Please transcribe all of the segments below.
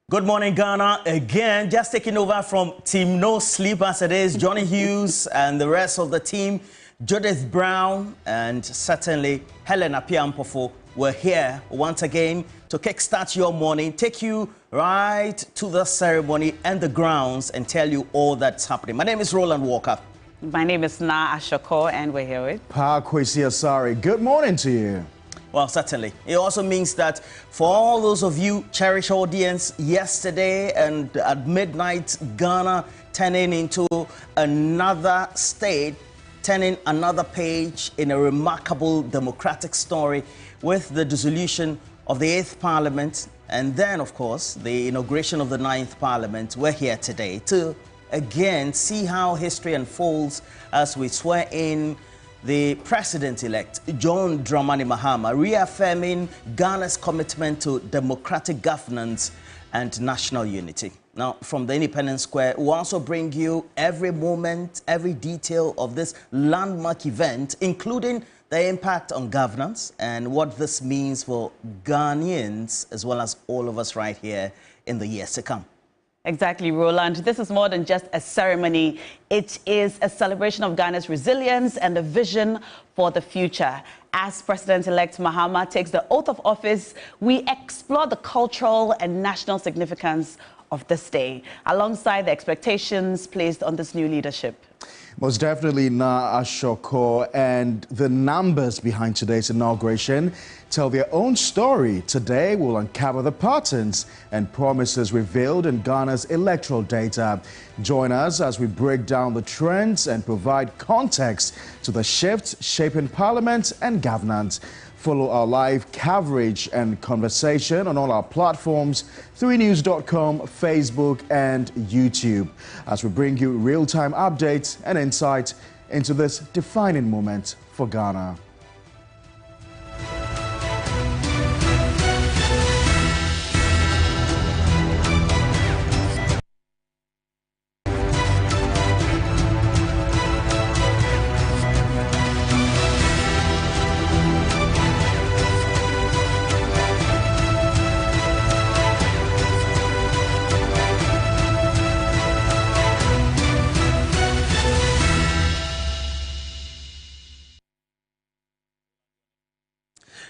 Good morning, Ghana. Again, just taking over from Team No Sleep as it is, Johnny Hughes and the rest of the team, Judith Brown and certainly Helen Apiampofo were here once again to kickstart your morning, take you right to the ceremony and the grounds and tell you all that's happening. My name is Roland Walker. My name is Na Ashoko and we're here with Pa Kwesi Asari. Good morning to you. Well, certainly. It also means that for all those of you cherished audience yesterday and at midnight, Ghana turning into another state, turning another page in a remarkable democratic story with the dissolution of the 8th Parliament and then, of course, the inauguration of the 9th Parliament. We're here today to, again, see how history unfolds as we swear in the President-elect, John Dramani Mahama, reaffirming Ghana's commitment to democratic governance and national unity. Now, from the Independence Square, we'll also bring you every moment, every detail of this landmark event, including the impact on governance and what this means for Ghanaians, as well as all of us right here in the years to come. Exactly, Roland. This is more than just a ceremony. It is a celebration of Ghana's resilience and the vision for the future. As President-elect Mahama takes the oath of office, we explore the cultural and national significance of this day, alongside the expectations placed on this new leadership. Most definitely, Na Ashoko, and the numbers behind today's inauguration tell their own story. Today, we'll uncover the patterns and promises revealed in Ghana's electoral data. Join us as we break down the trends and provide context to the shifts shaping parliament and governance. Follow our live coverage and conversation on all our platforms, 3news.com, Facebook and YouTube, as we bring you real-time updates and insight into this defining moment for Ghana.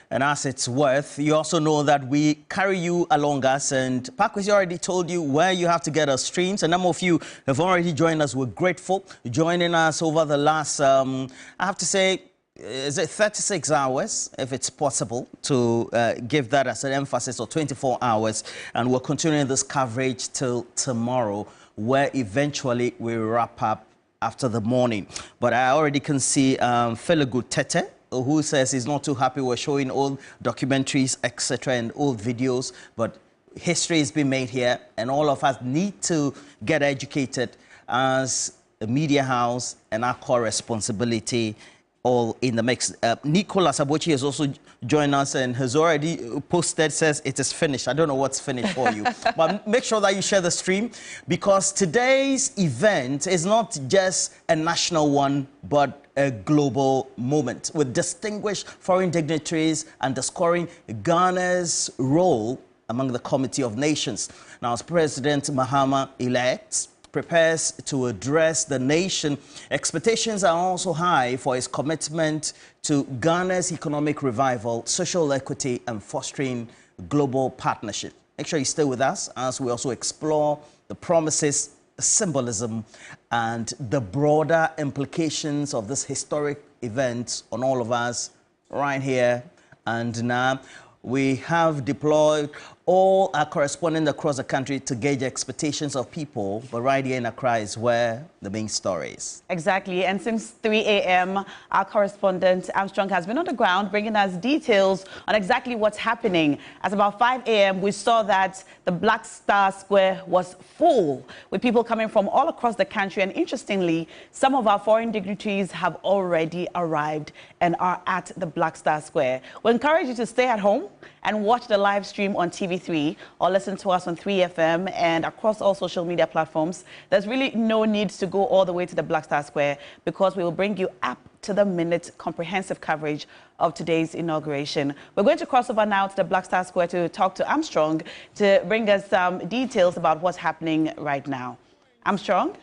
And as it's worth, you also know that we carry you along us. And Pakwesi already told you where you have to get our streams. A number of you have already joined us. We're grateful joining us over the last, I have to say, is it 36 hours, if it's possible, to give that as an emphasis, or 24 hours. And we're continuing this coverage till tomorrow, where eventually we wrap up after the morning. But I already can see Felagood Tete, who says he's not too happy we're showing old documentaries, etc., and old videos, but history has been made here, and all of us need to get educated as a media house, and our core responsibility all in the mix. Nicolas Abochi has also joined us and has already posted, says it is finished. I don't know what's finished for you, but make sure that you share the stream, because today's event is not just a national one, but a global moment with distinguished foreign dignitaries underscoring Ghana's role among the Committee of Nations. Now, as President Mahama-elect prepares to address the nation, expectations are also high for his commitment to Ghana's economic revival, social equity, and fostering global partnership. Make sure you stay with us as we also explore the promises, symbolism, and the broader implications of this historic event on all of us right here and now. We have deployed all our correspondents across the country to gauge expectations of people, but right here in Accra is where the main story is. Exactly, and since 3 a.m., our correspondent Armstrong has been on the ground bringing us details on exactly what's happening. At about 5 a.m., we saw that the Black Star Square was full with people coming from all across the country, and interestingly, some of our foreign dignitaries have already arrived and are at the Black Star Square. We encourage you to stay at home and watch the live stream on TV TV3 or listen to us on 3FM and across all social media platforms, there's really no need to go all the way to the Black Star Square because we will bring you up-to-the-minute comprehensive coverage of today's inauguration. We're going to cross over now to the Black Star Square to talk to Armstrong to bring us some details about what's happening right now. Armstrong?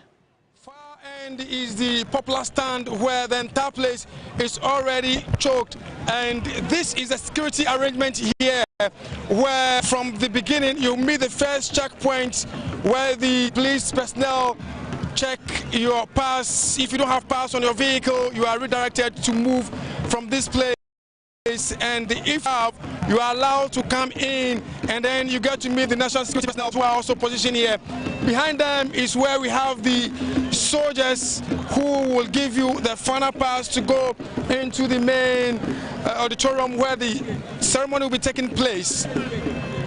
And is the popular stand where the entire place is already choked, and this is a security arrangement here where from the beginning you meet the first checkpoint where the police personnel check your pass. If you don't have pass on your vehicle, you are redirected to move from this place, and if you have, you are allowed to come in, and then you get to meet the national security personnel who are also positioned here. Behind them is where we have the soldiers who will give you the final pass to go into the main auditorium where the ceremony will be taking place.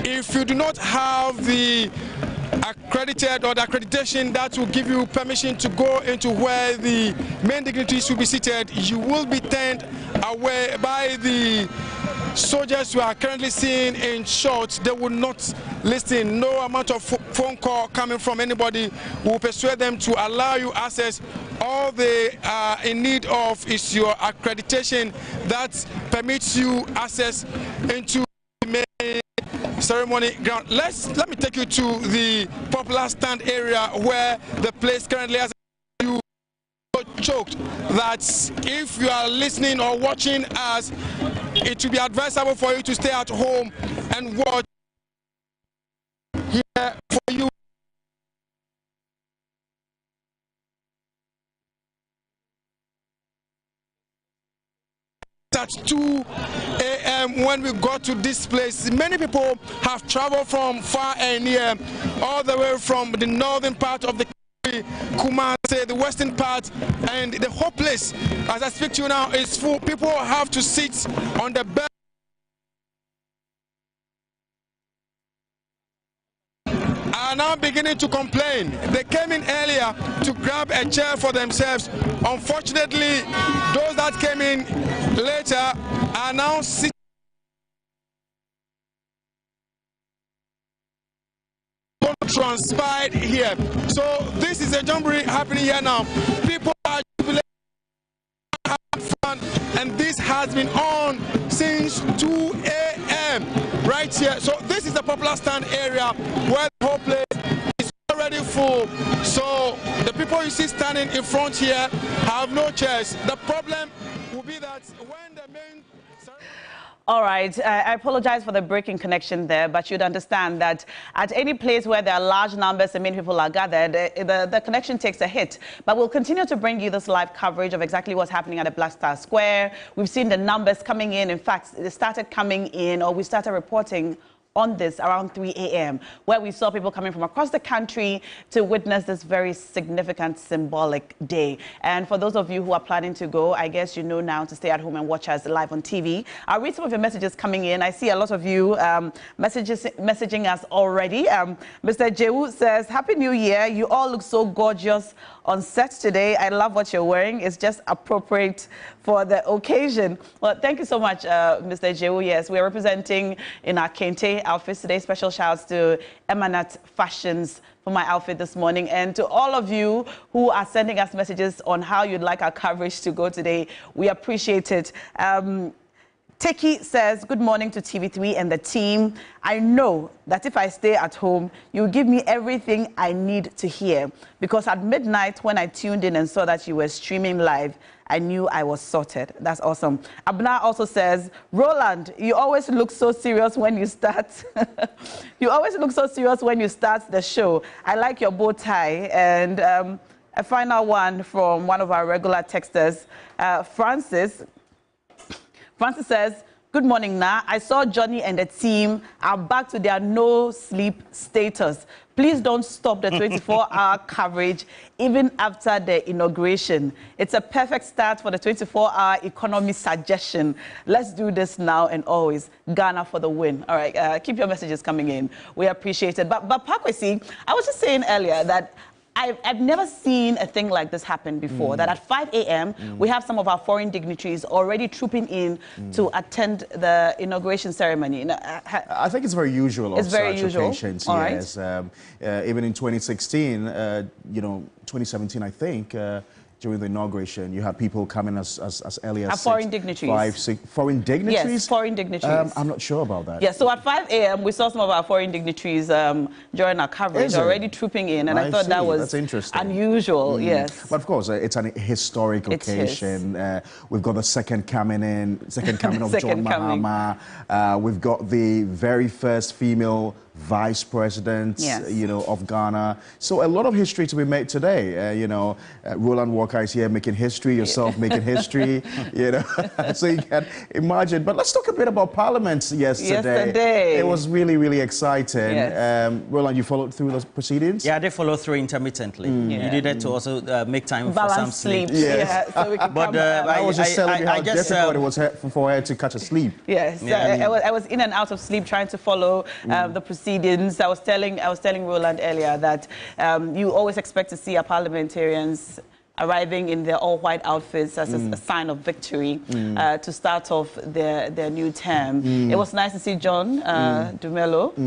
If you do not have the accredited or the accreditation that will give you permission to go into where the main dignitaries will be seated, you will be turned away by the soldiers who are currently seen in shorts. They will not listen. No amount of phone call coming from anybody will persuade them to allow you access. All they are in need of is your accreditation that permits you access into the main ceremony ground. Let me take you to the popular stand area where the place currently has you choked that if you are listening or watching us, it will be advisable for you to stay at home and watch here for you. At 2 a.m. when we got to this place, many people have traveled from far and near, all the way from the northern part of the country, Kumasi, the western part, and the whole place, as I speak to you now, is full. People have to sit on the bed. Are now beginning to complain. They came in earlier to grab a chair for themselves. Unfortunately, those that came in later are now sitting. Transpired here. So this is a jamboree happening here now. People are jubilating, having fun, and this has been on since 2 a.m. right here. So this is the popular stand area where the whole place is already full. So the people you see standing in front here have no chairs. The problem will be that when the main... All right, I apologize for the breaking connection there, but you'd understand that at any place where there are large numbers and many people are gathered, the connection takes a hit. But we'll continue to bring you this live coverage of exactly what's happening at the Black Star Square. We've seen the numbers coming in. In fact, they started coming in, or we started reporting on this around 3 a.m., where we saw people coming from across the country to witness this very significant, symbolic day. And for those of you who are planning to go, I guess you know now to stay at home and watch us live on TV. I'll read some of your messages coming in. I see a lot of you messaging us already. Mr. Jewu says, Happy New Year. You all look so gorgeous on set today. I love what you're wearing. It's just appropriate for the occasion. Well, thank you so much, Mr. Jewu. Yes, we're representing in our Kente outfits today. Special shouts to Emanat Fashions for my outfit this morning, and to all of you who are sending us messages on how you'd like our coverage to go today. We appreciate it. Teki says, good morning to TV3 and the team. I know that if I stay at home, you'll give me everything I need to hear. Because at midnight, when I tuned in and saw that you were streaming live, I knew I was sorted. That's awesome. Abna also says, Roland, you always look so serious when you start. You always look so serious when you start the show. I like your bow tie. And a final one from one of our regular texters, Francis. Francis says, good morning, Na. I saw Johnny and the team are back to their no-sleep status. Please don't stop the 24-hour coverage even after the inauguration. It's a perfect start for the 24-hour economy suggestion. Let's do this now and always. Ghana for the win. All right, keep your messages coming in. We appreciate it. But Pakwesi, I was just saying earlier that I've never seen a thing like this happen before, that at 5 a.m. we have some of our foreign dignitaries already trooping in to attend the inauguration ceremony. I think it's very usual. It's very usual. Occasions, all yes. right. Even in 2016, 2017, I think, during the inauguration, you had people coming as early as foreign dignitaries. 5, 6, foreign dignitaries? Yes, foreign dignitaries. I'm not sure about that. Yeah, so at 5 a.m. we saw some of our foreign dignitaries during our coverage already trooping in, and I thought that was unusual, yes. But of course, it's an historic occasion. We've got the second coming of John Mahama. We've got the very first female vice president, of Ghana. So a lot of history to be made today. Roland Walker is here making history, yourself making history, So you can imagine. But let's talk a bit about Parliament yesterday. It was really, really exciting. Yes. Roland, you followed through the proceedings? Yeah, they followed through intermittently. You needed to also make time for some sleep. Yes. Yeah, so we could I was just telling you how difficult it was for her to catch a sleep. Yes, I was in and out of sleep trying to follow the proceedings. I was telling Roland earlier that you always expect to see our parliamentarians arriving in their all-white outfits as a sign of victory to start off their new term. It was nice to see John Dumelo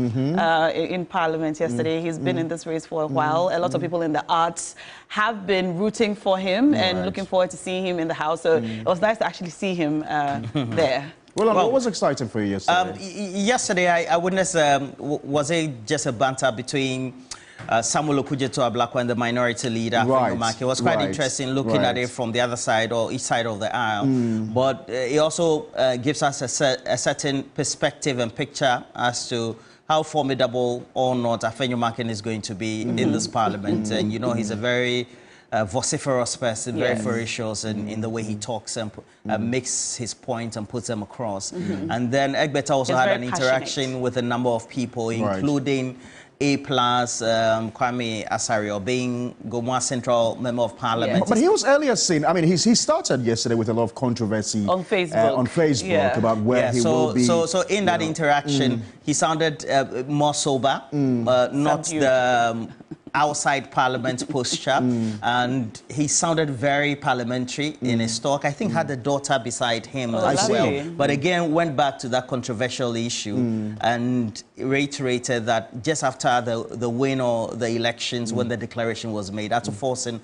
in Parliament yesterday. He's been in this race for a while. A lot of people in the arts have been rooting for him and looking forward to seeing him in the House. So it was nice to actually see him there. Well, what was exciting for you yesterday? Yesterday, I witnessed, was it just a banter between Samuel Okudzeto-Ablakwa and the minority leader, It was quite interesting looking at it from the other side or each side of the aisle. But it also gives us a certain perspective and picture as to how formidable or not Afenyomakin is going to be in this parliament. And, he's a very vociferous person, very ferocious in the way he talks and makes his point and puts them across. And then Egbeta also had an interaction with a number of people, including A+, Kwame Asario, being Gomwa Central Member of Parliament. But he was earlier seen, he started yesterday with a lot of controversy on Facebook, about where he will be. So in that interaction, he sounded more sober, not the outside Parliament posture, and he sounded very parliamentary in his talk. I think had a daughter beside him as well. But again, went back to that controversial issue and reiterated that just after the win or the elections, when the declaration was made, Ato Forsen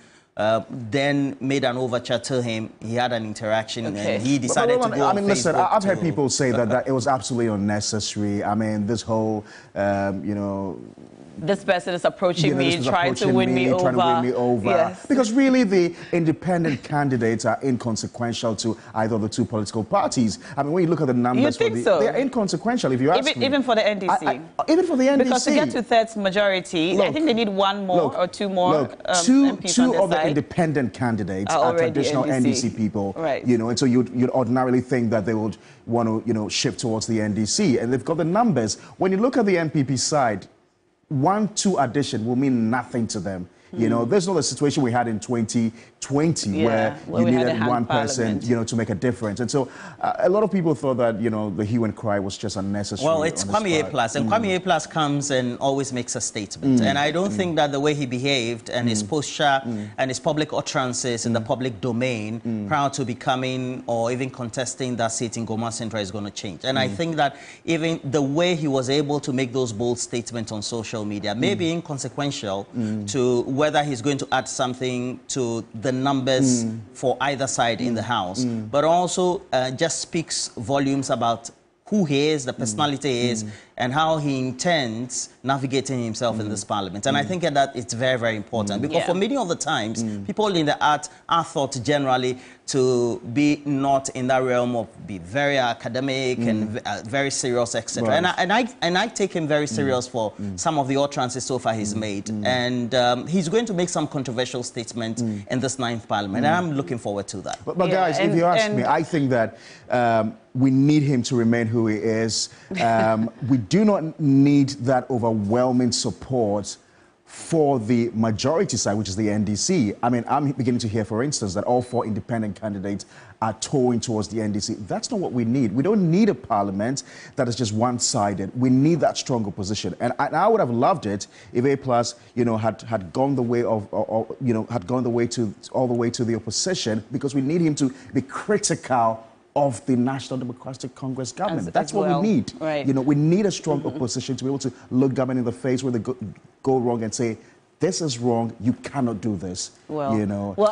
then made an overture to him. He had an interaction and he decided to go on Facebook. Listen, I've heard people say that it was absolutely unnecessary. This whole, this person is approaching me, trying to win me over. Yes. Because really the independent candidates are inconsequential to either of the two political parties. When you look at the numbers, they're inconsequential if you ask me. Even for the NDC. Even for the NDC. Because to get to thirds majority, I think they need one more or two more MPs two on of the independent candidates are traditional NDC people. And so you'd ordinarily think that they would want to shift towards the NDC. And they've got the numbers. When you look at the MPP side, 1-2 addition will mean nothing to them. There's not a situation we had in 2020 where you needed one person, to make a difference. And so a lot of people thought that, the hue and cry was just unnecessary. Well, it's Kwame A+, and Kwame A+ comes and always makes a statement. And I don't think that the way he behaved and his posture and his public utterances in the public domain prior to becoming or even contesting that seat in Goma Central is going to change. And I think that even the way he was able to make those bold statements on social media may be inconsequential to whether he's going to add something to the numbers for either side in the House, but also just speaks volumes about who he is, the personality he is, and how he intends navigating himself in this parliament. And I think that it's very, very important because for many of the times, people in the arts are thought generally to be not in that realm of be very academic and very serious, etc. And I take him very serious for some of the utterances so far he's made. And he's going to make some controversial statements in this 9th parliament. And I'm looking forward to that. But guys, if you ask me, I think that we need him to remain who he is. We do not need that overwhelming support for the majority side, which is the NDC, I mean, I'm beginning to hear, for instance, that all 4 independent candidates are towing towards the NDC. That's not what we need. We don't need a parliament that is just one-sided. We need that strong opposition. And I would have loved it if A+, had gone the way of, had gone the way to all the way to the opposition, because we need him to be critical of the National Democratic Congress government. That's what we need. Right. We need a strong opposition to be able to look government in the face when they go wrong and say, this is wrong, you cannot do this. Well,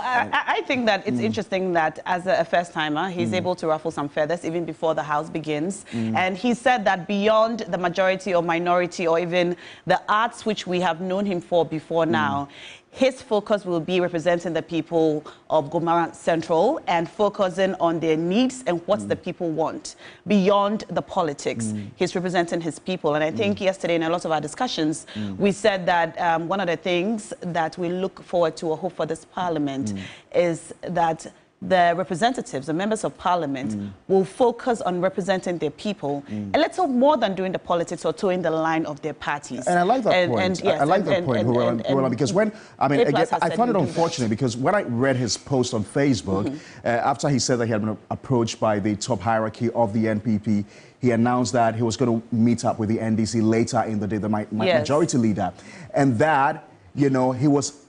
I think that it's interesting that as a first-timer, he's able to ruffle some feathers even before the House begins. And he said that beyond the majority or minority or even the arts which we have known him for before now, his focus will be representing the people of Gomara Central and focusing on their needs and what the people want beyond the politics. He's representing his people. And I think yesterday in a lot of our discussions, we said that one of the things that we look forward to or hope for this parliament is that the representatives, the members of parliament, will focus on representing their people a little more than doing the politics or towing the line of their parties. And I like that point. I like that point, Huela, because when, I mean, again, I found it unfortunate because when I read his post on Facebook, after he said that he had been approached by the top hierarchy of the NPP, he announced that he was going to meet up with the NDC later in the day, the majority leader. And that, he was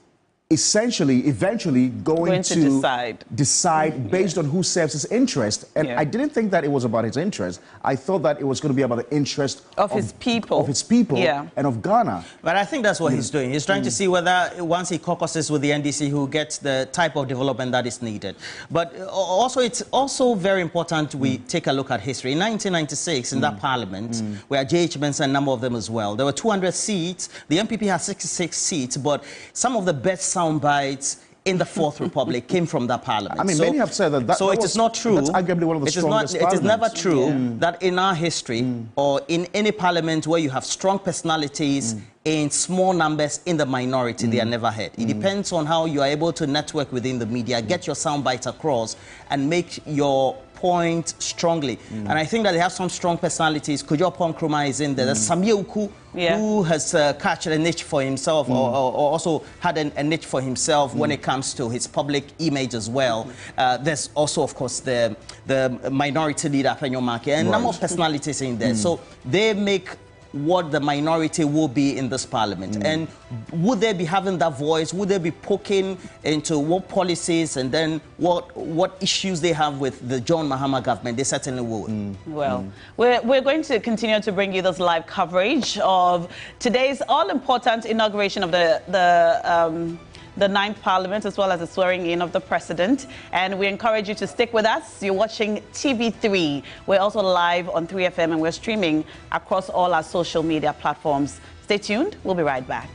eventually going to decide based on who serves his interest. And I didn't think that it was about his interest. I thought that it was going to be about the interest of his people. And of Ghana. But I think that's what he's doing. He's trying to see whether once he caucuses with the NDC, he'll get the type of development that is needed. But also, it's also very important we take a look at history. In 1996, in that parliament, where J.H. Benson, a number of them as well, there were 200 seats. The NPP had 66 seats, but some of the best sound bites in the Fourth Republic came from that parliament. I mean, many have said that. So it is not true. That's arguably one of the strongest It is never true that in our history or in any parliament where you have strong personalities in small numbers in the minority, they are never heard. It depends on how you are able to network within the media, get your sound bites across, and make your point strongly. And I think that they have some strong personalities. Kujo Ponkroma is in there. There's Samia Uku, who has catched a niche for himself or also had a niche for himself when it comes to his public image as well. There's also, of course, the minority leader, Penyo Maki, and a number of personalities in there. So they make what the minority will be in this parliament. And would they be having that voice? Would they be poking into what policies and then what issues they have with the John Mahama government? They certainly would. Well, we're going to continue to bring you this live coverage of today's all-important inauguration of the 9th Parliament, as well as the swearing in of the President. And we encourage you to stick with us. You're watching TV3. We're also live on 3FM and we're streaming across all our social media platforms. Stay tuned. We'll be right back.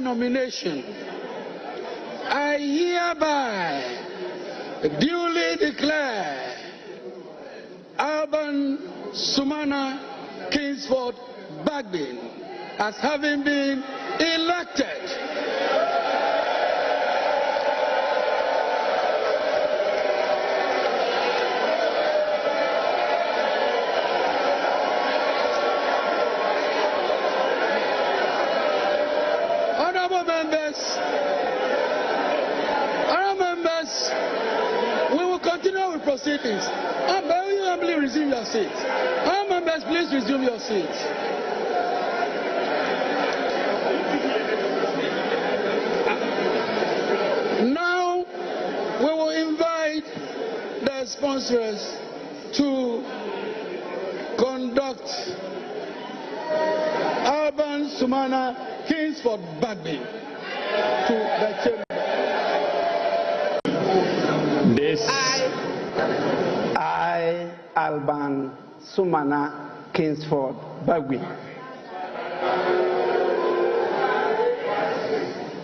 nomination, I hereby duly declare Alban Sumana Kingsford Bagbin as having been elected proceedings. I beg you humbly resume your seats. All members, please resume your seats. Now we will invite the sponsors to conduct Alban Sumana Kingsford Bagby to the chamber. I, Alban Sumana Kingsford Bagby,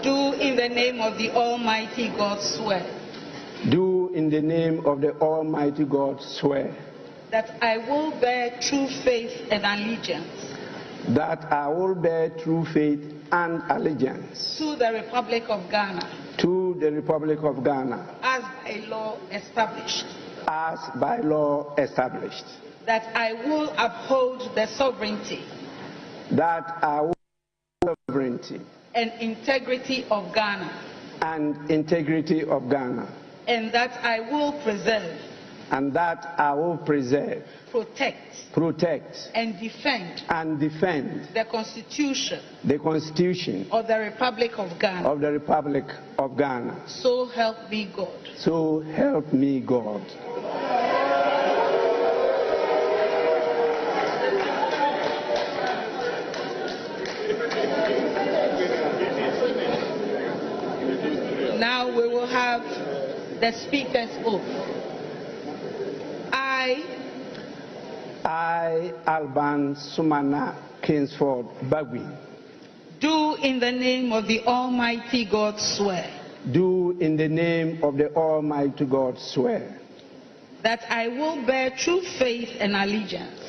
do in the name of the Almighty God swear. Do in the name of the Almighty God swear. That I will bear true faith and allegiance. That I will bear true faith and allegiance. To the Republic of Ghana. To the Republic of Ghana. As by law established. As by law established. That I will uphold the sovereignty. That I will uphold the sovereignty. And integrity of Ghana. And integrity of Ghana. And that I will preserve. And that I will preserve. Protect. Protect. And defend. And defend. The Constitution. The Constitution. Of the Republic of Ghana. Of the Republic of Ghana. So help me God. So help me God. Now we will have the Speaker's oath. I, Alban Sumana Kingsford Bagby, do in the name of the Almighty God swear. Do in the name of the Almighty God swear. That I will bear true faith and allegiance.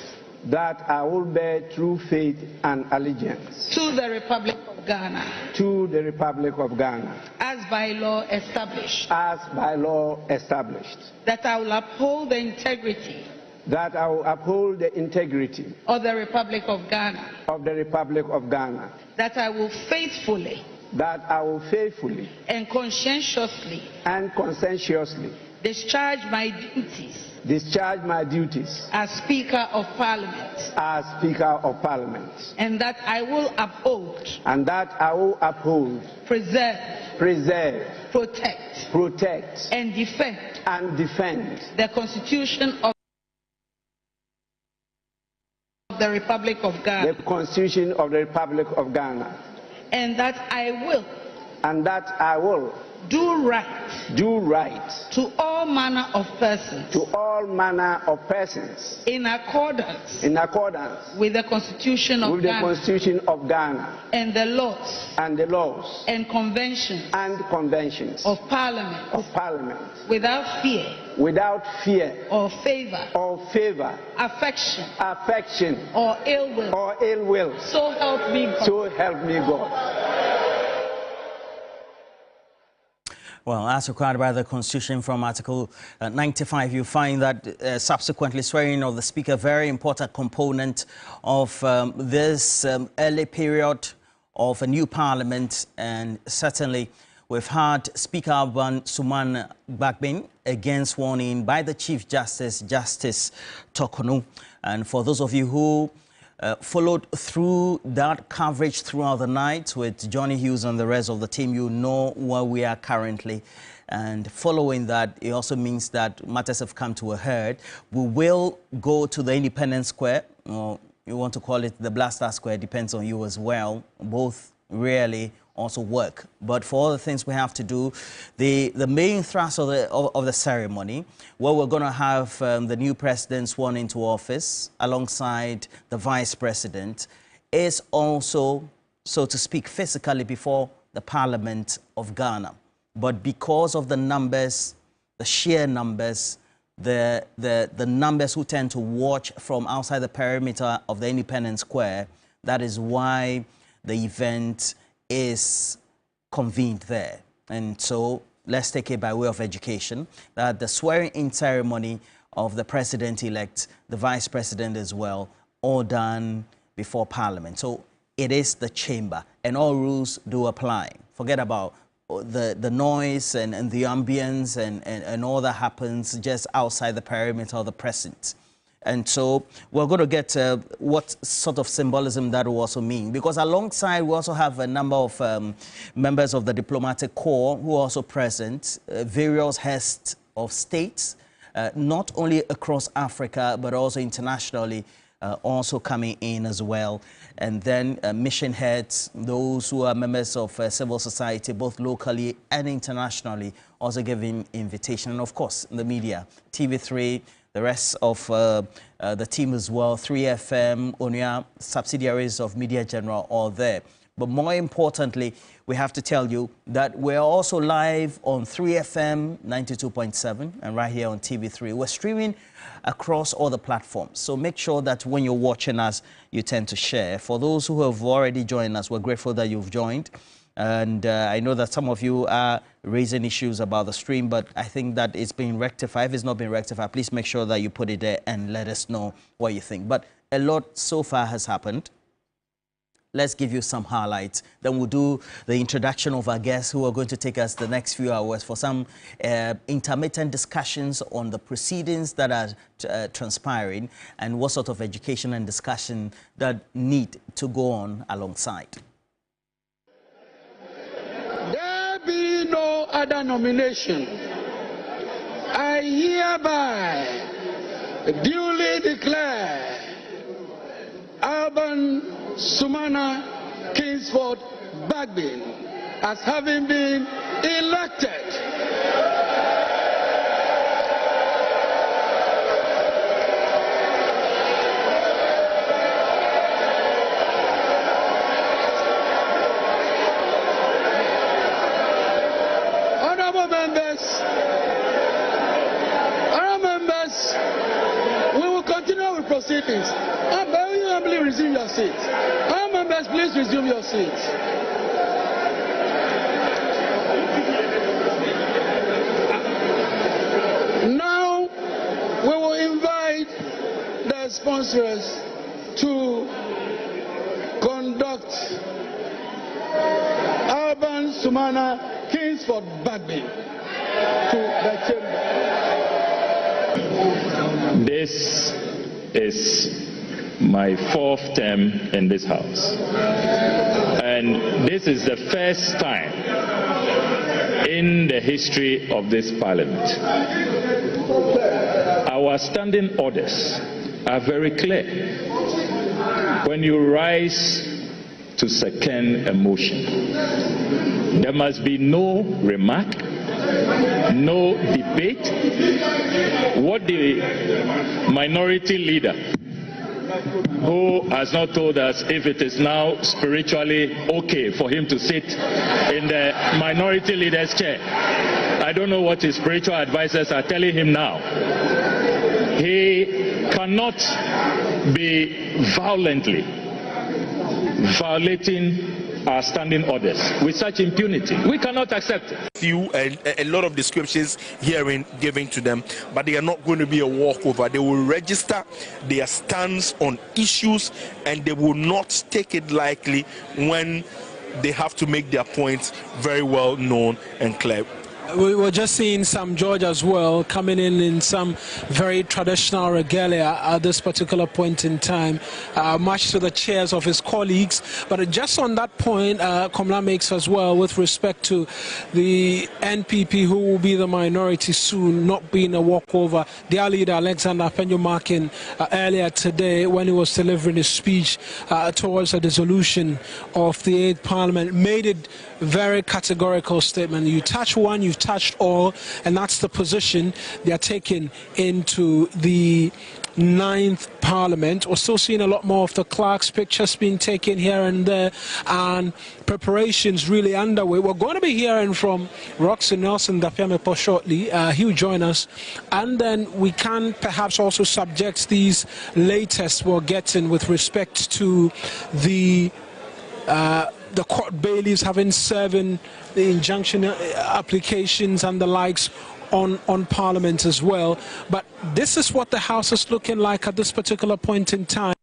That I will bear true faith and allegiance. To the Republic of Ghana. To the Republic of Ghana. As by law established. As by law established. That I will uphold the integrity. That I will uphold the integrity. Of the Republic of Ghana. Of the Republic of Ghana. That I will faithfully. That I will faithfully. And conscientiously. And conscientiously. Discharge my duties. Discharge my duties. As Speaker of Parliament. As Speaker of Parliament. And that I will uphold. And that I will uphold. Preserve. Preserve. Protect. Protect. And defend. And defend. The Constitution of the Republic of Ghana. The Constitution of the Republic of Ghana. And that I will. And that I will. Do right. Do right. To all manner of persons. To all manner of persons. In accordance. In accordance. With the Constitution of With Ghana. the Constitution of Ghana. And the laws. And the laws. And conventions. And conventions. Of Parliament. Of Parliament. Without fear. Without fear. Or favor. Or favor. Affection. Affection. Or ill will. Or ill will. So help me God. So help me God. Well, as required by the Constitution from Article 95, you find that subsequently swearing of the Speaker, a very important component of this early period of a new Parliament. And certainly we've had Speaker Alban Sumana Bagbin again sworn in by the Chief Justice, Justice Tokonu. And for those of you who followed through that coverage throughout the night with Johnny Hughes and the rest of the team, you know where we are currently. And following that, it also means that matters have come to a head. We will go to the Independence Square, or you want to call it the Blaster Square, depends on you as well. Both really also work. But for all the things we have to do, the main thrust of the ceremony, where we're going to have the new president sworn into office alongside the vice president, is also, so to speak, physically before the Parliament of Ghana. But because of the numbers, the sheer numbers, the numbers who tend to watch from outside the perimeter of the Independence Square, that is why the event is convened there. And so let's take it by way of education, that the swearing-in ceremony of the president-elect, the vice president as well, all done before Parliament. So it is the chamber, and all rules do apply. Forget about the noise and the ambience and all that happens just outside the perimeter of the precinct. And so we're going to get what sort of symbolism that will also mean. Because alongside, we also have a number of members of the diplomatic corps who are also present, various heads of states, not only across Africa, but also internationally, also coming in as well. And then mission heads, those who are members of civil society, both locally and internationally, also giving invitation. And of course, the media, TV3, the rest of the team as well, 3FM, ONUA, subsidiaries of Media General, all there. But more importantly, we have to tell you that we're also live on 3FM 92.7 and right here on TV3. We're streaming across all the platforms. So make sure that when you're watching us, you tend to share. For those who have already joined us, we're grateful that you've joined. And I know that some of you are raising issues about the stream, but I think that it's being rectified. If it's not been rectified, please make sure that you put it there and let us know what you think. But a lot so far has happened. Let's give you some highlights. Then we'll do the introduction of our guests who are going to take us the next few hours for some intermittent discussions on the proceedings that are transpiring and what sort of education and discussion that need to go on alongside. There be no other nomination. I hereby duly declare Alban Sumana Kingsford Bagbin as having been elected honorable members, we will continue with proceedings. Please resume your seats. All members, please resume your seats. Now, we will invite the sponsors to conduct Alban Sumana Kingsford Bagbin to the chamber. This is my fourth term in this house, and this is the first time in the history of this parliament. Our standing orders are very clear. When you rise to second a motion, there must be no remark, no debate. What the minority leader, who has not told us if it is now spiritually okay for him to sit in the minority leader's chair. I don't know what his spiritual advisors are telling him now. He cannot be violently violating our standing orders with such impunity. We cannot accept it. A lot of descriptions herein given to them, but they are not going to be a walkover. They will register their stance on issues, and they will not take it lightly when they have to make their points very well known and clear. We were just seeing Sam George as well coming in some very traditional regalia at this particular point in time, much to the cheers of his colleagues. But just on that point, Komla makes as well with respect to the NPP, who will be the minority soon, not being a walkover. Their leader, Alexander Penyo-Markin, earlier today when he was delivering his speech towards the dissolution of the 8th Parliament, made it very categorical statement. You touch one, you've we've touched all, and that's the position they are taking into the 9th Parliament. We're still seeing a lot more of the clerk's pictures being taken here and there, and preparations really underway. We're going to be hearing from Roxy Nelson Dafiamepo shortly. He'll join us, and then we can perhaps also subject these latest we're getting with respect to the court bailiffs having serving the injunction applications and the likes on Parliament as well. But this is what the House is looking like at this particular point in time.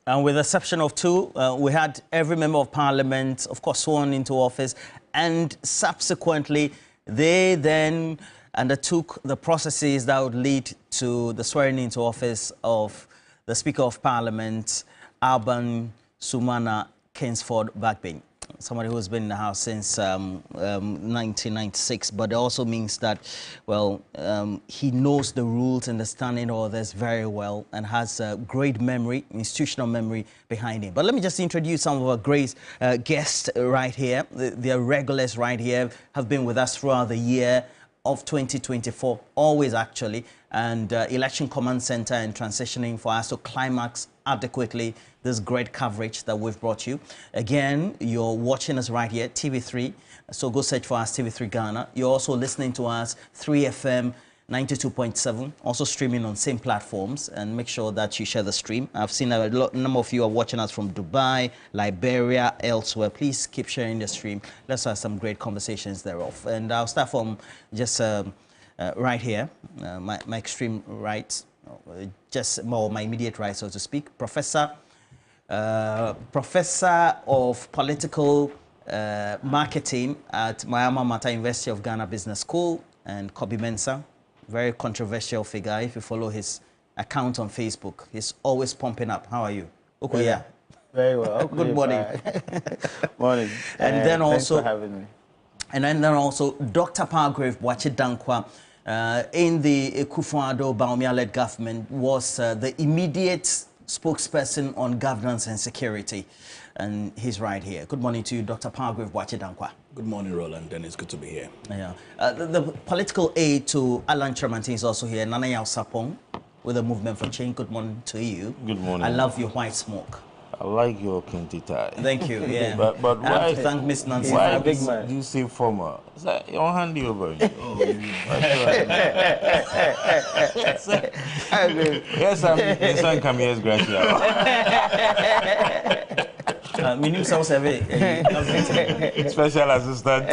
And with the exception of two, we had every member of Parliament, of course, sworn into office, and subsequently they then undertook the processes that would lead to the swearing into office of the Speaker of Parliament, Alban Sumana Kingsford Bagbin, somebody who's been in the House since 1996, but it also means that, well, he knows the rules and the standing orders very well and has a great memory, institutional memory behind him. But let me just introduce some of our great guests right here. Their regulars right here have been with us throughout the year of 2024, always actually, and Election Command Center and transitioning for us to climax adequately this great coverage that we've brought you. Again, you're watching us right here, TV3, so go search for us, TV3 Ghana. You're also listening to us, 3FM 92.7, also streaming on same platforms, and make sure that you share the stream. I've seen a number of you are watching us from Dubai, Liberia, elsewhere. Please keep sharing the stream. Let's have some great conversations thereof. And I'll start from just right here, my extreme right, just more my immediate right, so to speak, Professor of Political Marketing at Mahama University of Ghana Business School, and Kobe Mensah, very controversial figure. If you follow his account on Facebook, he's always pumping up. How are you? Okay, yeah. Very well. Good morning. Morning. And then also, thanks for having me. And then also Dr. Palgrave Dankwa, in the Kufuor Bawumia-led government, was the immediate spokesperson on governance and security. And he's right here. Good morning to you, Dr. Palgrave Dankwa. Good morning, Roland, and it's good to be here. Yeah. The political aide to Alan Tremantin is also here, Nana Yao Sapong, with the Movement for Change. Good morning to you. Good morning. I love your white smoke. I like your kente tie. Thank you, yeah. but I have to thank Miss Nancy. Why big man? You say former? It's like, your hand over. Yes, I'm the son come here, graduate. Special assistant.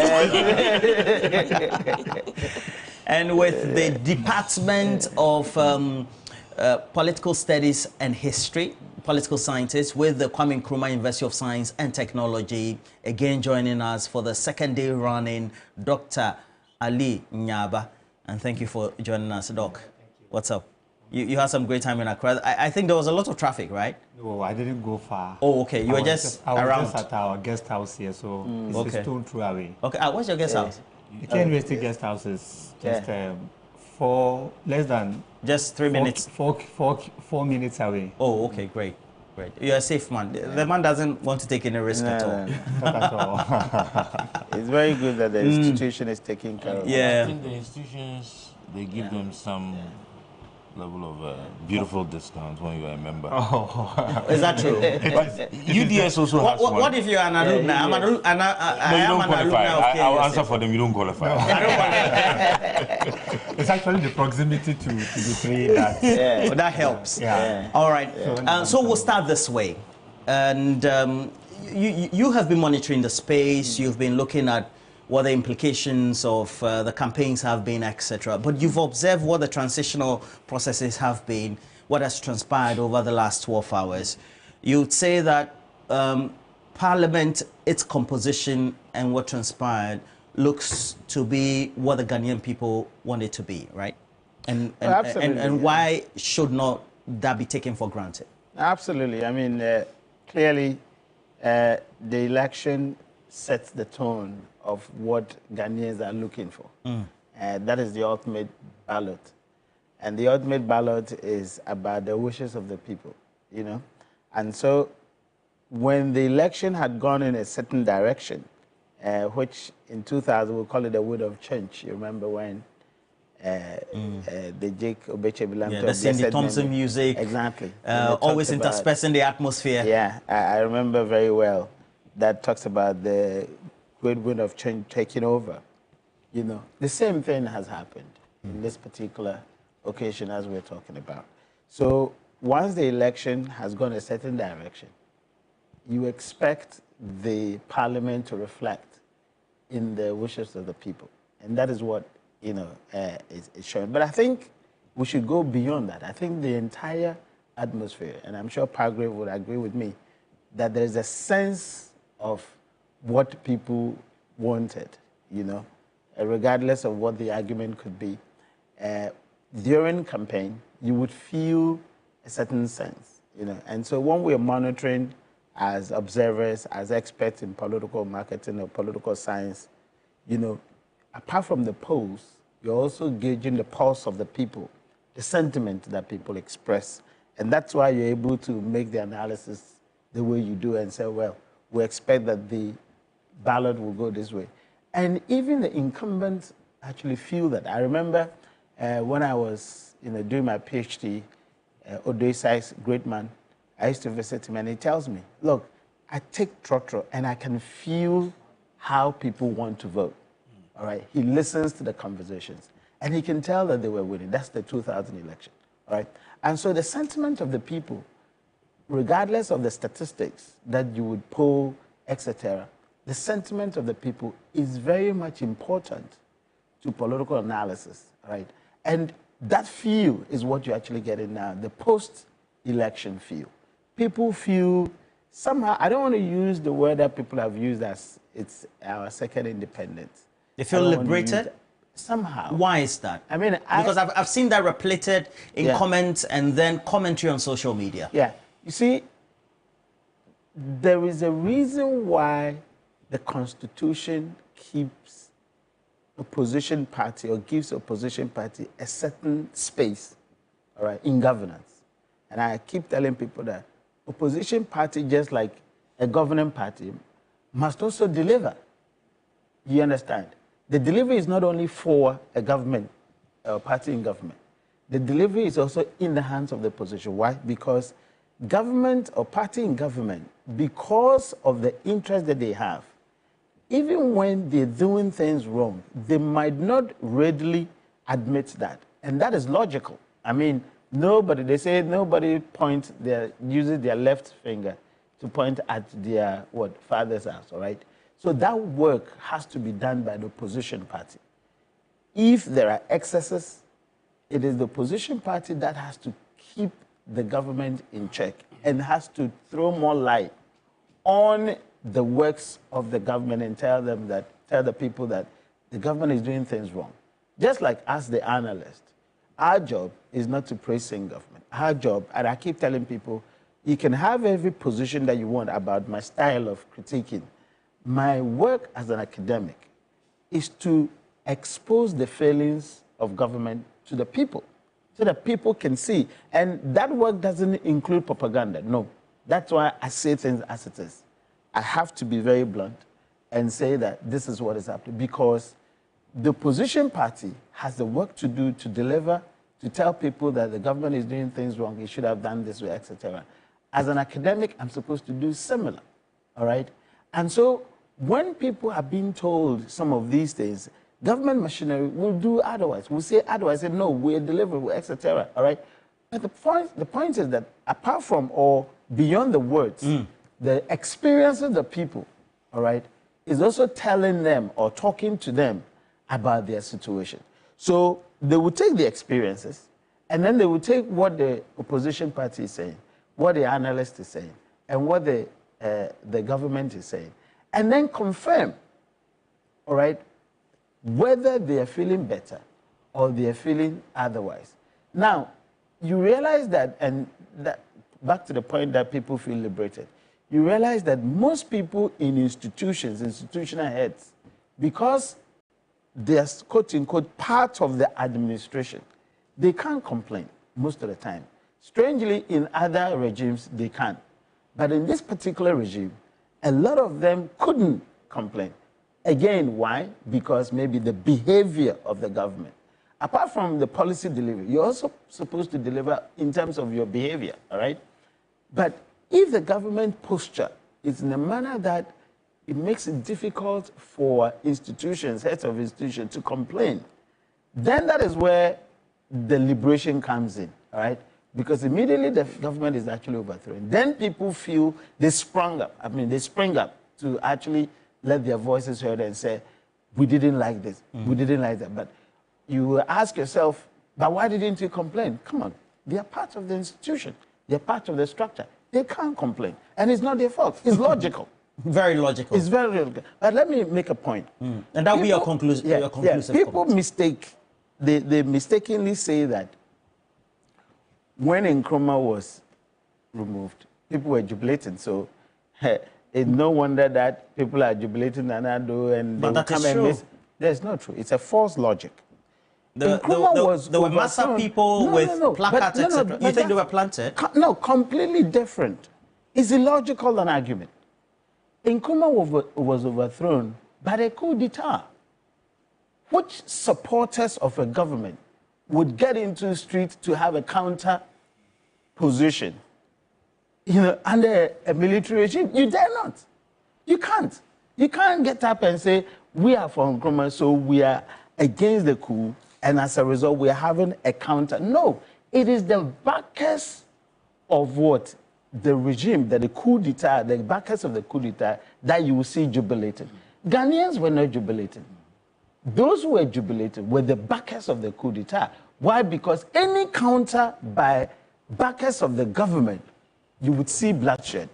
And with the Department of Political Studies and History, political scientist with the Kwame Nkrumah University of Science and Technology, again joining us for the second day running, Dr. Ali Nyaba. And thank you for joining us, Doc. What's up? You had some great time in Accra. I think there was a lot of traffic, right? No, I didn't go far. Oh, okay. You were just around. I was just at our guest house here, so it's a stone throw away. Okay. What's your guest house? The Kenya University guest house is just less than... Just 3 minutes? 4 minutes away. Oh, okay. Great. Great. You're a safe man. The man doesn't want to take any risk at all. Not at all. It's very good that the institution is taking care of it. Yeah. I think the institutions, they give them some level of beautiful discounts when you're a member. Oh. Is that true? But UDS also has one. What if you're an alumni? No, you don't qualify. I'll answer for them. You don't qualify. No. It's actually the proximity to the three that... Well, that helps. Yeah. All right. So we'll start this way. And you have been monitoring the space. You've been looking at what the implications of the campaigns have been, etc. But you've observed what the transitional processes have been, what has transpired over the last 12 hours. You'd say that Parliament, its composition and what transpired looks to be what the Ghanaian people want it to be, right? And why should not that be taken for granted? Absolutely. I mean, clearly, the election sets the tone of what Ghanaians are looking for. That is the ultimate ballot. And the ultimate ballot is about the wishes of the people, you know. And so when the election had gone in a certain direction, which in 2000 we'll call it the wind of change. You remember when the Jake Obechebilanto, yeah, the Cindy Thompson music, exactly, always interspersing the atmosphere. Yeah, I remember very well. That talks about the great wind of change taking over. You know, the same thing has happened in this particular occasion as we're talking about. So once the election has gone a certain direction, you expect the parliament to reflect in the wishes of the people. And that is what, you know, is showing. But I think we should go beyond that. I think the entire atmosphere, and I'm sure Pargrave would agree with me, that there's a sense of what people wanted, you know, regardless of what the argument could be. During campaign, you would feel a certain sense, you know. And so when we're monitoring as observers, as experts in political marketing or political science, you know, apart from the polls, you're also gauging the pulse of the people, the sentiment that people express. And that's why you're able to make the analysis the way you do and say, well, we expect that the ballot will go this way. And even the incumbents actually feel that. I remember when I was, you know, doing my PhD, Odoisai's great man, I used to visit him, and he tells me, look, I take trotro and I can feel how people want to vote. All right? He listens to the conversations, and he can tell that they were winning. That's the 2000 election. All right? And so the sentiment of the people, regardless of the statistics that you would poll, etc., the sentiment of the people is very much important to political analysis. All right? And that feel is what you're actually getting now, the post-election feel. People feel somehow, I don't want to use the word that people have used as it's our second independence. They feel liberated? Somehow. Why is that? I mean, because I've seen that replicated in comments and then commentary on social media. Yeah. You see, there is a reason why the Constitution keeps opposition party or gives opposition party a certain space, all right, in governance. And I keep telling people that opposition party, just like a governing party, must also deliver. You understand? The delivery is not only for a government, a party in government. The delivery is also in the hands of the opposition. Why? Because government or party in government, because of the interest that they have, even when they're doing things wrong, they might not readily admit that. And that is logical. I mean, they say nobody uses their left finger to point at their, father's house, all right? So that work has to be done by the opposition party. If there are excesses, it is the opposition party that has to keep the government in check and has to throw more light on the works of the government and tell the people that the government is doing things wrong. Just like us, the analyst, our job is not to praise government. Our job, and I keep telling people, you can have every position that you want about my style of critiquing. My work as an academic is to expose the failings of government to the people so that people can see. And that work doesn't include propaganda, no. That's why I say things as it is. I have to be very blunt and say that this is what is happening because the opposition party has the work to do to deliver, to tell people that the government is doing things wrong, it should have done this way, etc. As an academic, I'm supposed to do similar, all right? And so when people are being told some of these things, government machinery will do otherwise. We'll say otherwise, say, no, we're delivering, etc., all right? But the point is that apart from or beyond the words, the experience of the people, all right, is also telling them or talking to them about their situation. So they will take the experiences, and then they will take what the opposition party is saying, what the analyst is saying, and what the government is saying, and then confirm, all right, whether they are feeling better or they are feeling otherwise. Now, you realize that, and that, back to the point that people feel liberated, you realize that most people in institutions, institutional heads, because they're quote-unquote part of the administration, they can't complain most of the time. Strangely, in other regimes, they can. But in this particular regime, a lot of them couldn't complain. Again, why? Because maybe the behavior of the government. Apart from the policy delivery, you're also supposed to deliver in terms of your behavior, all right? But if the government posture is in a manner that it makes it difficult for institutions, heads of institutions, to complain, then that is where the liberation comes in, all right? Because immediately the government is actually overthrown. Then people feel they sprung up. I mean, they spring up to actually let their voices heard and say, we didn't like this, we didn't like that. But you will ask yourself, but why didn't you complain? Come on, they are part of the institution. They're part of the structure. They can't complain. And it's not their fault. It's logical. Very logical. It's very logical. But let me make a point. And that will be your conclusive people comment. mistake, they mistakenly say that when Nkrumah was removed, people were jubilating. So it's no wonder that people are jubilating Nanado and they will come and miss. That's not true. It's a false logic. There were massa people with placards, etc. You think they were planted? No, completely different. It's illogical an argument. Nkrumah was overthrown by a coup d'etat. Which supporters of a government would get into the street to have a counter position, under a military regime? You dare not. You can't. You can't get up and say, we are for Nkrumah, so we are against the coup, and as a result, we are having a counter. No, it is the backers of what? The regime, the coup d'etat, the backers of the coup d'etat that you will see jubilating. Ghanaians were not jubilating. Those who were jubilating were the backers of the coup d'etat. Why? Because any counter by backers of the government, you would see bloodshed.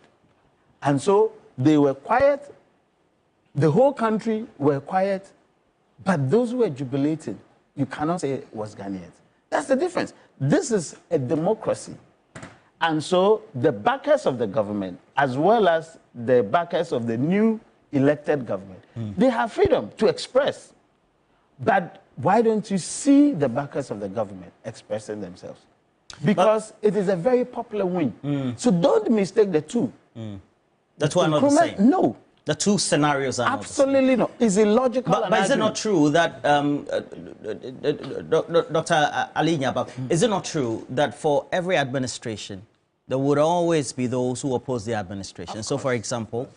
And so they were quiet, the whole country were quiet, but those who were jubilating, you cannot say it was Ghanaians. That's the difference. This is a democracy. And so the backers of the government, as well as the backers of the new elected government, they have freedom to express. But why don't you see the backers of the government expressing themselves? Because it is a very popular win. So don't mistake the two. The two are not the same. No. The two scenarios are absolutely not. It's illogical. But is it not true that, Dr. Alinya, is it not true that for every administration, there would always be those who oppose the administration? So, for example,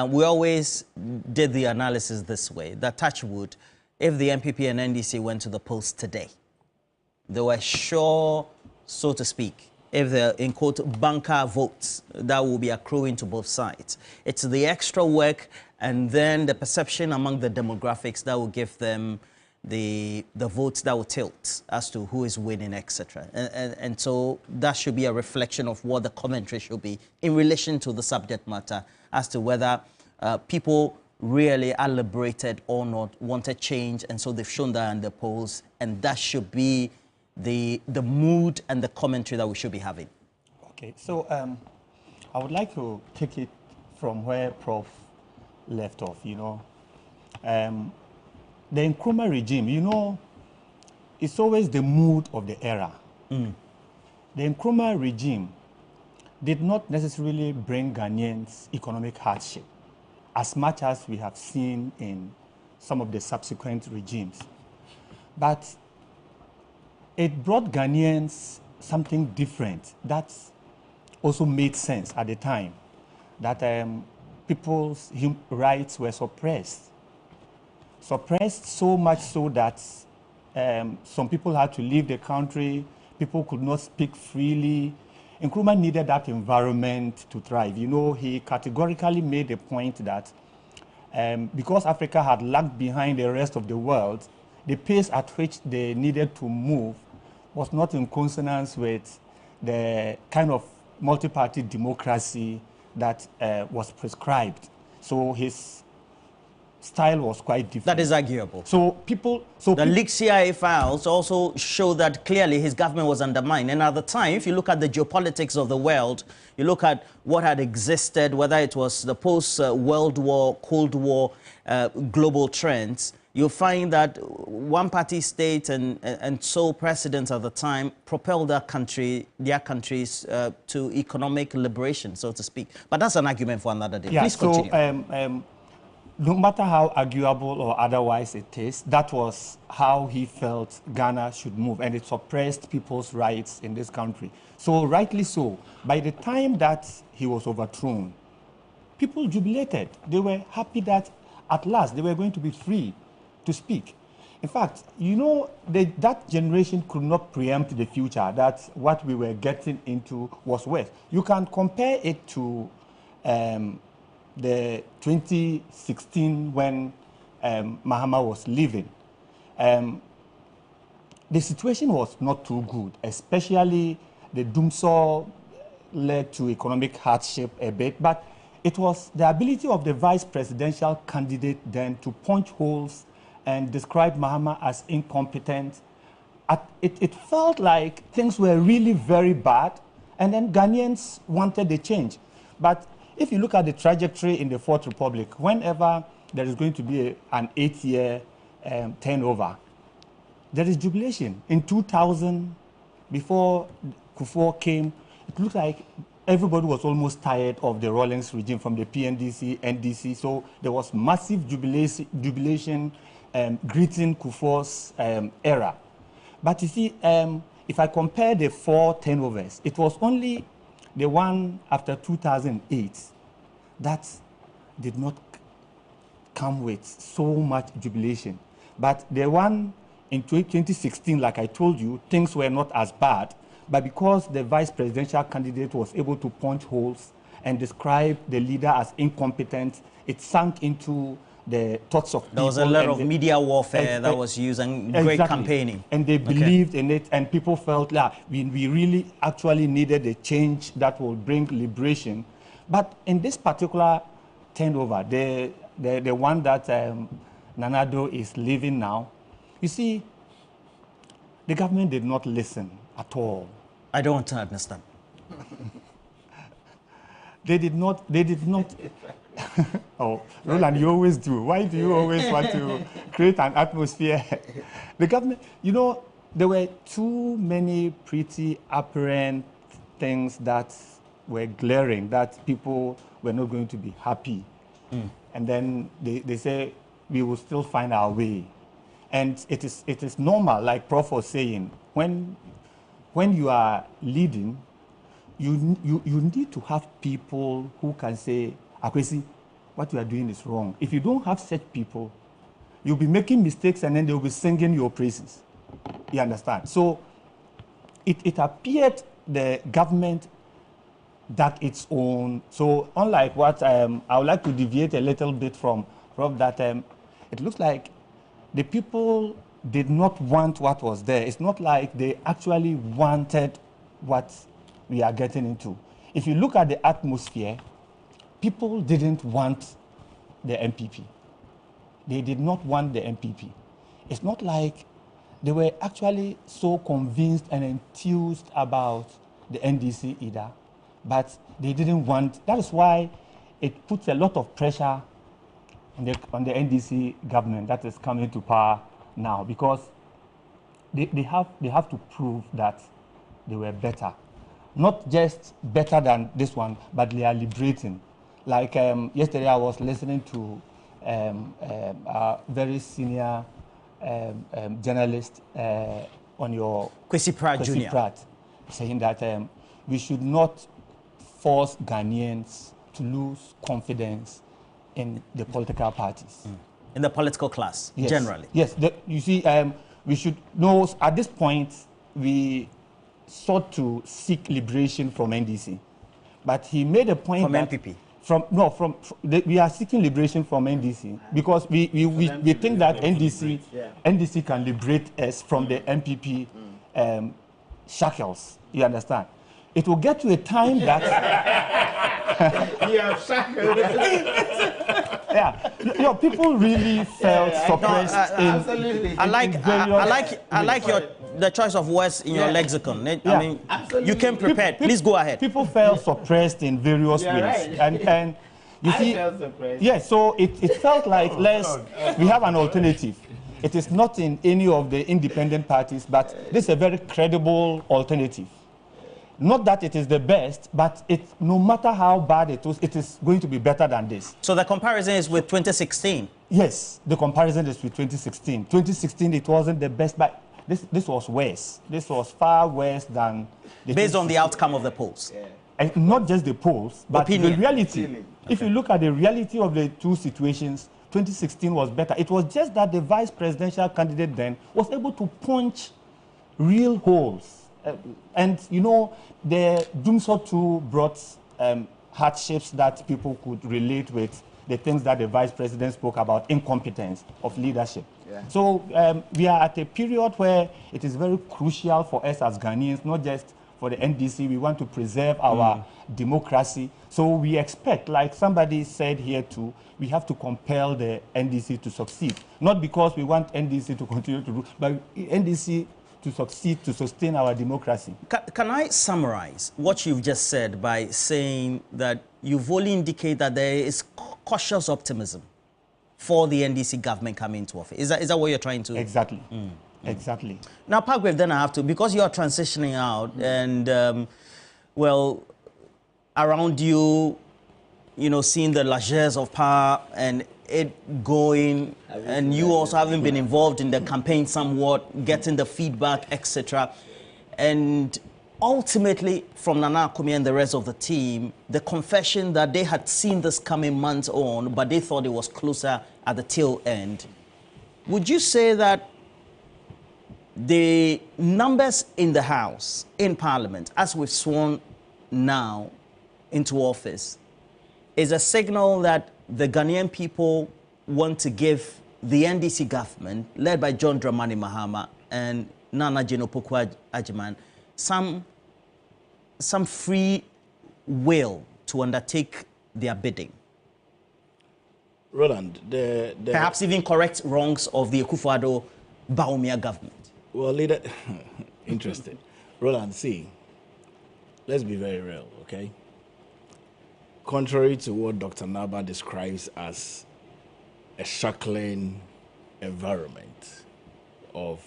we always did the analysis this way, that touch wood, if the MPP and NDC went to the polls today, they were sure, so to speak, if they're, in quote, banker votes that will be accruing to both sides. It's the extra work and then the perception among the demographics that will give them the votes that will tilt as to who is winning, etc. And so that should be a reflection of what the commentary should be in relation to the subject matter as to whether people really are liberated or not, wanted change, and so they've shown that in the polls, and that should be the mood and the commentary that we should be having. Okay, so I would like to take it from where Prof left off, the Nkrumah regime, it's always the mood of the era. The Nkrumah regime did not necessarily bring Ghanaians economic hardship as much as we have seen in some of the subsequent regimes. But it brought Ghanaians something different that also made sense at the time, that people's rights were suppressed so much so that some people had to leave the country, people could not speak freely. Nkrumah needed that environment to thrive. He categorically made the point that because Africa had lagged behind the rest of the world, the pace at which they needed to move was not in consonance with the kind of multi-party democracy that was prescribed. So his style was quite different. That is arguable. The leaked CIA files also show that clearly his government was undermined. And at the time, if you look at the geopolitics of the world, you look at what had existed, whether it was the post-World War, Cold War, global trends, you'll find that one-party state and sole presidents at the time propelled their countries to economic liberation, so to speak. But that's an argument for another day. Yeah, Please continue. So, no matter how arguable or otherwise it is, that was how he felt Ghana should move, and it suppressed people's rights in this country. So, rightly so, by the time that he was overthrown, people jubilated. They were happy that at last they were going to be free to speak. In fact, you know, that generation could not preempt the future, that what we were getting into was worse. You can compare it to the 2016 when Mahama was leaving. The situation was not too good, especially the doomsaw led to economic hardship a bit, but it was the ability of the vice presidential candidate then to punch holes and describe Mahama as incompetent. It felt like things were really very bad, and then Ghanaians wanted a change. But if you look at the trajectory in the Fourth Republic, whenever there is going to be an 8-year turnover, there is jubilation. In 2000, before Kufuor came, it looked like everybody was almost tired of the Rawlings regime from the PNDC, NDC, so there was massive jubilation greeting Kufuor's era. But you see, if I compare the 4 turnovers, it was only the one after 2008 that did not come with so much jubilation. But the one in 2016, like I told you, things were not as bad. But because the vice presidential candidate was able to punch holes and describe the leader as incompetent, it sank into the thoughts of people. There was a lot of media warfare that was used and great campaigning. And they believed in it, and people felt like we really actually needed a change that will bring liberation. But in this particular turnover, the one that Nanado is leaving now, you see, the government did not listen at all. I don't understand. They did not. Oh, Roland, you always do. Why do you always want to create an atmosphere? The government, you know, there were too many pretty apparent things that were glaring, that people were not going to be happy. And then they say, we will still find our way. And it is normal, like Prof was saying, when you are leading, you need to have people who can say, Akwesi, what you are doing is wrong. If you don't have such people, you'll be making mistakes and then they'll be singing your praises. You understand? So it appeared the government dug its own. So unlike what I would like to deviate a little bit from that, it looks like the people did not want what was there. It's not like they actually wanted what we are getting into. If you look at the atmosphere, people didn't want the MPP. They did not want the MPP. It's not like they were actually so convinced and enthused about the NDC either, but they didn't want. That is why it puts a lot of pressure on the NDC government that is coming to power now, because they have to prove that they were better. Not just better than this one, but they are liberating. Like yesterday, I was listening to a very senior journalist on your Kwesi Pratt Jr. saying that we should not force Ghanaians to lose confidence in the political parties. In the political class, yes. Generally. Yes, you see, we should know, at this point, we sought to seek liberation from NDC. But he made a point from that... MPP? We are seeking liberation from NDC because we think that NDC can liberate us from the MPP shackles. You understand? It will get to a time that... Yeah, you know, people really felt suppressed. I like the choice of words in your lexicon. I mean, you came prepared. Please go ahead. People felt suppressed in various ways, and you see, yes. So it felt like we have an alternative. It is not in any of the independent parties, but this is a very credible alternative. Not that it is the best, but no matter how bad it is going to be better than this. So the comparison is with 2016? Yes, the comparison is with 2016. 2016, it wasn't the best, but this was worse. This was far worse than... Based on the outcome of the polls? Yeah. And not just the polls, but opinion. The reality. Okay. If you look at the reality of the two situations, 2016 was better. It was just that the vice presidential candidate then was able to punch real holes. And, you know, the Doomsor 2 brought hardships that people could relate with, the things that the vice president spoke about, incompetence of leadership. Yeah. So we are at a period where it is very crucial for us as Ghanaians, not just for the NDC. We want to preserve our democracy. So we expect, like somebody said here too, we have to compel the NDC to succeed. Not because we want NDC to continue to rule, but NDC to succeed, to sustain our democracy. Can I summarize what you've just said by saying that you've only indicated that there is cautious optimism for the NDC government coming into office? Is that what you're trying to... Exactly. Exactly. Now, Parkwave, then I have to, because you are transitioning out and, well, around you, you know, seeing the largesse of power and it going, and you also having been involved in the campaign somewhat, getting the feedback, etc. And ultimately, from Nana Akumi and the rest of the team, the confession that they had seen this coming months on, but they thought it was closer at the tail end. Would you say that the numbers in the House, in Parliament, as we've sworn now into office, is a signal that the Ghanaian people want to give the NDC government, led by John Dramani Mahama and Nana Jenopoku Agyemang, some free will to undertake their bidding? Roland, perhaps even correct wrongs of the Akufo-Addo-Bawumia government. Well, leader, interesting. Roland, see, let's be very real, okay? Contrary to what Dr. Naba describes as a shackling environment of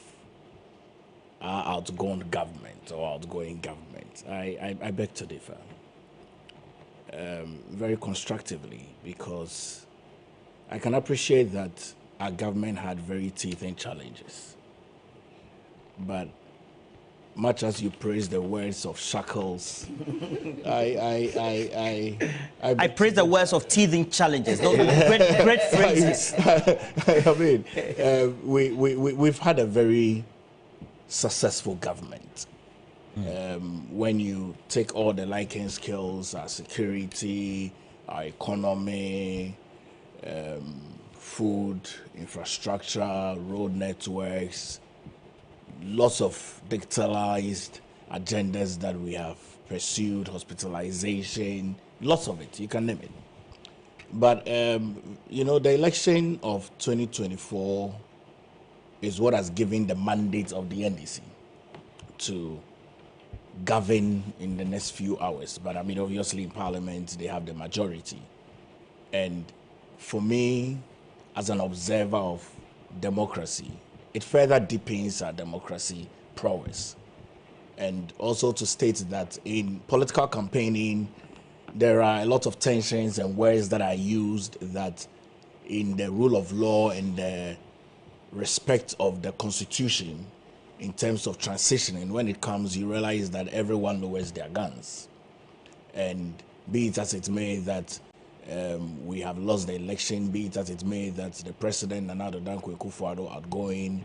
our outgoing government or outgoing government, I beg to differ very constructively, because I can appreciate that our government had very teething challenges. But much as you praise the words of shackles, I praise the words of teething challenges. Those great phrases. I mean, we've had a very successful government. When you take all the liking skills, our security, our economy, food, infrastructure, road networks, lots of digitalized agendas that we have pursued, hospitalization, lots of it, you can name it. But, you know, the election of 2024 is what has given the mandate of the NDC to govern in the next few hours. But, I mean, obviously in Parliament, they have the majority. And for me, as an observer of democracy, it further deepens our democracy prowess. And also to state that in political campaigning, there are a lot of tensions and words that are used that in the rule of law and the respect of the Constitution, in terms of transitioning, when it comes, you realize that everyone lowers their guns. And be it as it may that we have lost the election, be it as it may that the president, Nana Akufo-Addo outgoing,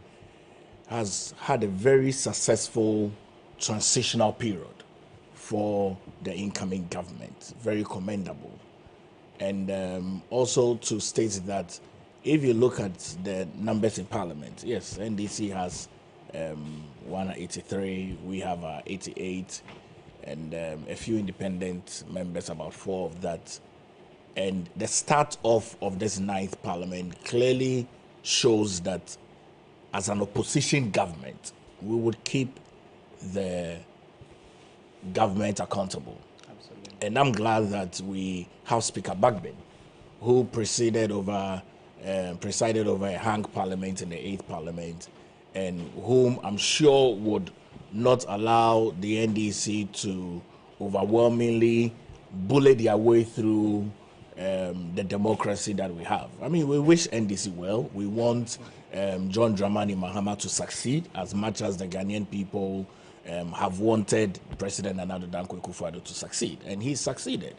has had a very successful transitional period for the incoming government. Very commendable. And also to state that if you look at the numbers in Parliament, yes, NDC has 183, we have 88, and a few independent members, about 4 of that. And the start off of this 9th Parliament clearly shows that as an opposition government, we would keep the government accountable. Absolutely. And I'm glad that we have Speaker Bagbin, who presided over presided over a hung parliament in the 8th parliament, and whom I'm sure would not allow the NDC to overwhelmingly bully their way through the democracy that we have. I mean, we wish NDC well. We want John Dramani Mahama to succeed as much as the Ghanaian people have wanted President Nana Addo Dankwa Akufo-Addo to succeed. And he succeeded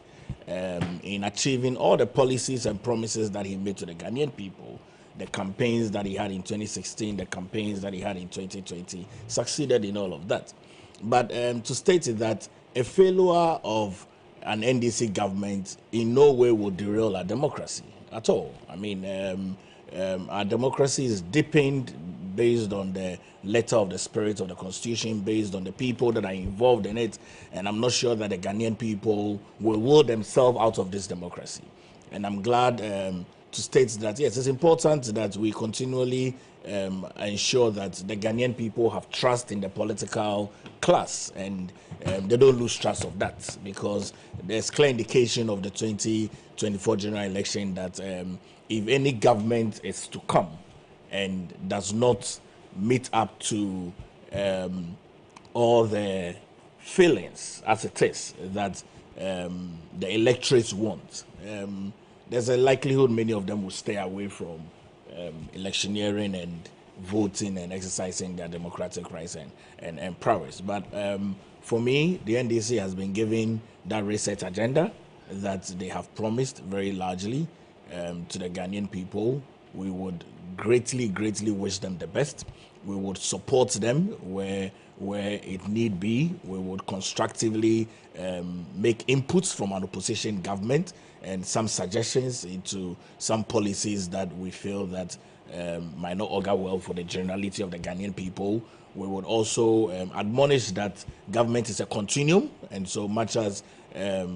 in achieving all the policies and promises that he made to the Ghanaian people. The campaigns that he had in 2016, the campaigns that he had in 2020, succeeded in all of that. But to state it that a failure of an NDC government in no way will derail our democracy at all. I mean, our democracy is deepened based on the letter of the spirit of the Constitution, based on the people that are involved in it, and I'm not sure that the Ghanaian people will will themselves out of this democracy. And I'm glad to state that, yes, it's important that we continually ensure that the Ghanaian people have trust in the political class, and they don't lose trust of that, because there's clear indication of the 2024 general election that if any government is to come and does not meet up to all the feelings as it is that the electorates want, there's a likelihood many of them will stay away from electioneering and voting and exercising their democratic rights and prowess. But for me, the NDC has been given that reset agenda that they have promised very largely to the Ghanaian people. We would greatly wish them the best. We would support them where it need be. We would constructively make inputs from an opposition government and some suggestions into some policies that we feel that might not augur well for the generality of the Ghanaian people. We would also admonish that government is a continuum, and so much as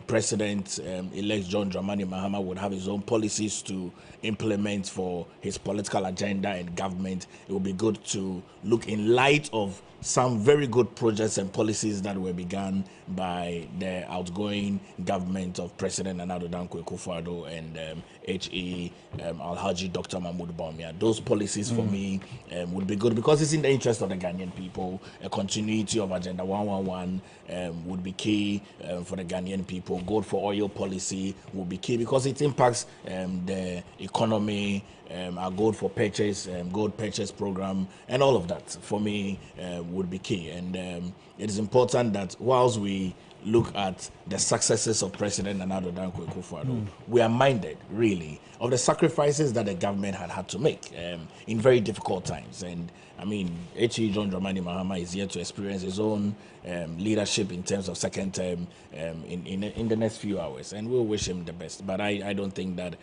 President-elect John Dramani Mahama would have his own policies to implement for his political agenda and government, it would be good to look in light of some very good projects and policies that were begun by the outgoing government of President Nana Addo Dankwa Akufo-Addo and H.E. Alhaji Dr. Mahmoud Bawumia. Those policies for me would be good because it's in the interest of the Ghanaian people. A continuity of Agenda 111 would be key for the Ghanaian people. Gold for oil policy would be key because it impacts the economy. Our gold for purchase, gold purchase program, and all of that for me would be key. And it is important that whilst we look at the successes of President Nana Addo Dankwa Akufo-Addo, we are minded really of the sacrifices that the government had to make in very difficult times. And I mean, H.E. John Dramani Mahama is here to experience his own leadership in terms of second term in the next few hours, and we'll wish him the best. But I don't think that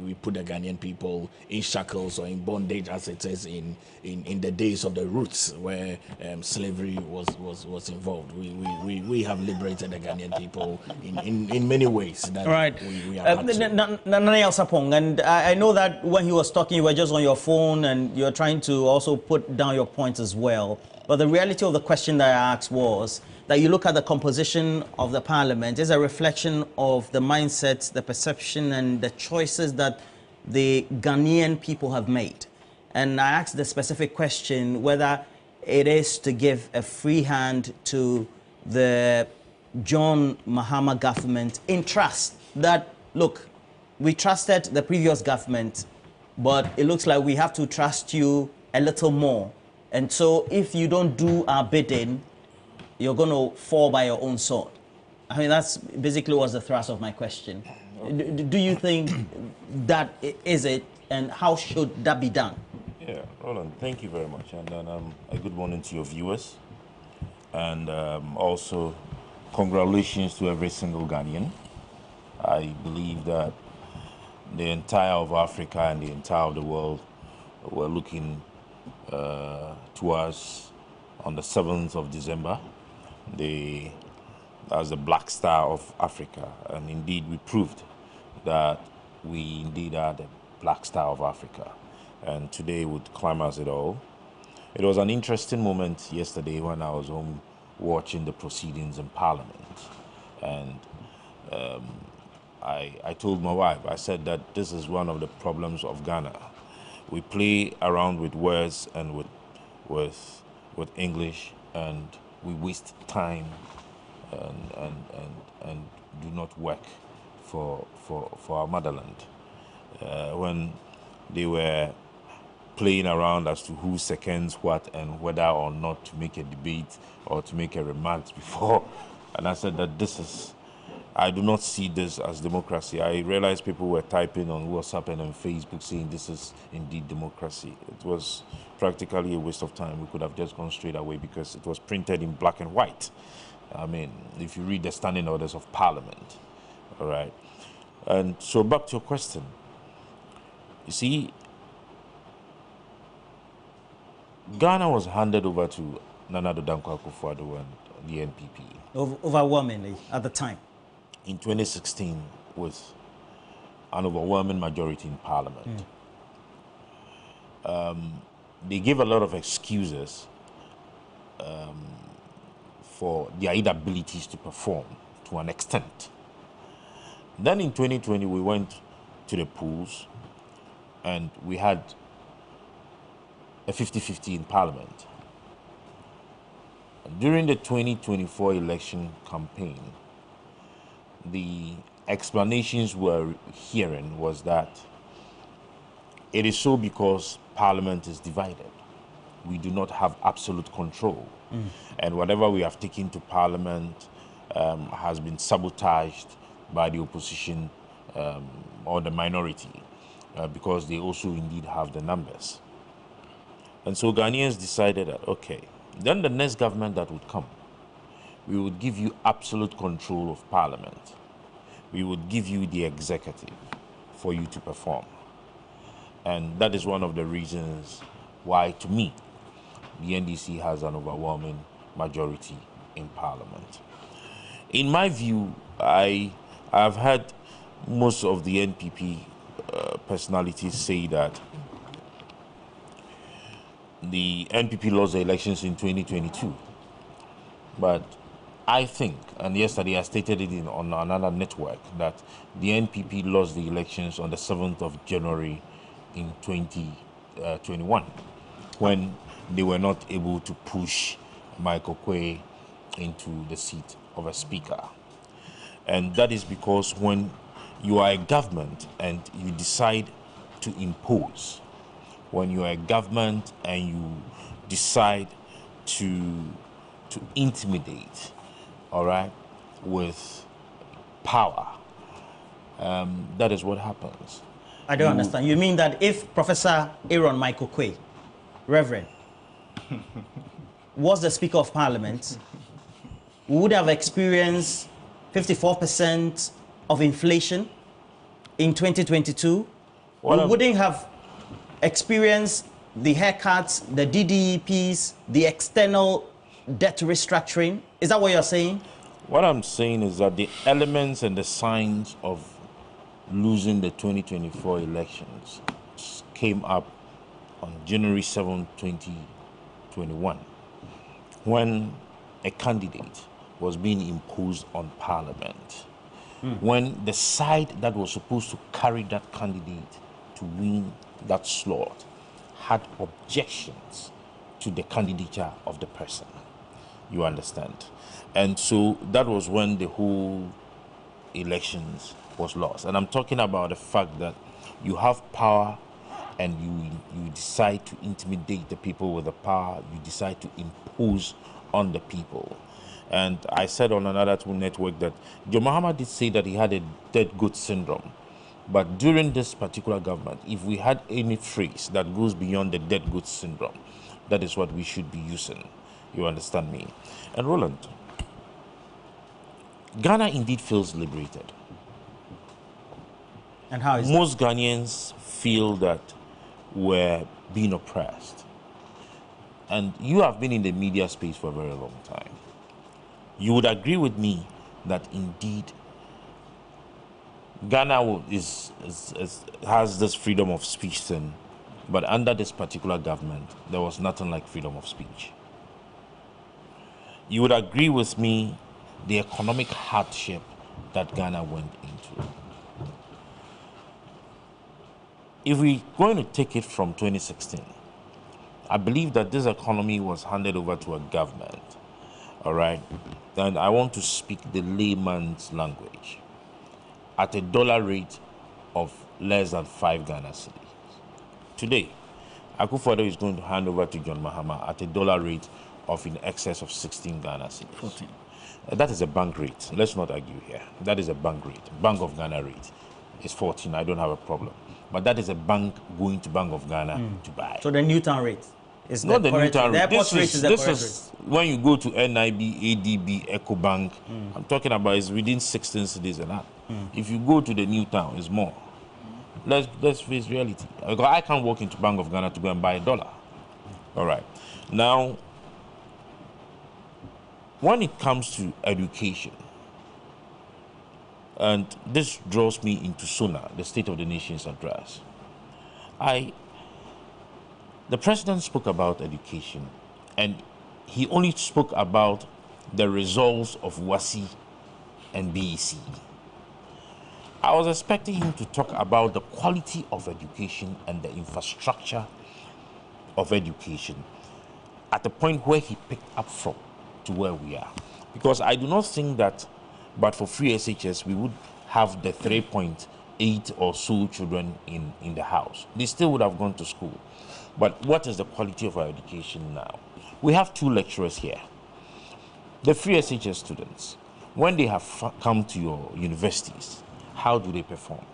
we put the Ghanaian people in shackles or in bondage as it is in the days of the roots where slavery was involved. We have liberated the Ghanaian people in many ways. That right. We have Nana Sapong, and I know that when he was talking, you were just on your phone and you're trying to also put down your points as well. But the reality of the question that I asked was that you look at the composition of the parliament is a reflection of the mindset, the perception, and the choices that the Ghanaian people have made. And I asked the specific question whether it is to give a free hand to the John Mahama government in trust that, look, we trusted the previous government, but it looks like we have to trust you a little more. And so if you don't do our bidding, you're going to fall by your own sword. I mean, that's basically was the thrust of my question. Do you think that is it, and how should that be done? Yeah, Roland, thank you very much. And a good morning to your viewers. And also, congratulations to every single Ghanaian. I believe that the entire of Africa and the entire of the world were looking to us on the 7th of December. As the Black Star of Africa, and indeed we proved that we indeed are the Black Star of Africa, and today would climax it all. It was an interesting moment yesterday when I was home watching the proceedings in Parliament, and I told my wife, I said that this is one of the problems of Ghana. We play around with words and with English, and we waste time and do not work for our motherland. When they were playing around as to who seconds what and whether or not to make a debate or to make a remark before, and I said that I do not see this as democracy. I realized people were typing on WhatsApp and on Facebook saying this is indeed democracy. It was practically a waste of time. We could have just gone straight away because it was printed in black and white. I mean, if you read the standing orders of Parliament, all right? And so back to your question. You see, Ghana was handed over to Nana Addo Dankwa Akufo-Addo and the NPP. Overwhelmingly at the time. In 2016, with an overwhelming majority in Parliament. They gave a lot of excuses for their inabilities to perform to an extent. Then in 2020, we went to the polls and we had a 50-50 in Parliament. During the 2024 election campaign, the explanations we're hearing was that it is so because Parliament is divided. We do not have absolute control. And whatever we have taken to Parliament has been sabotaged by the opposition or the minority because they also indeed have the numbers. And so Ghanaians decided that, okay, then the next government that would come, we would give you absolute control of Parliament. We would give you the executive for you to perform. And that is one of the reasons why, to me, the NDC has an overwhelming majority in Parliament. In my view, I have heard most of the NPP personalities say that the NPP lost the elections in 2022. But I think, and yesterday I stated it on another network, that the NPP lost the elections on the 7th of January in 2021, when they were not able to push Michael Quay into the seat of a speaker. And that is because when you are a government and you decide to impose, when you are a government and you decide to intimidate, all right, with power, that is what happens. I don't understand. You mean that if Professor Aaron Michael Quay, Reverend, was the Speaker of Parliament, we would have experienced 54% of inflation in 2022. We wouldn't have experienced the haircuts, the DDEPs, the external debt restructuring. Is that what you're saying? What I'm saying is that the elements and the signs of losing the 2024 elections came up on January 7, 2021, when a candidate was being imposed on Parliament, when the side that was supposed to carry that candidate to win that slot had objections to the candidature of the person. You understand? And so that was when the whole elections was lost. And I'm talking about the fact that you have power and you decide to intimidate the people with the power, you decide to impose on the people. And I said on another network that John Mahama did say that he had a dead goat syndrome. But during this particular government, if we had any phrase that goes beyond the dead goat syndrome, that is what we should be using. You understand me? And Roland, Ghana indeed feels liberated. And how is most Ghanaians feel that we're being oppressed. And you have been in the media space for a very long time. You would agree with me that indeed Ghana has this freedom of speech thing, but under this particular government, there was nothing like freedom of speech. You would agree with me the economic hardship that Ghana went into. if we're going to take it from 2016, I believe that this economy was handed over to a government, all right? And I want to speak the layman's language at a dollar rate of less than 5 Ghana cedis. Today, Akufo-Addo is going to hand over to John Mahama at a dollar rate of in excess of 16 Ghana cedis. 14. That is a bank rate. Let's not argue here. That is a bank rate. Bank of Ghana rate is 14. I don't have a problem. But that is a bank going to Bank of Ghana to buy. So the Newtown rate is not the Newtown rate. This is when you go to NIB, ADB, EcoBank. I'm talking about is within 16 cities and that. If you go to the Newtown, it's more. Let's face reality. I can't walk into Bank of Ghana to go and buy $1. All right. Now, when it comes to education, and this draws me into SONA, the State of the Nation's address, the president spoke about education, and he only spoke about the results of WASI and BEC. I was expecting him to talk about the quality of education and the infrastructure of education at the point where he picked up from to where we are. Because I do not think that, but for free SHS, we would have the 3.8 or so children in the house. They still would have gone to school. But what is the quality of our education now? We have 2 lecturers here. The free SHS students, when they have come to your universities, how do they perform?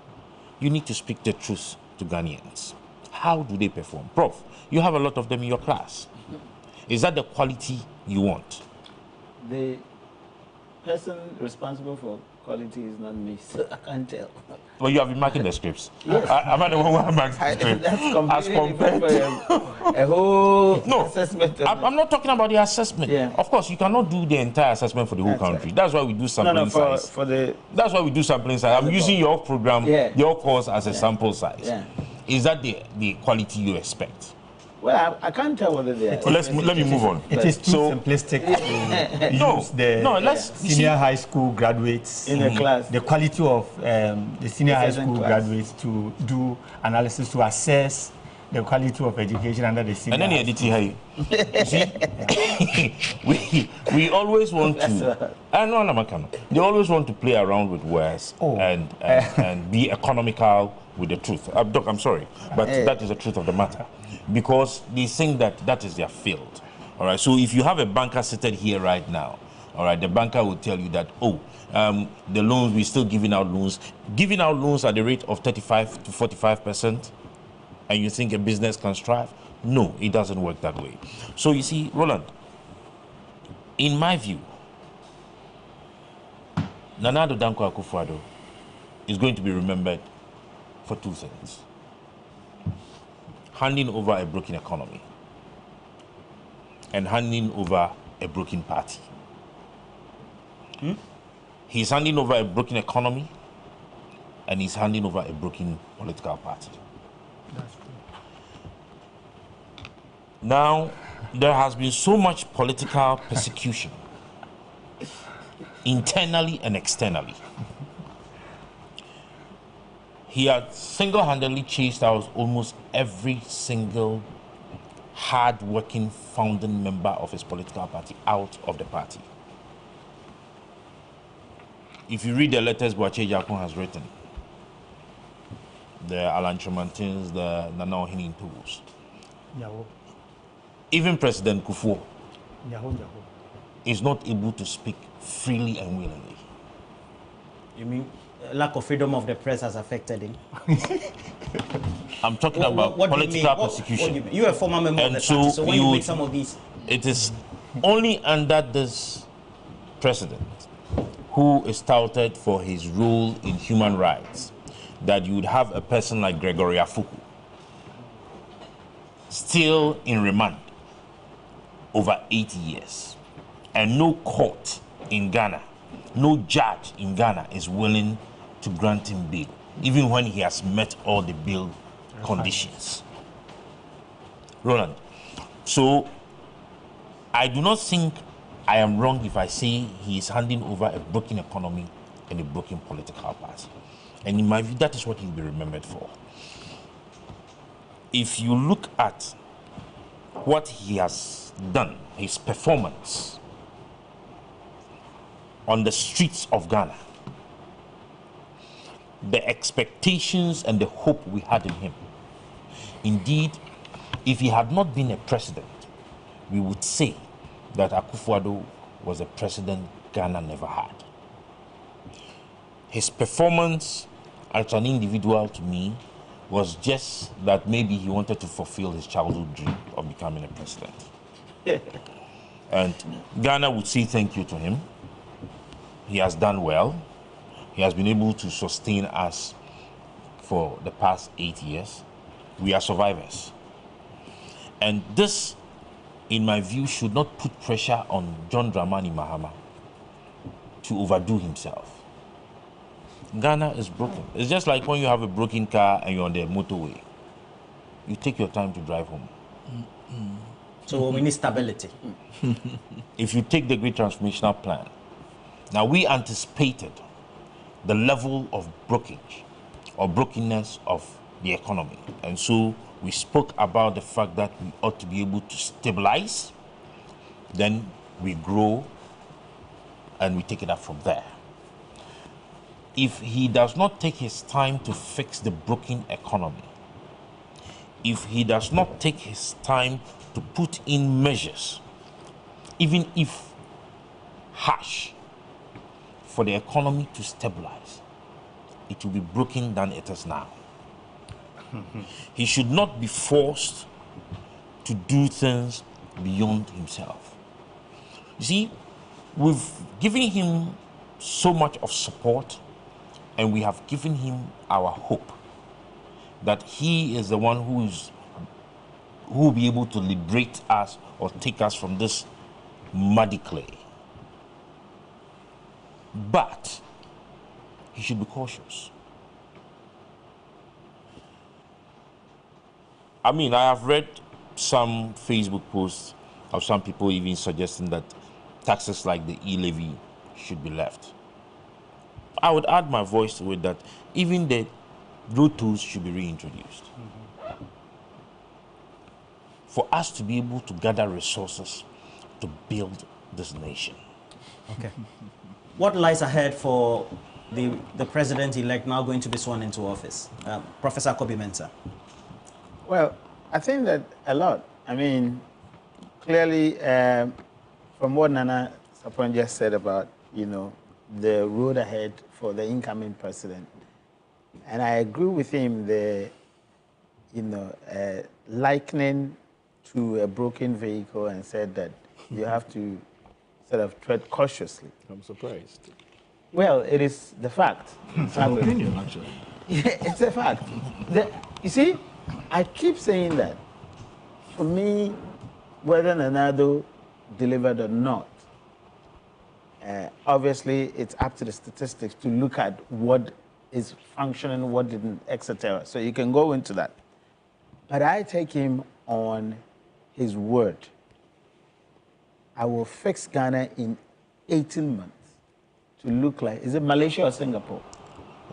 You need to speak the truth to Ghanaians. How do they perform? Prof, you have a lot of them in your class. Is that the quality you want? The person responsible for quality is not me, so I can't tell. Well, you have been marking the scripts. Yes. I'm not the one who marks the scripts. That's completely a whole assessment. I'm not talking about the assessment. Yeah. Of course, you cannot do the entire assessment for the whole country. Right. That's why we do sampling size. That's why we do sampling size. I'm using your program, your course as a sample size. Yeah. Is that the quality you expect? Well, I can't tell whether they are. Well, let me move on. It is too simplistic to use the senior high school graduates in the class. The quality of the senior high school graduates to do analysis to assess the quality of education under the senior. And then you see, we always want to. They always want to play around with words and be economical with the truth. I'm sorry, but that is the truth of the matter. Because they think that is their field. All right. So if you have a banker seated here right now, all right, the banker will tell you that, the loans, we're still giving out loans at the rate of 35 to 45%, and you think a business can strive? No, it doesn't work that way. So you see, Roland, in my view, Nana Addo Dankwa Akufo-Addo is going to be remembered for 2 things. Handing over a broken economy and handing over a broken party. He's handing over a broken economy and he's handing over a broken political party. That's true. Now, there has been so much political persecution, internally and externally. He had single-handedly chased out almost every single hard-working founding member of his political party out of the party. If you read the letters Boache Jakun has written, the Alan Chomantins, the Nana Ohini-Ntobos, even President Kufuor is not able to speak freely and willingly. You mean lack of freedom of the press has affected him? I'm talking about political persecution. You're a former member of the party, so when you make some of these... It is only under this president, who is touted for his role in human rights, that you would have a person like Gregory Afuku still in remand over 80 years. And no court in Ghana, no judge in Ghana is willing to grant him bail, even when he has met all the bail conditions. Roland, so I do not think I am wrong if I say he is handing over a broken economy and a broken political party. And in my view, that is what he'll be remembered for. if you look at what he has done, his performance on the streets of Ghana, the expectations and the hope we had in him. Indeed, if he had not been a president, we would say that Akufo-Addo was a president Ghana never had. His performance as an individual, to me, was just that maybe he wanted to fulfill his childhood dream of becoming a president. And Ghana would say thank you to him. He has done well. He has been able to sustain us for the past 8 years. We are survivors. And this, in my view, should not put pressure on John Dramani Mahama to overdo himself. Ghana is broken. It's just like when you have a broken car and you're on the motorway. You take your time to drive home. So we need stability. If you take the Great Transformational Plan, now we anticipated the level of breakage or brokenness of the economy. And so we spoke about the fact that we ought to be able to stabilize, then we grow, and we take it up from there. If he does not take his time to fix the broken economy, if he does not take his time to put in measures, even if harsh, for the economy to stabilize, it will be broken than it is now. He should not be forced to do things beyond himself. You see, we've given him so much of support, and we have given him our hope that he is the one who will be able to liberate us or take us from this muddy clay. But he should be cautious. I mean, I have read some Facebook posts of some people even suggesting that taxes like the e-levy should be left. I would add my voice to it that even the road tolls should be reintroduced. For us to be able to gather resources to build this nation. Okay. What lies ahead for the president-elect now going to be sworn into office? Professor Kobi-Mensah. Well, I think that a lot. I mean, clearly, from what Nana Sapon just said about, the road ahead for the incoming president, and I agree with him, likening to a broken vehicle, and said that you have to sort of tread cautiously. I'm surprised. Well, it is the fact. It's an opinion, actually. It's a fact. You see, I keep saying that. For me, whether Nanado delivered or not, obviously it's up to the statistics to look at what is functioning, what didn't, etc. So you can go into that. But I take him on his word. I will fix Ghana in 18 months to look like, is it Malaysia or Singapore?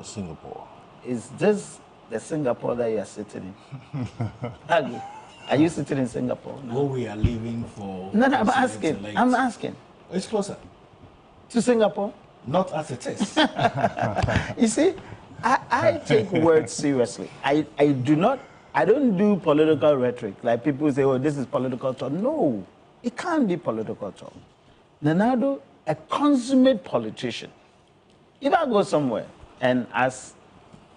Singapore. Is this the Singapore that you are sitting in? Are you sitting in Singapore? No. What we are leaving for... No, I'm asking. It's closer. To Singapore? Not as it is. You see, I take words seriously. I don't do political rhetoric. Like people say, oh, this is political talk. No, it can't be political talk. Nanado, a consummate politician. If I go somewhere, and as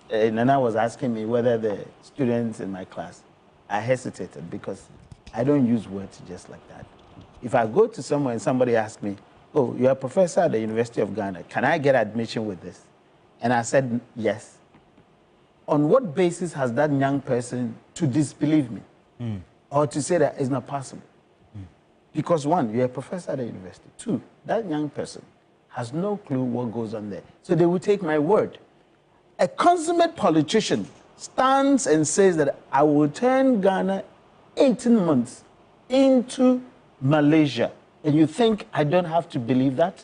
Nana was asking me whether the students in my class, I hesitated because I don't use words just like that. If I go to somewhere and somebody asks me, oh, you're a professor at the University of Ghana, can I get admission with this? And I said, yes. On what basis has that young person to disbelieve me? Or to say that it's not possible? Because one, you're a professor at the university. Two, that young person has no clue what goes on there. So they will take my word. A consummate politician stands and says that I will turn Ghana 18 months into Malaysia. And you think I don't have to believe that?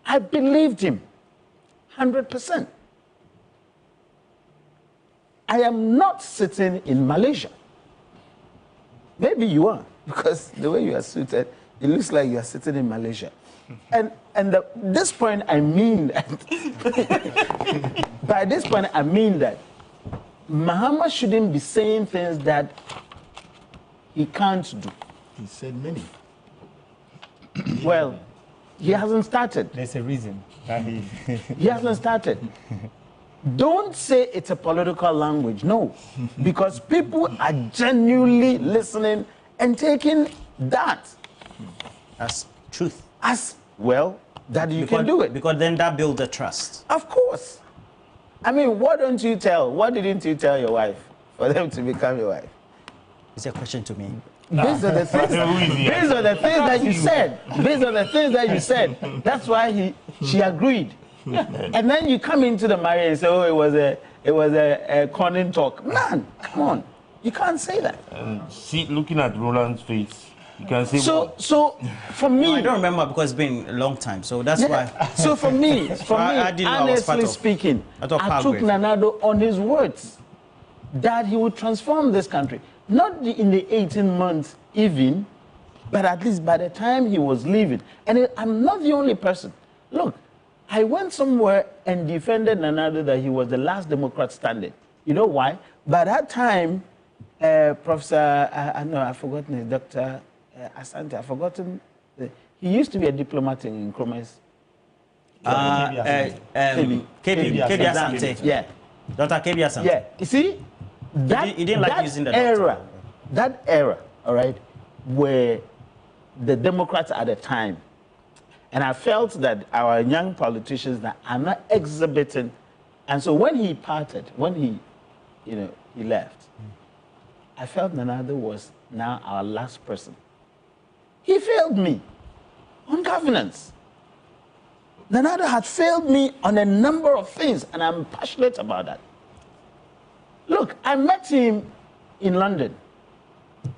I believed him 100%. I am not sitting in Malaysia. Maybe you are, because the way you are suited, it looks like you are sitting in Malaysia. And at this point, I mean that. By this point, I mean that Mahama shouldn't be saying things that he can't do. He said many. Well, he hasn't started. There's a reason that He hasn't started. Don't say it's a political language, no. Because people are genuinely listening and taking that as truth. As, well, that you can do it. Because then that builds the trust. Of course. I mean, what didn't you tell your wife for them to become your wife? It's a question to me. Based on the things that you said. Based on the things that you said. That's why she agreed. And then you come into the marriage and say, oh, it was a conning talk. Man, come on. You can't say that. See, looking at Roland's face, you can say... So for me... No, I don't remember because it's been a long time, so that's why... So for me, honestly speaking, I took Nanado on his words that he would transform this country. Not in the 18 months even, but at least by the time he was leaving. And I'm not the only person. Look, I went somewhere and defended Nanado that he was the last Democrat standing. You know why? By that time, Professor, I've forgotten his, Dr. Asante, I've forgotten. He used to be a diplomat in Nkrumah's. KB Asante. Yeah. Dr. KB Asante. Yeah. You see, he didn't like using the era, that era, all right, where the Democrats at the time, and I felt that our young politicians that are not exhibiting, and so when he parted, when he left, I felt Nanado was now our last person. He failed me on governance. Nanado had failed me on a number of things, and I'm passionate about that. Look, I met him in London.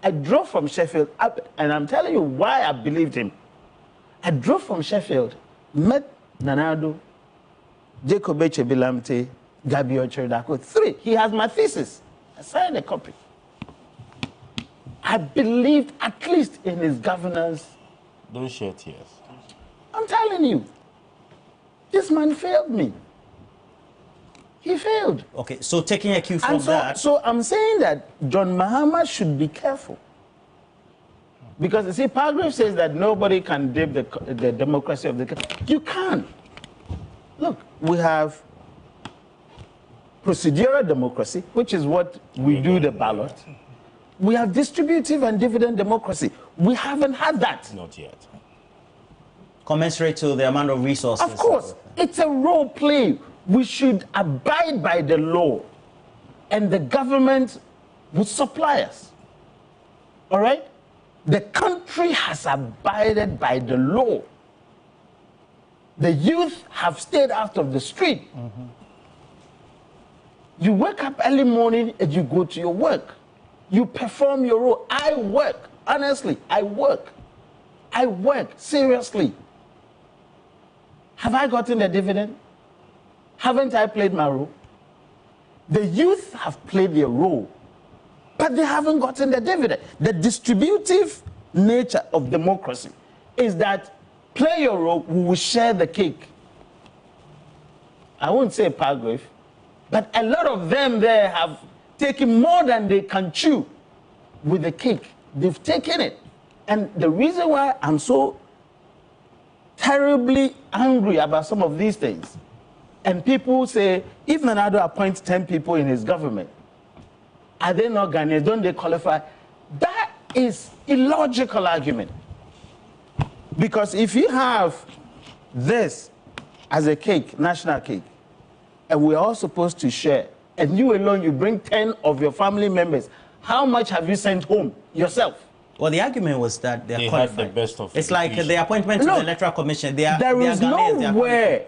I drove from Sheffield up, and I'm telling you why I believed him. I drove from Sheffield, met Nanado, Jacob Echebilamte, Gabi Ocheredako. 3. He has my thesis. I signed a copy. I believed at least in his governance. Don't shed tears. I'm telling you, this man failed me. He failed. Okay, so taking a cue from that. So I'm saying that John Mahama should be careful. Because, you see, Paragraph says that nobody can dip the democracy of the country. You can. Look, we have procedural democracy, which is what we do the ballot. We have distributive and dividend democracy. We haven't had that. Not yet. Commensurate to the amount of resources. Of course. It's a role play. We should abide by the law, and the government would supply us. All right? The country has abided by the law. The youth have stayed out of the street. Mm-hmm. You wake up early morning and you go to your work. You perform your role. I work. Honestly, I work. I work. Seriously. Have I gotten the dividend? Haven't I played my role? The youth have played their role, but they haven't gotten the dividend. The distributive nature of democracy is that play your role, we will share the cake. I won't say Paragraph, but a lot of them there have taken more than they can chew with the cake. They've taken it. And the reason why I'm so terribly angry about some of these things, and people say, if Nanado appoints 10 people in his government, are they not Ghanaians? Don't they qualify? That is illogical argument. Because if you have this as a cake, national cake, and we're all supposed to share, and you alone, you bring 10 of your family members, how much have you sent home yourself? Well, the argument was that they qualified. Have the best of it's like the appointment to the Electoral Commission. There is nowhere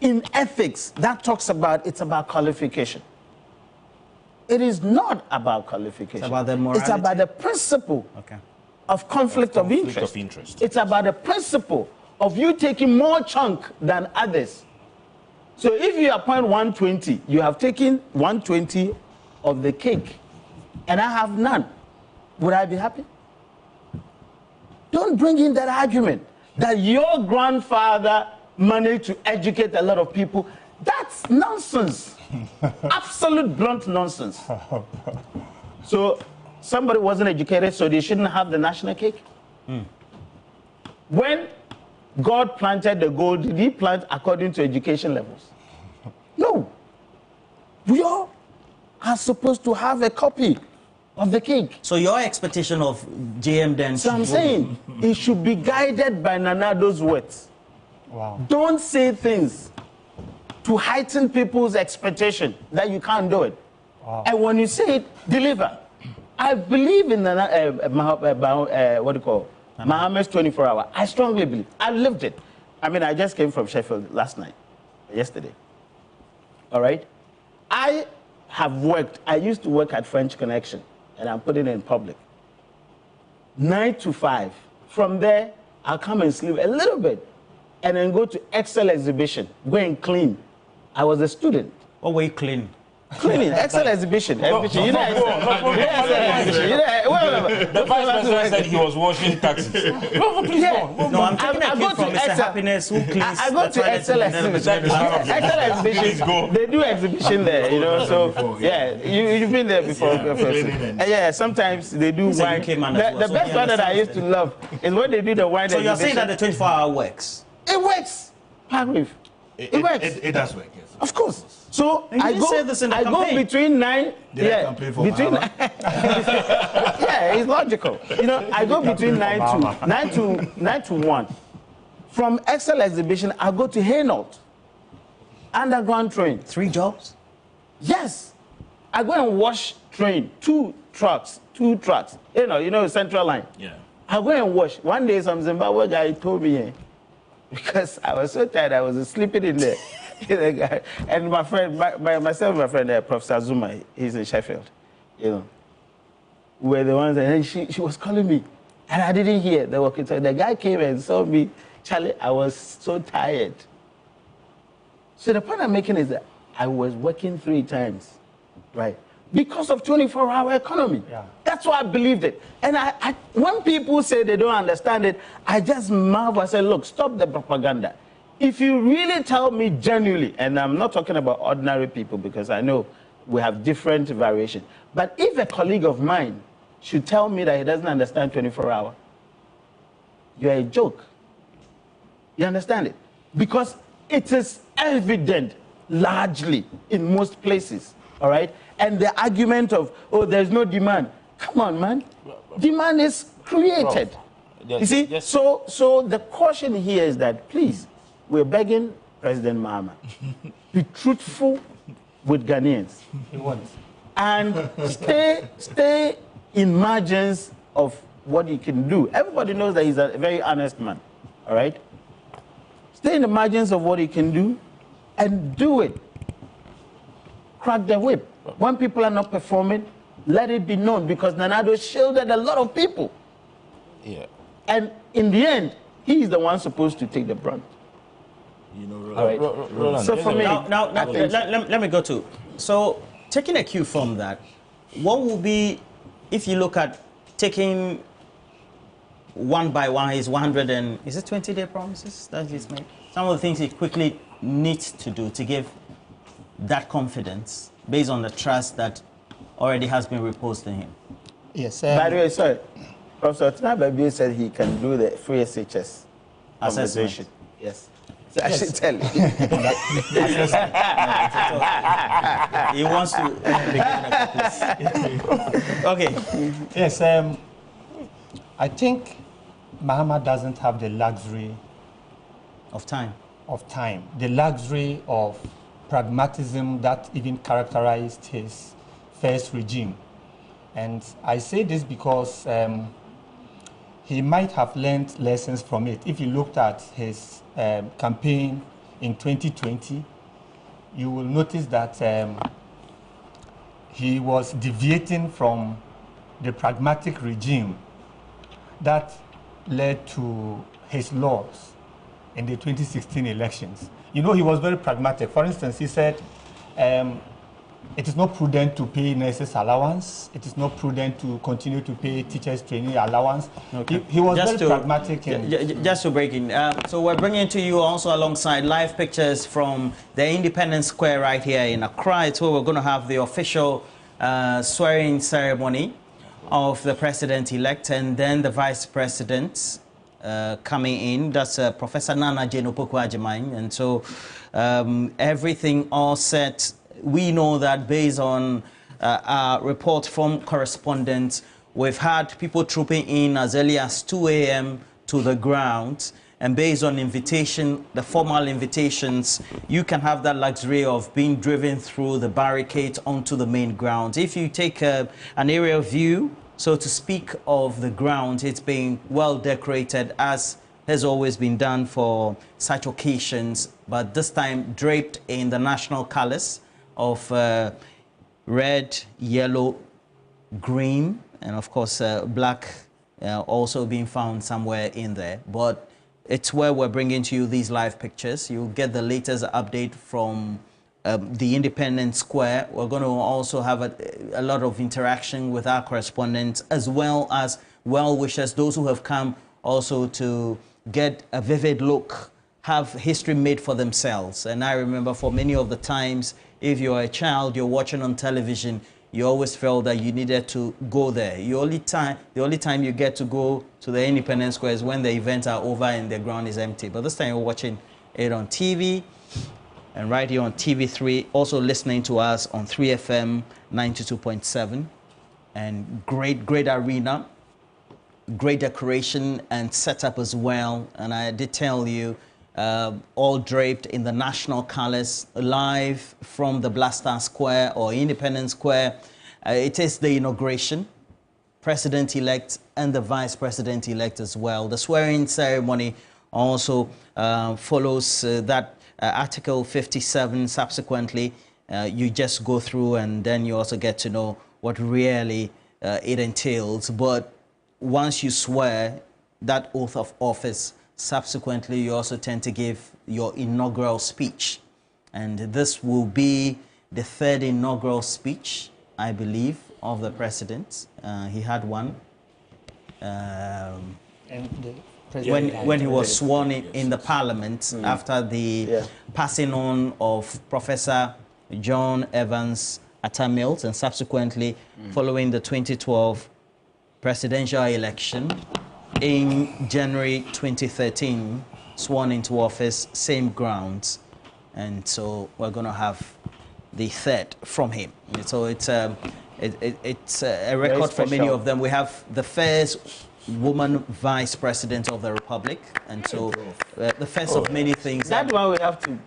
in ethics that talks about it's about qualification. It is not about qualification. It's about the morality. It's about the principle of conflict of interest. It's about the principle of you taking more chunk than others. So if you appoint 120, you have taken 120 of the cake, and I have none. would I be happy? Don't bring in that argument that your grandfather managed to educate a lot of people. That's nonsense. Absolute blunt nonsense. So somebody wasn't educated, so they shouldn't have the national cake? When God planted the gold, did he plant according to education levels? No. We all are supposed to have a copy of the cake. So your expectation of JM then... So I'm saying it should be guided by Nanado's words. Wow. Don't say things to heighten people's expectation that you can't do it. Wow. And when you say it, deliver. I believe in Mahama's 24-hour. I strongly believe. I lived it. I mean, I just came from Sheffield yesterday. All right? I have worked. I used to work at French Connection, and I'm putting it in public. 9 to 5. From there, I'll come and sleep a little bit, and then go to Excel exhibition, go and clean. I was a student. What were you cleaning? Cleaning, Excel exhibition. The vice president said he was washing taxis. No, I'm taking a cue from Mr. Happiness, who cleans. I go to Excel exhibition. Excel exhibition. They do exhibition there, you know. So yeah, you've been there before. Yeah, sometimes they do wine. The best one that I used to love is when they do the wine. So you're saying that the 24-hour works? It works. It works. It does work. Yes. Of course. So I go between 9. Yeah, between. Yeah, it's logical. You know, I go between 9 to 1. From Excel exhibition, I go to Hainault. Underground train. 3 jobs? Yes. I go and wash train. 2 trucks. You know, Central Line. Yeah. I go and wash. One day, some Zimbabwe guy told me, because I was so tired, I was sleeping in there. And my friend, myself and my friend, Professor Zuma, he's in Sheffield, you know, were the ones, and she was calling me, and I didn't hear the walkie. So the guy came and saw me. Charlie, I was so tired. So the point I'm making is that I was working 3 times, right? Because of 24-hour economy. Yeah. That's why I believed it. And when people say they don't understand it, I just marvel. I say, look, stop the propaganda. If you really tell me genuinely, and I'm not talking about ordinary people because I know we have different variations, but if a colleague of mine should tell me that he doesn't understand 24-hour, you're a joke. You understand it? Because it is evident largely in most places, all right? And the argument of, oh, there's no demand. Come on, man. Demand is created. You see? So the caution here is that, please, we're begging President Mahama, be truthful with Ghanaians. And stay in margins of what he can do. Everybody knows that he's a very honest man, all right? Stay in the margins of what he can do and do it. Crack the whip. When people are not performing, let it be known, because Nanado shielded a lot of people. Yeah. And in the end, he's the one supposed to take the brunt. You know, all right. Roland, so for me, let me go to. So taking a cue from that, what will be, if you look at taking one by one, his 100 and, is it 20-day promises that he's made? Some of the things he quickly needs to do to give that confidence based on the trust that already has been reposed in him. Yes, sir. By the way, sorry, Professor Tinababi said he can do the free SHS assessment. Yes. So I should tell you. He wants to begin Okay. Yes, I think Mahama doesn't have the luxury of time. The luxury of pragmatism that even characterized his first regime. And I say this because he might have learned lessons from it. If you looked at his campaign in 2020, you will notice that he was deviating from the pragmatic regime that led to his loss in the 2016 elections. You know, he was very pragmatic. For instance, he said, it is not prudent to pay nurses allowance. It is not prudent to continue to pay teachers training allowance. Okay. He was very pragmatic. Just to break in, so we're bringing to you also alongside live pictures from the Independence Square right here in Accra. It's where we're going to have the official swearing ceremony of the president-elect and then the vice president coming in. That's Professor Nana Jane Opoku-Agyeman. And so everything all set. We know that based on our report from correspondents, we've had people trooping in as early as 2 a.m. to the ground. And based on invitation, the formal invitations, you can have that luxury of being driven through the barricades onto the main ground. If you take an aerial view, so to speak, of the ground, it's been well decorated, as has always been done for such occasions, but this time draped in the national colors of red, yellow, green, and of course black also being found somewhere in there. But it's where we're bringing to you these live pictures. You'll get the latest update from the Independence Square. We're going to also have a lot of interaction with our correspondents, as well as well-wishers, those who have come also to get a vivid look, have history made for themselves. And I remember for many of the times, if you're a child, you're watching on television, you always felt that you needed to go there. The only time you get to go to the Independence Square is when the events are over and the ground is empty. But this time you're watching it on TV, and right here on TV3, also listening to us on 3FM 92.7. And great arena, great decoration and setup as well. And I did tell you, all draped in the national colors, live from the Blaster Square or Independence Square. It is the inauguration, president-elect and the vice president-elect as well. The swearing ceremony also follows that Article 57 subsequently. You just go through and then you also get to know what really it entails. But once you swear that oath of office, subsequently, you also tend to give your inaugural speech. And this will be the third inaugural speech, I believe, of the president. He had one when he was sworn in the parliament after the passing on of Professor John Evans Atta-Mills, and subsequently following the 2012 presidential election. In January 2013, sworn into office, same grounds. And so we're going to have the third from him. So it's a record for many of them. We have the first woman vice president of the Republic, and so the first of many things. That's why we have to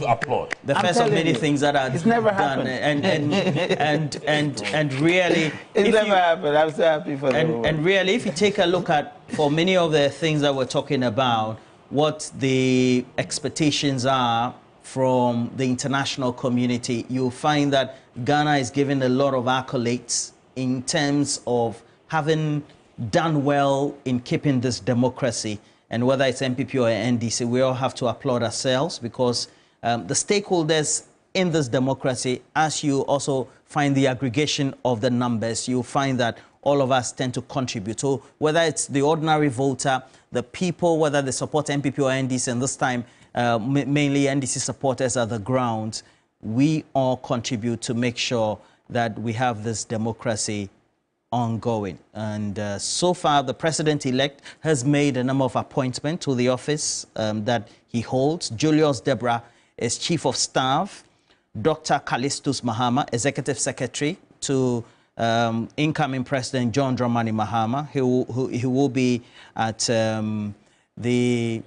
applaud. The first of many things that are it's never done, happened. and really, it's never happened. I'm so happy for them. And really, if you take a look at, for many of the things that we're talking about, what the expectations are from the international community, you'll find that Ghana is given a lot of accolades in terms of having done well in keeping this democracy. And whether it's MPP or NDC, we all have to applaud ourselves, because the stakeholders in this democracy, as you also find the aggregation of the numbers, you'll find that all of us tend to contribute. So whether it's the ordinary voter, the people, whether they support MPP or NDC, and this time mainly NDC supporters at the ground, we all contribute to make sure that we have this democracy ongoing. And so far, the president-elect has made a number of appointments to the office that he holds. Julius Deborah is Chief of Staff. Dr. Callistus Mahama, Executive Secretary to incoming President John Dramani Mahama. He will be at the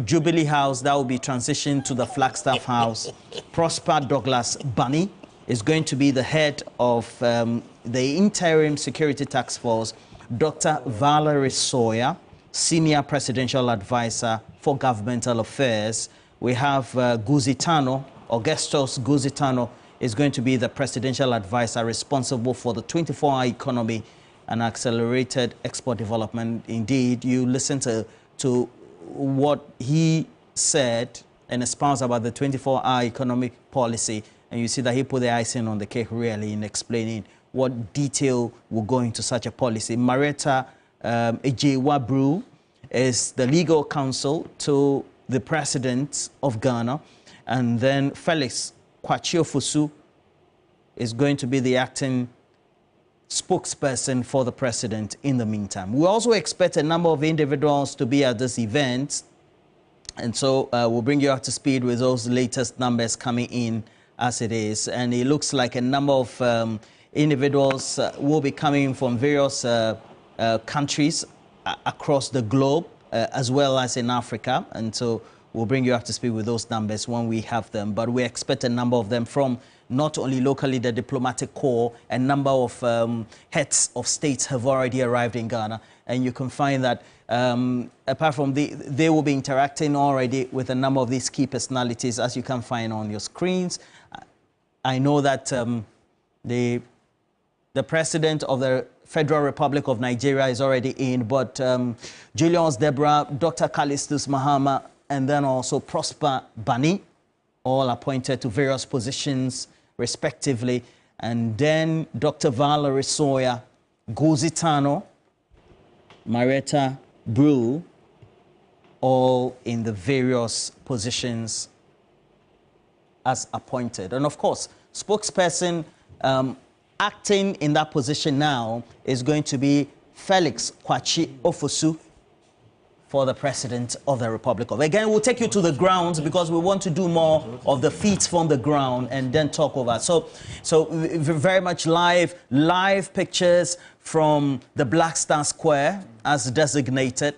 Jubilee House. That will be transitioned to the Flagstaff House. Prosper Douglas Bunny is going to be the head of the Interim Security Task Force. Dr. Valerie Sawyer, Senior Presidential Advisor for Governmental Affairs. We have Guzitano, Augustus Guzitano, is going to be the Presidential Advisor responsible for the 24-hour economy and accelerated export development. Indeed, you listen to what he said and espoused about the 24-hour economic policy, And you see that he put the icing on the cake really in explaining what detail will go into such a policy. Marietta Ejewabru is the legal counsel to the president of Ghana. And then Felix Kwachiofosu is going to be the acting spokesperson for the president in the meantime. We also expect a number of individuals to be at this event. And so we'll bring you up to speed with those latest numbers coming in as it is. And it looks like a number of individuals will be coming from various countries across the globe, as well as in Africa. And so we'll bring you up to speed with those numbers when we have them. But we expect a number of them from not only locally, the diplomatic corps, a number of heads of states have already arrived in Ghana. And you can find that apart from they will be interacting already with a number of these key personalities, as you can find on your screens. I know that the president of the Federal Republic of Nigeria is already in, but Julius Deborah, Dr. Callistus Mahama, and then also Prosper Bani, all appointed to various positions respectively. And then Dr. Valerie Sawyer, Gozitano, Marietta Brew, all in the various positions as appointed. And of course, spokesperson acting in that position now is going to be Felix Kwachiofosu for the president of the Republic of. Again, we'll take you to the grounds because we want to do more of the feet from the ground and then talk over. So very much live pictures from the Black Star Square as designated.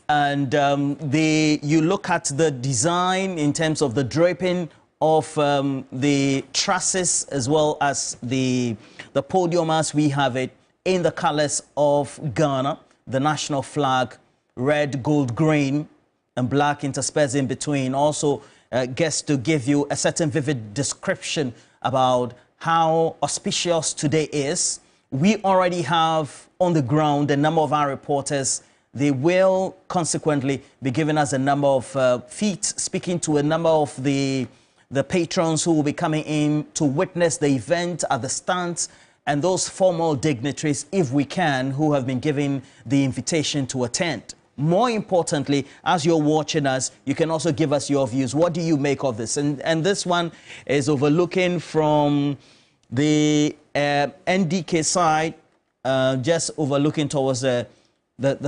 And you look at the design in terms of the draping of the trusses as well as the podium as we have it in the colors of Ghana, the national flag, red, gold, green, and black interspersed in between. Also gets to give you a certain vivid description about how auspicious today is. We already have on the ground a number of our reporters. They will consequently be giving us a number of feats, speaking to a number of the patrons who will be coming in to witness the event at the stands, and those formal dignitaries, if we can, who have been given the invitation to attend. More importantly, as you're watching us, you can also give us your views. What do you make of this? And this one is overlooking from the NDK side, just overlooking towards the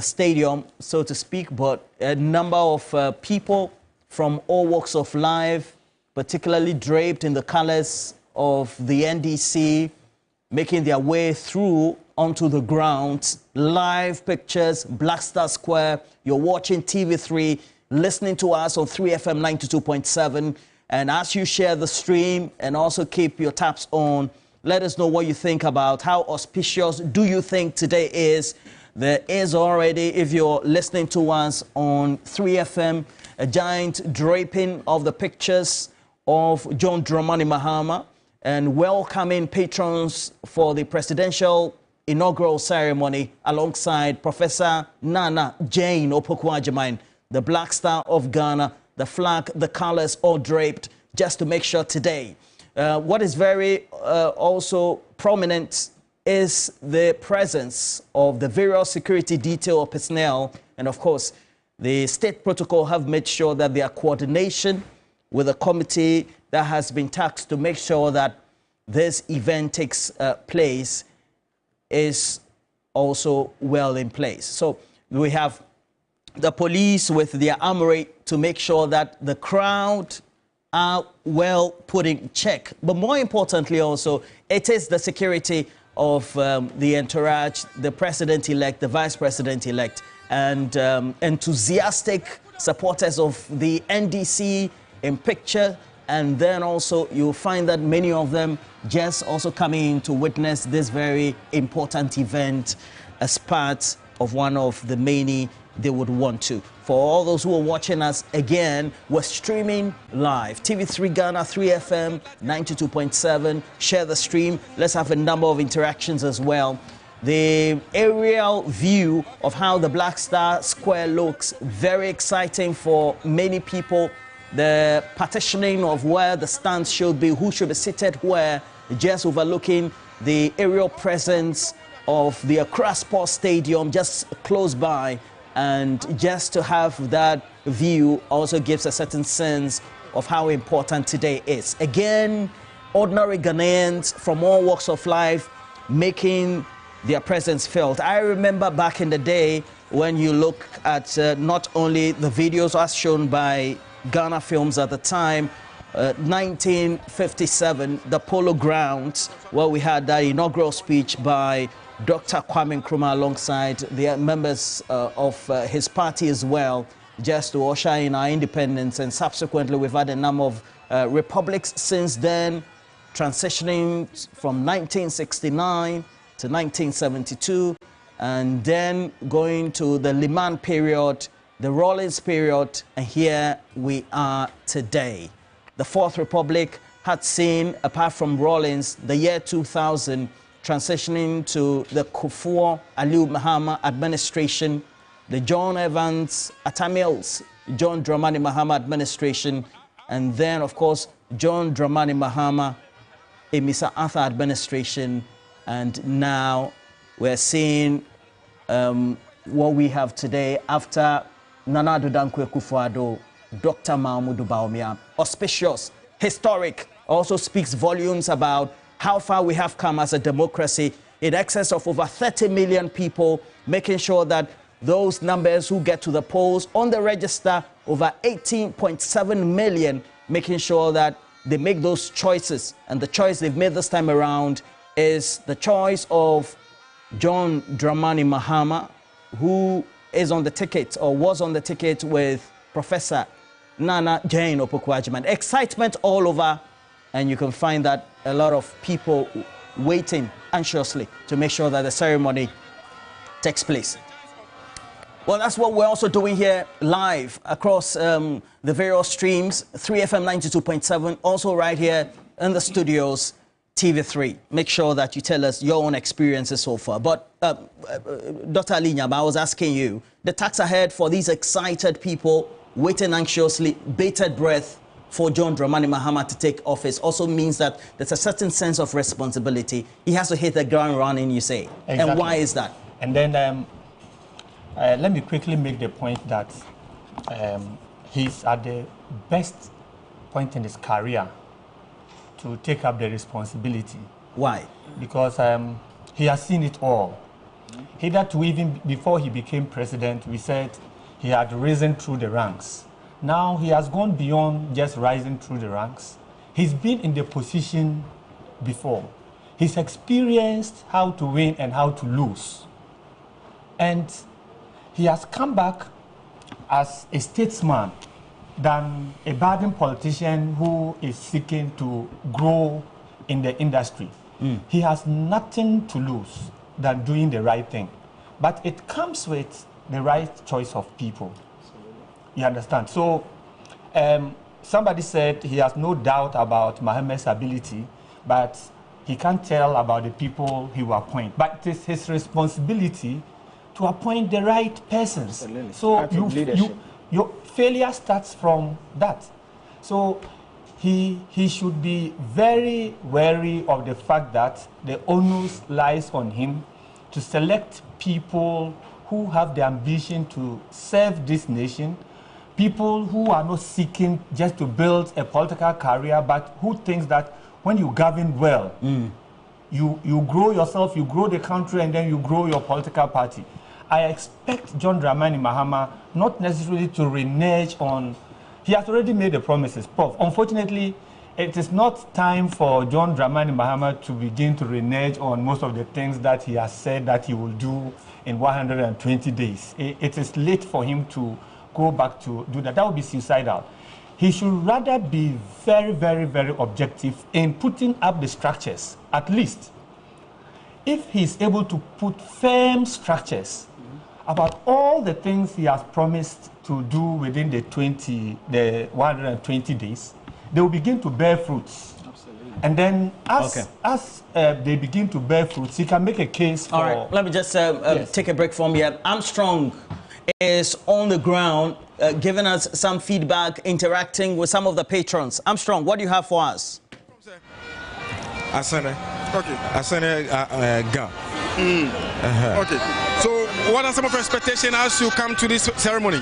stadium, so to speak, but a number of people from all walks of life, particularly draped in the colors of the NDC, making their way through onto the ground. Live pictures, Black Star Square. You're watching TV3, listening to us on 3FM 92.7. And as you share the stream and also keep your taps on, let us know what you think about how auspicious do you think today is. There is already, if you're listening to us on 3FM, a giant draping of the pictures of John Dramani Mahama and welcoming patrons for the presidential inaugural ceremony alongside Professor Nana Jane Opoku-Agyeman, the Black Star of Ghana, the flag, the colors all draped, just to make sure today. What is very also prominent is the presence of the various security detail personnel, and of course, the state protocol have made sure that their coordination with a committee that has been tasked to make sure that this event takes place is also well in place. So we have the police with their armory to make sure that the crowd are well put in check. But more importantly also, it is the security of the entourage, the president-elect, the vice president-elect, and enthusiastic supporters of the NDC in picture. And then also you'll find that many of them just also coming in to witness this very important event as part of one of the many they would want to. For all those who are watching us, again, we're streaming live. TV3 Ghana, 3FM, 92.7. Share the stream. Let's have a number of interactions as well. The aerial view of how the Black Star Square looks, very exciting for many people. the partitioning of where the stands should be, who should be seated where, just overlooking the aerial presence of the Accra Sports Stadium just close by. And just to have that view also gives a certain sense of how important today is. Again, ordinary Ghanaians from all walks of life making their presence felt. I remember back in the day when you look at not only the videos as shown by Ghana Films at the time, 1957, the Polo Grounds, where we had that inaugural speech by Dr. Kwame Nkrumah alongside the members of his party as well, just to usher in our independence. And subsequently, we've had a number of republics since then, transitioning from 1969 to 1972, and then going to the Liman period, the Rawlings period, and here we are today. The Fourth Republic had seen, apart from Rawlings, the year 2000, transitioning to the Kufuor Aliu Mahama administration, the John Evans Atta Mills, John Dramani Mahama administration, and then, of course, John Dramani Mahama, Emisa Arthur administration, and now we're seeing what we have today after Nana Addo Dankwa Akufo-Addo, Dr. Mahamudu Bawumia. Auspicious, historic, also speaks volumes about how far we have come as a democracy, in excess of over 30 million people, making sure that those numbers who get to the polls on the register, over 18.7 million, making sure that they make those choices. And the choice they've made this time around is the choice of John Dramani Mahama, who is on the ticket or was on the ticket with Professor Nana Jane Opoku-Agyeman. Excitement all over, and you can find that a lot of people waiting anxiously to make sure that the ceremony takes place. Well, that's what we're also doing here live across the various streams, 3FM 92.7, also right here in the studios, TV3. Make sure that you tell us your own experiences so far. But Dr. Alinyaba, I was asking you, the task ahead for these excited people waiting anxiously, bated breath for John Dramani Mahama to take office also means that there's a certain sense of responsibility. He has to hit the ground running, you say. Exactly. And why is that? And then let me quickly make the point that he's at the best point in his career to take up the responsibility. Why? Because he has seen it all. Hitherto, even before he became president, we said he had risen through the ranks. Now he has gone beyond just rising through the ranks. He's been in the position before. He's experienced how to win and how to lose. And he has come back as a statesman than a budding politician who is seeking to grow in the industry. He has nothing to lose than doing the right thing. But it comes with the right choice of people. You understand? So somebody said he has no doubt about Mahama's ability, but he can't tell about the people he will appoint. But it is his responsibility to appoint the right persons. Absolutely. So your failure starts from that. So he should be very wary of the fact that the onus lies on him to select people who have the ambition to serve this nation, people who are not seeking just to build a political career, but who thinks that when you govern well, you grow yourself, you grow the country, and then you grow your political party. I expect John Dramani Mahama not necessarily to renege on, he has already made the promises. Prof, unfortunately, it is not time for John Dramani Mahama to begin to renege on most of the things that he has said that he will do in 120 days. It is late for him to go back to do that. That would be suicidal. He should rather be very, very, very objective in putting up the structures. At least, if he's able to put firm structures about all the things he has promised to do within the 120 days, they will begin to bear fruits. Absolutely. And then as they begin to bear fruits, he can make a case for... All right, let me just take a break from here. Armstrong is on the ground giving us some feedback, interacting with some of the patrons. Armstrong, what do you have for us? Asane. Okay. Asane Ga. Okay. So, what are some of your expectations as you come to this ceremony?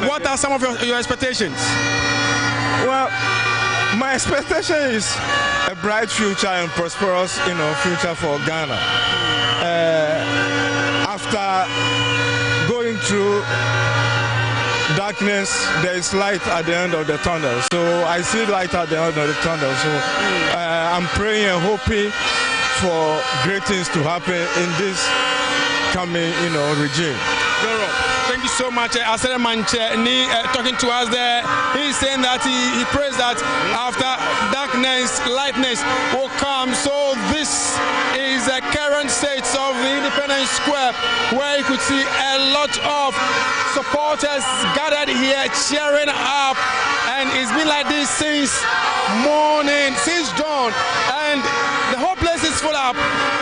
What are some of your expectations? Well, my expectation is a bright future and prosperous, future for Ghana. After going through darkness, there is light at the end of the tunnel. So I see light at the end of the tunnel. So I'm praying and hoping for great things to happen in this coming, regime. Thank you so much. Asere Manche talking to us there. He's saying that he prays that after darkness, lightness will come. So this is the current state of the Independence Square, where you could see a lot of supporters gathered here cheering up, and it's been like this since morning, since dawn, and the whole place is full up.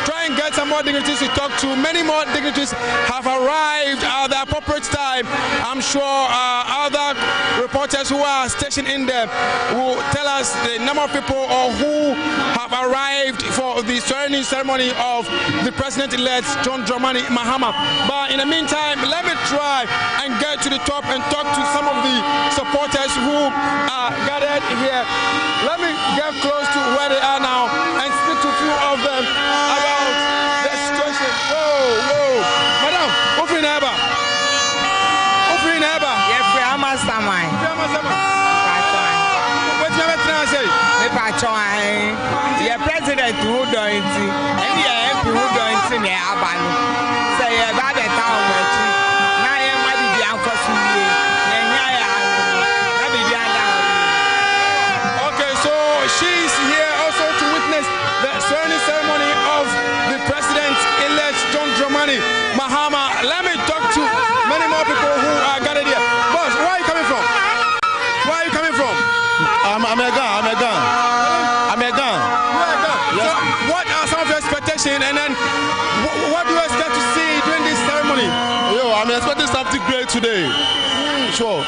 Try and get some more dignitaries to talk to. Many more dignitaries have arrived at the appropriate time. I'm sure other reporters who are stationed in there will tell us the number of people or who have arrived for the swearing-in ceremony of the president-elect John Dramani Mahama. But in the meantime, let me try and get to the top and talk to some of the supporters who are gathered here. Let me get close to where they are now and speak to a few of them about the situation. Whoa. Madam, open ever. Yes, we are mastermind. What you ever try to say? The president who don't see, and the MP who don't see me, Abano. Say about the town where she now might be the uncle. Okay, so she's here also to witness the swearing ceremony of the president-elect John Dramani Mahama. Let me talk to many more people who are gathered here. Boss, where are you coming from? Where are you coming from? I'm a Ghana. Yes. So what are some of your expectations, and then what do you expect to see during this ceremony? I'm expecting something great today. Sure.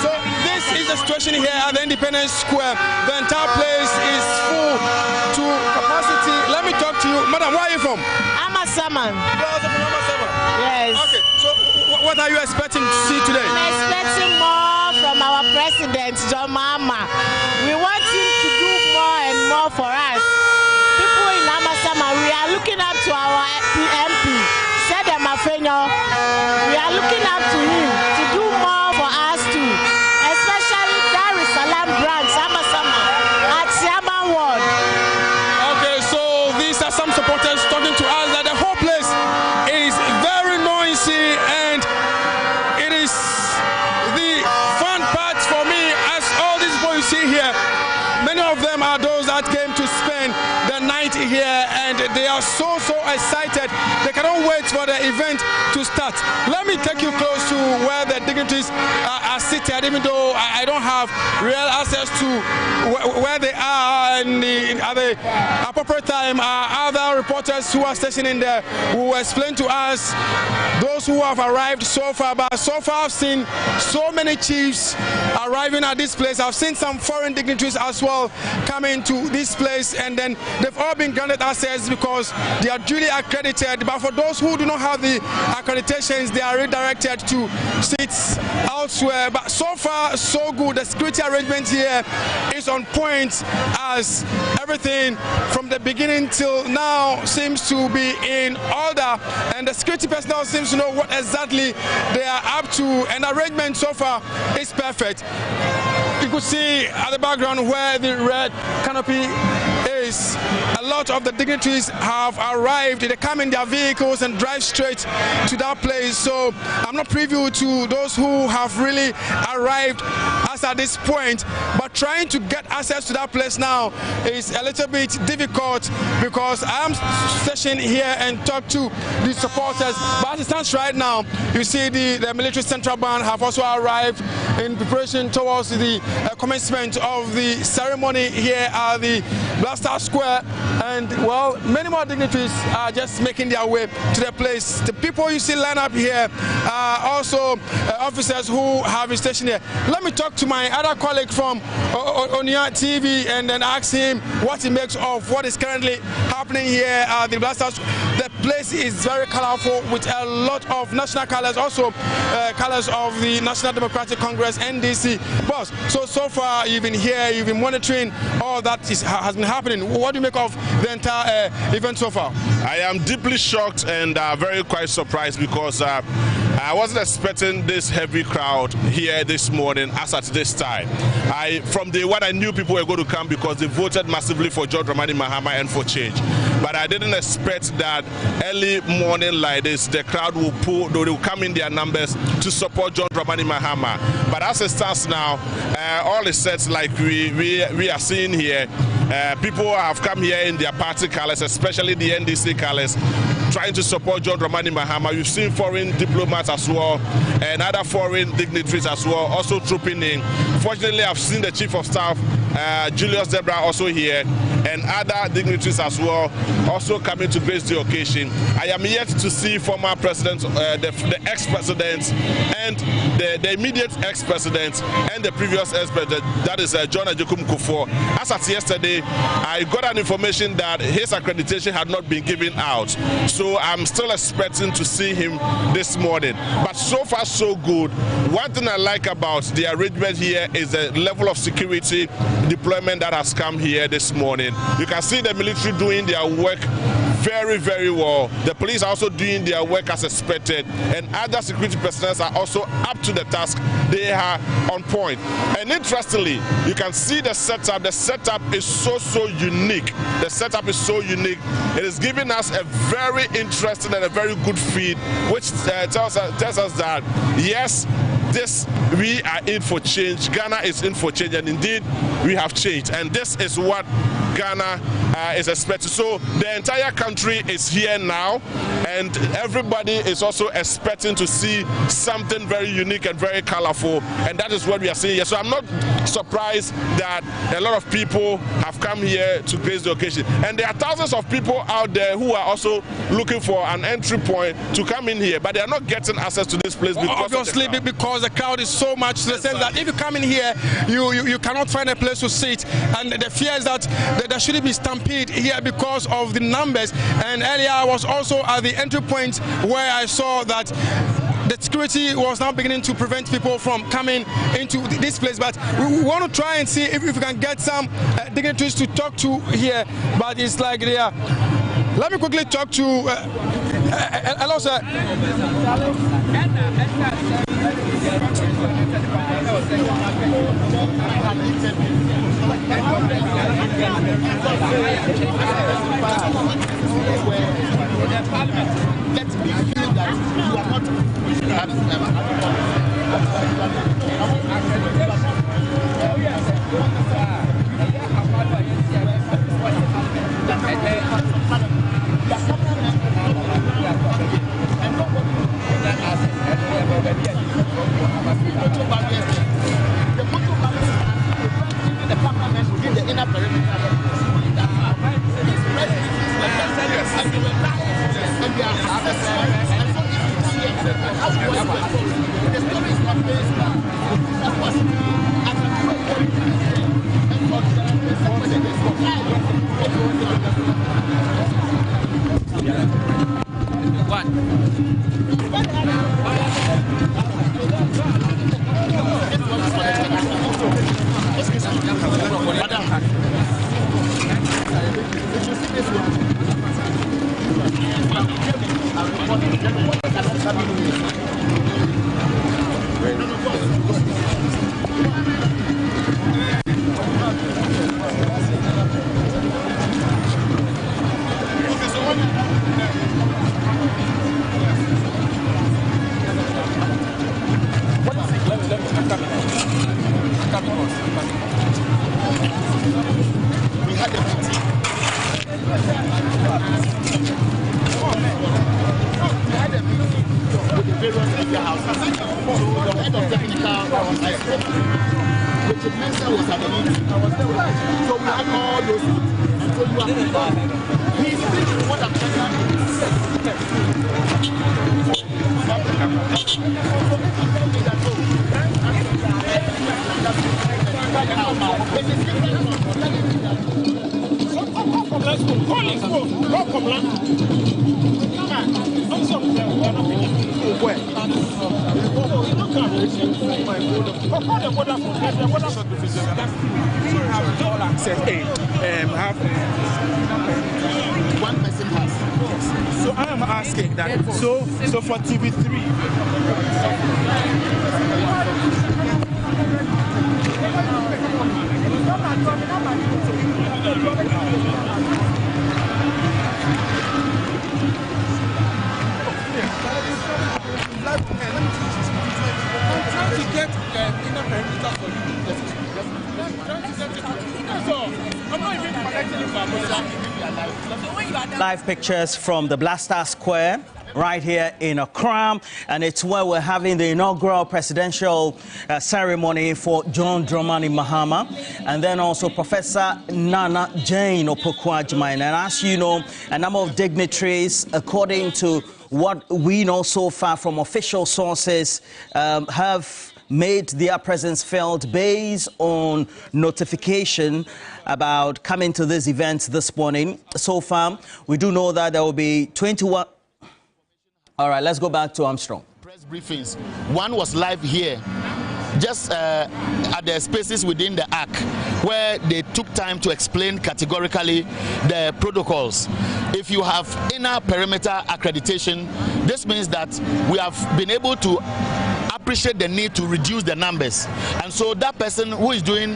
So this is the situation here at the Independence Square. The entire place is full to capacity. Let me talk to you. Madam, where are you from? I'm a Saman. You're also from Amasaman? Yes. Okay, so what are you expecting to see today? I'm expecting more from our president, John Mahama. We want him to do more and more for us. People in Amasaman, we are looking up to our MP, Sedem Afenyo. We are looking up to him to do more for us too, especially Dar es Salaam branch, Amasaman, at Siaman Ward. Okay, so these are some supporters talking to us that the whole place is very noisy, and it is the fun part for me as all these people you see here. Many of them are those that came to spend the night here, and they are so excited. They cannot wait for the event to start. Let me take you close to where the dignitaries are seated, even though I don't have real access to where they are at the appropriate time. Other reporters who are stationed in there will explain to us those who have arrived so far. But so far I've seen so many chiefs arriving at this place. I've seen some foreign dignitaries as well coming to this place, and then they've all been granted access because they are duly accredited. But for those who do not have the accreditations, they are redirected to seats elsewhere. But so far so good. The security arrangement here is on point, as everything from the beginning till now seems to be in order, and the security personnel seems to know what exactly they are up to, and the arrangement so far is perfect. You could see at the background where the red canopy is, a lot of the dignitaries have arrived. They come in their vehicles and drive straight to that place. So I'm not privy to those who have really arrived as at this point, but trying to get access to that place now is a little bit difficult because I'm stationed here and talk to the supporters. But as it stands right now, you see the military central band have also arrived in preparation towards the commencement of the ceremony here at the Blaster Square. And, well, many more dignitaries are just making their way to the place. The people you see line up here are also officers who have been stationed here. Let me talk to my other colleague from Onia TV and then ask him what he makes of what is currently happening here at the Blaster Square. The place is very colorful with a lot of national colors, also colors of the National Democratic Congress, NDC. Boss, so far you've been here, you've been monitoring all that has been happening. What do you make of the entire event so far? I am deeply shocked and very quite surprised because I wasn't expecting this heavy crowd here this morning as at this time. From day one I knew people were going to come because they voted massively for John Dramani Mahama and for change. But I didn't expect that early morning like this, the crowd will come in their numbers to support John Dramani Mahama. But as it stands now, all is set like we are seeing here. People have come here in their party colors, especially the NDC colors, trying to support John Dramani Mahama. You've seen foreign diplomats as well and other foreign dignitaries as well also trooping in. Fortunately, I've seen the Chief of Staff, Julius Debra, also here, and other dignitaries as well also coming to grace the occasion. I am yet to see former president, the ex-president and the immediate ex-president and the previous ex-president, that is John Ajokum Kufuor. As at yesterday, I got an information that his accreditation had not been given out. So I'm still expecting to see him this morning. But so far so good. One thing I like about the arrangement here is the level of security deployment that has come here this morning. You can see the military doing their work very, very well. The police are also doing their work as expected, and other security personnel are also up to the task. They are on point. And interestingly, you can see the setup. The setup is so unique. The setup is so unique. It is giving us a very interesting and a very good feed, which tells us that yes, we are in for change. Ghana is in for change, and indeed we have changed, and this is what Ghana is expected. So the entire country is here now, and everybody is also expecting to see something very unique and very colorful, and that is what we are seeing here. So I'm not surprised that a lot of people have come here to grace the occasion, and there are thousands of people out there who are also looking for an entry point to come in here, but they are not getting access to this place because obviously because the crowd is so much to the sense that if you come in here, you cannot find a place to sit, and the fear is that there shouldn't be stampede here because of the numbers. And earlier I was also at the entry point where I saw that the security was now beginning to prevent people from coming into this place. But we want to try and see if we can get some dignitaries to talk to here, but it's like they are. Let me quickly talk to hello sir. Let me feel that you are not the parliament within the inner perimeter. The chief minister was at the meeting. I was there. So we had all those things. So you are he's thinking what I'm telling one person has. So I am asking that. So for TV3. Live pictures from the Blaster Square right here in Accra, and it's where we're having the inaugural presidential ceremony for John Dramani Mahama, and then also Professor Nana Jane Opoku-Agyeman. And as you know, a number of dignitaries, according to what we know so far from official sources, have made their presence felt based on notification about coming to this event this morning. So far, we do know that there will be 21. All right, let's go back to Armstrong. Press briefings. One was live here, just at the spaces within the ARC, where they took time to explain categorically the protocols. If you have inner perimeter accreditation, this means that we have been able to appreciate the need to reduce the numbers, and so that person who is doing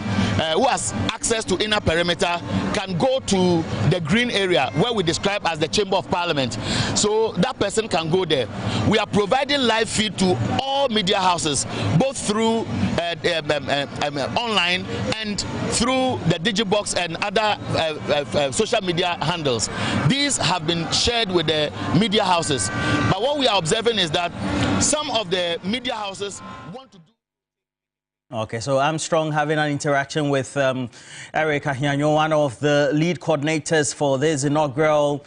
who has access to inner perimeter can go to the green area where we describe as the Chamber of Parliament, so that person can go there. We are providing live feed to all media houses, both through online and through the Digibox and other social media handles. These have been shared with the media houses, but what we are observing is that some of the media houses want to do. Okay, so Armstrong having an interaction with Eric Ahianyo, one of the lead coordinators for this inaugural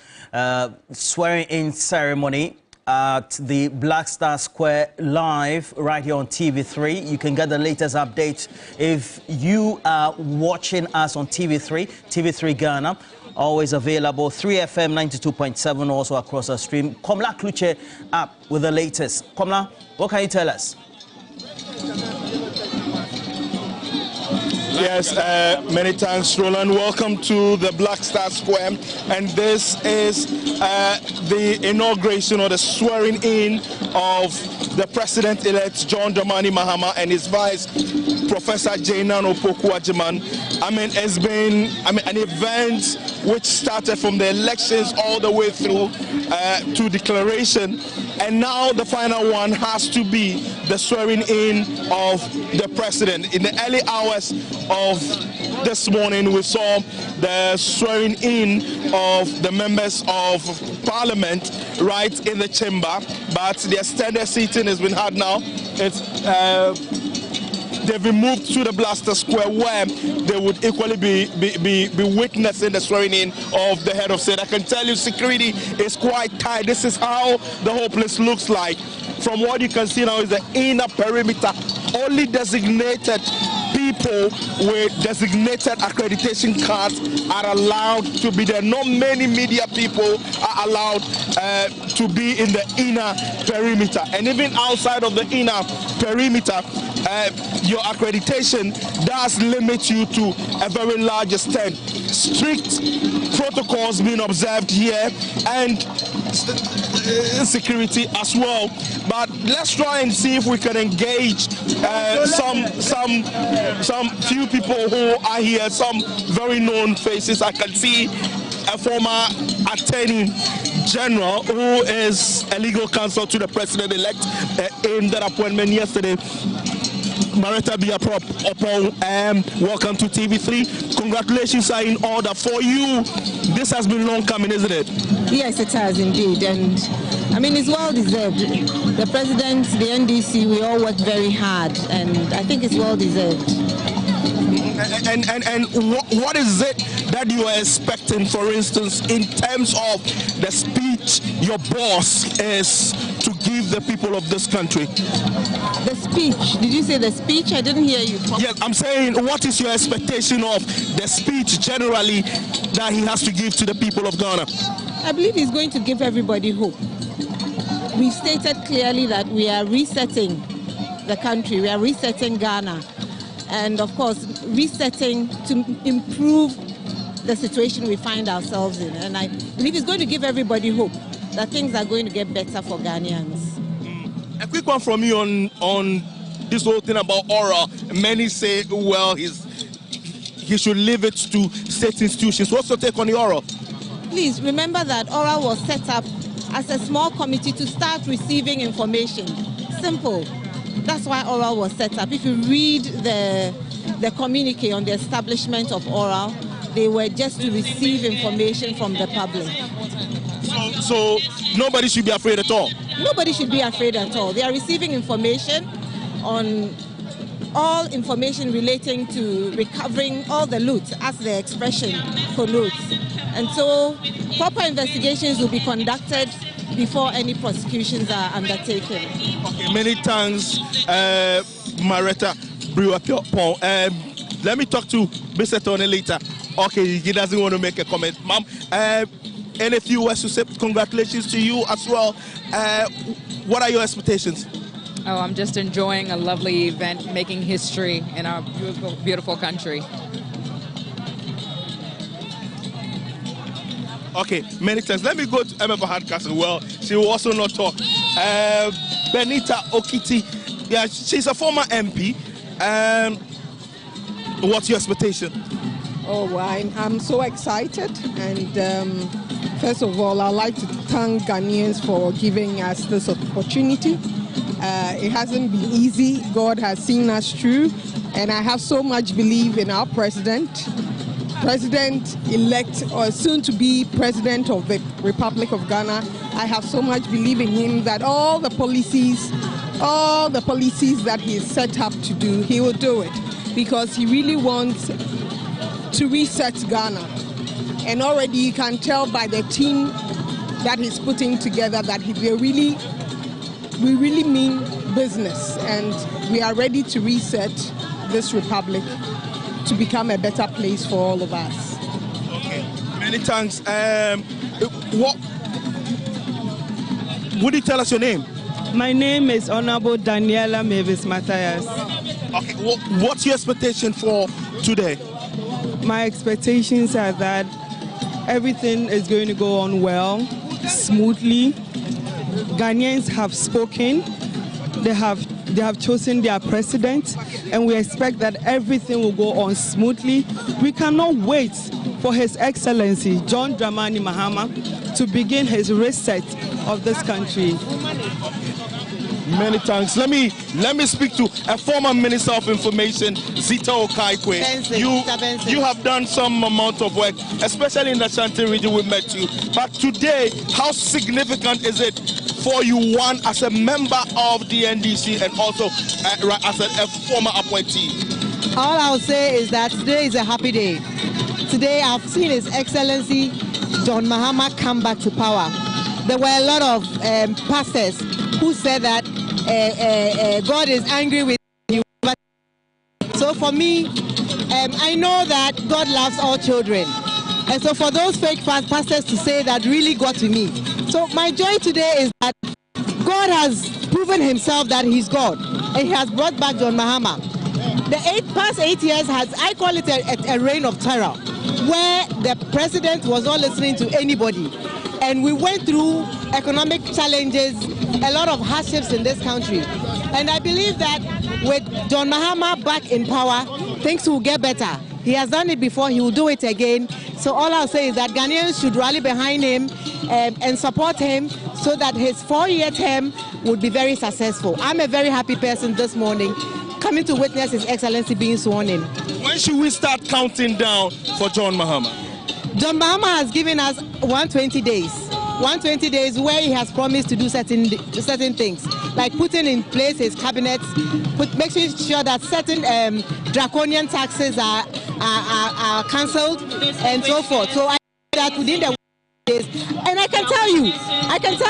swearing-in ceremony at the Blaster Square live right here on TV3. You can get the latest update if you are watching us on TV3 Ghana. Always available, 3FM 92.7, also across our stream. Komla Kluche up with the latest. Komla, what can you tell us? Yes, many thanks, Roland. Welcome to the Blaster Square, and this is the inauguration or the swearing in of the President-elect John Dramani Mahama and his vice, Professor Jane Opoku-Agyeman. It's been an event which started from the elections all the way through to declaration, and now the final one has to be the swearing in of the president. In the early hours of this morning, we saw the swearing in of the members of parliament right in the chamber, but the extended seating has been had now. They've been moved to the Blaster Square, where they would equally be witnessing the swearing in of the head of state. I can tell you security is quite tight. This is how the whole place looks like. From what you can see now is the inner perimeter. Only designated people with designated accreditation cards are allowed to be there. Not many media people are allowed to be in the inner perimeter. And even outside of the inner perimeter, your accreditation does limit you to a very large extent. Strict protocols being observed here and security as well. But let's try and see if we can engage some few people who are here, some very known faces. I can see a former Attorney General who is a legal counsel to the President-elect in that appointment yesterday. Marita Biaprop Oppo, welcome to TV3. Congratulations are in order for you. This has been long coming, isn't it? Yes, it has indeed, and I mean it's well deserved. The president, the NDC, we all work very hard, and I think it's well deserved. And what is it that you are expecting, for instance, in terms of the speech your boss is to give the people of this country? The speech? Did you say the speech? I didn't hear you. Yes, I'm saying, what is your expectation of the speech generally that he has to give to the people of Ghana? I believe he's going to give everybody hope. We've stated clearly that we are resetting the country, we are resetting Ghana, and of course resetting to improve the situation we find ourselves in. And I believe he's going to give everybody hope that things are going to get better for Ghanaians. A quick one from you on this whole thing about oral. Many say, well, he should leave it to state institutions. What's your take on the oral? Please remember that oral was set up as a small committee to start receiving information. Simple. That's why oral was set up. If you read the communique on the establishment of oral, they were just to receive information from the public. So nobody should be afraid at all? Nobody should be afraid at all. They are receiving information on all information relating to recovering all the loot, as the expression connotes. And so proper investigations will be conducted before any prosecutions are undertaken. Okay, many thanks, Maretta Brewer-Pong. Let me talk to Mr. Tony later. Okay, he doesn't want to make a comment. Ma'am, any few words to say congratulations to you as well. What are your expectations? Oh, I'm just enjoying a lovely event, making history in our beautiful, beautiful country. Okay, many thanks. Let me go to Emma Hardcastle. Well, she will also not talk. Benita Okiti, yeah, she's a former MP. What's your expectation? Oh, I'm so excited, and first of all, I'd like to thank Ghanaians for giving us this opportunity. It hasn't been easy. God has seen us through, and I have so much belief in our President-elect, or soon to be President of the Republic of Ghana. I have so much belief in him that all the policies that he's set up to do, he will do it, because he really wants to reset Ghana. And already you can tell by the team that he's putting together that we really mean business, and we are ready to reset this republic to become a better place for all of us. Okay, many thanks. Would you tell us your name? My name is Honorable Daniela Mavis Matthias. Okay, what's your expectation for today? My expectations are that everything is going to go on well, smoothly. Ghanaians have spoken. They have chosen their president, and we expect that everything will go on smoothly. We cannot wait for His Excellency John Dramani Mahama to begin his reset of this country. Many thanks. Let me speak to a former Minister of Information, Zita Okaikwe. You have done some amount of work, especially in the Ashanti region. We met you. But today, how significant is it for you, one, as a member of the NDC and also as a former appointee? All I'll say is that today is a happy day. Today I've seen His Excellency John Mahama come back to power. There were a lot of pastors who said that God is angry with you. So for me, I know that God loves all children. And so for those fake pastors to say that really got to me. So my joy today is that God has proven himself that he's God. And he has brought back John Mahama. The past 8 years I call it a reign of terror, where the president was not listening to anybody. And we went through economic challenges, a lot of hardships in this country. And I believe that with John Mahama back in power, things will get better. He has done it before, he will do it again. So all I'll say is that Ghanaians should rally behind him and support him so that his 4-year term would be very successful. I'm a very happy person this morning, coming to witness His Excellency being sworn in. When should we start counting down for John Mahama? John Mahama has given us 120 days. 120 days where he has promised to do certain things, like putting in place his cabinet, making sure that certain draconian taxes are cancelled and so forth. So I think that within the days, and I can tell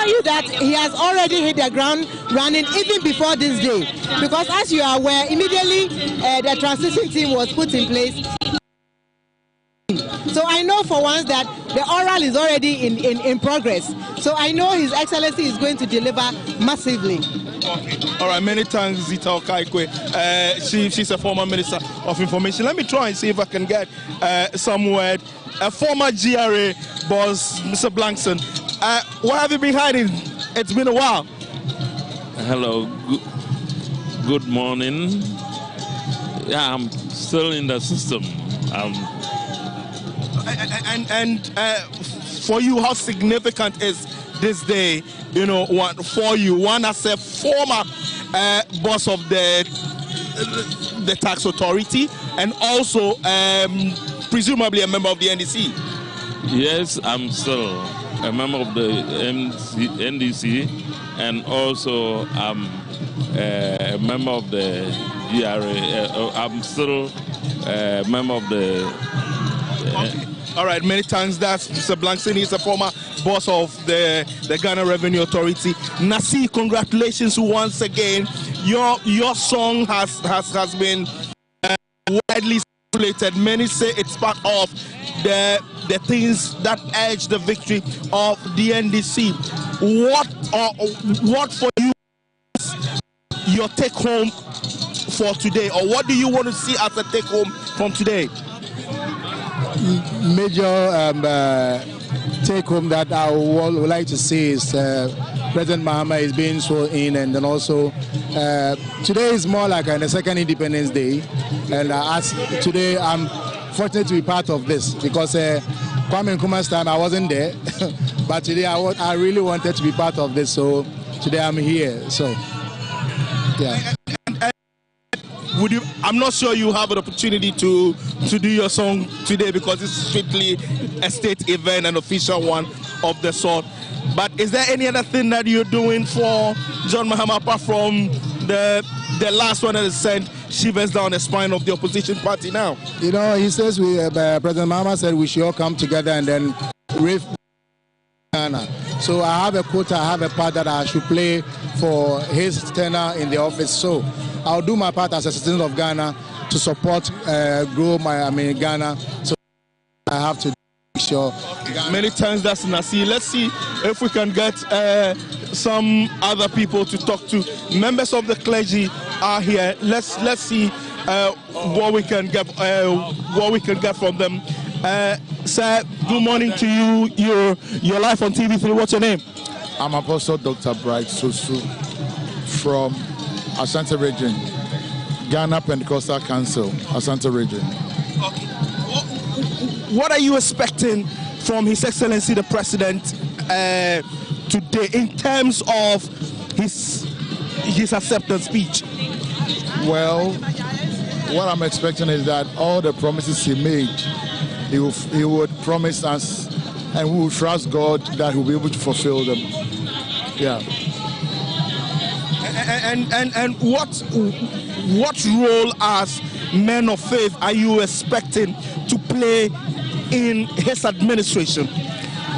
you that he has already hit the ground running even before this day, because as you are aware, immediately the transition team was put in place. So I know for once that the oral is already in progress. So I know His Excellency is going to deliver massively. Okay. All right, many thanks, Zita Okaikwe. She's a former Minister of Information. Let me try and see if I can get some word. A former GRA boss, Mr. Blankson. Where have you been hiding? It's been a while. Hello. Good morning. Yeah, I'm still in the system. And for you, how significant is this day? You know, for you, one as a former boss of the tax authority, and also presumably a member of the NDC. Yes, I'm still a member of the NDC, and also I'm a member of the GRA. I'm still a member of the. Okay. All right, many thanks. That's Mr. Blankson. He's a former boss of the Ghana Revenue Authority. Nasi, congratulations once again. Your song has been widely circulated. Many say it's part of the things that edge the victory of the NDC. What for you is your take home for today, or what do you want to see as a take home from today? Major take home that I would like to see is President Mahama is being sworn in, and then also today is more like the second Independence Day, and as today I'm fortunate to be part of this, because Kwame Nkrumah's time I wasn't there, but today I really wanted to be part of this, so today I'm here. So yeah. I'm not sure you have an opportunity to do your song today, because it's strictly a state event, an official one of the sort. But is there any other thing that you're doing for John Mahama apart from the last one that is sent shivers down the spine of the opposition party now? You know, he says President Mahama said we should all come together and then rave Ghana. So I have a quota, I have a part that I should play for his tenure in the office. So I'll do my part as a citizen of Ghana to support, grow Ghana. So I have to make sure. Many times that's Nasi. Let's see if we can get some other people to talk to. Members of the clergy are here. Let's see what we can get from them. Sir, good morning to you. You're live on TV3. What's your name? I'm Apostle Dr. Bright Susu from Ashanti Region, Ghana Pentecostal Council, Ashanti Region. Okay. What are you expecting from His Excellency the President today in terms of his acceptance speech? Well, what I'm expecting is that all the promises he made, he would promise us, and we will trust God that he'll be able to fulfill them. Yeah. And what role as men of faith are you expecting to play in his administration?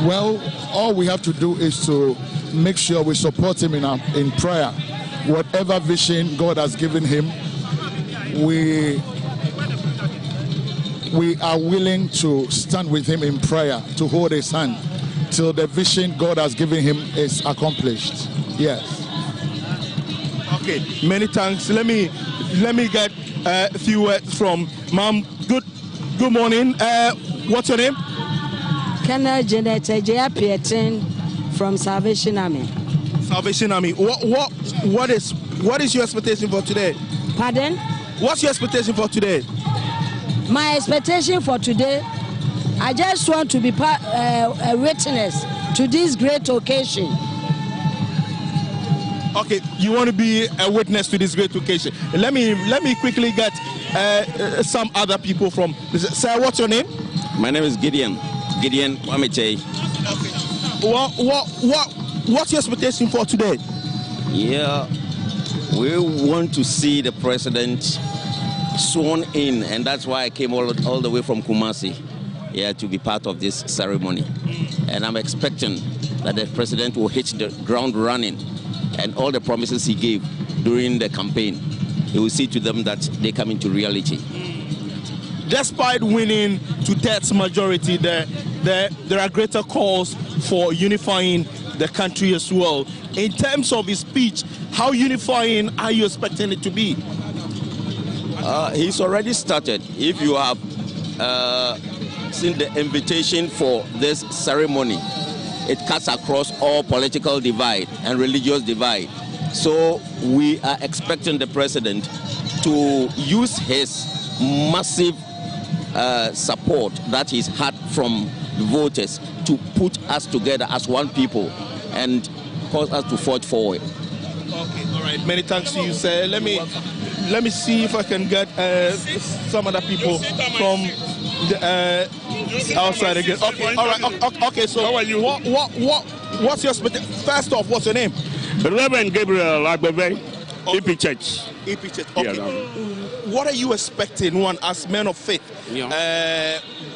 Well, all we have to do is to make sure we support him in prayer. Whatever vision God has given him, we are willing to stand with him in prayer, to hold his hand till the vision God has given him is accomplished. Yes. Okay, many thanks. Let me get a few words from Ma'am. Good morning. What's your name? Colonel Janet Pietin from Salvation Army. Salvation Army. What is your expectation for today? Pardon? What's your expectation for today? My expectation for today, I just want to be a witness to this great occasion. Okay, you want to be a witness to this great occasion. Let me quickly get some other people from. Sir, what's your name? My name is Gideon Kwamechei. Okay. What's your expectation for today? Yeah, we want to see the president sworn in, and that's why I came all the way from Kumasi to be part of this ceremony. And I'm expecting that the president will hit the ground running, and all the promises he gave during the campaign, he will see to them that they come into reality. Despite winning to death majority, there are greater calls for unifying the country as well. In terms of his speech, how unifying are you expecting it to be? He's already started. If you have seen the invitation for this ceremony, it cuts across all political divide and religious divide. So we are expecting the president to use his massive support that he's had from the voters to put us together as one people and cause us to forge forward. Okay, all right. Many thanks to you, sir. Let me see if I can get some other people from the outside again. Okay, all right. Okay, so how are you? What's your first off? What's your name? Reverend Gabriel Agbebe, EP Church. EP Church. Okay. What are you expecting, one, as men of faith,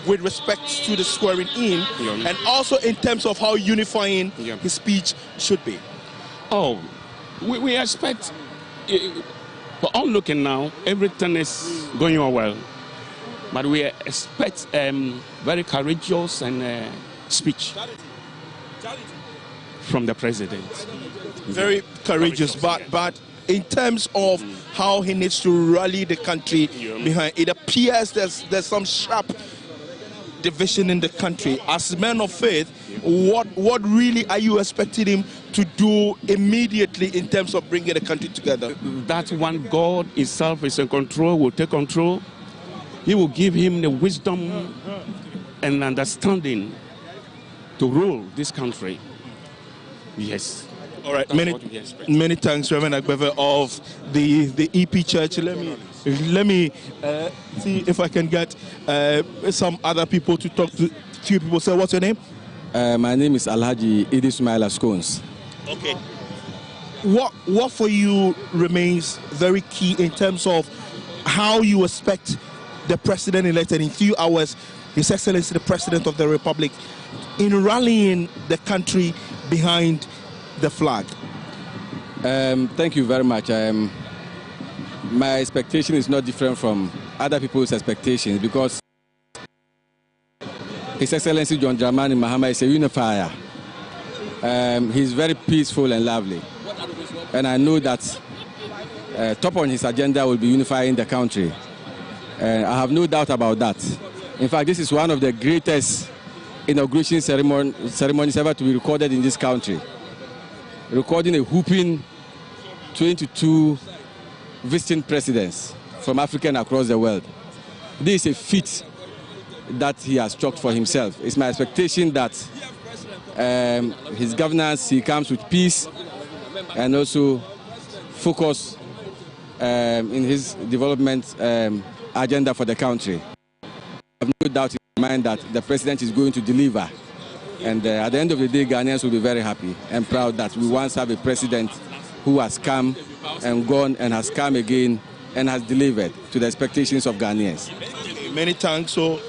with respect to the swearing in, and also in terms of how unifying his speech should be? Oh, we expect, for all looking now, everything is going on well. But we expect very courageous and speech from the president. Very courageous, but in terms of how he needs to rally the country behind, it appears there's some sharp division in the country. As men of faith, what really are you expecting him to do immediately in terms of bringing the country together? That one God himself is in control, will take control. He will give him the wisdom and understanding to rule this country. Yes. All right, many thanks, Reverend Agbeve of the EP Church. Let me see if I can get some other people to talk to. Few people. Say, what's your name? My name is Alhaji Idris Maila Scones. Okay. What for you remains very key in terms of how you expect the president elected in few hours, His Excellency the President of the Republic, in rallying the country behind the flag? Thank you very much. My expectation is not different from other people's expectations because His Excellency John Dramani Mahama is a unifier. He's very peaceful and lovely. And I know that top on his agenda will be unifying the country. I have no doubt about that. In fact, this is one of the greatest inauguration ceremonies ever to be recorded in this country. Recording a whooping 22 visiting presidents from Africa and across the world. This is a feat that he has chalked for himself. It's my expectation that his governance, he comes with peace and also focus in his development agenda for the country. I have no doubt in my mind that the president is going to deliver. And at the end of the day, Ghanaians will be very happy and proud that we once have a president who has come and gone and has come again and has delivered to the expectations of Ghanaians. Many thanks. So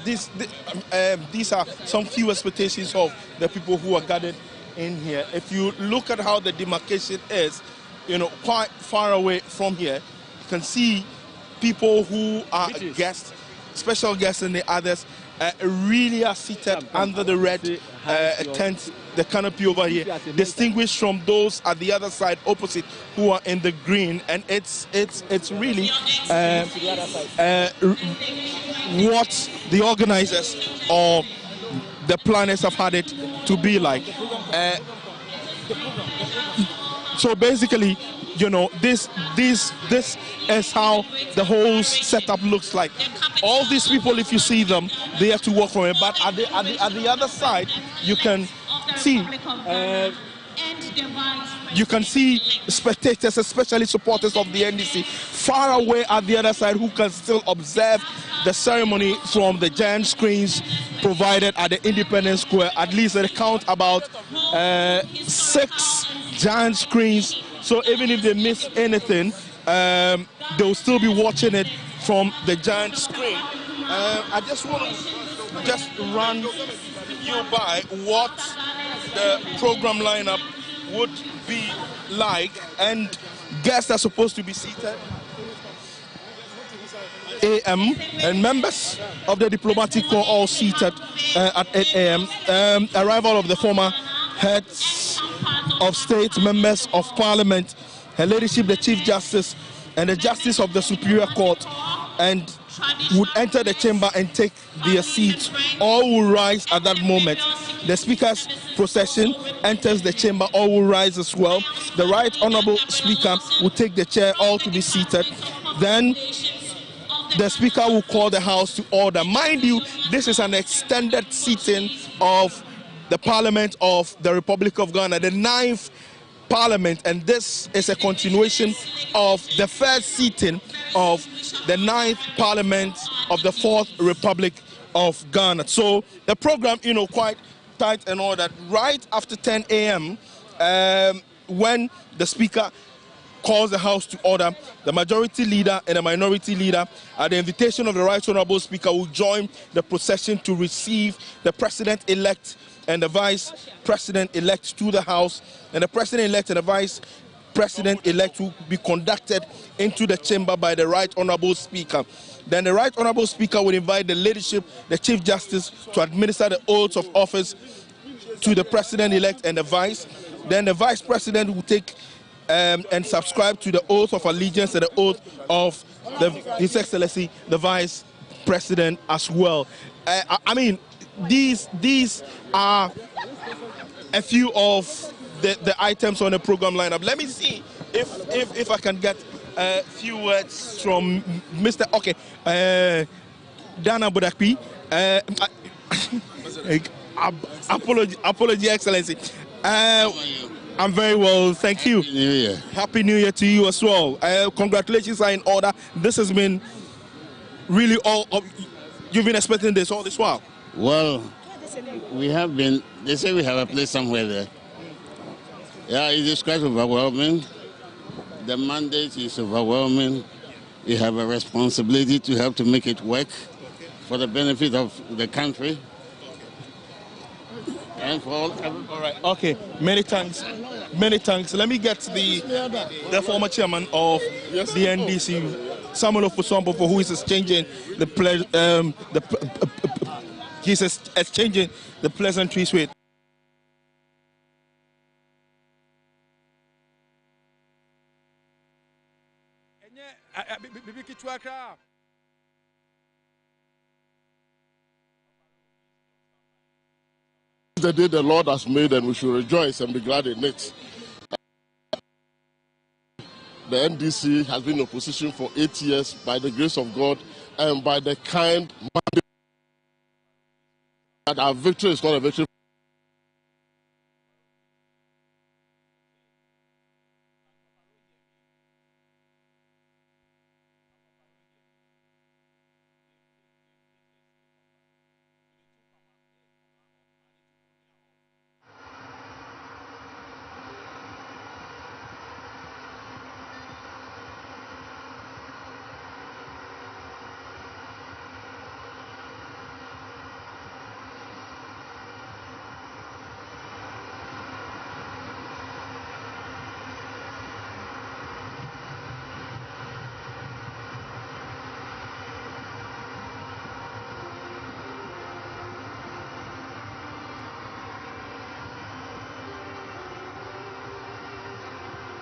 these are some few expectations of the people who are gathered in here. If you look at how the demarcation is, quite far away from here, you can see people who are guests, special guests, and the others really are seated under the red tent, the canopy over here, distinguished from those at the other side opposite who are in the green. And it's really what the organizers or the planners have had it to be like. So basically, this is how the whole setup looks like. All these people, if you see them, they have to walk from it. But at the other side, you can see you can see spectators, especially supporters of the NDC, far away at the other side who can still observe the ceremony from the giant screens provided at the Independence Square. At least they count about 6 giant screens. So even if they miss anything, they'll still be watching it from the giant screen. I just want to just run you by what the program lineup would be like, and guests are supposed to be seated a.m. and members of the diplomatic corps all seated at 8 a.m. Arrival of the former heads of state, members of parliament, Her Ladyship the Chief Justice and the Justice of the Superior Court, and would enter the chamber and take their seats. All will rise at that moment. The Speaker's procession enters the chamber, all will rise as well. The Right Honourable Speaker will take the chair, all to be seated. Then the Speaker will call the House to order. Mind you, this is an extended sitting of the Parliament of the Republic of Ghana, the 9th Parliament, and this is a continuation of the first sitting of the 9th Parliament of the 4th Republic of Ghana. So the program, quite tight and all that. Right after 10 a.m., when the Speaker calls the House to order, the Majority Leader and the Minority Leader, at the invitation of the Right Honourable Speaker, will join the procession to receive the President-elect and the Vice President-elect to the House, and the President-elect and the Vice President-elect will be conducted into the chamber by the Right Honourable Speaker. Then the Right Honourable Speaker will invite the Ladyship, the Chief Justice, to administer the oaths of office to the President-elect and the Vice. Then the Vice President will take and subscribe to the oath of allegiance and the oath of His Excellency, the Vice President as well. I mean, these are a few of the items on the program lineup. Let me see if I can get a few words from Mr. Dana Budakpi. Apology, Excellency. I'm very well, thank you. Happy New Year. Happy New Year to you as well. Congratulations are in order. This has been really all. You've been expecting this all this while. Well, we have been. They say we have a place somewhere there. Yeah, it is quite overwhelming. The mandate is overwhelming. We have a responsibility to help to make it work for the benefit of the country. And for all right. Okay. Many thanks. Many thanks. Let me get the former chairman of the NDC, Samuel Ofusombo, who is exchanging he's exchanging the pleasantries with. The day the Lord has made, and we should rejoice and be glad in it. The NDC has been in opposition for 8 years by the grace of God and by the kind mandate that our victory is not a victory.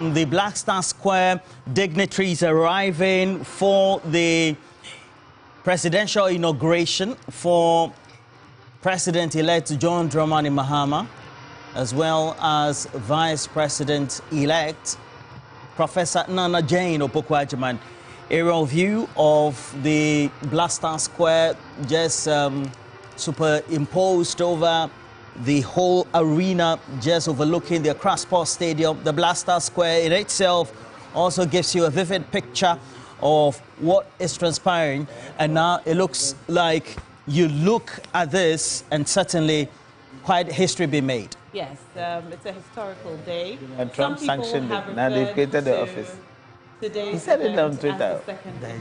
The Black Star Square dignitaries arriving for the presidential inauguration for President-elect John Dramani Mahama, as well as Vice President-elect Professor Nana Jane Opoku-Agyeman. Aerial view of the Black Star Square just superimposed over the whole arena just overlooking the Accra Sports Stadium. The Blaster Square in itself also gives you a vivid picture of what is transpiring. And now it looks like you look at this and certainly quite history be made. Yes, it's a historical day. And Trump sanctioned it. Now they've created the office. He said it on Twitter.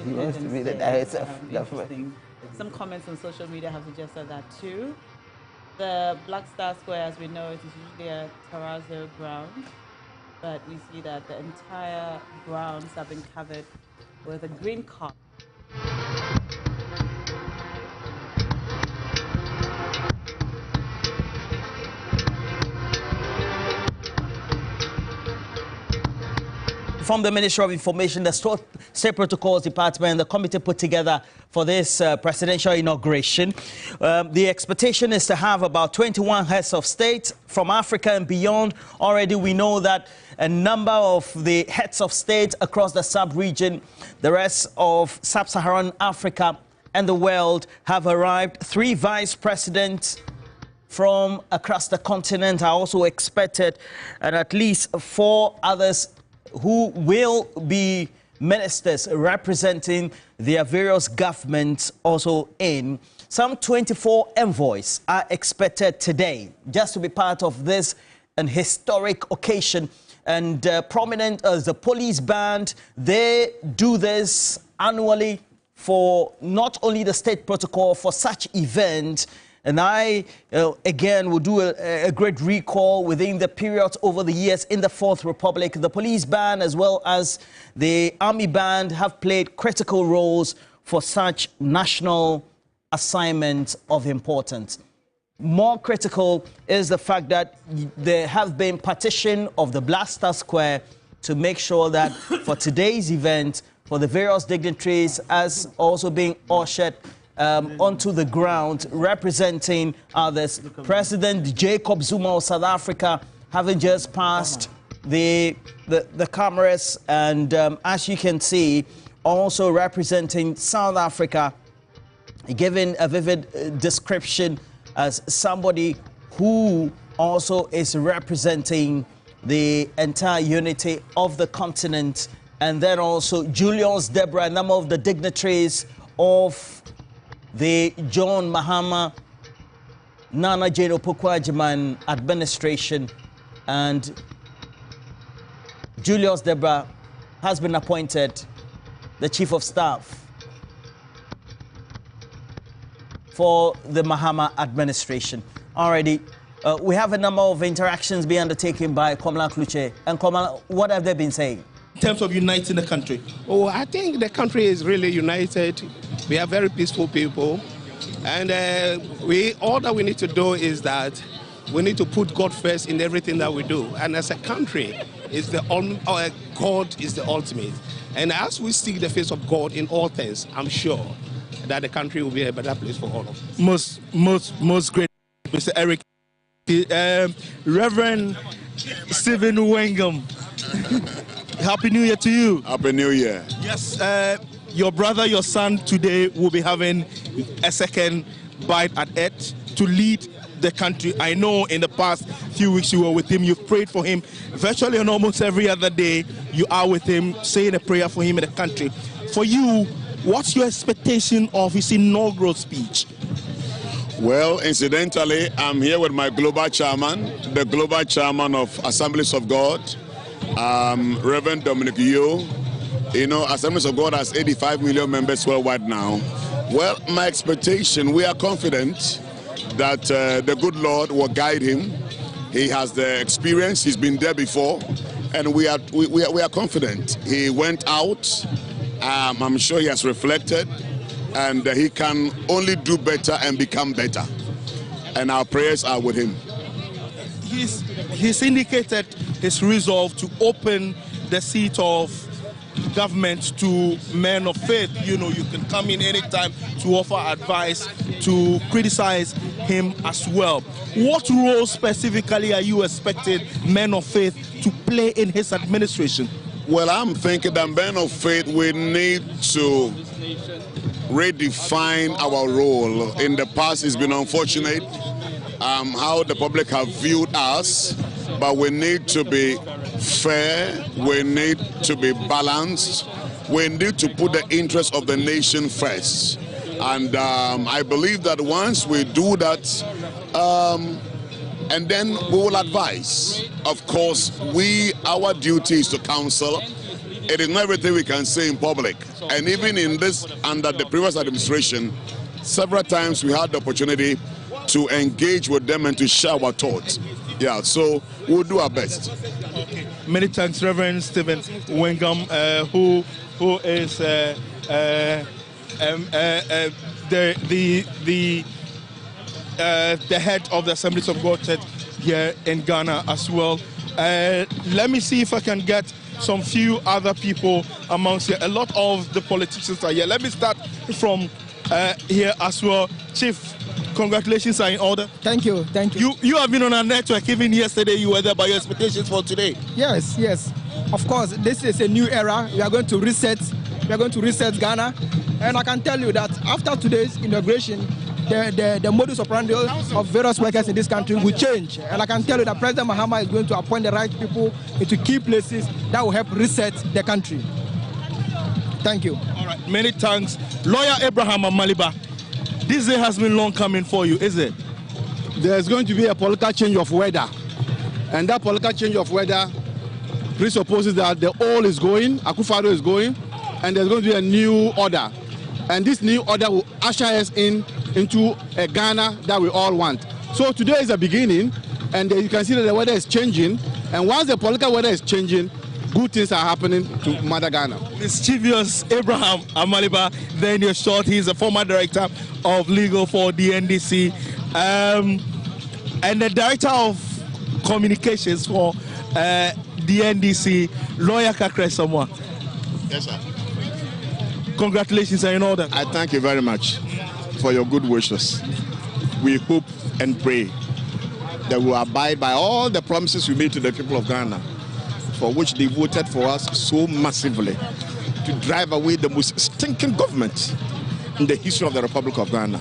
He wants to be the director of government. Some comments on social media have suggested that too. The Black Star Square, as we know, it is usually a terrazzo ground, but we see that the entire grounds have been covered with a green carpet. From the Ministry of Information, the State Protocols Department, the committee put together for this presidential inauguration. The expectation is to have about 21 heads of state from Africa and beyond. Already we know that a number of the heads of state across the sub-region, the rest of sub-Saharan Africa and the world have arrived. 3 vice presidents from across the continent are also expected, and at least 4 others who will be ministers representing their various governments also in. Some 24 envoys are expected today just to be part of this an historic occasion. And prominent as the police band, they do this annually for not only the state protocol for such event. And I, again, will do a great recall within the period over the years in the Fourth Republic. The police band as well as the army band have played critical roles for such national assignments of importance. More critical is the fact that there have been partition of the Blaster Square to make sure that for today's event, for the various dignitaries as also being ushered onto the ground representing others. President Jacob Zuma of South Africa having just passed the cameras, and as you can see, also representing South Africa, giving a vivid description as somebody who also is representing the entire unity of the continent. And then also Julius Deborah, a number of the dignitaries of the John Mahama, Nana Jane Opoku-Agyeman administration, and Julius Deborah has been appointed the Chief of Staff for the Mahama administration. Already, we have a number of interactions being undertaken by Komala Kluche. And Komala, what have they been saying? In terms of uniting the country? Oh, I think the country is really united. We are very peaceful people. And all that we need to do is that we need to put God first in everything that we do. And as a country, God is the ultimate. And as we seek the face of God in all things, I'm sure that the country will be a better place for all of us. Most great, Mr. Eric. Reverend Stephen Wengam. Happy New Year to you. Happy New Year. Yes, your brother, your son today will be having a second bite at it to lead the country. I know in the past few weeks you were with him, you've prayed for him. Virtually on almost every other day, you are with him, saying a prayer for him in the country. For you, what's your expectation of his inaugural speech? Well, incidentally, I'm here with my global chairman, the global chairman of Assemblies of God, Reverend Dominic Yo. You know, Assemblies of God has 85 million members worldwide now. Well, my expectation, we are confident that the good Lord will guide him. He has the experience, he's been there before, and we are confident. He went out, I'm sure he has reflected, and he can only do better and become better. And our prayers are with him. He's indicated his resolve to open the seat of government to men of faith. You know, you can come in anytime to offer advice, to criticize him as well. What role specifically are you expecting men of faith to play in his administration? Well, I'm thinking that men of faith, we need to redefine our role. In the past, it's been unfortunate how the public have viewed us, but we need to be fair, we need to be balanced, we need to put the interests of the nation first. And I believe that once we do that, and then we will advise. Of course, our duty is to counsel. It is not everything we can say in public. And even in this, under the previous administration, several times we had the opportunity to engage with them and to share our thoughts. Yeah, so we'll do our best. Okay. Many thanks, Reverend Stephen Wingam, who is the head of the Assemblies of God Church here in Ghana as well. Let me see if I can get some few other people amongst here. A lot of the politicians are here. Let me start from here as well. Chief, congratulations are in order. Thank you, thank you. You have been on our network. Even yesterday you were there, by your expectations for today. Yes, yes. Of course, this is a new era. We are going to reset. We are going to reset Ghana. And I can tell you that after today's inauguration, the modus operandi of various workers in this country will change. And I can tell you that President Mahama is going to appoint the right people into key places that will help reset the country. Thank you. All right, many thanks. Lawyer Abraham Amaliba, this day has been long coming for you, is it? There's going to be a political change of weather. And that political change of weather presupposes that the old is going, Akufo-Addo is going, and there's going to be a new order. And this new order will usher us into a Ghana that we all want. So today is a beginning, and you can see that the weather is changing. And once the political weather is changing, good things are happening to Mother Ghana. Mischievous Abraham Amaliba, then you're short. He's a former director of legal for the NDC, and the director of communications for the NDC, Lawyer Kakre Samoa. Yes, sir. Congratulations are in order. I thank you very much for your good wishes. We hope and pray that we will abide by all the promises we made to the people of Ghana, for which they voted for us so massively, to drive away the most stinking government in the history of the Republic of Ghana.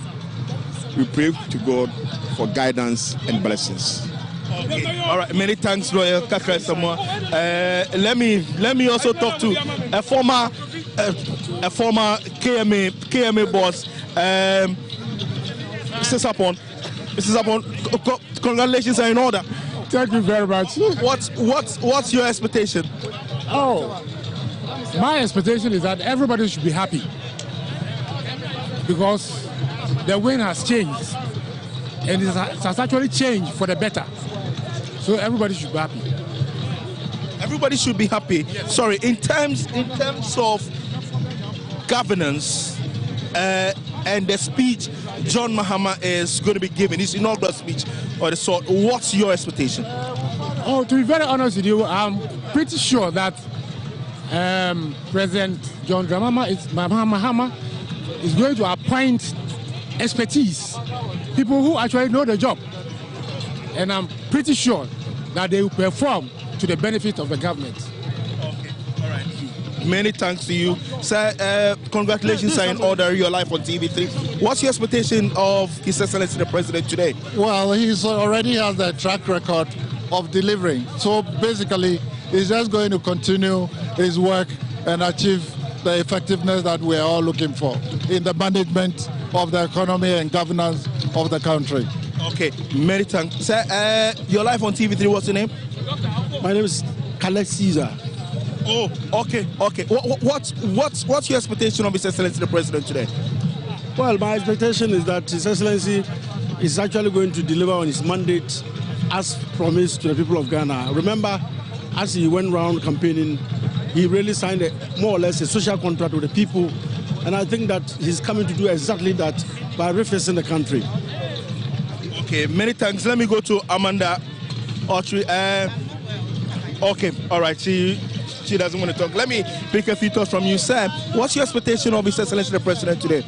We pray to God for guidance and blessings. Okay. All right. Many thanks, Lawyer Kakre Samoa. Let me also talk to a former KMA boss, Mr. Sapon. Congratulations are in order. Thank you very much. What's your expectation? Oh, my expectation is that everybody should be happy, because the wind has changed, and it has actually changed for the better. So everybody should be happy. Everybody should be happy. Yes. Sorry, in terms of governance and the speech John Mahama is going to be giving, his inaugural speech or the sort, what's your expectation? Oh, to be very honest with you, I'm pretty sure that President John Mahama is going to appoint expertise, people who actually know the job. And I'm pretty sure that they will perform to the benefit of the government. Okay, all right. Many thanks to you. Sir, congratulations are in order, your life on TV3. What's your expectation of His Excellency the President today? Well, he's already has the track record of delivering. So basically, he's just going to continue his work and achieve the effectiveness that we're all looking for in the management of the economy and governance of the country. Okay, many thanks. Sir, your life on TV3, what's your name? My name is Khaled Caesar. Oh, okay. What's your expectation of His Excellency the President today? Well, my expectation is that His Excellency is actually going to deliver on his mandate as promised to the people of Ghana. Remember, as he went around campaigning, he really signed more or less a social contract with the people, and I think that he's coming to do exactly that by refacing the country. Okay, many thanks. Let me go to Amanda Autry. Okay, all right. She doesn't want to talk. Let me pick a few thoughts from you, sir. What's your expectation of His Excellency the President today?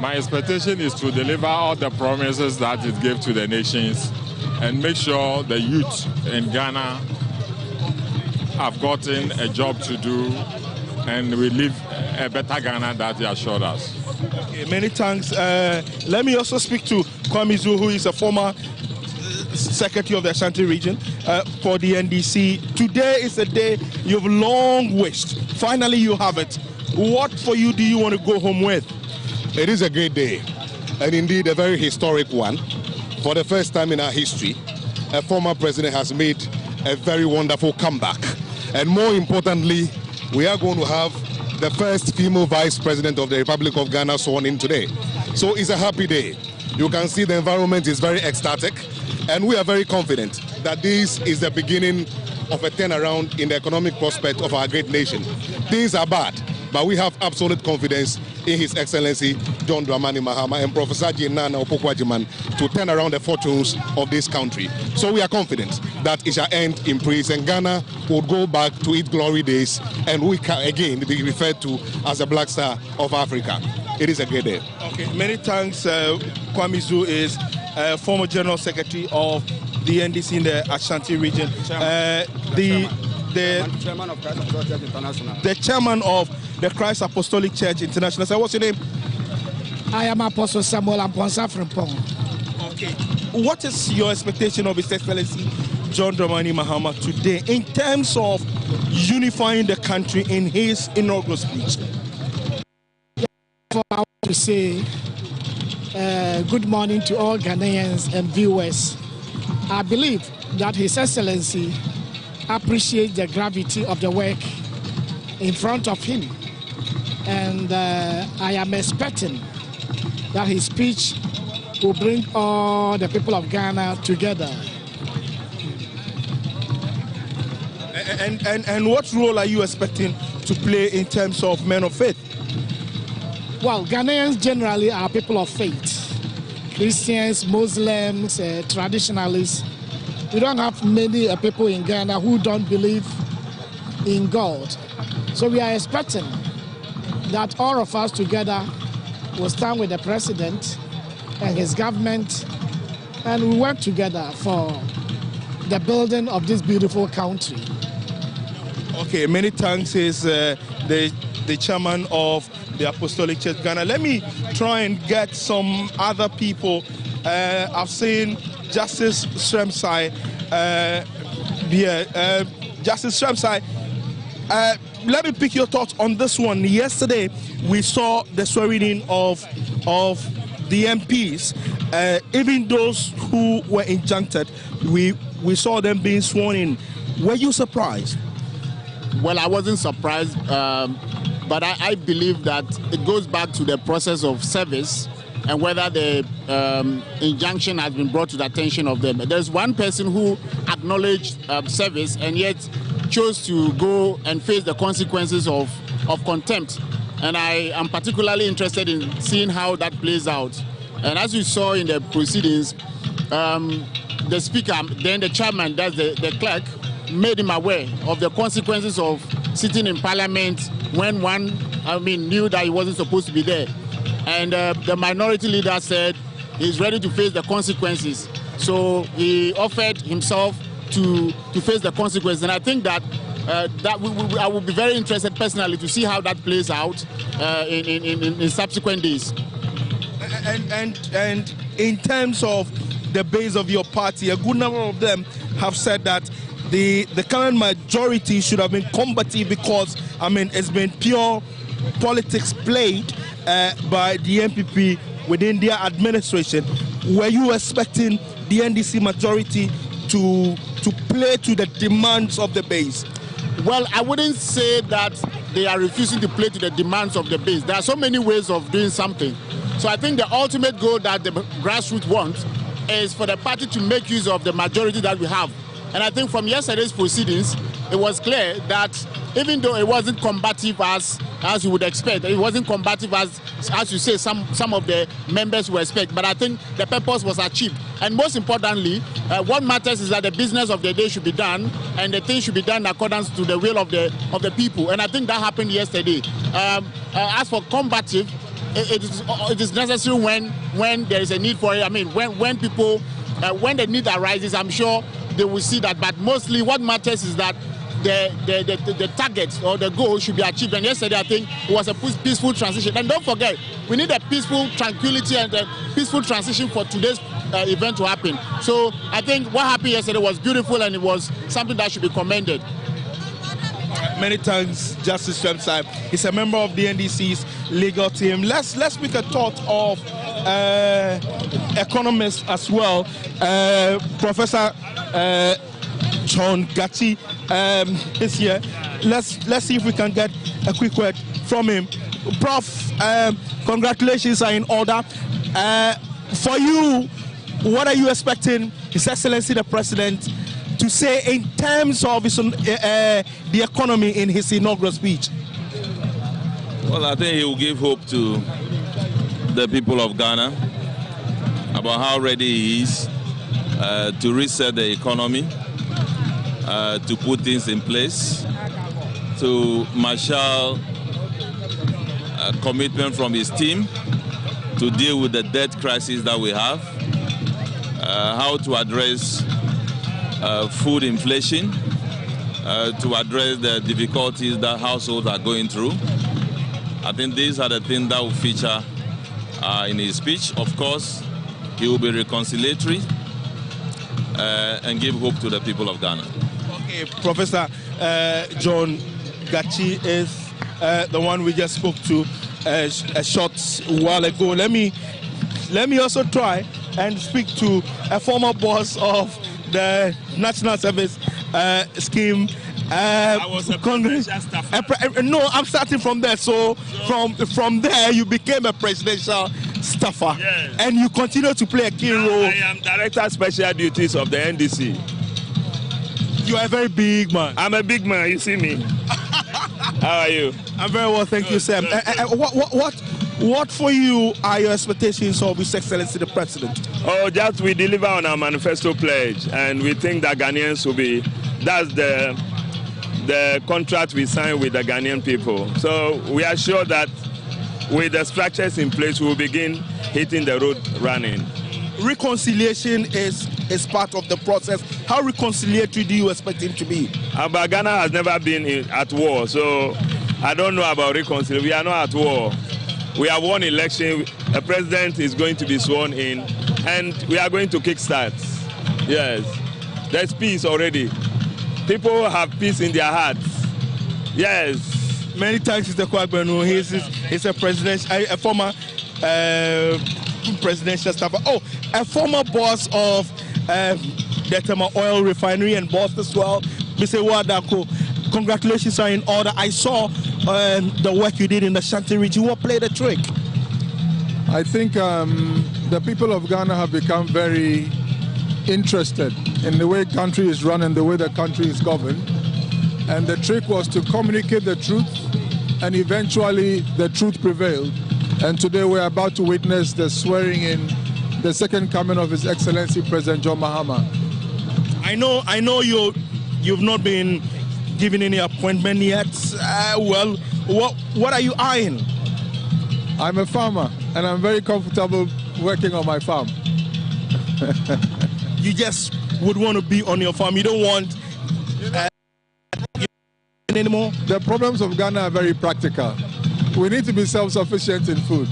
My expectation is to deliver all the promises that it gave to the nations and make sure the youth in Ghana have gotten a job to do and we live a better Ghana that he assured us. Okay, many thanks. Let me also speak to Kwame Zu, who is a former Secretary of the Ashanti region for the NDC. Today is a day you've long wished. Finally, you have it. What for you do you want to go home with? It is a great day, and indeed a very historic one. For the first time in our history, a former president has made a very wonderful comeback. And more importantly, we are going to have the first female vice president of the Republic of Ghana sworn in today. So it's a happy day. You can see the environment is very ecstatic, and we are very confident that this is the beginning of a turnaround in the economic prospect of our great nation. Things are bad, but we have absolute confidence in His Excellency John Dramani Mahama and Professor Jinana Opoku-Agyeman to turn around the fortunes of this country. So we are confident that it shall end in praise, and Ghana will go back to its glory days, and we can again be referred to as the Black Star of Africa. It is a great day. Okay, many thanks. Kwame Zu is former General Secretary of the NDC in the Ashanti region. The chairman of Christ Apostolic Church International. The chairman of the Christ Apostolic Church International. So what's your name? I am Apostle Samuel Amponsa Frimpong. Okay. What is your expectation of His Excellency John Dramani Mahama today in terms of unifying the country in his inaugural speech? I want to say good morning to all Ghanaians and viewers. I believe that His Excellency appreciates the gravity of the work in front of him, and I am expecting that his speech will bring all the people of Ghana together. And what role are you expecting to play in terms of men of faith? Well, Ghanaians generally are people of faith. Christians, Muslims, traditionalists. We don't have many people in Ghana who don't believe in God. So we are expecting that all of us together will stand with the president and his government, and we work together for the building of this beautiful country. Okay, many thanks is the chairman of the Apostolic Church Ghana. Let me try and get some other people. I've seen Justice Sremsai here. Justice Sremsai, let me pick your thoughts on this one. Yesterday, we saw the swearing in of the MPs. Even those who were injuncted, we saw them being sworn in. Were you surprised? Well, I wasn't surprised, but I believe that it goes back to the process of service and whether the injunction has been brought to the attention of them. There's one person who acknowledged service and yet chose to go and face the consequences of contempt. And I am particularly interested in seeing how that plays out. And as you saw in the proceedings, the speaker, then the chairman, that's the clerk, made him aware of the consequences of sitting in Parliament when one, knew that he wasn't supposed to be there. And the minority leader said he's ready to face the consequences. So he offered himself to face the consequences. And I think that I would be very interested personally to see how that plays out in subsequent days. And in terms of the base of your party, a good number of them have said that the current majority should have been combative because, it's been pure politics played by the NPP within their administration. Were you expecting the NDC majority to play to the demands of the base? Well, I wouldn't say that they are refusing to play to the demands of the base. There are so many ways of doing something. So I think the ultimate goal that the grassroots wants is for the party to make use of the majority that we have. And I think from yesterday's proceedings, it was clear that even though it wasn't combative as you would expect, it wasn't combative as you say some of the members would expect, but I think the purpose was achieved. And most importantly, what matters is that the business of the day should be done, and the thing should be done in accordance to the will of the people. And I think that happened yesterday. As for combative, it is necessary when there is a need for it. When people, when the need arises, I'm sure they will see that. But mostly what matters is that the target or the goal should be achieved. And yesterday, I think it was a peaceful transition. And don't forget, we need a peaceful tranquility and a peaceful transition for today's event to happen. So I think what happened yesterday was beautiful, and it was something that should be commended. Many thanks, Justice Femsai. He's a member of the NDC's legal team. Let's make a thought of economists as well. Professor John Gachi is here. Let's see if we can get a quick word from him. Prof, congratulations are in order. For you, what are you expecting His Excellency the President to say in terms of his, the economy in his inaugural speech? Well, I think he will give hope to the people of Ghana about how ready he is to reset the economy, to put things in place, to marshal a commitment from his team to deal with the debt crisis that we have, how to address food inflation, to address the difficulties that households are going through. I think these are the things that will feature in his speech. Of course, he will be reconciliatory and give hope to the people of Ghana. Okay, Professor John Gachi is the one we just spoke to a short while ago. Let me also try and speak to a former boss of the National Service Scheme. I was a presidential staffer. No, I'm starting from there. So from there, you became a presidential staffer, yes, and you continue to play a key role. I am Director of Special Duties of the NDC. You are a very big man. I'm a big man. You see me. How are you? I'm very well, thank you, Sam. What for you are your expectations of His Excellency the President? Oh, just we deliver on our manifesto pledge, and we think that Ghanaians will be. That's the contract we signed with the Ghanaian people. So we are sure that with the structures in place, we will begin hitting the road running. Reconciliation is part of the process. How reconciliatory do you expect him to be? But Ghana has never been at war, so I don't know about reconciliation. We are not at war. We have won election. A president is going to be sworn in, and we are going to kickstart. Yes, there's peace already. People have peace in their hearts. Yes. Many thanks, Mr. Kwagbenu. He's a former presidential staffer. Oh, a former boss of the Tema Oil Refinery and boss as well, Mr. Wadako. Congratulations are in order. I saw the work you did in the Shanti region. What played the trick? I think the people of Ghana have become very interested in the way country is run and the way the country is governed. And the trick was to communicate the truth, and eventually the truth prevailed. And today we're about to witness the swearing in the second coming of His Excellency President John Mahama. I know you've not been given any appointment yet. Well, what are you eyeing? I'm a farmer, and I'm very comfortable working on my farm. You just would want to be on your farm. You don't want anymore? The problems of Ghana are very practical. We need to be self-sufficient in food.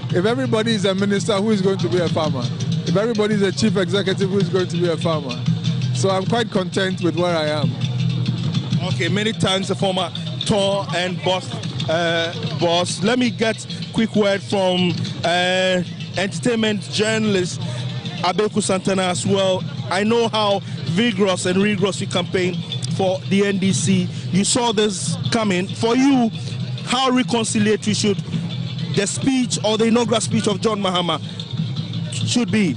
If everybody is a minister, who is going to be a farmer? If everybody is a chief executive, who is going to be a farmer? So I'm quite content with where I am. Okay, many thanks, the former tour and boss. Let me get quick word from entertainment journalist Abeku Santana as well. I know how vigorous and rigorous you campaign for the NDC. You saw this coming. For you, how reconciliatory should the speech or the inaugural speech of John Mahama should be?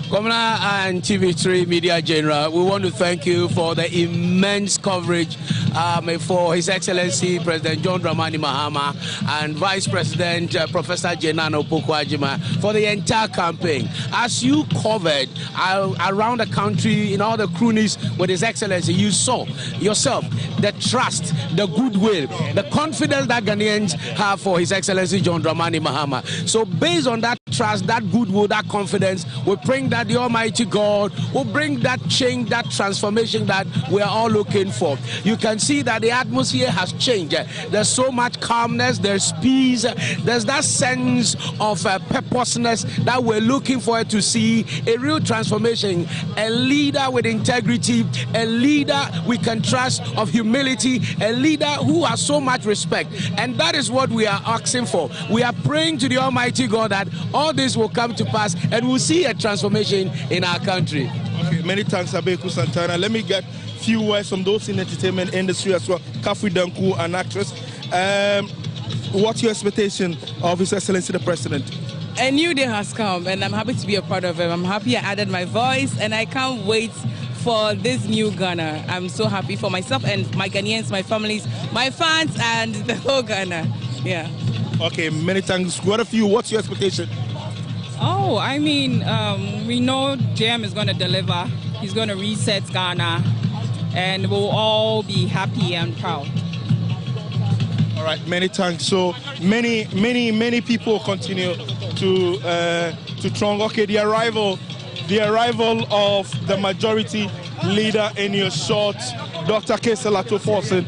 Governor and TV3 Media General, we want to thank you for the immense coverage for His Excellency President John Dramani Mahama and Vice President Professor Jenano Pokwajima for the entire campaign. As you covered around the country in all the cronies with His Excellency, you saw yourself the trust, the goodwill, the confidence that Ghanaians have for His Excellency John Dramani Mahama. So based on that trust, that goodwill, that confidence, we praying that the Almighty God will bring that change, that transformation that we are all looking for. You can see that the atmosphere has changed. There's so much calmness, there's peace, there's that sense of purposeness that we're looking for to see, a real transformation, a leader with integrity, a leader we can trust, of humility, a leader who has so much respect. And that is what we are asking for. We are praying to the Almighty God that all this will come to pass and we'll see a transformation in our country. Okay, many thanks, Abeku Santana. Let me get a few words from those in the entertainment industry as well. Kafri Danku, an actress. What's your expectation of His Excellency the President? A new day has come and I'm happy to be a part of it. I'm happy I added my voice and I can't wait for this new Ghana. I'm so happy for myself and my Ghanaians, my families, my fans, and the whole Ghana. Yeah. Okay, many thanks. What of you? What's your expectation? Oh, I mean, we know JM is going to deliver. He's going to reset Ghana, and we'll all be happy and proud. All right, many thanks. So many people continue to throng. Okay, the arrival of the majority leader in your short, Dr. Keselato Forsen,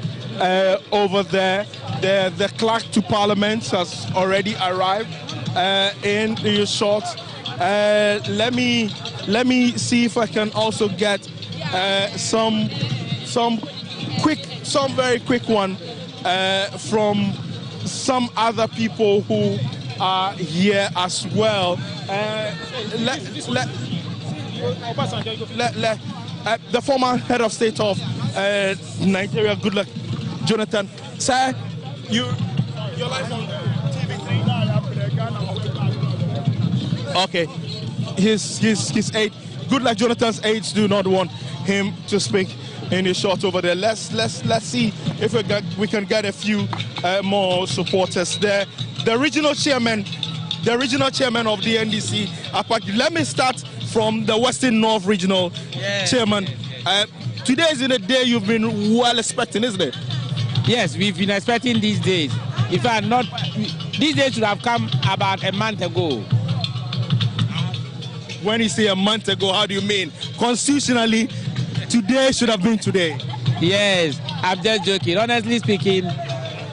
over there. The clerk to Parliament has already arrived in your short. Let me see if I can also get some very quick one from some other people who are here as well. The former head of state of Nigeria, Goodluck Jonathan. Sir, you're live on TV3. Okay, his aide, Goodluck Jonathan's aides do not want him to speak in his short over there. Let's see if we can get a few more supporters there. The regional chairman of the NDC. Let me start from the Western North Regional Chairman. Today is in a day you've been well expecting, isn't it? Yes, we've been expecting these days. In fact, these days should have come about a month ago. When you say a month ago, how do you mean? Constitutionally, today should have been today. Yes, I'm just joking. Honestly speaking,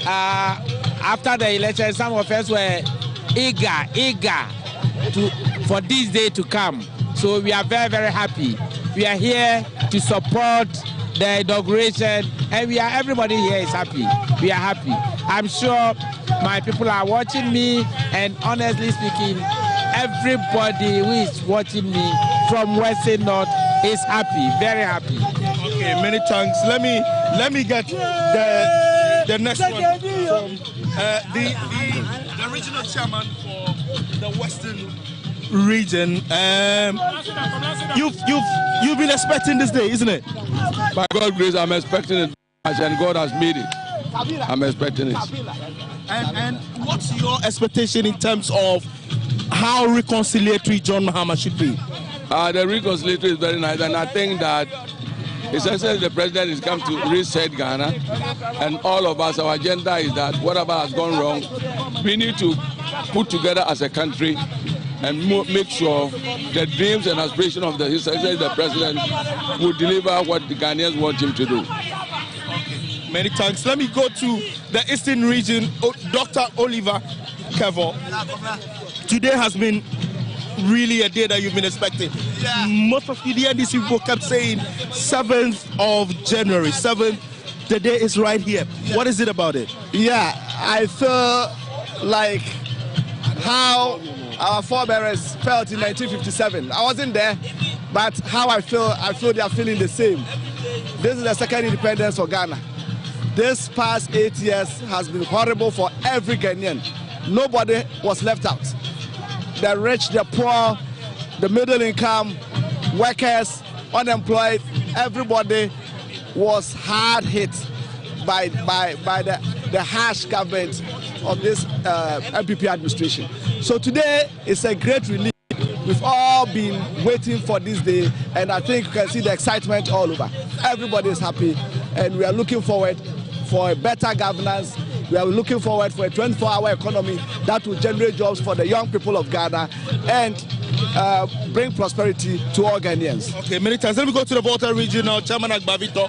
after the election, some of us were eager for this day to come. So we are very, very happy. We are here to support the inauguration, and everybody here is happy. We are happy. I'm sure my people are watching me, and honestly speaking, everybody who is watching me from Western North is happy, very happy. Okay, many thanks. Let me get the next one from the regional chairman for the Western region. You've been expecting this day, isn't it? By God's grace, I'm expecting it, and God has made it. I'm expecting it. And what's your expectation in terms of how reconciliatory John Mahama should be? The reconciliatory is very nice, and I think that essentially the president is come to reset Ghana, and all of us, our agenda is that whatever has gone wrong, we need to put together as a country and make sure the dreams and aspirations of the president will deliver what the Ghanaians want him to do. Many thanks. Let me go to the Eastern region, Dr. Oliver Kevo. Today has been really a day that you've been expecting. Yeah. Most of the NDC people kept saying 7th of January, 7th, the day is right here. Yeah. What is it about it? Yeah, I feel like how our forebears felt in 1957. I wasn't there, but how I feel they are feeling the same. This is the second independence for Ghana. This past 8 years has been horrible for every Ghanaian. Nobody was left out. The rich, the poor, the middle income, workers, unemployed, everybody was hard hit by the harsh government of this MPP administration. So today is a great relief. We've all been waiting for this day, and I think you can see the excitement all over. Everybody is happy, and we are looking forward for a better governance. We are looking forward for a 24-hour economy that will generate jobs for the young people of Ghana, and bring prosperity to all Ghanaians. Okay, many thanks. Let me go to the Volta Regional Chairman Agbavito.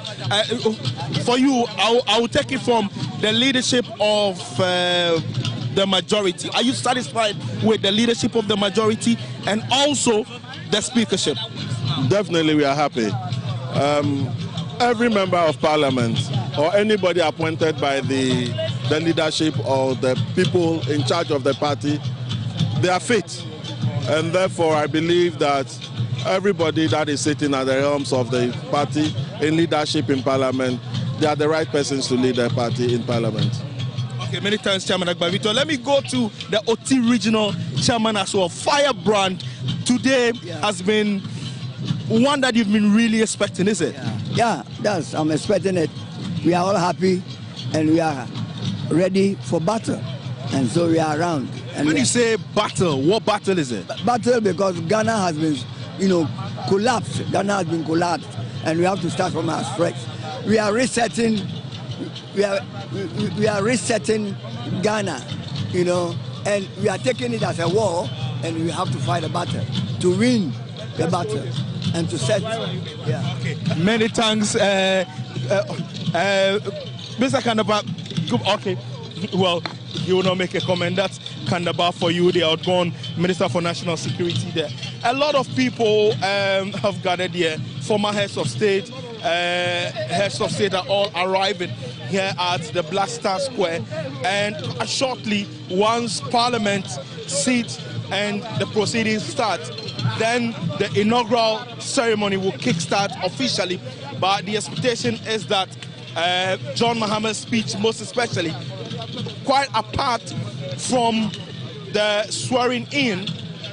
For you, I will take it from the leadership of the majority. Are you satisfied with the leadership of the majority and also the speakership? Definitely, we are happy. Every member of parliament or anybody appointed by the leadership or the people in charge of the party, they are fit. And therefore, I believe that everybody that is sitting at the helms of the party in leadership in parliament, they are the right persons to lead their party in parliament. Okay, many thanks, Chairman Agbavito. Let me go to the OT Regional Chairman as well. Firebrand today has been one that you've been really expecting, is it? Yeah, I'm expecting it. We are all happy and we are ready for battle. And so we are around. And when you say battle, what battle is it? Battle because Ghana has been, collapsed. Ghana has been collapsed. And we have to start from our strength. We are resetting. We are resetting Ghana, and we are taking it as a war, and we have to fight a battle to win the battle and to set. Yeah. Okay. Many thanks, Mr. Kandaba. Okay. Well, you will not make a comment. That's Kandaba for you, the outgone Minister for National Security there. A lot of people have gathered here. Former heads of state are all arriving here at the Black Star Square. And shortly, once Parliament sits and the proceedings start, then the inaugural ceremony will kickstart officially. But the expectation is that John Mahama's speech, most especially, quite apart from the swearing in,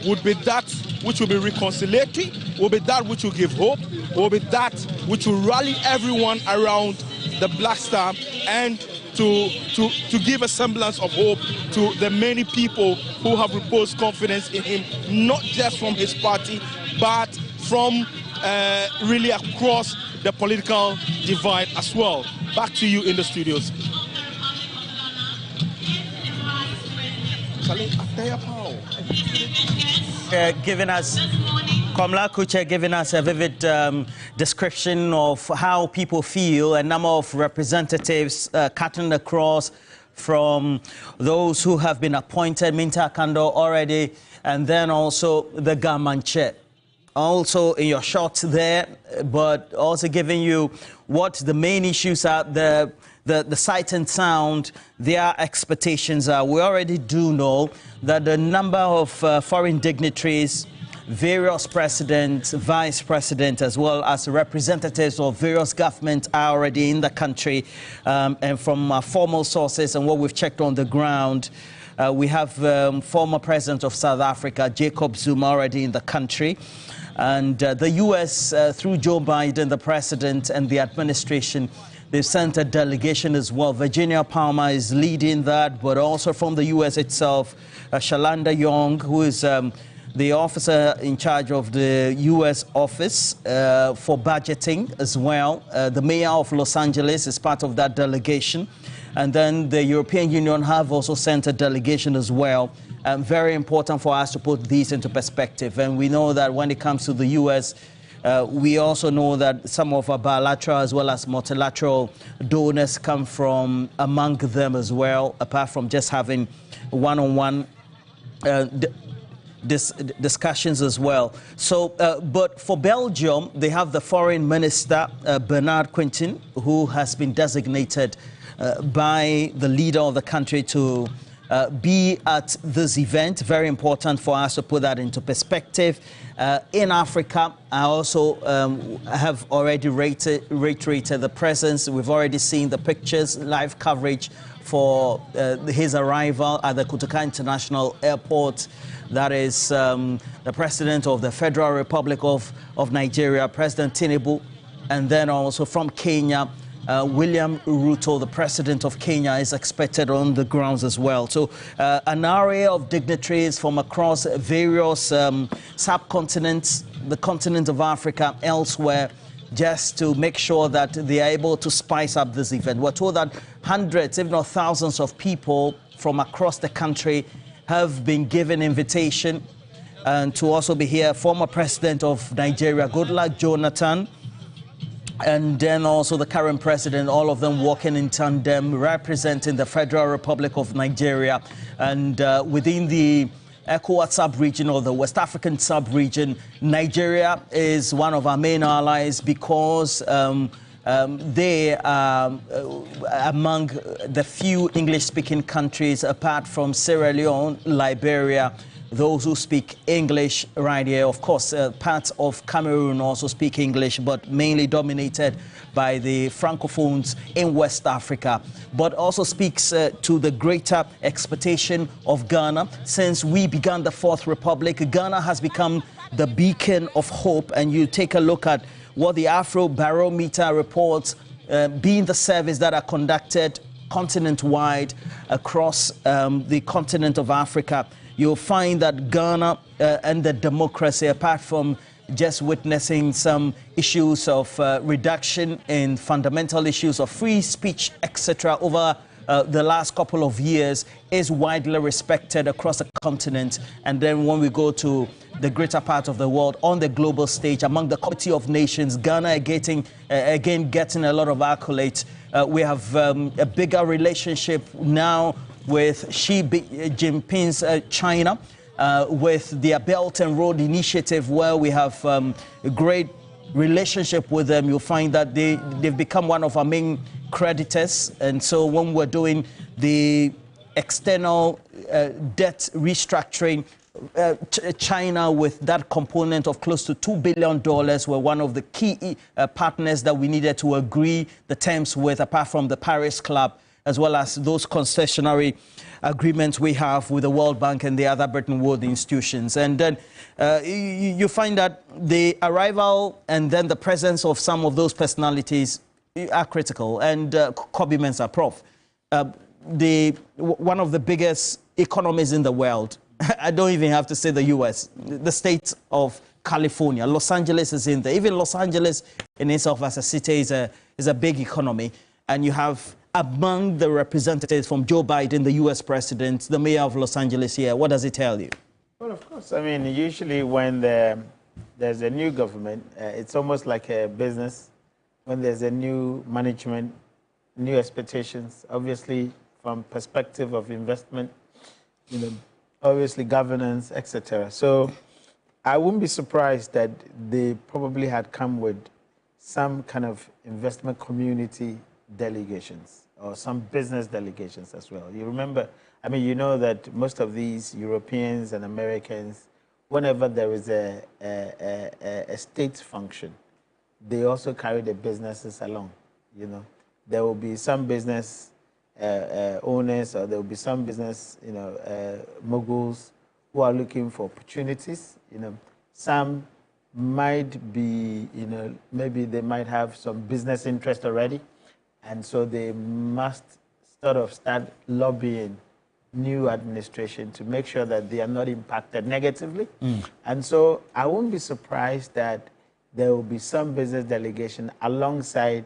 would be that which will be reconciliatory, will be that which will give hope, will be that which will rally everyone around the Black Star and to give a semblance of hope to the many people who have reposed confidence in him, not just from his party, but from really across the political divide as well. Back to you in the studios. Giving us, Komla Kuche giving us a vivid description of how people feel, a number of representatives cutting across from those who have been appointed, Minta Kando already, and then also the Gamanche. Also in your shots there, but also giving you what the main issues are, the sight and sound, their expectations are. We already do know that the number of foreign dignitaries, various presidents, vice presidents, as well as representatives of various governments are already in the country. And from formal sources and what we've checked on the ground, we have former president of South Africa, Jacob Zuma, already in the country. And the U.S., through Joe Biden, the president, and the administration, they've sent a delegation as well. Virginia Palmer is leading that, but also from the U.S. itself, Shalanda Young, who is the officer in charge of the U.S. office for budgeting as well. The mayor of Los Angeles is part of that delegation. And then the European Union have also sent a delegation as well. Very important for us to put these into perspective. And we know that when it comes to the U.S., we also know that some of our bilateral as well as multilateral donors come from among them as well, apart from just having one-on-one discussions as well. So, but for Belgium, they have the foreign minister, Bernard Quintin, who has been designated by the leader of the country to be at this event. Very important for us to put that into perspective. In Africa, I also have already reiterated the presence. We've already seen the pictures, live coverage for his arrival at the Kutuka International Airport. That is the President of the Federal Republic of Nigeria, President Tinubu, and then also from Kenya, William Ruto, the President of Kenya, is expected on the grounds as well. So an array of dignitaries from across various subcontinents, the continent of Africa, elsewhere, just to make sure that they are able to spice up this event. We're told that hundreds, if not thousands of people from across the country have been given invitation and to also be here, former president of Nigeria, Goodluck Jonathan, and then also the current president, all of them working in tandem, representing the Federal Republic of Nigeria. And within the ECOWAS sub-region or the West African sub-region, Nigeria is one of our main allies because they are among the few English-speaking countries, apart from Sierra Leone, Liberia, those who speak English right here. Of course, parts of Cameroon also speak English, but mainly dominated by the Francophones in West Africa, but also speaks to the greater expectation of Ghana. Since we began the Fourth Republic, Ghana has become the beacon of hope, and you take a look at what the Afro Barometer reports, being the surveys that are conducted continent-wide across the continent of Africa. You'll find that Ghana and the democracy, apart from just witnessing some issues of reduction in fundamental issues of free speech, etc., over the last couple of years, is widely respected across the continent. And then when we go to the greater part of the world, on the global stage, among the Committee of Nations, Ghana are getting a lot of accolades. We have a bigger relationship now with Xi Jinping's China, with their Belt and Road Initiative, where we have a great relationship with them. You'll find that they've become one of our main creditors. And so when we're doing the external debt restructuring, China, with that component of close to $2 billion, were one of the key partners that we needed to agree the terms with, apart from the Paris Club, as well as those concessionary agreements we have with the World Bank and the other Bretton Woods institutions. And then you find that the arrival and then the presence of some of those personalities are critical. And Kobe Mensah, Prof, one of the biggest economies in the world, I don't even have to say the US, the state of California, Los Angeles is in there. Even Los Angeles in itself as a city is a big economy. And you have among the representatives from Joe Biden, the US president, the mayor of Los Angeles here. What does it tell you? Well, of course. I mean, usually when there's a new government, it's almost like a business. When there's a new management, new expectations, obviously from perspective of investment, obviously governance, etc. So I wouldn't be surprised that they probably had come with some kind of investment community delegations or some business delegations as well. You remember, I mean, you know that most of these Europeans and Americans, whenever there is a state function, they also carry the businesses along. There will be some business owners, or there will be some business, moguls who are looking for opportunities. Some might be, maybe they might have some business interest already, and so they must sort of start lobbying new administration to make sure that they are not impacted negatively. And so I won't be surprised that there will be some business delegation alongside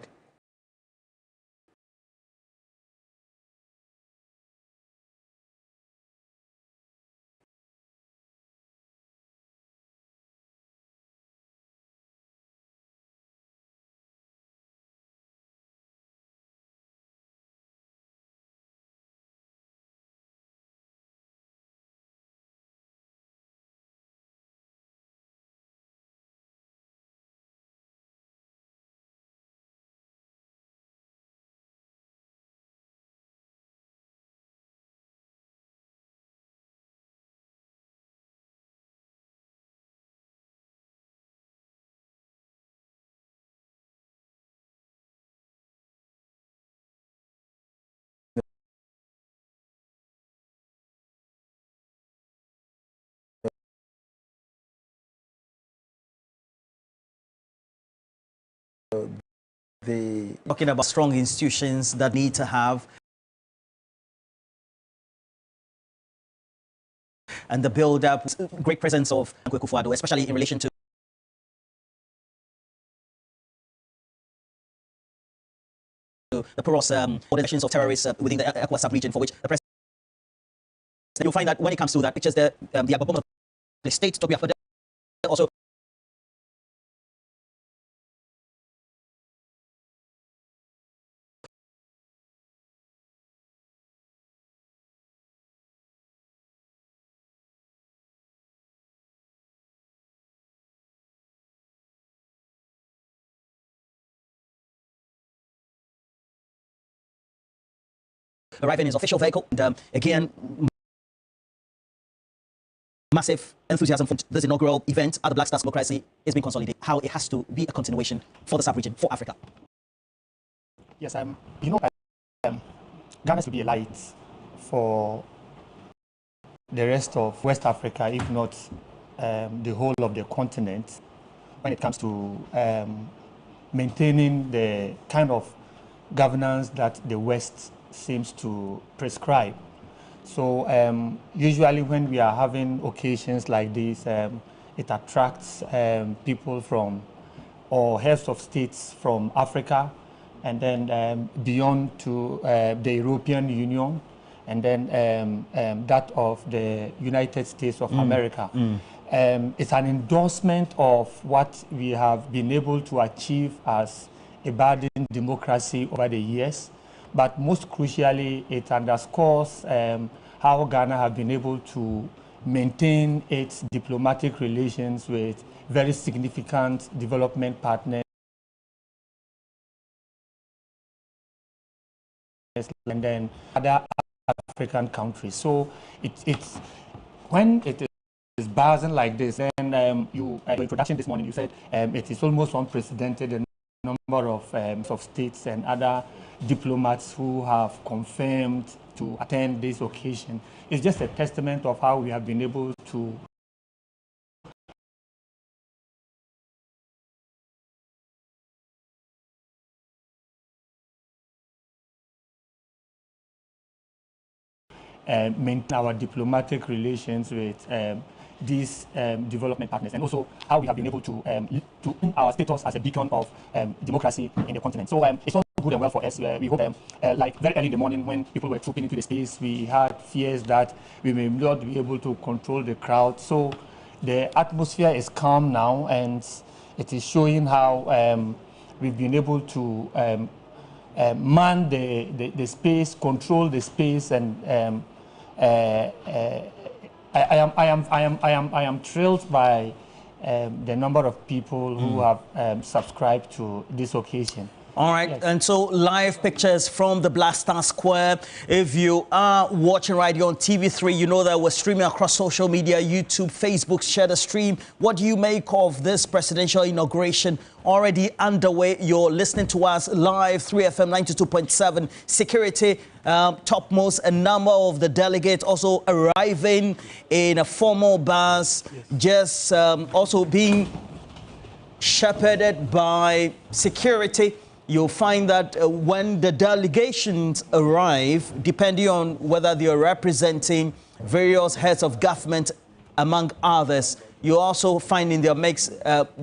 talking about strong institutions that need to have, and the build-up, great presence of Akufo-Addo, especially in relation to the porous organizations of terrorists within the ECOWAS sub-region, for which the president, you'll find that when it comes to that, pictures the abominable the state to be afforded. Also, arriving in his official vehicle. And again, massive enthusiasm for this inaugural event at the Black Stars Democracy is being consolidated. How it has to be a continuation for the sub-region, for Africa. Yes, you know, Ghana should be a light for the rest of West Africa, if not the whole of the continent, when it comes to maintaining the kind of governance that the West seems to prescribe. So usually when we are having occasions like this, it attracts people from, or heads of states from Africa, and then beyond to the European Union, and then that of the United States of America. It's an endorsement of what we have been able to achieve as a budding democracy over the years. But most crucially, it underscores how Ghana have been able to maintain its diplomatic relations with very significant development partners and then other African countries. So it's when it is buzzing like this, then your introduction this morning, you said it is almost unprecedented the number of states and other diplomats who have confirmed to attend this occasion. It's just a testament of how we have been able to maintain our diplomatic relations with these development partners, and also how we have been able to put our status as a beacon of democracy in the continent. So it's all good and well for us. We hope, like very early in the morning when people were trooping into the space, we had fears that we may not be able to control the crowd. So the atmosphere is calm now, and it is showing how we've been able to man the space, control the space, and I am thrilled by the number of people who have subscribed to this occasion. All right, yes. And so live pictures from the Black Star Square. If you are watching right here on TV3, you know that we're streaming across social media, YouTube, Facebook, share the stream. What do you make of this presidential inauguration already underway? You're listening to us live, 3FM 92.7. Security topmost, a number of the delegates also arriving in a formal bus, just also being shepherded by security. You'll find that when the delegations arrive, depending on whether they are representing various heads of government, among others, you also find in their mix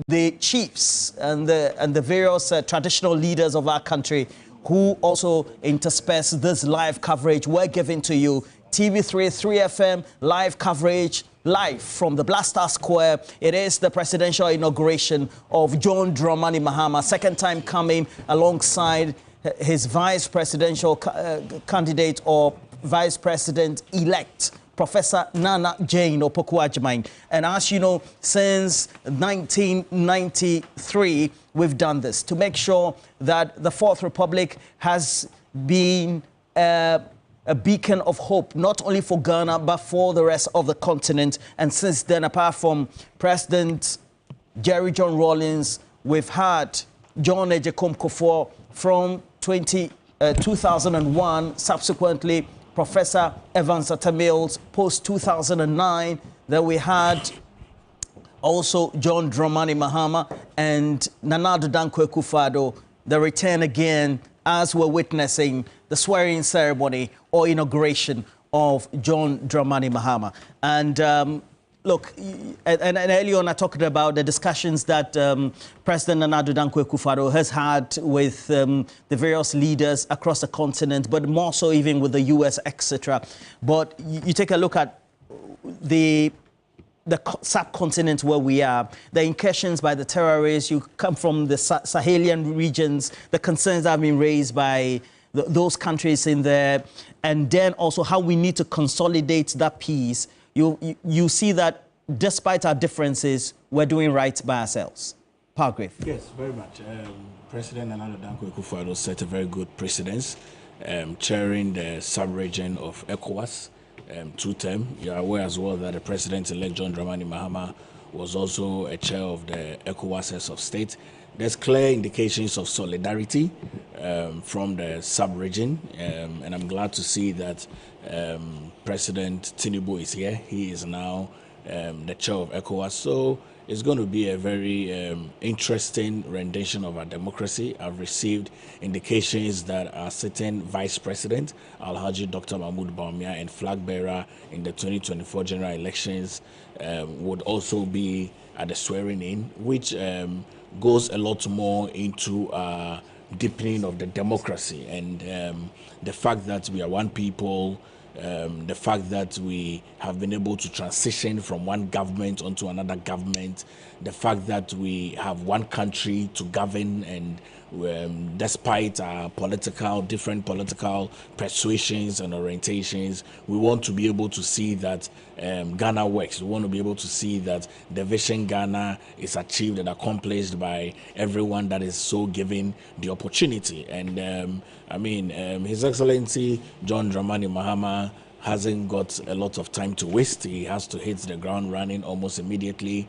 the chiefs and the various traditional leaders of our country who also intersperse this live coverage we're giving to you. TV3, 3FM, live coverage, live from the Black Star Square. It is the presidential inauguration of John Dramani Mahama, second time coming alongside his vice presidential candidate or vice president-elect, Professor Nana Jane Opoku-Agyeman. And as you know, since 1993, we've done this to make sure that the Fourth Republic has been a beacon of hope, not only for Ghana, but for the rest of the continent. And since then, apart from President Jerry John Rawlings, we've had John Ejekon Kufuor from 2001, subsequently Professor Evans Atta-Mills post-2009. Then we had also John Dramani Mahama and Nana Addo Dankwa Akufo-Addo, the return again as we're witnessing the swearing ceremony or inauguration of John Dramani Mahama. And look, and earlier on I talked about the discussions that President Nana Addo Dankwa Akufo-Addo has had with the various leaders across the continent, but more so even with the US, etc. But you take a look at the the subcontinent where we are, the incursions by the terrorists, you come from the Sahelian regions, the concerns that have been raised by those countries in there, and then also how we need to consolidate that peace. You see that despite our differences, we're doing right by ourselves. Pargrave. Yes, very much. President Nana Danko Akufo-Addo set a very good precedence, chairing the sub-region of ECOWAS. 2-term. You are aware as well that the President-elect John Dramani Mahama was also a chair of the ECOWAS Heads of State. There's clear indications of solidarity from the sub-region, and I'm glad to see that President Tinubu is here. He is now the chair of ECOWAS. So it's going to be a very interesting rendition of our democracy. I've received indications that our sitting Vice President, Alhaji Dr. Mahmoud Bawumia, and flag bearer in the 2024 general elections would also be at the swearing-in, which goes a lot more into deepening of the democracy and the fact that we are one people, the fact that we have been able to transition from one government onto another government, the fact that we have one country to govern, and despite our different political persuasions and orientations, we want to be able to see that Ghana works. We want to be able to see that the vision Ghana is achieved and accomplished by everyone that is so given the opportunity. And His Excellency John Dramani Mahama hasn't got a lot of time to waste. He has to hit the ground running almost immediately.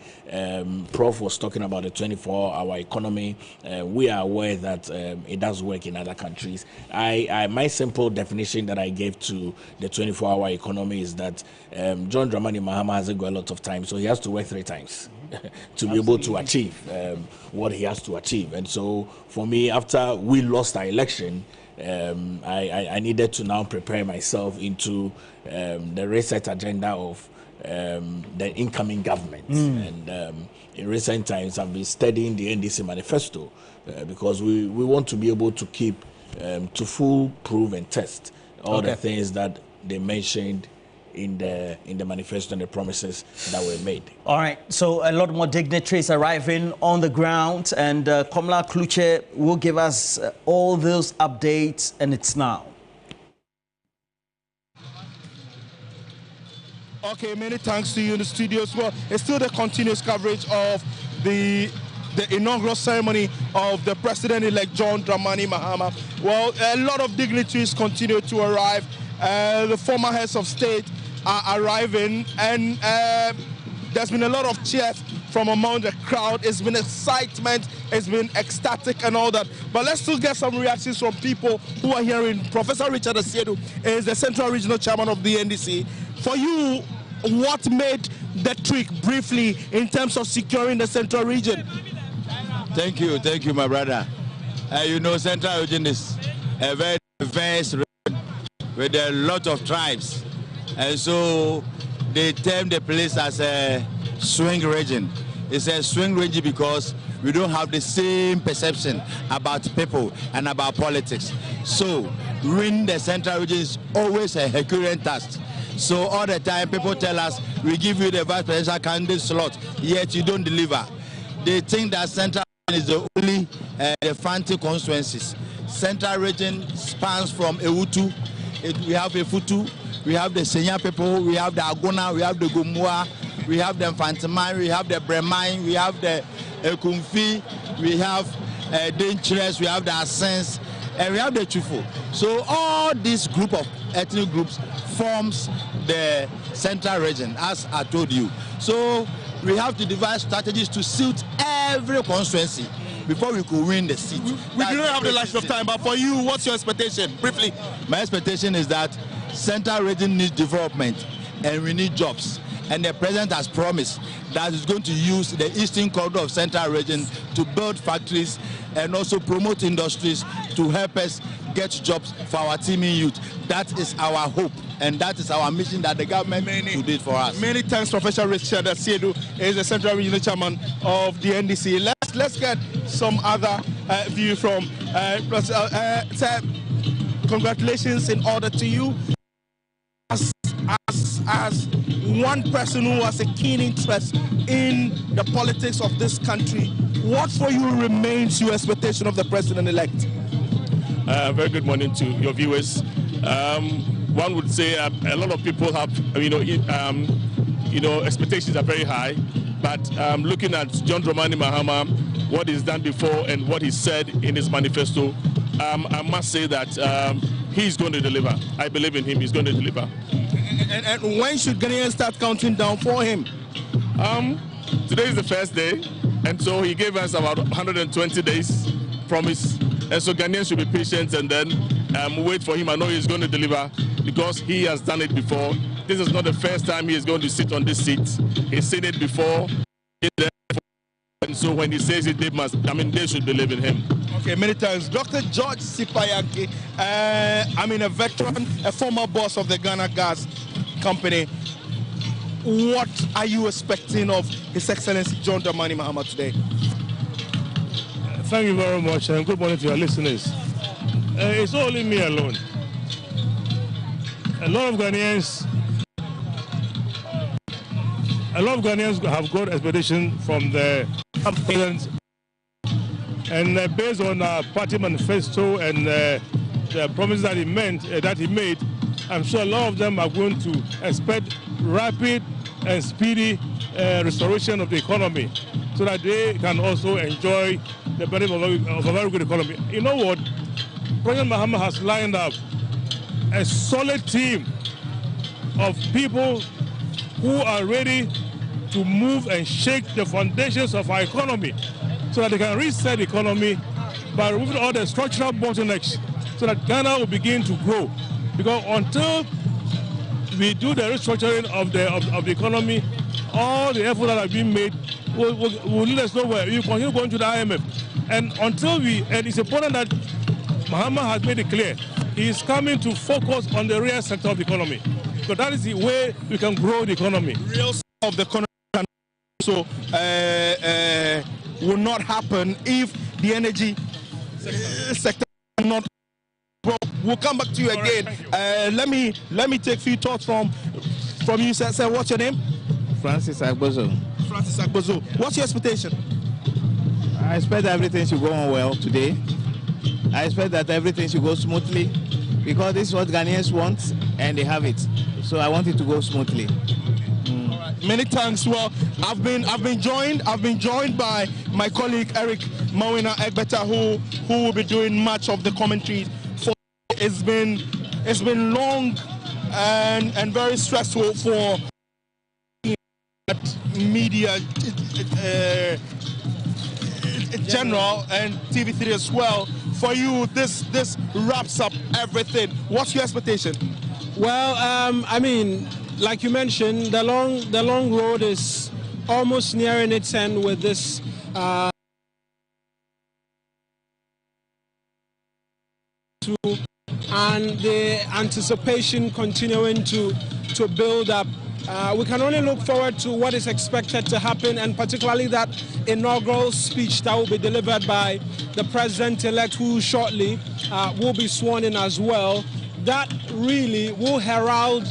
Prof was talking about the 24-hour economy. We are aware that it does work in other countries. My simple definition that I gave to the 24-hour economy is that John Dramani Mahama hasn't got a lot of time, so he has to work 3 times to be able to achieve what he has to achieve. And so for me, after we lost our election, I needed to now prepare myself into the reset agenda of the incoming government. And in recent times, I've been studying the NDC manifesto because we want to be able to keep to full prove and test all the things that they mentioned in the manifesto and the promises that were made. All right, so a lot more dignitaries arriving on the ground, and Komla Kluche will give us all those updates, and it's now. Okay, many thanks to you in the studio as well. It's still the continuous coverage of the inaugural ceremony of the President-elect John Dramani Mahama. Well, a lot of dignitaries continue to arrive. The former heads of state are arriving, and there's been a lot of cheers from among the crowd. It's been excitement, it's been ecstatic and all that. But let's still get some reactions from people who are hearing. Professor Richard Asiedu is the Central Regional Chairman of the NDC. For you, what made the trick briefly in terms of securing the Central Region? Thank you, my brother. Central Region is a very diverse region with a lot of tribes. And so they term the place as a swing region. It's a swing region because we don't have the same perception about people and about politics. So winning the Central Region is always a Herculean task. So all the time people tell us, we give you the vice presidential candidate slot, yet you don't deliver. They think that Central Region is the only the Fanti constituencies. Central Region spans from Ewutu, we have Efutu, we have the Senya people, we have the Agona, we have the Gumua, we have the Fantimai, we have the Bremai, we have the Kumfi, we have Dangerous, we have the Asens, and we have the Chufu. So all this group of ethnic groups forms the Central Region, as I told you. So we have to devise strategies to suit every constituency before we could win the seat. We do not have the luxury of time, but for you, what's your expectation? Briefly. My expectation is that Central Region needs development and we need jobs. And the president has promised that he's going to use the eastern corridor of Central Region to build factories and also promote industries to help us get jobs for our teeming youth. That is our hope, and that is our mission that the government should do for us. Many thanks, Professor Richard Asiedu is the Central Regional Chairman of the NDC. Let's get some other view from sir, congratulations in order to you. As one person who has a keen interest in the politics of this country, what for you remains your expectation of the president-elect? Very good morning to your viewers. One would say a lot of people have, expectations are very high. But looking at John Dramani Mahama, what he's done before and what he said in his manifesto, I must say that he's going to deliver. I believe in him. He's going to deliver. And when should Ghanaians start counting down for him? Today is the first day, and so he gave us about 120 days promise. And so Ghanaians should be patient and then wait for him. I know he's going to deliver because he has done it before. This is not the first time he is going to sit on this seat. He's seen it before. And so when he says it, they should believe in him. Okay, many thanks. Dr. George Sipayanke, a veteran, a former boss of the Ghana Gas Company. What are you expecting of His Excellency John Dramani Mahama today? Thank you very much, and good morning to your listeners. It's not only me alone. A lot of Ghanaians have got expectation from the president, and based on our party manifesto and the promises that he made, I'm sure a lot of them are going to expect rapid and speedy restoration of the economy, so that they can also enjoy the benefit of a very good economy. You know what? President Mahama has lined up a solid team of people who are ready to move and shake the foundations of our economy so that they can reset the economy by removing all the structural bottlenecks so that Ghana will begin to grow. Because until we do the restructuring of the economy, all the efforts that have been made will lead us nowhere. We continue going to the IMF. And and it's important that Mahama has made it clear, he is coming to focus on the real sector of the economy. Because that is the way we can grow the economy. Real sector of the economy will not happen if the energy sector cannot grow. We'll come back to you again. Let me take a few thoughts from you, sir. What's your name? Francis Agbozo. Francis Agbozo. What's your expectation? I expect that everything should go on well today. I expect that everything should go smoothly because this is what Ghanaians want and they have it. So I want it to go smoothly. All right. Many thanks. Well, I've been joined by my colleague Eric Mawina Egbeta, who will be doing much of the commentary. It's been long and very stressful for media general and TV3 as well. For you, this wraps up everything. What's your expectation? Well, like you mentioned, the long road is almost nearing its end with this. And the anticipation continuing to build up. We can only look forward to what is expected to happen, and particularly that inaugural speech that will be delivered by the president-elect, who shortly will be sworn in as well. That really will herald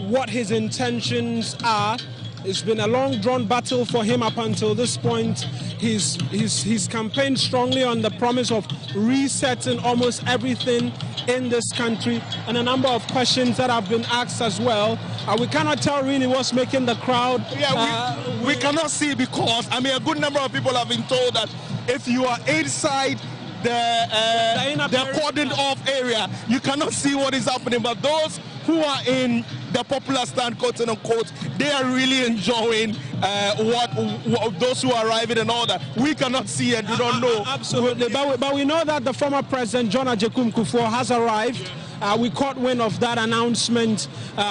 what his intentions are. It's been a long-drawn battle for him up until this point. He's campaigned strongly on the promise of resetting almost everything in this country, and a number of questions that have been asked as well. We cannot tell really what's making the crowd. Yeah, we cannot see because, a good number of people have been told that if you are inside the cordoned off area, you cannot see what is happening. But those who are in the popular stand, quote unquote, they are really enjoying what those who are arriving and all that. We cannot see and do not know. Absolutely, but we know that the former president, John Agyekum Kufuor, has arrived. We caught wind of that announcement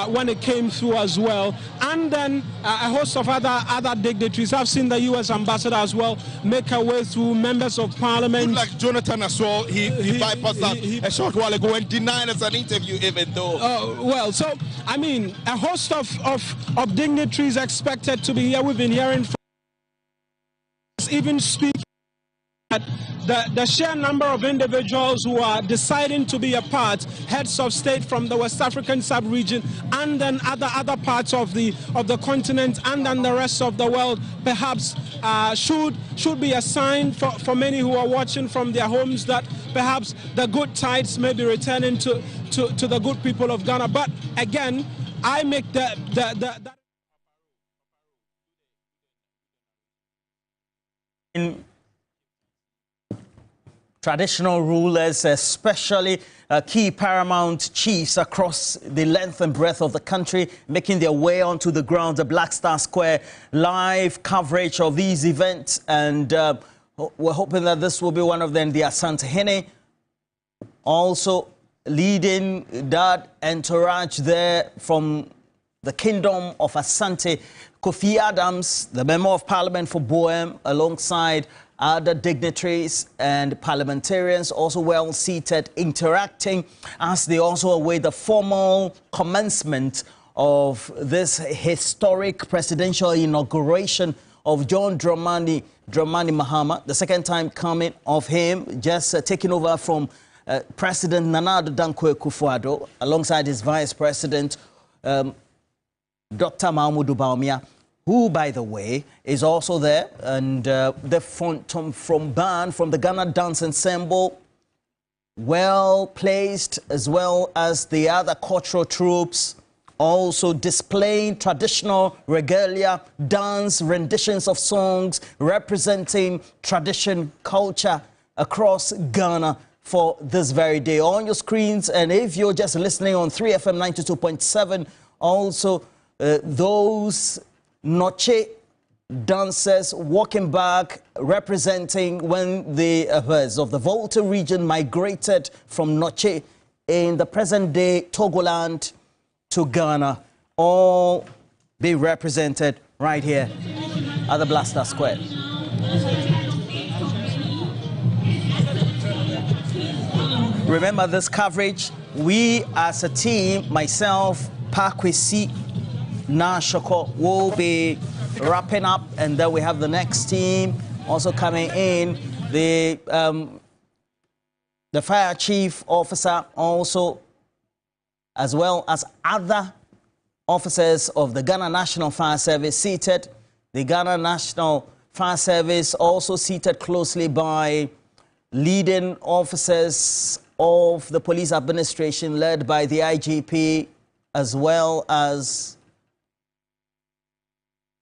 when it came through as well. And then a host of other dignitaries. I've seen the U.S. ambassador as well make her way through, members of parliament. Like Jonathan as well, he bypassed that a short while ago and denied us an interview even though. Well, so, a host of dignitaries expected to be here. We've been hearing from even speak that the sheer number of individuals who are deciding to be a part, heads of state from the West African sub-region and then other parts of the continent and then the rest of the world, perhaps should be a sign for many who are watching from their homes that perhaps the good tides may be returning to the good people of Ghana. But again, I make the traditional rulers, especially key paramount chiefs across the length and breadth of the country, making their way onto the ground, the Black Star Square, live coverage of these events. And we're hoping that this will be one of them. The Asante Hene also leading that entourage there from the Kingdom of Asante. Kofi Adams, the Member of Parliament for Boem, alongside other dignitaries and parliamentarians, also well seated, interacting as they also await the formal commencement of this historic presidential inauguration of John Dramani Mahama, the second time coming of him, just taking over from President Nana Addo Dankwa Akufo-Addo, alongside his Vice President, Dr. Mahmoud Bawumia, who, by the way, is also there, and the Phantom from Ban, from the Ghana Dance Ensemble, well placed, as well as the other cultural troops, also displaying traditional regalia, dance, renditions of songs, representing tradition, culture across Ghana for this very day. On your screens, and if you're just listening on 3FM 92.7, also those Noche dancers walking back, representing when the herds of the Volta region migrated from Noche in the present-day Togoland to Ghana, all be represented right here at the Black Star Square. Remember this coverage, we as a team, myself, Pakwesi, Nashoko, will be wrapping up, and then we have the next team also coming in. The fire chief officer also, as well as other officers of the Ghana National Fire Service seated. The Ghana National Fire Service also seated closely by leading officers of the police administration led by the IGP, as well as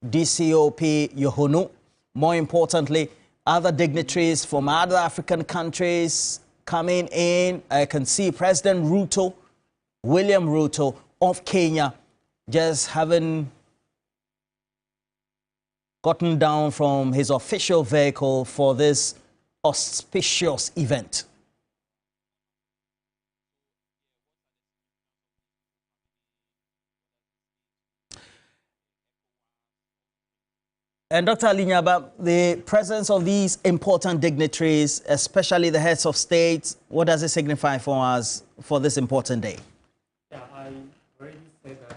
DCOP Yohonu. More importantly, other dignitaries from other African countries coming in. I can see President Ruto, William Ruto of Kenya, just having gotten down from his official vehicle for this auspicious event. And Dr. Alinyaba, the presence of these important dignitaries, especially the heads of state, what does it signify for us for this important day? Yeah, I already said that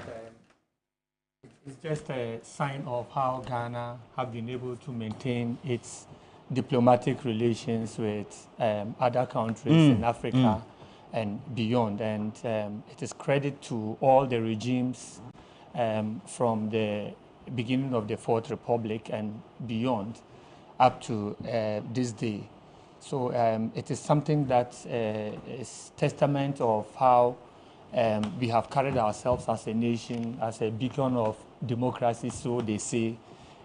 it's just a sign of how Ghana have been able to maintain its diplomatic relations with other countries in Africa and beyond. And it is credit to all the regimes from the beginning of the Fourth Republic and beyond up to this day. So it is something that is testament of how we have carried ourselves as a nation, as a beacon of democracy, so they say,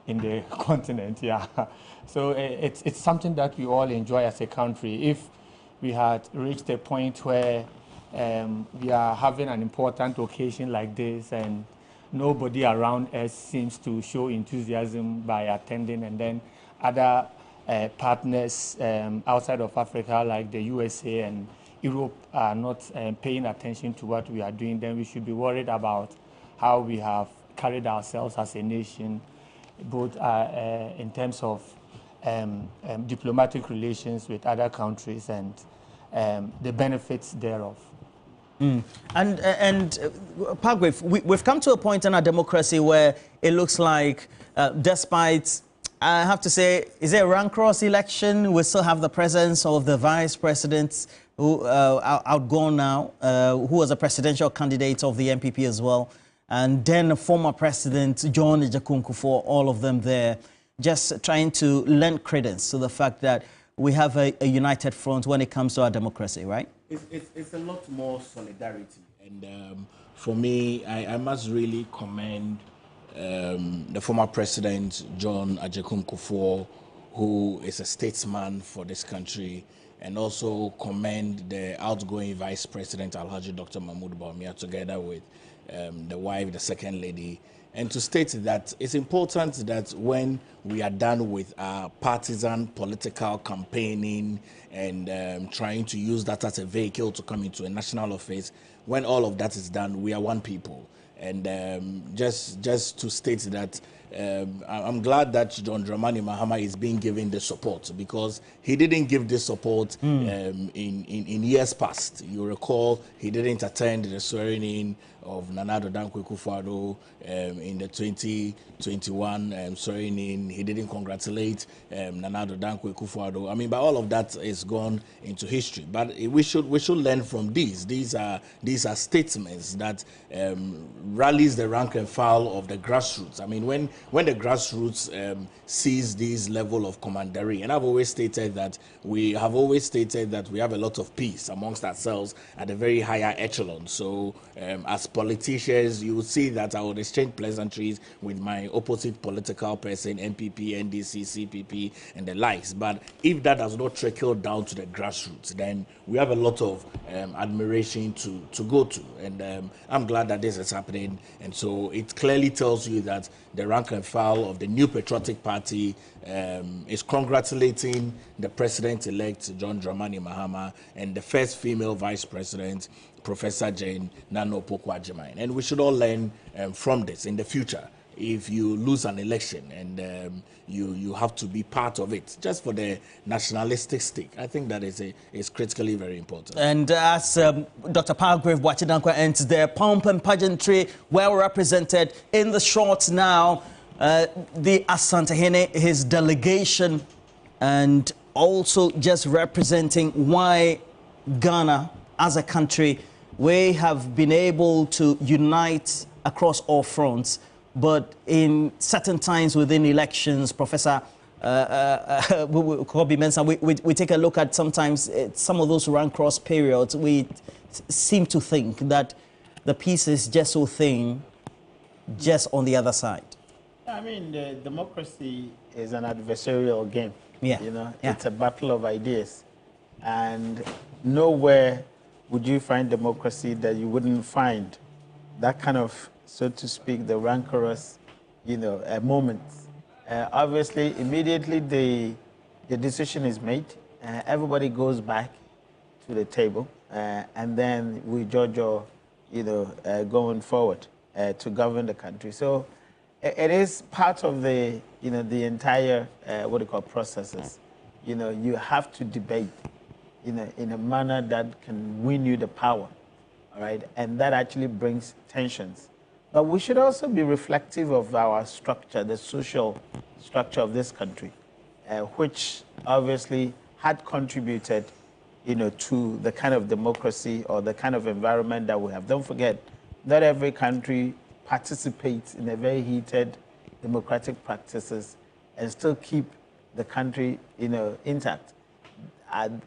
in the continent. Yeah. So it's something that we all enjoy as a country. If we had reached a point where we are having an important occasion like this and nobody around us seems to show enthusiasm by attending, and then other partners outside of Africa, like the USA and Europe, are not paying attention to what we are doing, then we should be worried about how we have carried ourselves as a nation, both in terms of diplomatic relations with other countries and the benefits thereof. And Pagwif, we've come to a point in our democracy where it looks like, despite I have to say, is it a rank cross election? We still have the presence of the vice president who outgone now, who was a presidential candidate of the MPP as well, and then former President John Ejakunkufor, all of them there, just trying to lend credence to the fact that we have a united front when it comes to our democracy, right? It's a lot more solidarity. And for me, I must really commend the former President John Ejakunkufor, who is a statesman for this country, and also commend the outgoing Vice President Alhaji Dr. Mahmoud Bawumia, together with the wife, the second lady, and to state that it's important that when we are done with our partisan political campaigning and trying to use that as a vehicle to come into a national office, when all of that is done, we are one people. And just to state that I'm glad that John Dramani Mahama is being given the support, because he didn't give this support in years past. You recall he didn't attend the swearing-in of Nana Addo Dankwa Akufo-Addo in the 2021 swearing-in. He didn't congratulate Nana Addo Dankwa Akufo-Addo. I mean, but all of that is gone into history. But we should learn from these. These are statements that rallies the rank and file of the grassroots. I mean, when the grassroots sees this level of commandery, and we have always stated that we have a lot of peace amongst ourselves at a very higher echelon. So as politicians, you will see that I would exchange pleasantries with my opposite political person, MPP, NDC, CPP, and the likes. But if that does not trickle down to the grassroots, then we have a lot of admiration to go to. And I'm glad that this is happening. And so it clearly tells you that the rank and file of the New Patriotic Party is congratulating the President-elect John Dramani Mahama and the first female Vice President, Professor Jane Nana Opoku-Agyeman. And we should all learn from this in the future. If you lose an election and you have to be part of it just for the nationalistic stake, I think that is critically very important. And as Dr. Palgrave Boakye-Dankwa ends their pomp and pageantry, well represented in the short now, the Asantehene, his delegation, and also just representing why Ghana as a country, we have been able to unite across all fronts. But in certain times within elections, Professor Kobe Mensah, we take a look at sometimes some of those rank cross periods. We seem to think that the peace is just so thin, just on the other side. I mean, the democracy is an adversarial game. Yeah. You know, it's a battle of ideas, and nowhere would you find democracy that you wouldn't find that kind of, so to speak, the rancorous, moments. Obviously, immediately the decision is made, everybody goes back to the table, and then we judge going forward to govern the country. So it is part of the, the entire, processes. You have to debate, in a manner that can win you the power, all right? And that actually brings tensions. But we should also be reflective of our structure, the social structure of this country, which obviously had contributed, to the kind of democracy or the kind of environment that we have. Don't forget, not every country participates in a very heated democratic practices and still keep the country, intact.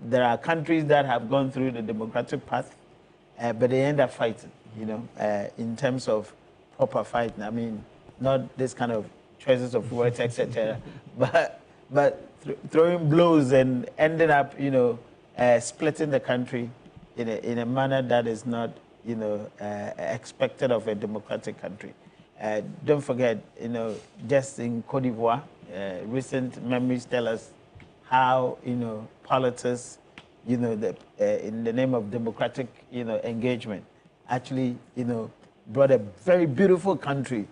There are countries that have gone through the democratic path, but they end up fighting, in terms of proper fighting. I mean, not this kind of choices of words, etc., but throwing blows and ending up, splitting the country in a manner that is not, expected of a democratic country. Don't forget, just in Cote d'Ivoire, recent memories tell us how, politics, in the name of democratic, engagement, actually, brought a very beautiful country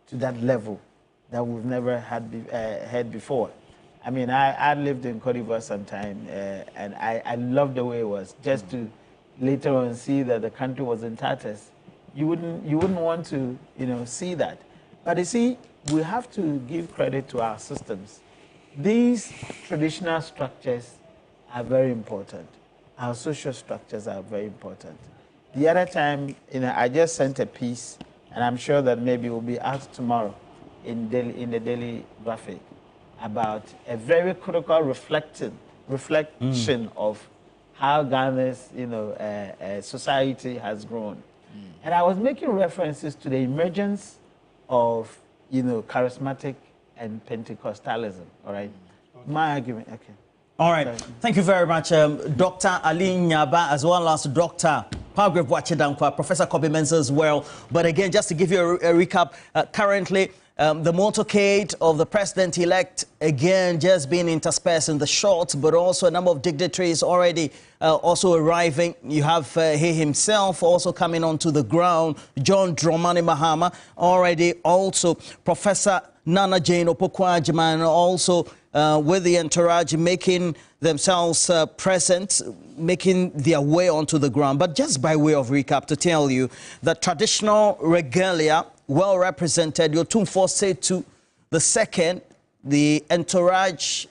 to that level that we've never had before. I mean, I lived in Cote d'Ivoire some time, and I loved the way it was. Just to later on see that the country was in tatters, you wouldn't want to, see that. But you see, we have to give credit to our systems these traditional structures are very important. Our social structures are very important. The other time, I just sent a piece, and I'm sure that maybe it will be out tomorrow in the Daily Graphic about a very critical reflection of how Ghana's society has grown. And I was making references to the emergence of charismatic and Pentecostalism. All right, my argument. Okay. All right. Thank you very much, Dr. Ali Nyaba, as well as Dr. Pargrave Wachidankwa, Professor Kobe Mensah as well. But again, just to give you a recap, currently the motorcade of the president-elect, again, just being interspersed in the short, but also a number of dignitaries already also arriving. You have he himself also coming onto the ground, John Dramani Mahama, already also Professor Nana Jane Opoku-Agyeman, also with the entourage making themselves present, making their way onto the ground. But just by way of recap, to tell you that traditional regalia, well represented, Yotumfo Setu II, the entourage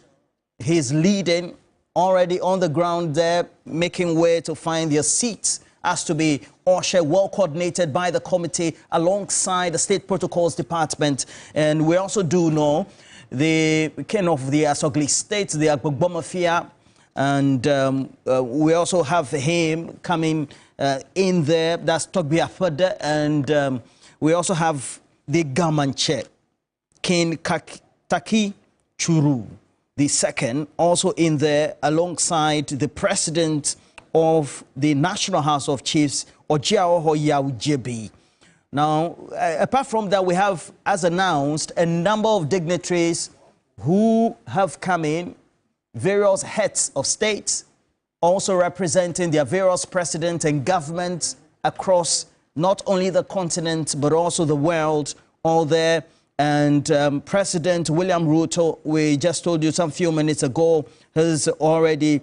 he's leading, already on the ground there, making way to find their seats, has to be ushered, well coordinated by the committee alongside the State Protocols Department. And we also do know the king of the Asogli State, the Agbogbomafia, and we also have him coming in there. That's Togbi Afede, and we also have the Gamanche, King Taki Churu II, also in there alongside the president of the National House of Chiefs, Ojiaoho Yaujebi. Now, apart from that, we have, as announced, a number of dignitaries who have come in, various heads of states, also representing their various presidents and governments across not only the continent, but also the world, all there. And President William Ruto, we just told you some few minutes ago, has already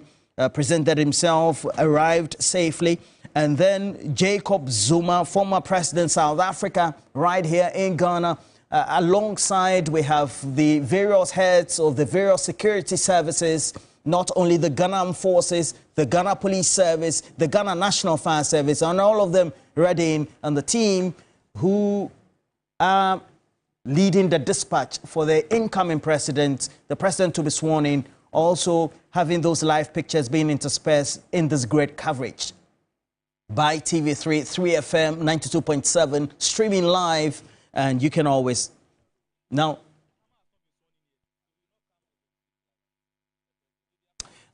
presented himself, arrived safely. And then Jacob Zuma, former president South Africa, right here in Ghana. Alongside, we have the various heads of the various security services, not only the Ghana Armed Forces, the Ghana Police Service, the Ghana National Fire Service, and all of them ready, and the team who are leading the dispatch for the incoming president, the president to be sworn in, also having those live pictures being interspersed in this great coverage by TV3, 3FM 92.7, streaming live, and you can always now.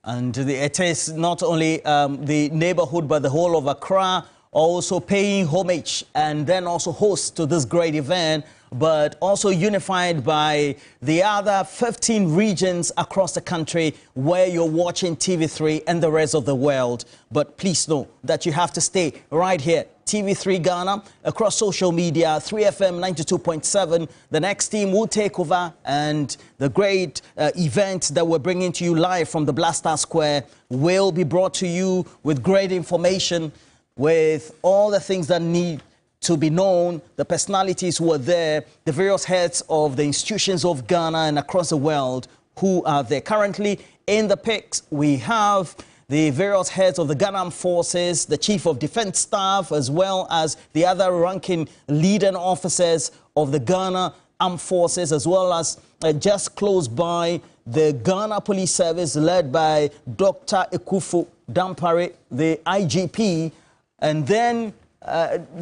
And it is not only the neighborhood, but the whole of Accra also paying homage and then also host to this great event, but also unified by the other 15 regions across the country where you're watching TV3 and the rest of the world. But please know that you have to stay right here. TV3 Ghana, across social media, 3FM 92.7. The next team will take over, and the great event that we're bringing to you live from the Blaster Square will be brought to you with great information, with all the things that need to be known, the personalities who are there, the various heads of the institutions of Ghana and across the world who are there. Currently in the pics, we have the various heads of the Ghana Armed Forces, the Chief of Defense Staff, as well as the other ranking leading officers of the Ghana Armed Forces, as well as just close by the Ghana Police Service led by Dr. Ekufu Dampare, the IGP. And then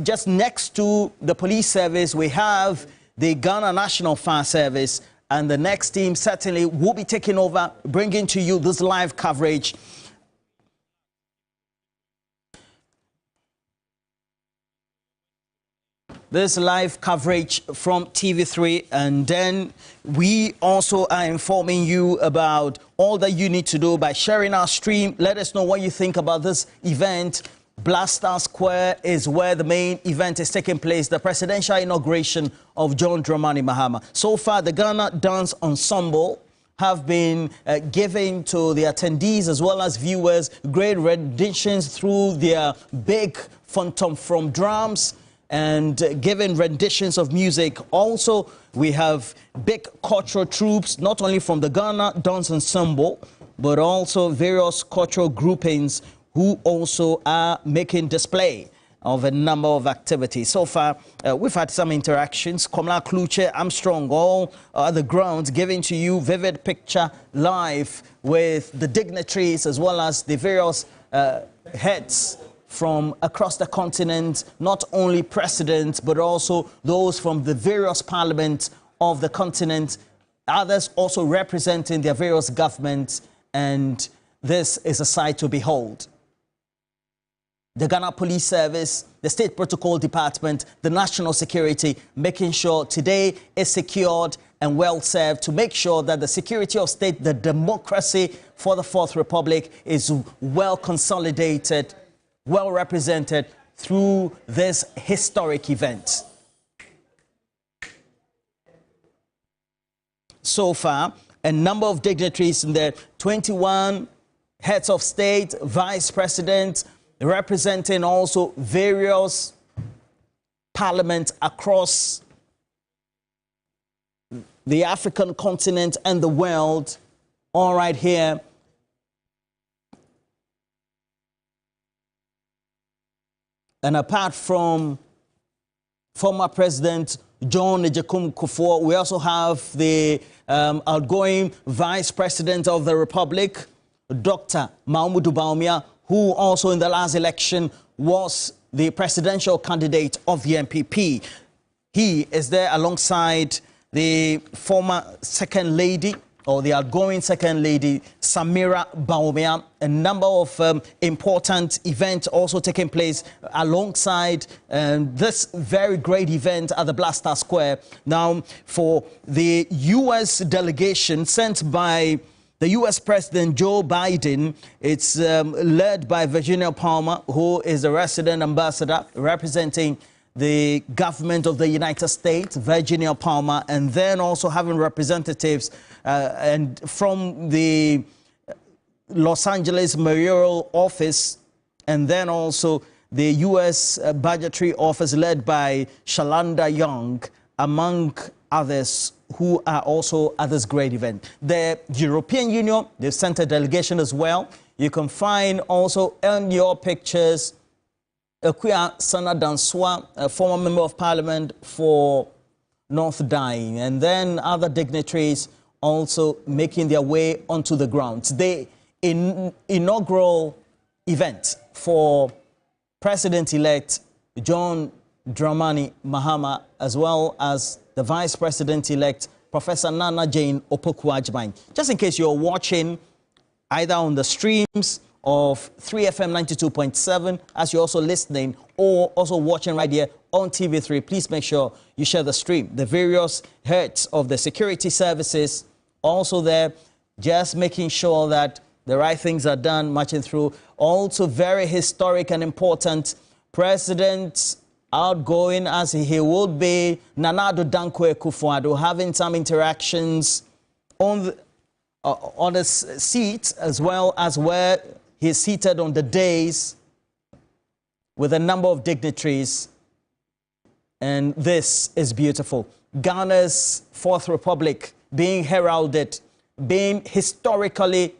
just next to the police service, we have the Ghana National Fire Service. And the next team certainly will be taking over, bringing to you this live coverage. This live coverage from TV3, and then we also are informing you about all that you need to do by sharing our stream. Let us know what you think about this event. Blaster Square is where the main event is taking place, the presidential inauguration of John Dramani Mahama. So far, the Ghana Dance Ensemble have been giving to the attendees as well as viewers great renditions through their big phantom from drums and giving renditions of music. Also, we have big cultural troops, not only from the Ghana Dance Ensemble, but also various cultural groupings who also are making display of a number of activities. So far, we've had some interactions. Komla Kluche, Armstrong, all the grounds, giving to you vivid picture live with the dignitaries as well as the various heads from across the continent, not only presidents, but also those from the various parliaments of the continent, others also representing their various governments, and this is a sight to behold. The Ghana Police Service, the State Protocol Department, the National Security, making sure today is secured and well served to make sure that the security of state, the democracy for the Fourth Republic is well consolidated, well represented through this historic event. So far, a number of dignitaries in there, 21 heads of state, vice presidents, representing also various parliaments across the African continent and the world, all right here. And apart from former President John Ejekum Kufuor, we also have the outgoing Vice President of the Republic, Dr. Mahmoud Bawumia, who also in the last election was the presidential candidate of the NPP. He is there alongside the former Second Lady, or the outgoing Second Lady, Samira Bawumia. A number of important events also taking place alongside this very great event at the Blaster Square. Now, for the U.S. delegation sent by the U.S. President Joe Biden, it's led by Virginia Palmer, who is the resident ambassador representing the government of the United States, Virginia Palmer, and then also having representatives and from the Los Angeles mayoral office, and then also the U.S. budgetary office led by Shalanda Young, among others who are also at this great event. The European Union, they've sent a delegation as well. You can find also in your pictures Akuya Sana Danswa, a former member of parliament for North Dying, and then other dignitaries also making their way onto the grounds. The inaugural event for President-elect John Dramani Mahama, as well as the Vice President-elect Professor Nana Jane Opoku-Agyeman. Just in case you're watching either on the streams of 3FM 92.7, as you're also listening, or also watching right here on TV3, please make sure you share the stream. The various heads of the security services also there, just making sure that the right things are done, marching through. Also very historic and important, President outgoing as he would be, Nana Addo Dankwa Akufo-Addo, having some interactions on his seat, as well as where he's seated on the dais with a number of dignitaries. And this is beautiful. Ghana's Fourth Republic being heralded, being historically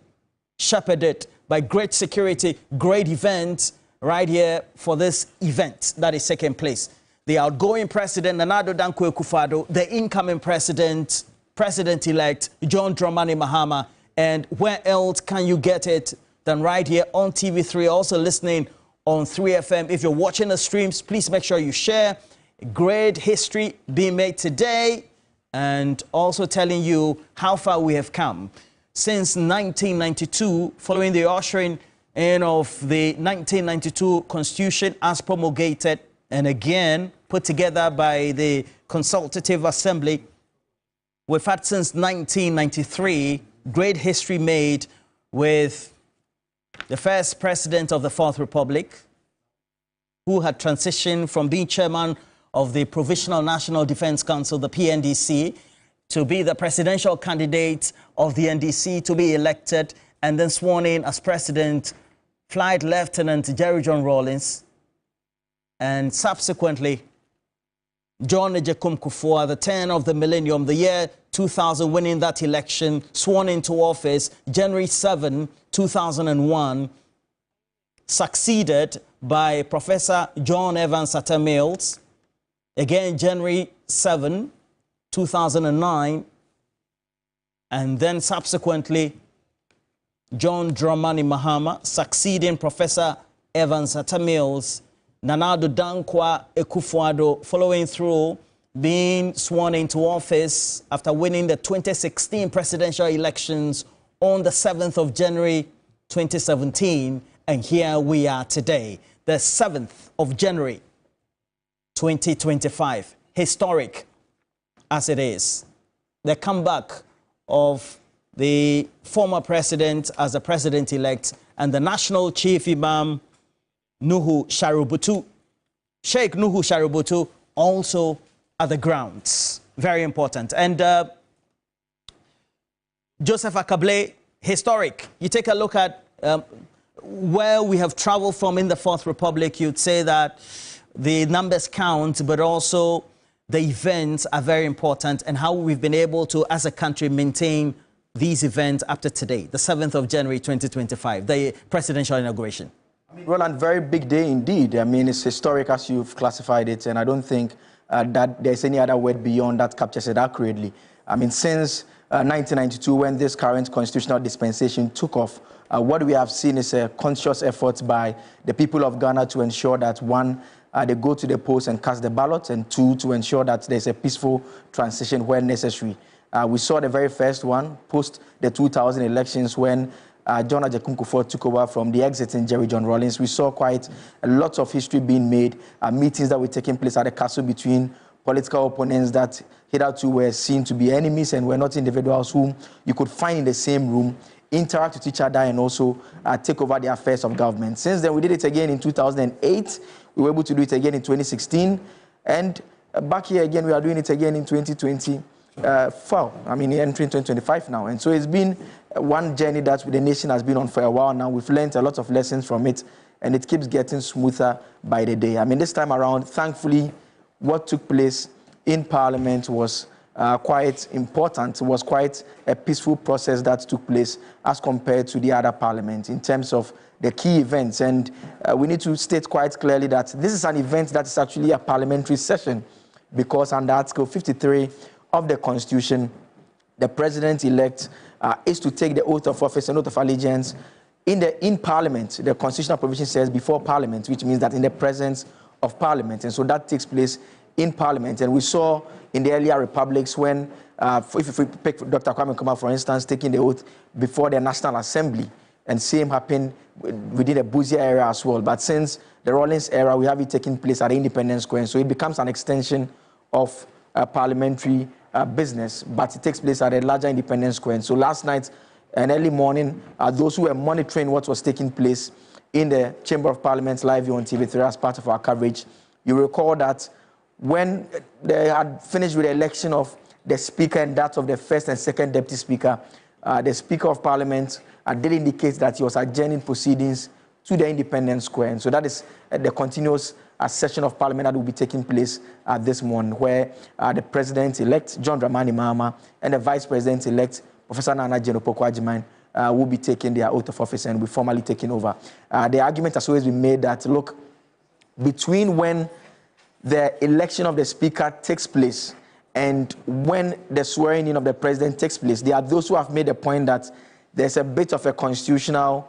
shepherded by great security, great event right here for this event that is taking place. The outgoing president, Nana Addo Dankwa Akufo-Addo, the incoming president, President-elect John Dramani Mahama, and where else can you get it than right here on TV3, also listening on 3FM. If you're watching the streams, please make sure you share. Great history being made today, and also telling you how far we have come. Since 1992, following the ushering in of the 1992 Constitution as promulgated and again put together by the Consultative Assembly, we've had since 1993 great history made with the first president of the Fourth Republic, who had transitioned from being chairman of the Provisional National Defense Council, the PNDC, to be the presidential candidate of the NDC, to be elected and then sworn in as president, Flight Lieutenant Jerry John Rawlings, and subsequently John Agyekum Kufuor at the turn of the millennium, the year 2000, winning that election, sworn into office January 7, 2001, succeeded by Professor John Evans Atta Mills, again January 7, 2009, and then subsequently John Dramani Mahama, succeeding Professor Evans Atta Mills, Nana Addo Dankwa Akufo-Addo following through, being sworn into office after winning the 2016 presidential elections on the 7th of January 2017. And here we are today, the 7th of January 2025. Historic as it is. The comeback of the former president as the president-elect and the national chief imam, Nuhu Sharubutu, Sheikh Nuhu Sharubutu, also at the grounds. Very important. And Joseph Akable, historic. You take a look at where we have traveled from in the Fourth Republic, you'd say that the numbers count, but also the events are very important, and how we've been able to, as a country, maintain these events up to today, the 7th of January 2025, the presidential inauguration. Roland, very big day indeed. I mean, it's historic as you've classified it, and I don't think that there's any other word beyond that captures it accurately. I mean, since 1992, when this current constitutional dispensation took off, what we have seen is a conscious effort by the people of Ghana to ensure that, one, they go to the polls and cast the ballot, and two, to ensure that there's a peaceful transition where necessary. We saw the very first one post the 2000 elections when John Agyekum Kufuor took over from the exiting Jerry John Rawlings. We saw quite a lot of history being made, meetings that were taking place at the castle between political opponents that hitherto were seen to be enemies and were not individuals whom you could find in the same room, interact with each other, and also take over the affairs of government. Since then, we did it again in 2008. We were able to do it again in 2016. And back here again, we are doing it again in 2020. I mean, entering 2025 now. And so it's been one journey that the nation has been on for a while now. We've learned a lot of lessons from it, and it keeps getting smoother by the day. I mean, this time around, thankfully, what took place in Parliament was quite important. It was quite a peaceful process that took place as compared to the other parliament in terms of the key events. And we need to state quite clearly that this is an event that is actually a parliamentary session, because under Article 53 of the Constitution, the president-elect is to take the oath of office and oath of allegiance in Parliament. The constitutional provision says before Parliament, which means that in the presence of Parliament. And so that takes place in Parliament. And we saw in the earlier republics when, if we pick Dr. Kwame Nkrumah, for instance, taking the oath before the National Assembly, and same happened within the Busia era as well. But since the Rawlings era, we have it taking place at Independence Square. So it becomes an extension of parliamentary business, but it takes place at a larger Independence Square. And so last night and early morning, those who were monitoring what was taking place in the Chamber of Parliament live on TV3 as part of our coverage, you recall that when they had finished with the election of the Speaker and that of the first and second Deputy Speaker, the Speaker of Parliament did indicate that he was adjourning proceedings to the Independence Square. And so that is the continuous session of Parliament that will be taking place this morning, where the President-elect, John Dramani Mahama, and the Vice President-elect, Professor Nana Jane Opoku-Agyeman, will be taking their oath of office and will be formally taking over. The argument has always been made that, look, between when the election of the Speaker takes place and when the swearing in of the President takes place, there are those who have made the point that there's a bit of a constitutional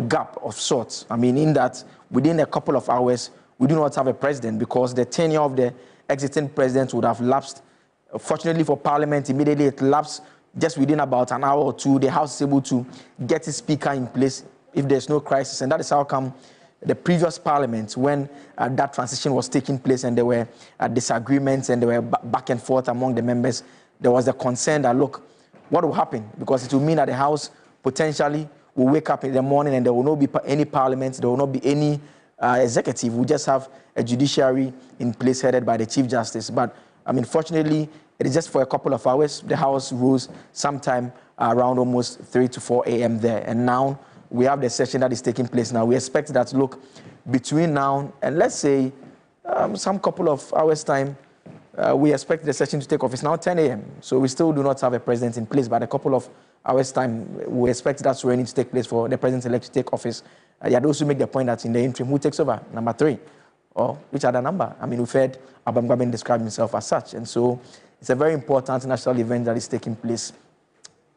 gap of sorts. I mean, in that within a couple of hours, we do not have a president because the tenure of the exiting president would have lapsed. Fortunately for Parliament, immediately it lapsed just within about an hour or two. The House is able to get its Speaker in place if there's no crisis. And that is how come the previous Parliament, when that transition was taking place and there were disagreements and there were back and forth among the members, there was the concern that, look, what will happen? Because it will mean that the House potentially will wake up in the morning and there will not be any Parliament, there will not be any executive. We'll just have a judiciary in place headed by the Chief Justice. But, I mean, fortunately, it is just for a couple of hours. The House rose sometime around almost 3 to 4 a.m. there. And now we have the session that is taking place now. We expect that, look, between now and let's say some couple of hours' time, we expect the session to take office now 10 a.m. So we still do not have a president in place, but a couple of hours' time, we expect that swearing to take place for the president-elect to take office. They had also make the point that in the interim, who takes over? Number 3. Or which other number? I mean, we've heard Abam Gbaben describe himself as such. And so it's a very important national event that is taking place.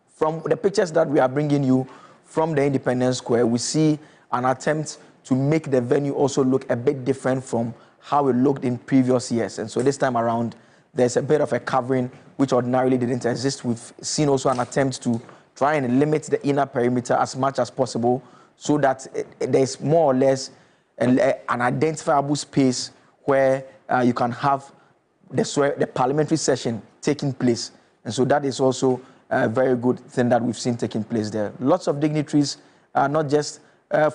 From the pictures that we are bringing you from the Independence Square, we see an attempt to make the venue also look a bit different from how it looked in previous years. And so this time around, there's a bit of a covering which ordinarily didn't exist. We've seen also an attempt to try and limit the inner perimeter as much as possible so that there's more or less an identifiable space where you can have the parliamentary session taking place. And so that is also a very good thing that we've seen taking place there. Lots of dignitaries, not just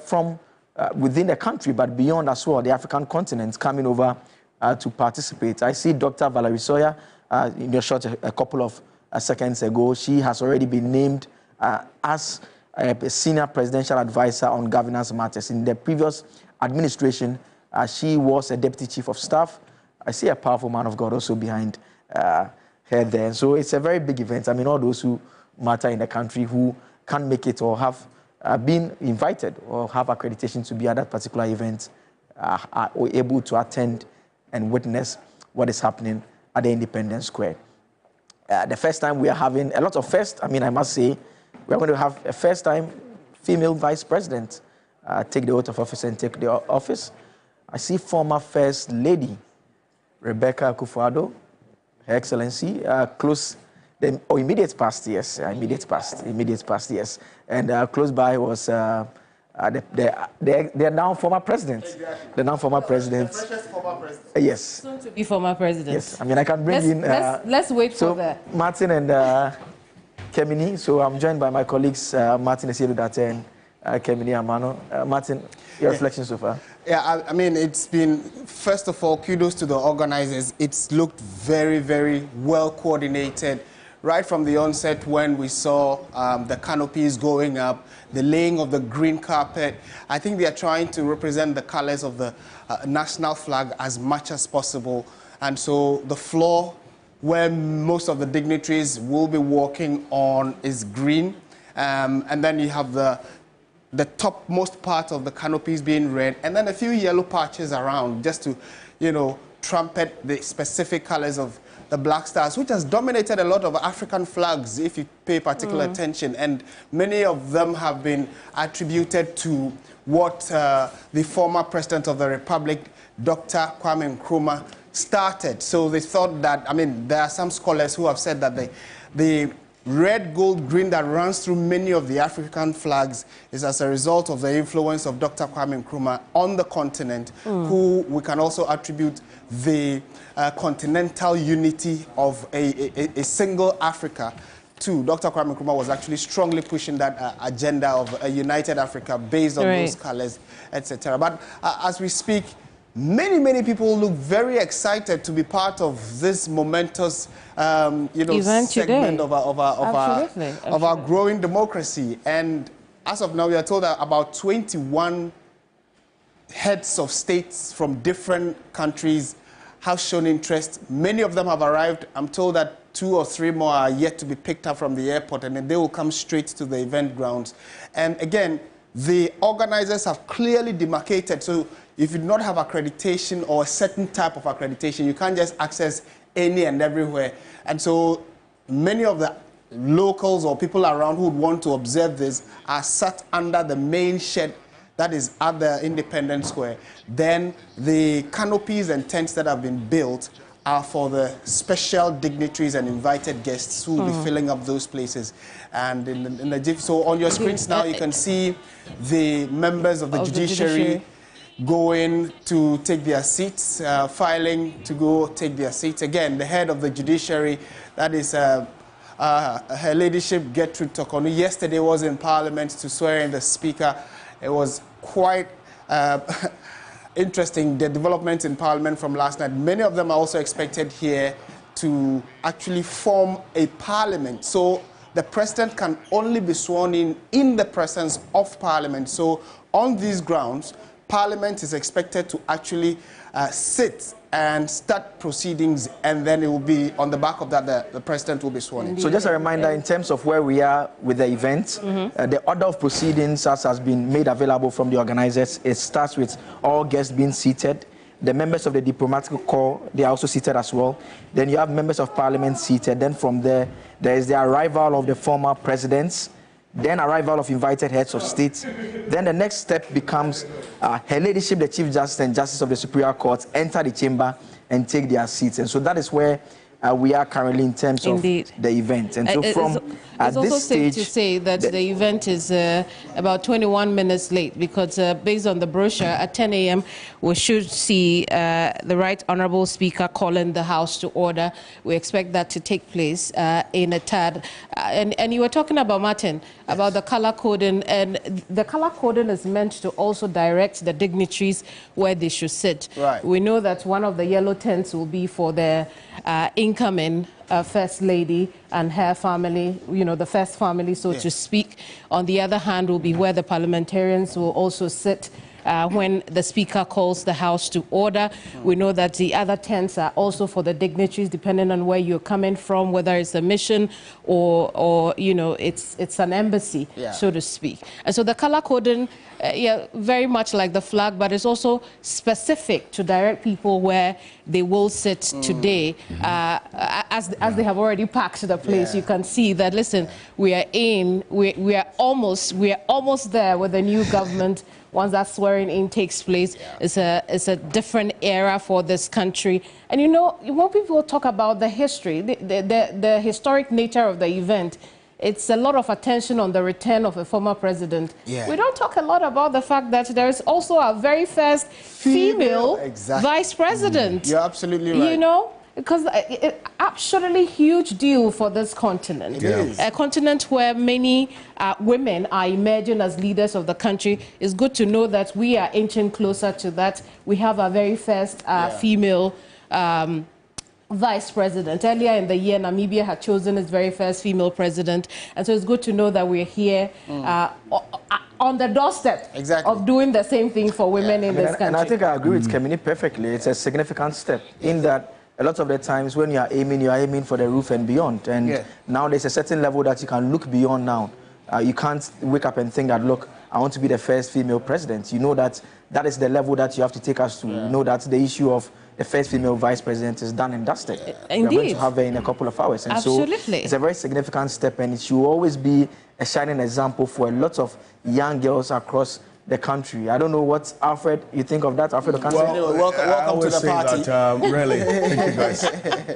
from within the country, but beyond as well, the African continent, coming over to participate. I see Dr. Valerie Sawyer in your shot a couple of seconds ago. She has already been named as a senior presidential advisor on governance matters. In the previous administration, she was a deputy chief of staff. I see a powerful man of God also behind her there. So it's a very big event. I mean, all those who matter in the country who can't make it or have been invited or have accreditation to be at that particular event are able to attend and witness what is happening at the Independence Square. The first time we are having a lot of first. I mean, I must say, we're going to have a first-time female vice president take the oath of office and take the office. I see former First Lady Rebecca Akufo-Addo, Her Excellency, close, immediate past, yes, immediate past, yes. And close by was the now former president. Exactly. The now former president. The freshest former president. Yes. Soon to be former president. Yes, I mean, I can bring let's wait for that. Martin and Kemini. So I'm joined by my colleagues, Martin Esiedu-Date and Kemini Amano. Martin, your reflection so far? Yeah, I mean, it's been, first of all, kudos to the organizers. It's looked very, very well coordinated. Right from the onset when we saw the canopies going up, the laying of the green carpet, I think they are trying to represent the colors of the national flag as much as possible. And so the floor where most of the dignitaries will be walking on is green. And then you have the topmost part of the canopies being red, and then a few yellow patches around just to, you know, trumpet the specific colors of the Black Stars, which has dominated a lot of African flags, if you pay particular attention. And many of them have been attributed to what the former president of the Republic, Dr. Kwame Nkrumah, started. So they thought that, I mean, there are some scholars who have said that the red, gold, green that runs through many of the African flags is as a result of the influence of Dr. Kwame Nkrumah on the continent, who we can also attribute the continental unity of a single Africa to. Dr. Kwame Nkrumah was actually strongly pushing that agenda of a united Africa based on those colors, etc. But as we speak, many people look very excited to be part of this momentous, segment today. of our growing democracy. And as of now, we are told that about 21 heads of states from different countries have shown interest. Many of them have arrived. I'm told that 2 or 3 more are yet to be picked up from the airport, and then they will come straight to the event grounds. And again, the organizers have clearly demarcated. So if you do not have accreditation or a certain type of accreditation, you can't just access any and everywhere. And so many of the locals or people around who would want to observe this are sat under the main shed that is at the Independence Square. Then the canopies and tents that have been built are for the special dignitaries and invited guests who will be filling up those places. And so on your screens now, you can see the members of the judiciary going to take their seats, filing to go take their seats. Again, the head of the judiciary, that is Her Ladyship Gertrude Tokonu, yesterday was in Parliament to swear in the Speaker. It was quite interesting, the developments in Parliament from last night. Many of them are also expected here to actually form a parliament. So the president can only be sworn in the presence of Parliament. So on these grounds, Parliament is expected to actually sit and start proceedings, and then it will be on the back of that the president will be sworn in. So just a reminder in terms of where we are with the event, the order of proceedings as has been made available from the organizers, it starts with all guests being seated. The members of the diplomatic corps, they are also seated as well. Then you have members of parliament seated. Then from there, there is the arrival of the former presidents, then arrival of invited heads of state. Then the next step becomes Her Ladyship, the Chief Justice and Justice of the Superior Court, enter the chamber and take their seats. And so that is where we are currently in terms of the event. And so from it's also this stage, safe to say that the event is about 21 minutes late, because based on the brochure, at 10 a.m. we should see the Right Honourable Speaker calling the House to order. We expect that to take place in a tad. And you were talking about, Martin, about the colour coding, and the colour coding is meant to also direct the dignitaries where they should sit. Right. We know that one of the yellow tents will be for the incoming First Lady and her family, you know, the first family, so to speak. On the other hand, will be where the parliamentarians will also sit when the Speaker calls the House to order. We know that the other tents are also for the dignitaries, depending on where you're coming from, whether it's a mission or you know, it's an embassy, so to speak. And so the color coding, very much like the flag, but it's also specific to direct people where they will sit today. As they have already packed the place, you can see that, listen, we are almost there with the new government. Once that swearing in takes place, it's a different era for this country. And you know, when people talk about the history, the historic nature of the event, it's a lot of attention on the return of a former president. We don't talk a lot about the fact that there is also a very first female vice president. You're absolutely right. You know? Because it's absolutely huge deal for this continent. It is. A continent where many women are emerging as leaders of the country. It's good to know that we are inching closer to that. We have our very first female vice president. Earlier in the year, Namibia had chosen its very first female president. And so it's good to know that we're here on the doorstep of doing the same thing for women in this country. And I think I agree with Kemini perfectly. It's a significant step in that a lot of the times when you are aiming for the roof and beyond. And now there's a certain level that you can look beyond now. You can't wake up and think that, look, I want to be the first female president. You know that that is the level that you have to take us to. You know that the issue of the first female vice president is done and dusted. Indeed. We're going to have her in a couple of hours. And so it's a very significant step, and it should always be a shining example for a lot of young girls across the country. I don't know what, Alfred, you think of that? Alfred Okansi? Welcome to the party. That, really, thank you guys.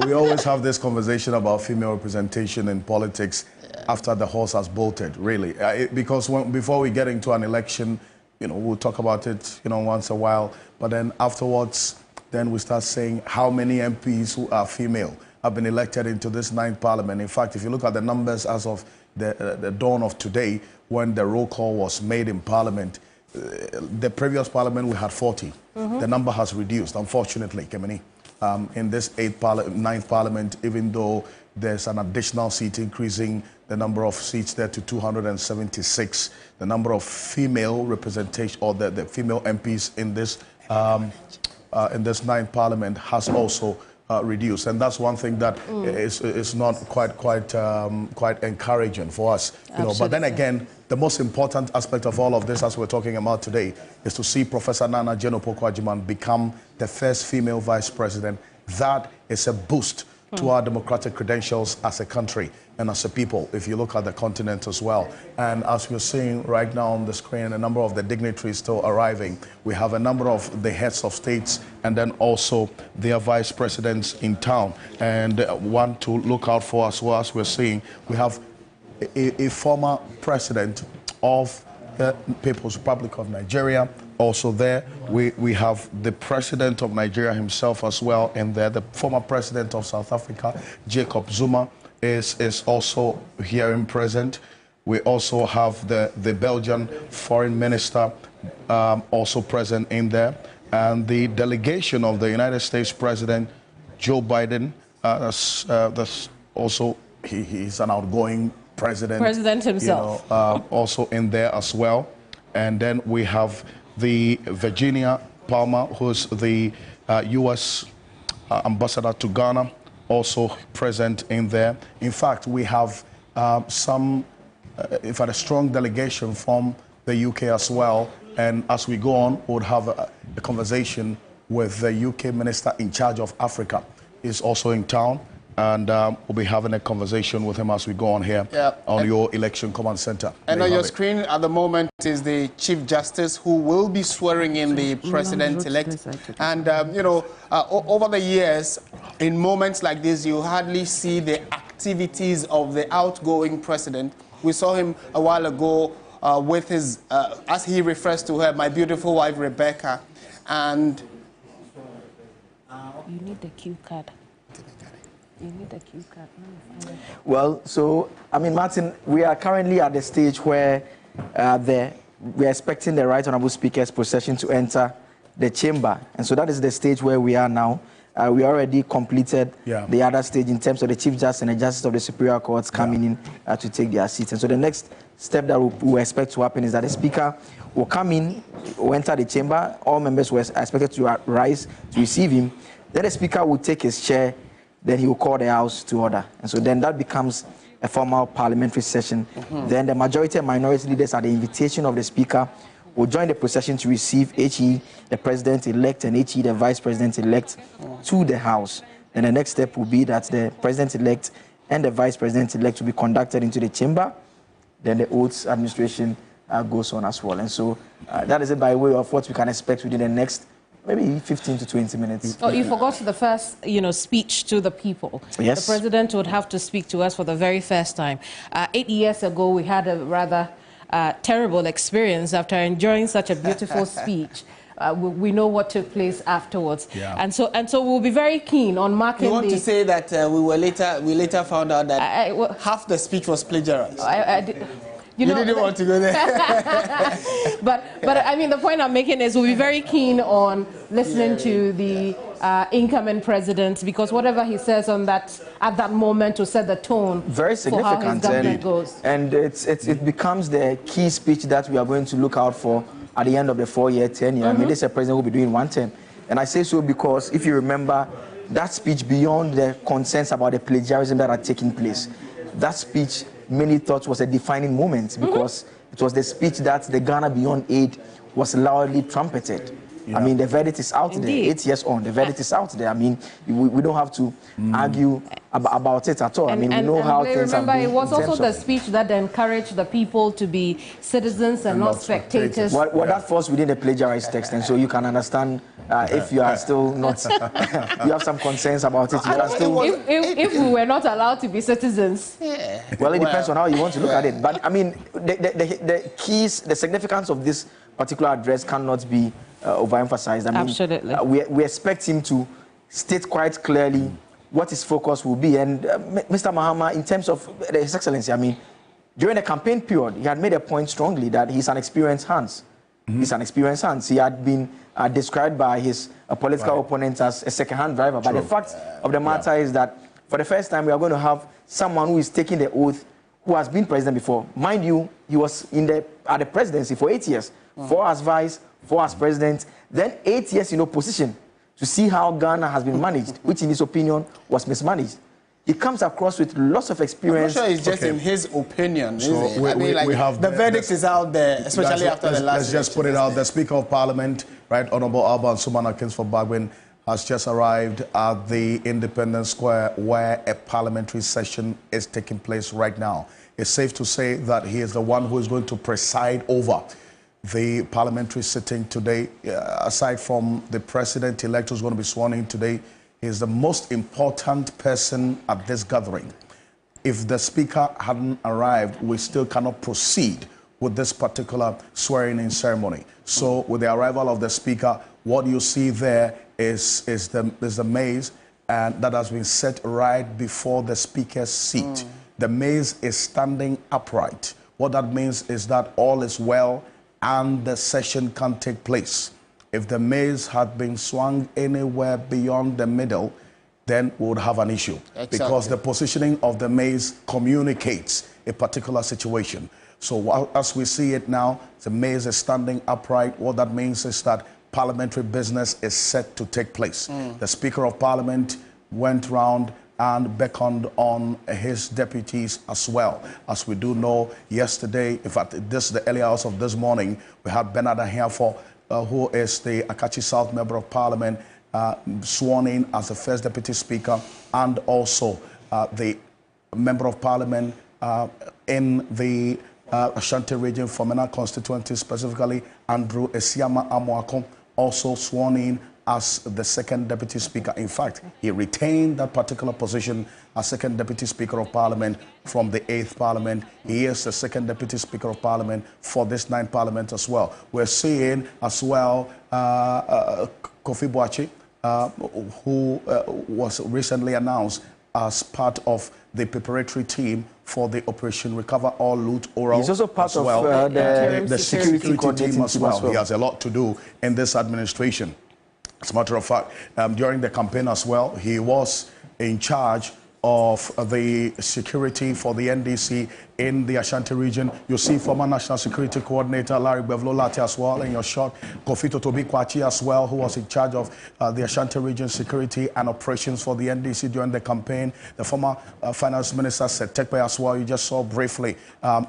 We always have this conversation about female representation in politics after the horse has bolted, really. Because before we get into an election, you know, we'll talk about it, you know, once a while, but then afterwards, then we start saying how many MPs who are female have been elected into this 9th parliament. In fact, if you look at the numbers as of the dawn of today, when the roll call was made in parliament, the previous parliament we had 40. The number has reduced, unfortunately, Kemini. In this 9th parliament, even though there's an additional seat increasing the number of seats there to 276, the number of female representation, or the female MPs in this 9th parliament has also reduced, and that's one thing that is not quite encouraging for us. You know, but then again, the most important aspect of all of this, as we're talking about today, is to see Professor Nana Jane Opoku-Agyeman become the first female vice president. That is a boost to our democratic credentials as a country and as a people, if you look at the continent as well. And as we're seeing right now on the screen, a number of the dignitaries still arriving. We have a number of the heads of states and then also their vice presidents in town. And one to look out for as well, as we're seeing, we have a former president of the People's Republic of Nigeria also there. We have the president of Nigeria himself as well, and there the former president of South Africa, Jacob Zuma, is also here in present. We also have the Belgian foreign minister also present in there, and the delegation of the United States President Joe Biden. That's also he's an outgoing president. President himself. You know, also in there as well. And then we have the Virginia Palmer, who's the U.S. ambassador to Ghana, also present in there. In fact, we have in fact, a strong delegation from the UK as well. And as we go on, we'll have a conversation with the UK Minister in charge of Africa. He's also in town. And we'll be having a conversation with him as we go on here on your election command center. And on your screen at the moment is the Chief Justice who will be swearing in the President-elect. And, you know, over the years, in moments like this, you hardly see the activities of the outgoing President. We saw him a while ago with his, as he refers to her, my beautiful wife, Rebecca. And... You need the cue card. You need a cue card. Well, so, I mean, Martin, we are currently at the stage where we are expecting the Right Honourable Speaker's procession to enter the chamber. And so that is the stage where we are now. We already completed the other stage in terms of the Chief Justice and the Justice of the Superior Courts coming in to take their seats. And so the next step that we expect to happen is that the Speaker will come in, will enter the chamber. All members were expected to rise to receive him. Then the Speaker will take his chair. Then he will call the House to order. And so then that becomes a formal parliamentary session. Then the majority and minority leaders at the invitation of the Speaker will join the procession to receive HE, the President-elect, and HE, the Vice President-elect, to the House. Then the next step will be that the President-elect and the Vice President-elect will be conducted into the chamber. Then the oaths administration goes on as well. And so that is it by way of what we can expect within the next maybe 15 to 20 minutes. Oh, you forgot the first, speech to the people. Yes. The president would have to speak to us for the very first time. 8 years ago, we had a rather terrible experience after enjoying such a beautiful speech. We know what took place afterwards, and so we'll be very keen on marking. You want to say that we later found out that half the speech was plagiarized. You didn't want to go there. but I mean, the point I'm making is we'll be very keen on listening to the incoming president, because whatever he says on that at that moment will set the tone very significant for how his government goes. And it becomes the key speech that we are going to look out for at the end of the 4-year tenure. I mean, this is a president who will be doing one term. And I say so because if you remember that speech, beyond the concerns about the plagiarism that had taken place, that speech many thought was a defining moment because it was the speech that the Ghana Beyond Aid was loudly trumpeted. I mean, the verdict is out there. 8 years on, the verdict is out there. I mean, we don't have to argue about it at all. I mean, we know how things have been. It was also the speech that encouraged the people to be citizens and not spectators. Well, that falls within the plagiarized text, and so you can understand if you are still not, you have some concerns about it. If we were not allowed to be citizens. Well, it depends on how you want to look at it. But I mean, the keys, the significance of this particular address cannot be overemphasized. I mean, absolutely. We expect him to state quite clearly what his focus will be. And Mr. Mahama, in terms of His Excellency, I mean, during the campaign period, he had made a point strongly that he's an experienced hand. He's an experienced hand. He had been described by his political opponents as a second-hand driver. But the fact of the matter is that for the first time, we are going to have someone who is taking the oath, who has been president before. Mind you, he was at the presidency for 8 years, 4 as vice, 4 as president, then 8 years in opposition to see how Ghana has been managed, which in his opinion was mismanaged. He comes across with lots of experience. I'm not sure it's just in his opinion, is it? I mean, like, the verdict is out there, especially after the last. Let's just put it out. The Speaker of Parliament, Right Honourable Alban Sumana Kingsford Bagwin, has just arrived at the Independence Square where a parliamentary session is taking place right now. It's safe to say that he is the one who is going to preside over the parliamentary sitting today. Aside from the president-elect who's going to be sworn in today, he is the most important person at this gathering. If the Speaker hadn't arrived, we still cannot proceed with this particular swearing-in ceremony. So with the arrival of the Speaker, what you see there is the maze, and that has been set right before the Speaker's seat. The maze is standing upright. What that means is that all is well and the session can take place. If the maze had been swung anywhere beyond the middle, then we would have an issue. Exactly. Because the positioning of the maze communicates a particular situation. So as we see it now, the maze is standing upright. What that means is that parliamentary business is set to take place. The Speaker of Parliament went round and beckoned on his deputies as well. As we do know, yesterday, in fact, this the early hours of this morning, we had Bernard Ahiafo, who is the Akachi South Member of Parliament, sworn in as the first Deputy Speaker, and also the Member of Parliament in the Ashanti region, Fomena constituency specifically, Andrew Esiama Amoako, also sworn in as the second Deputy Speaker. In fact, he retained that particular position as second Deputy Speaker of Parliament from the 8th Parliament. He is the second Deputy Speaker of Parliament for this 9th Parliament as well. We're seeing as well Kofi Boakye, who was recently announced as part of the preparatory team for the Operation Recover All Loot Oral. He's also part of the security team as well. He has a lot to do in this administration. As a matter of fact, during the campaign as well, he was in charge of the security for the NDC in the Ashanti region. You see former National Security Coordinator Larry Bevlo-Lati as well in your shot. Kofi Totobi Kwachi as well, who was in charge of the Ashanti region security and operations for the NDC during the campaign. The former Finance Minister Setekpe as well, you just saw briefly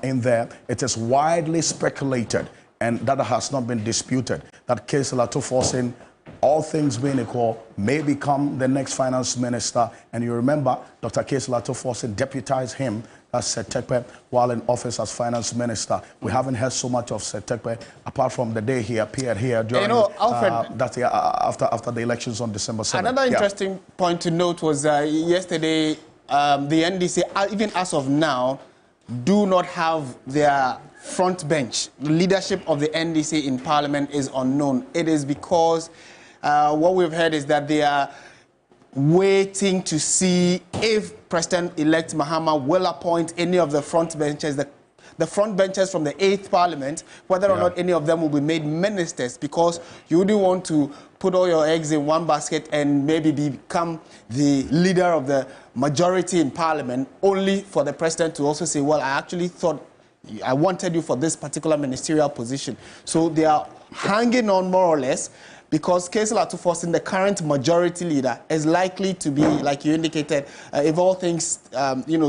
in there. It is widely speculated, and that has not been disputed, that Kesela Tuforsin, all things being equal, may become the next finance minister. And you remember, Dr. Kesela Tuforsin deputized him as Setekpe while in office as finance minister. We haven't heard so much of Setekpe apart from the day he appeared here during Alfred, that year after the elections on December 7th. Another interesting point to note was yesterday, the NDC, even as of now, do not have their front bench. The leadership of the NDC in Parliament is unknown. It is because what we've heard is that they are waiting to see if President-elect Mahama will appoint any of the front benches, the front benches from the 8th Parliament, whether or not any of them will be made ministers, because you wouldn't want to put all your eggs in one basket and maybe become the leader of the majority in Parliament, only for the President to also say, well, I actually thought I wanted you for this particular ministerial position. So they are hanging on more or less, because Kesela Tuforsin, the current majority leader, is likely to be, like you indicated, if all things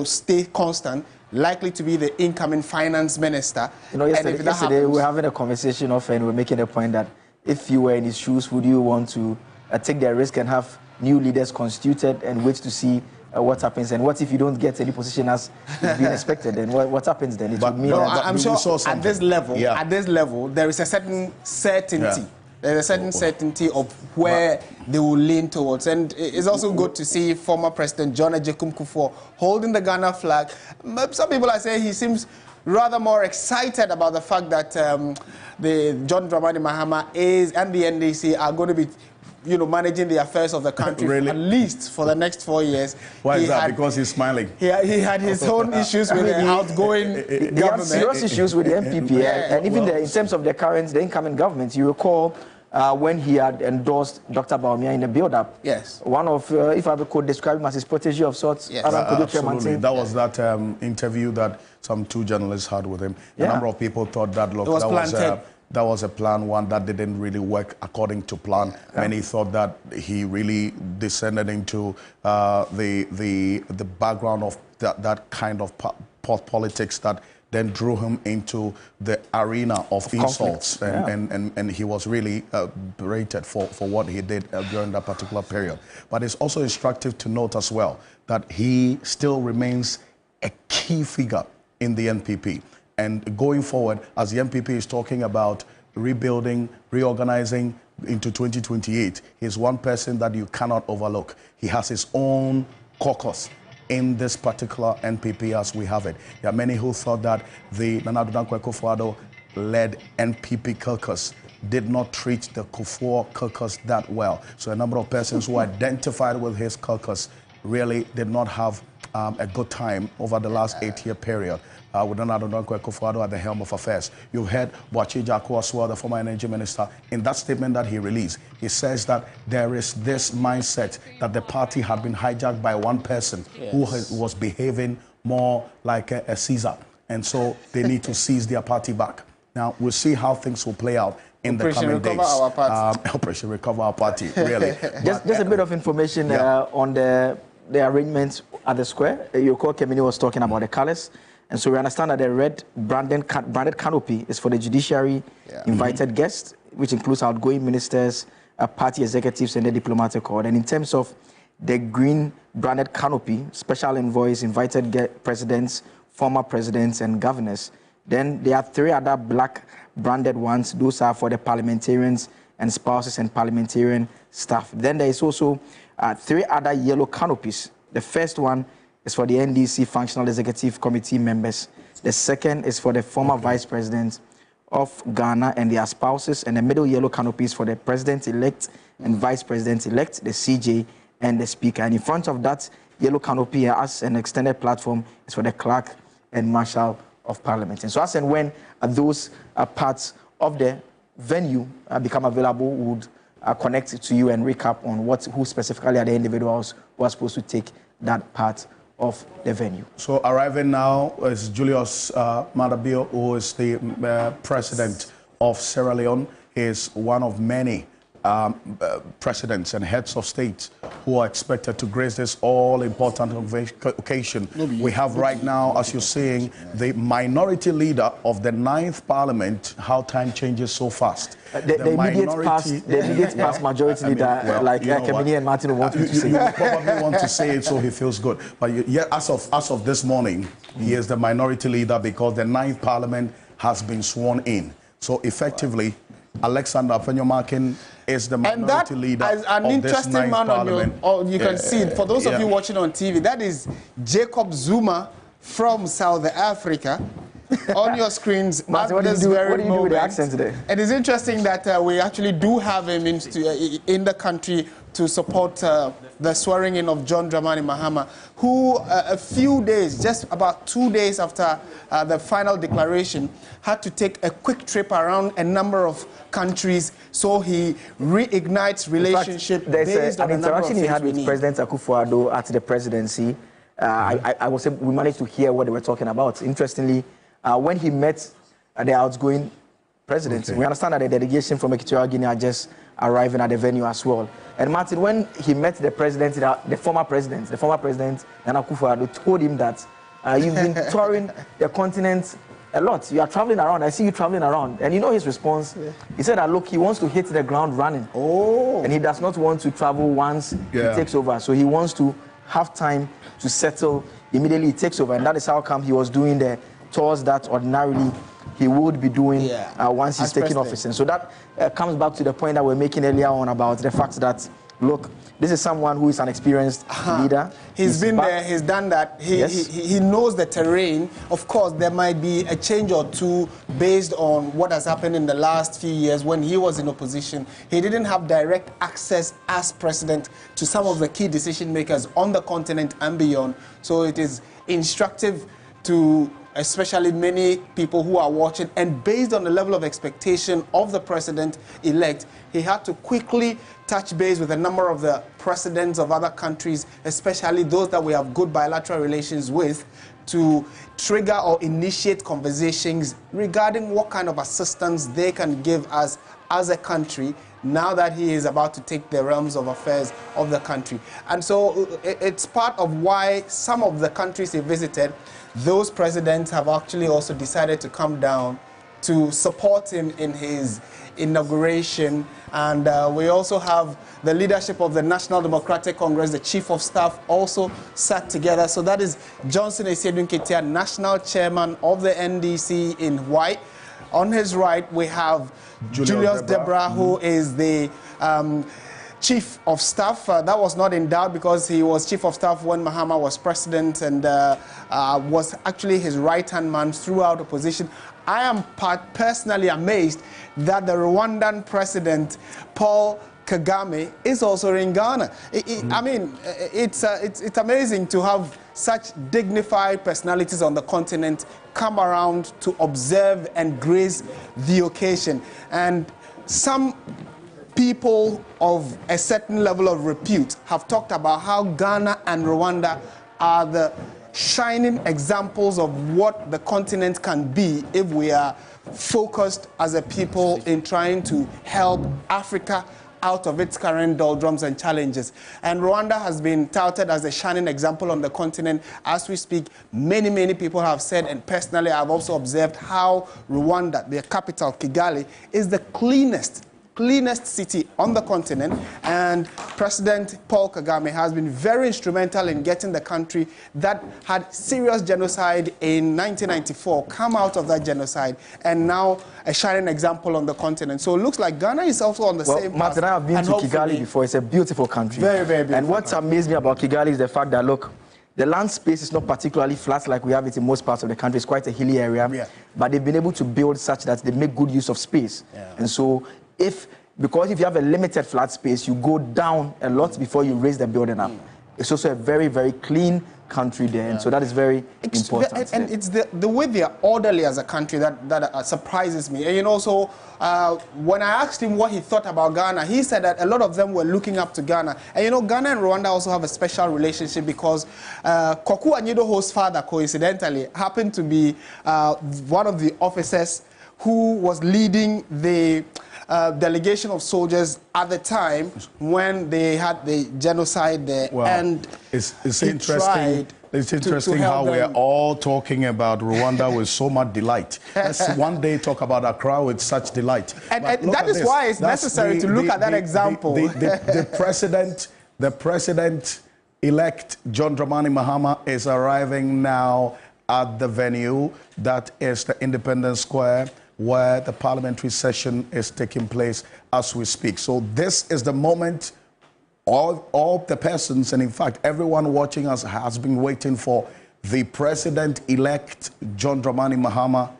stay constant, likely to be the incoming finance minister. You know, yesterday we were having a conversation and we were making a point that if you were in his shoes, would you want to take the risk and have new leaders constituted and wait to see what happens? And what if you don't get any position as is being expected? Then what happens then? It would mean I'm sure at this level, there is a certain certainty. There's a certain certainty of where they will lean towards. And it's also good to see former President John Agyekum Kufuor holding the Ghana flag. Some people are saying he seems rather more excited about the fact that the John Dramani Mahama and the NDC are going to be managing the affairs of the country at least for the next 4 years. Why is that? Because he's smiling. He had his own issues with the outgoing government. He had serious issues with the MPP. And even in terms of the incoming government, you recall when he had endorsed Dr. Baumia in the build-up. Yes. One of, if I could describe him as his protege of sorts. Yes. Absolutely. That was that interview that some 2 journalists had with him. A number of people thought that, look, that was a plan one that didn't really work according to plan. Many thought that he really descended into the background of that kind of politics that then drew him into the arena of insults. And he was really berated for what he did during that particular period. But it's also instructive to note as well that he still remains a key figure in the NPP. And going forward, as the NPP is talking about rebuilding, reorganizing into 2028, he's one person that you cannot overlook. He has his own caucus in this particular NPP as we have it. There are many who thought that the Nana Addo Dankwa Akufo-Addo-led NPP caucus did not treat the Kufuor caucus that well. So a number of persons who identified with his caucus really did not have a good time over the last 8-year period. With Nana Addo Dankwa Akufo-Addo at the helm of affairs. You've heard Boakye Jaku as well, the former energy minister, in that statement that he released. He says that there is this mindset that the party had been hijacked by one person who was behaving more like a Caesar. And so they need to seize their party back. Now, we'll see how things will play out. in Operation the coming Recover days. Our Party. Operation Recover Our Party, really. Just a bit of information on the arrangements at the square. Yoko Kemini was talking about the colors. And so we understand that the red branded canopy is for the judiciary invited guests, which includes outgoing ministers, party executives, and the diplomatic corps. And in terms of the green branded canopy, special envoys, invited presidents, former presidents, and governors. Then there are 3 other black branded ones. Those are for the parliamentarians and spouses and parliamentarian staff. Then there is also 3 other yellow canopies. The first one is for the NDC Functional Executive Committee members. The second is for the former vice president of Ghana and their spouses. And the middle yellow canopy is for the president-elect and vice president-elect, the CJ, and the speaker. And in front of that yellow canopy as an extended platform is for the clerk and marshal of parliament. And so as and when those parts of the venue become available, we would connect to you and recap on who specifically are the individuals who are supposed to take that part of the venue. So arriving now is Julius Madabio, who is the president of Sierra Leone. He is one of many presidents and heads of state who are expected to grace this all-important occasion. We have right now, as you're seeing, the minority leader of the 9th Parliament. How time changes so fast. The immediate past majority leader, Kemini and Martin want to say. You probably want to say it so he feels good. But as of this morning, he is the minority leader because the 9th Parliament has been sworn in. So effectively, Alexander Afenyomarkin is the minority leader as an of interesting this 9th man Parliament. you can see it. For those of you watching on TV, that is Jacob Zuma from South Africa. On your screens, Martin, what do you do with the accent today? It is interesting that we actually do have him in the country to support the swearing in of John Dramani Mahama, who a few days, just about 2 days after the final declaration, had to take a quick trip around a number of countries, so he reignites relationship. In fact, there's an interaction he had with President Akufo-Addo at the presidency. I will say we managed to hear what they were talking about. Interestingly, when he met the outgoing president, we understand that the delegation from Equatorial Guinea are just arriving at the venue as well. And Martin, when he met the president, the former president, Nana Akufo-Addo, told him that you've been touring the continent a lot. You are traveling around. I see you traveling around. And you know his response? He said that, look, he wants to hit the ground running. And he does not want to travel once he takes over. So he wants to have time to settle immediately he takes over. And that is how come he was doing the tours that ordinarily he would be doing once he's taking office. And so that comes back to the point that we're making earlier on about the fact that, look, this is someone who is an experienced leader. He's been there, he's done that. He knows the terrain. Of course, there might be a change or two based on what has happened in the last few years when he was in opposition. He didn't have direct access as president to some of the key decision makers on the continent and beyond. So it is instructive to especially many people who are watching, and based on the level of expectation of the president-elect, he had to quickly touch base with a number of the presidents of other countries, especially those that we have good bilateral relations with, to trigger or initiate conversations regarding what kind of assistance they can give us as a country now that he is about to take the realms of affairs of the country. And so it's part of why some of the countries he visited, those presidents have actually also decided to come down to support him in his inauguration. And we also have the leadership of the National Democratic Congress, the Chief of Staff, also sat together. So that is Johnson Esiedun Ketia, National Chairman of the NDC in white. On his right, we have Julius Debra, who is the Chief of Staff. That was not in doubt because he was Chief of Staff when Mahama was president and was actually his right-hand man throughout opposition. I am personally amazed that the Rwandan president, Paul Kagame, is also in Ghana. I mean, it's amazing to have such dignified personalities on the continent come around to observe and grace the occasion. And some people of a certain level of repute have talked about how Ghana and Rwanda are the shining examples of what the continent can be if we are focused as a people in trying to help Africa out of its current doldrums and challenges. And Rwanda has been touted as a shining example on the continent. As we speak, many, many people have said, and personally I've also observed how Rwanda, their capital, Kigali, is the cleanest city on the continent, and President Paul Kagame has been very instrumental in getting the country that had serious genocide in 1994 come out of that genocide, and now a shining example on the continent. So it looks like Ghana is also on the same path. Martin, I have been to Kigali before. It's a beautiful country. Very, very beautiful. And what amazed me about Kigali is the fact that, look, the land space is not particularly flat like we have it in most parts of the country. It's quite a hilly area, but they've been able to build such that they make good use of space. And so because if you have a limited flat space, you go down a lot before you raise the building up. It's also a very, very clean country there, and so that is very important. And it's the way they are orderly as a country that surprises me. And you know, so when I asked him what he thought about Ghana, he said that a lot of them were looking up to Ghana. And you know, Ghana and Rwanda also have a special relationship because Koku Anyidoho's father, coincidentally, happened to be one of the officers who was leading the delegation of soldiers at the time when they had the genocide there. Well, and it's interesting. It's interesting how we're all talking about Rwanda with so much delight. Let's one day talk about Accra with such delight. And that is why it's necessary to look at that example. The president-elect John Dramani Mahama is arriving now at the venue that is the Independence Square, where the parliamentary session is taking place as we speak. So this is the moment all the persons, and in fact everyone watching us, has been waiting for. The president-elect John Dramani Mahama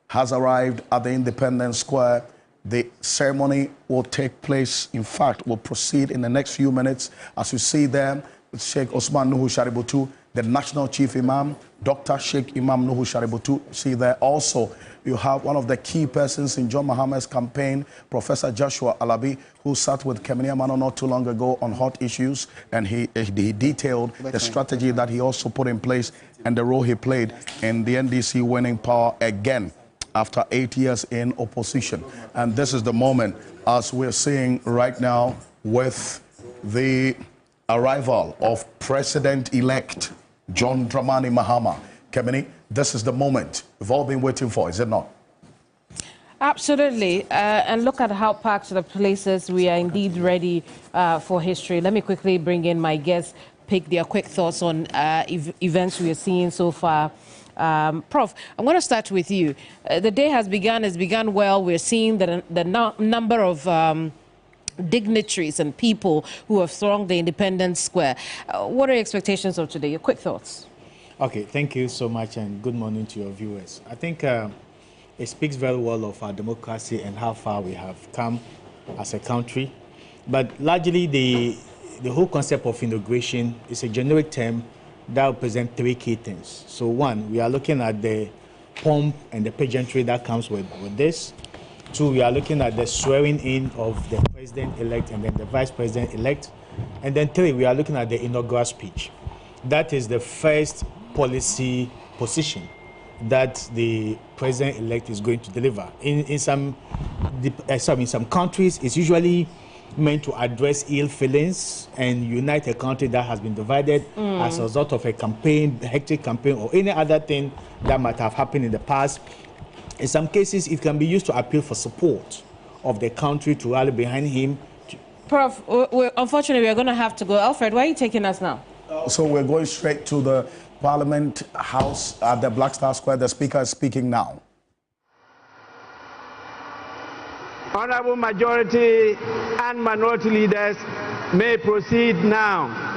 has arrived at the Independence Square. The ceremony will take place, in fact, will proceed in the next few minutes. As you see there, Sheikh Osman Nuhu Shaributu, the National Chief Imam, Dr. Sheikh Imam Nuhu Shaributu. See there also, you have one of the key persons in John Mahama's campaign, Professor Joshua Alabi, who sat with Kemini Amano not too long ago on hot issues, and he detailed the strategy that he also put in place and the role he played in the NDC winning power again after 8 years in opposition. And this is the moment, as we're seeing right now, with the arrival of President-elect John Dramani Mahama. Kemini, this is the moment we've all been waiting for, is it not? Absolutely. And look at how packed the place is. We are indeed ready for history. Let me quickly bring in my guests, pick their quick thoughts on events we are seeing so far. Prof, I'm going to start with you. The day has begun well. We're seeing the number of dignitaries and people who have thronged the Independence Square. What are your expectations of today? Your quick thoughts. Okay, thank you so much, and good morning to your viewers. I think it speaks very well of our democracy and how far we have come as a country. But largely, the whole concept of inauguration is a generic term that represents three key things. So one, we are looking at the pomp and the pageantry that comes with this. Two, we are looking at the swearing in of the president-elect and then the vice president-elect. And then three, we are looking at the inaugural speech. That is the first policy position that the president-elect is going to deliver. In some countries, it's usually meant to address ill feelings and unite a country that has been divided as a result of a campaign, a hectic campaign, or any other thing that might have happened in the past. In some cases, it can be used to appeal for support of the country to rally behind him. Prof, unfortunately, we're going to have to go. Alfred, where are you taking us now? So we're going straight to the Parliament House at the Black Star Square. The Speaker is speaking now. Honorable majority and minority leaders may proceed now.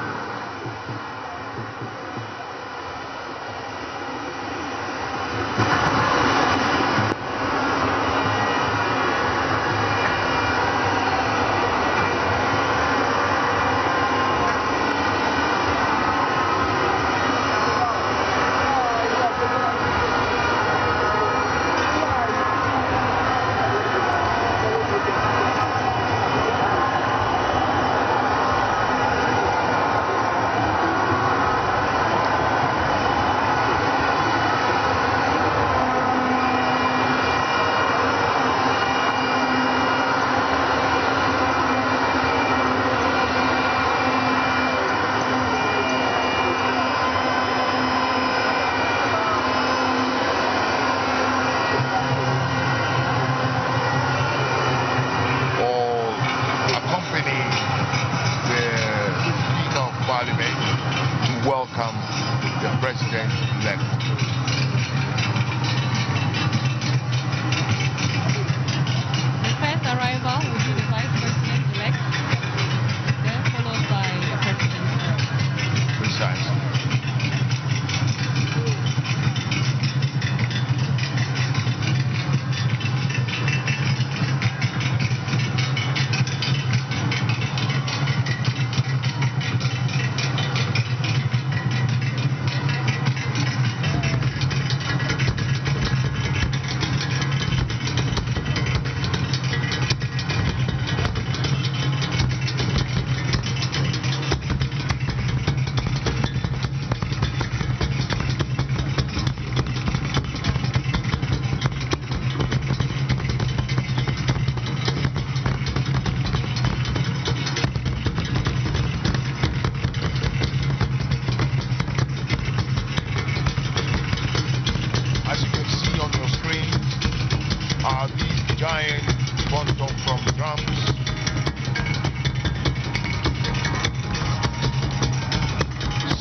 giant quantum from drums.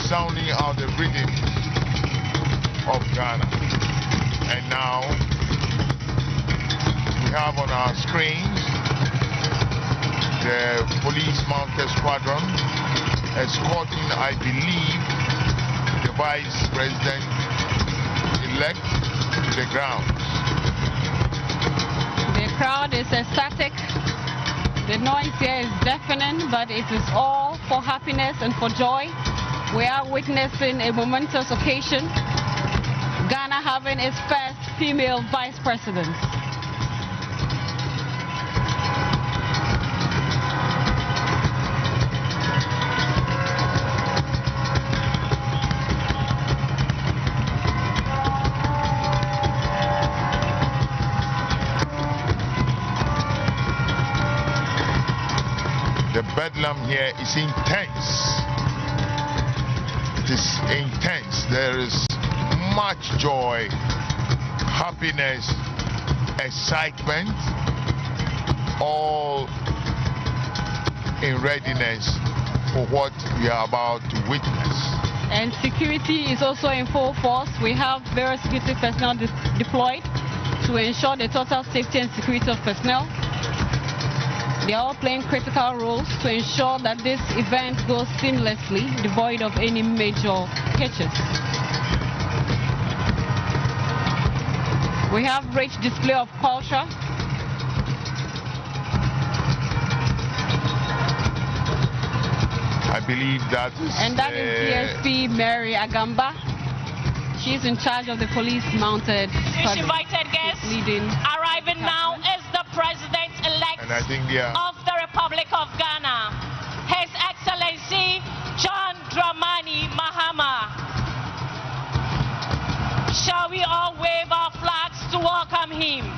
Sounding out the rhythm of Ghana. And now we have on our screens the police mounted squadron escorting, I believe, the Vice President-elect to the ground. The crowd is ecstatic. The noise here is deafening, but it is all for happiness and for joy. We are witnessing a momentous occasion, Ghana having its first female vice president. The bedlam here is intense. It is intense. There is much joy, happiness, excitement, all in readiness for what we are about to witness. And security is also in full force. We have various security personnel deployed to ensure the total safety and security of personnel. They are all playing critical roles to ensure that this event goes seamlessly, devoid of any major hitches. We have rich display of culture. I believe that is... And that is DSP Mary Agamba. She's in charge of the police mounted squadron. Invited guests arriving now is the president-elect of the Republic of Ghana, His Excellency John Dramani Mahama. Shall we all wave our flags to welcome him?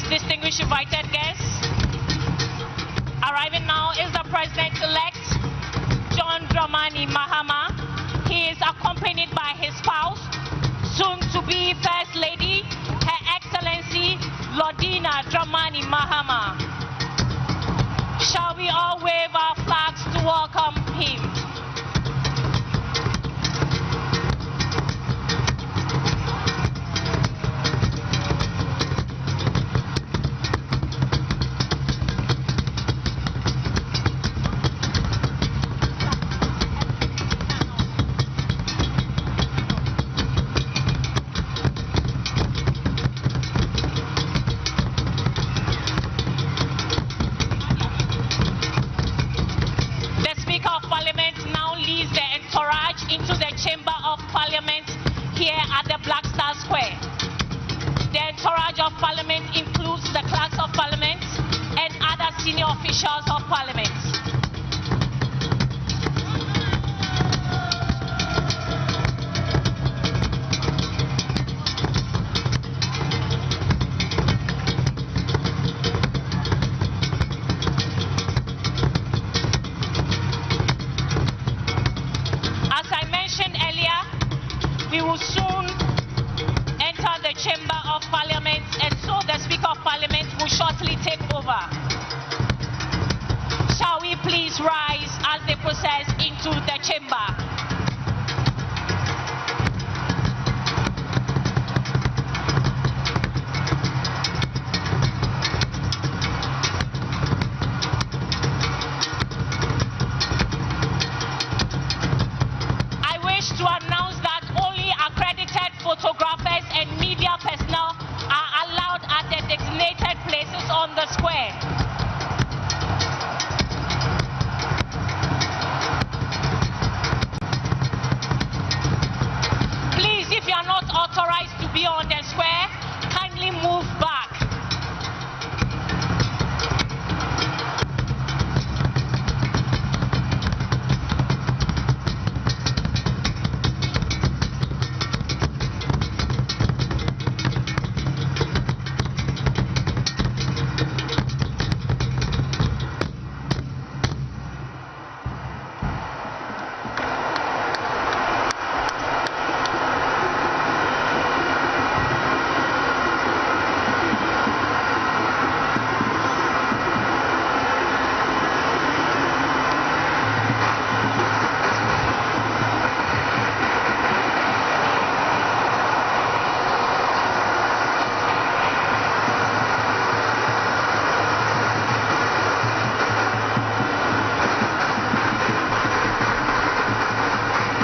Distinguished invited guests, arriving now is the President-elect, John Dramani Mahama. He is accompanied by his spouse, soon-to-be First Lady, Her Excellency Lordina Dramani Mahama. Shall we all wave our flags to welcome him? Into the Chamber of Parliament here at the Black Star Square. The entourage of Parliament includes the clerks of Parliament and other senior officials of Parliament. We will soon enter the Chamber of Parliament, and so the Speaker of Parliament will shortly take over. Shall we please rise as they process into the chamber? square. Please, if you are not authorized to be on the square, kindly move back.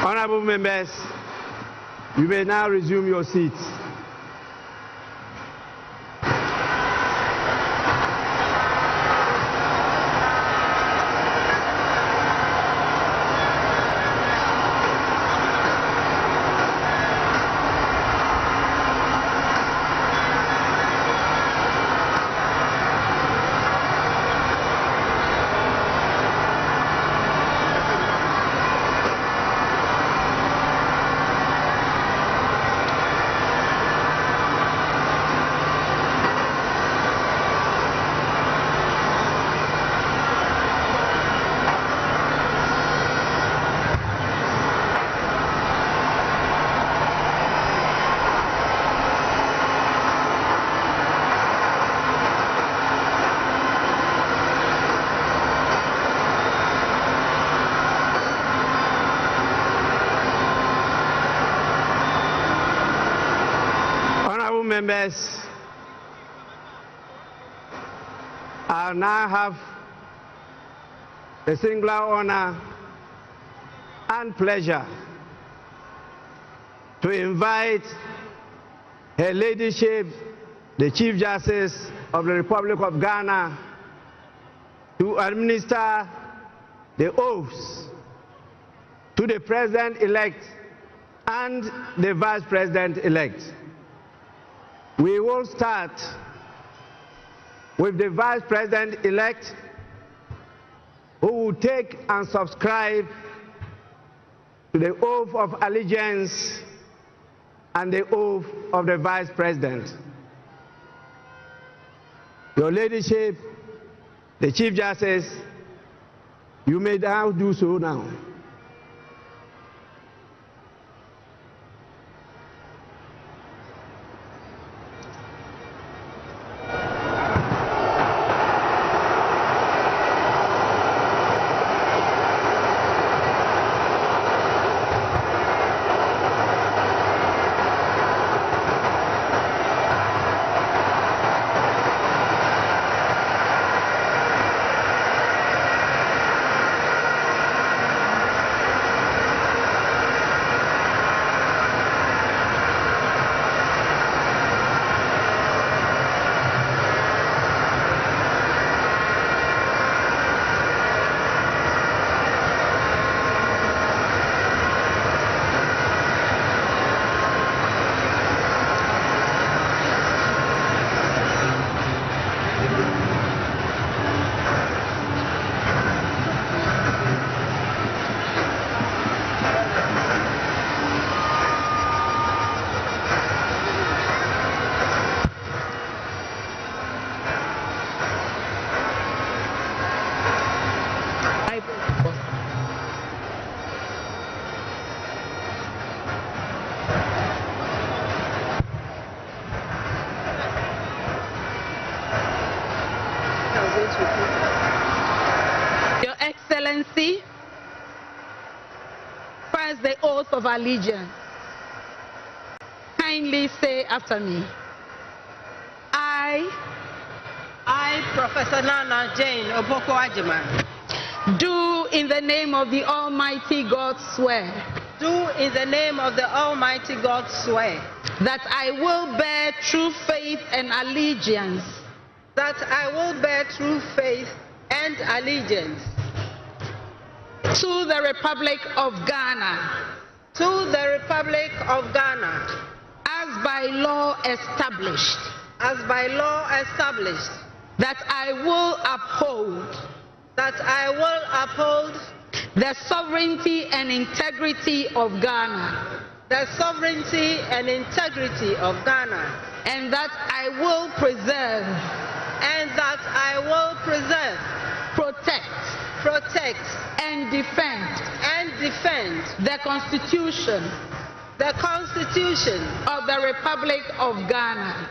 Honorable members, you may now resume your seats. Members, I now have the singular honor and pleasure to invite Her Ladyship, the Chief Justice of the Republic of Ghana, to administer the oaths to the President-elect and the Vice President-elect. We will start with the Vice President-elect, who will take and subscribe to the oath of allegiance and the oath of the Vice President. Your Ladyship, the Chief Justice, you may now do so now. Your Excellency, first the oath of allegiance. Kindly say after me. I, Professor Nana Jane Oboko Ajiman, do in the name of the Almighty God swear. Do in the name of the Almighty God swear that I will bear true faith and allegiance that I will bear true faith and allegiance to the Republic of Ghana, to the Republic of Ghana, as by law established, that I will uphold the sovereignty and integrity of Ghana, the sovereignty and integrity of Ghana, and that I will preserve, protect, and defend the Constitution of the Republic of Ghana,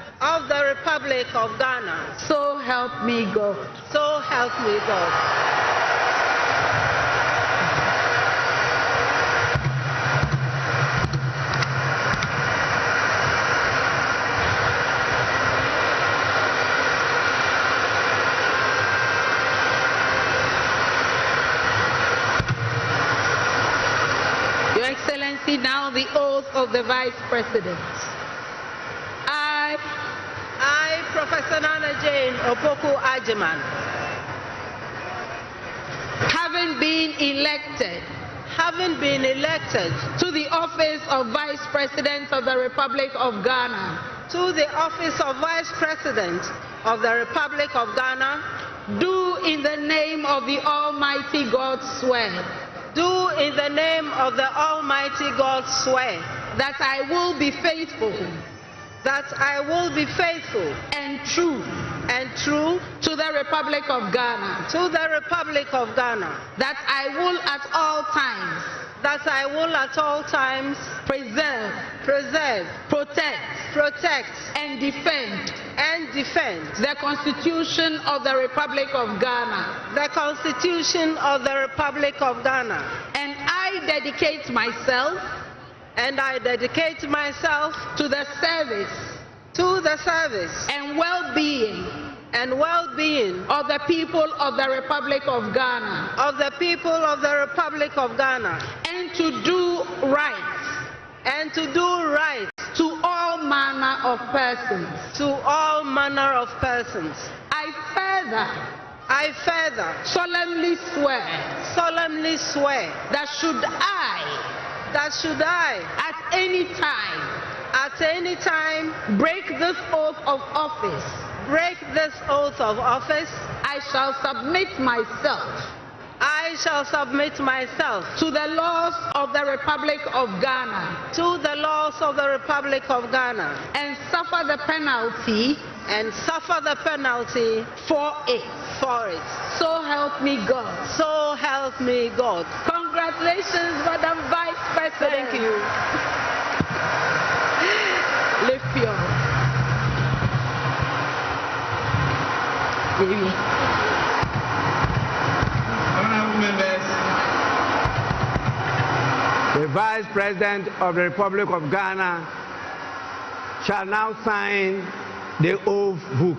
So help me God. So help me God. Your Excellency, now the oath of the Vice President. I, Professor Nana Jane Opoku Ajiman, having been elected to the office of Vice President of the Republic of Ghana, do in the name of the Almighty God swear. That I will be faithful. And true. To the Republic of Ghana. That I will at all times. Preserve. Protect. And defend. The Constitution of the Republic of Ghana. And I dedicate myself to the service and well-being of the people of the Republic of Ghana, and to do right to all manner of persons. I further solemnly swear that should I at any time break this oath of office, I shall submit myself to the laws of the Republic of Ghana, and suffer the penalty for it. So help me God. Congratulations, Madam Vice President. Thank you. Lift your baby. Honorable members, the Vice President of the Republic of Ghana shall now sign the oath book.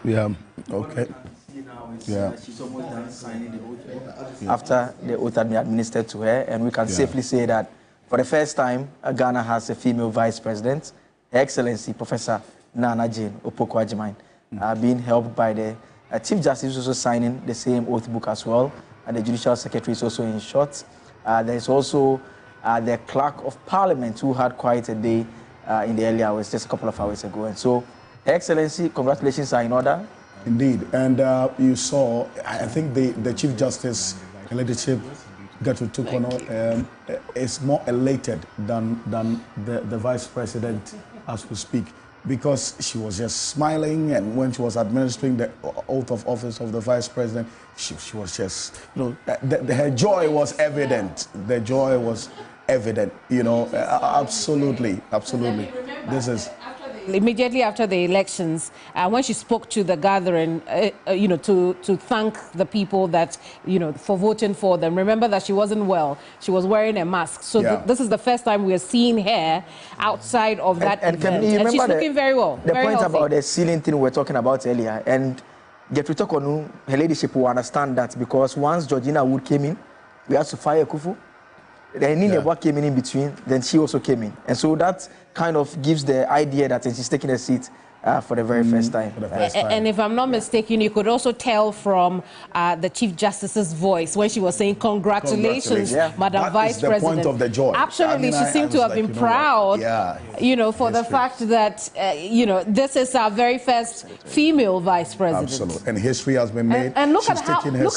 Yeah. Okay. Yeah. She's almost done signing the oath after the oath had been administered to her, and we can safely say that for the first time, Ghana has a female vice president, Her Excellency Professor Nana Jane Opoku-Agyeman, being helped by the Chief Justice, also signing the same oath book as well, and the Judicial Secretary is also in short. There is also the Clerk of Parliament, who had quite a day in the early hours, just a couple of hours ago. And so, Her Excellency, congratulations are in order. Indeed, and you saw, I think the Chief Justice and leadership Gertrude is more elated than the Vice President as we speak, because she was just smiling, and when she was administering the oath of office of the Vice President, she was just, her joy was evident. The joy was evident, absolutely. This is... Immediately after the elections, when she spoke to the gathering, to thank the people that, for voting for them. Remember that she wasn't well. She was wearing a mask. So this is the first time we are seeing her outside of that event. And she's looking very well. The very point healthy. about the ceiling thing we were talking about earlier, and Gertrude her leadership will understand that, because once Georgina Wood came in, we had to fire Kufu. Then Nini came in between, then she also came in. And so that kind of gives the idea that she's taking a seat for the very first time. And if I'm not mistaken, you could also tell from the Chief Justice's voice when she was saying, congratulations, Madam Vice President. That is the point of the joy. Absolutely, she seemed to have been proud, for the fact that, this is our very first female Vice President. Absolutely, and history has been made. And look at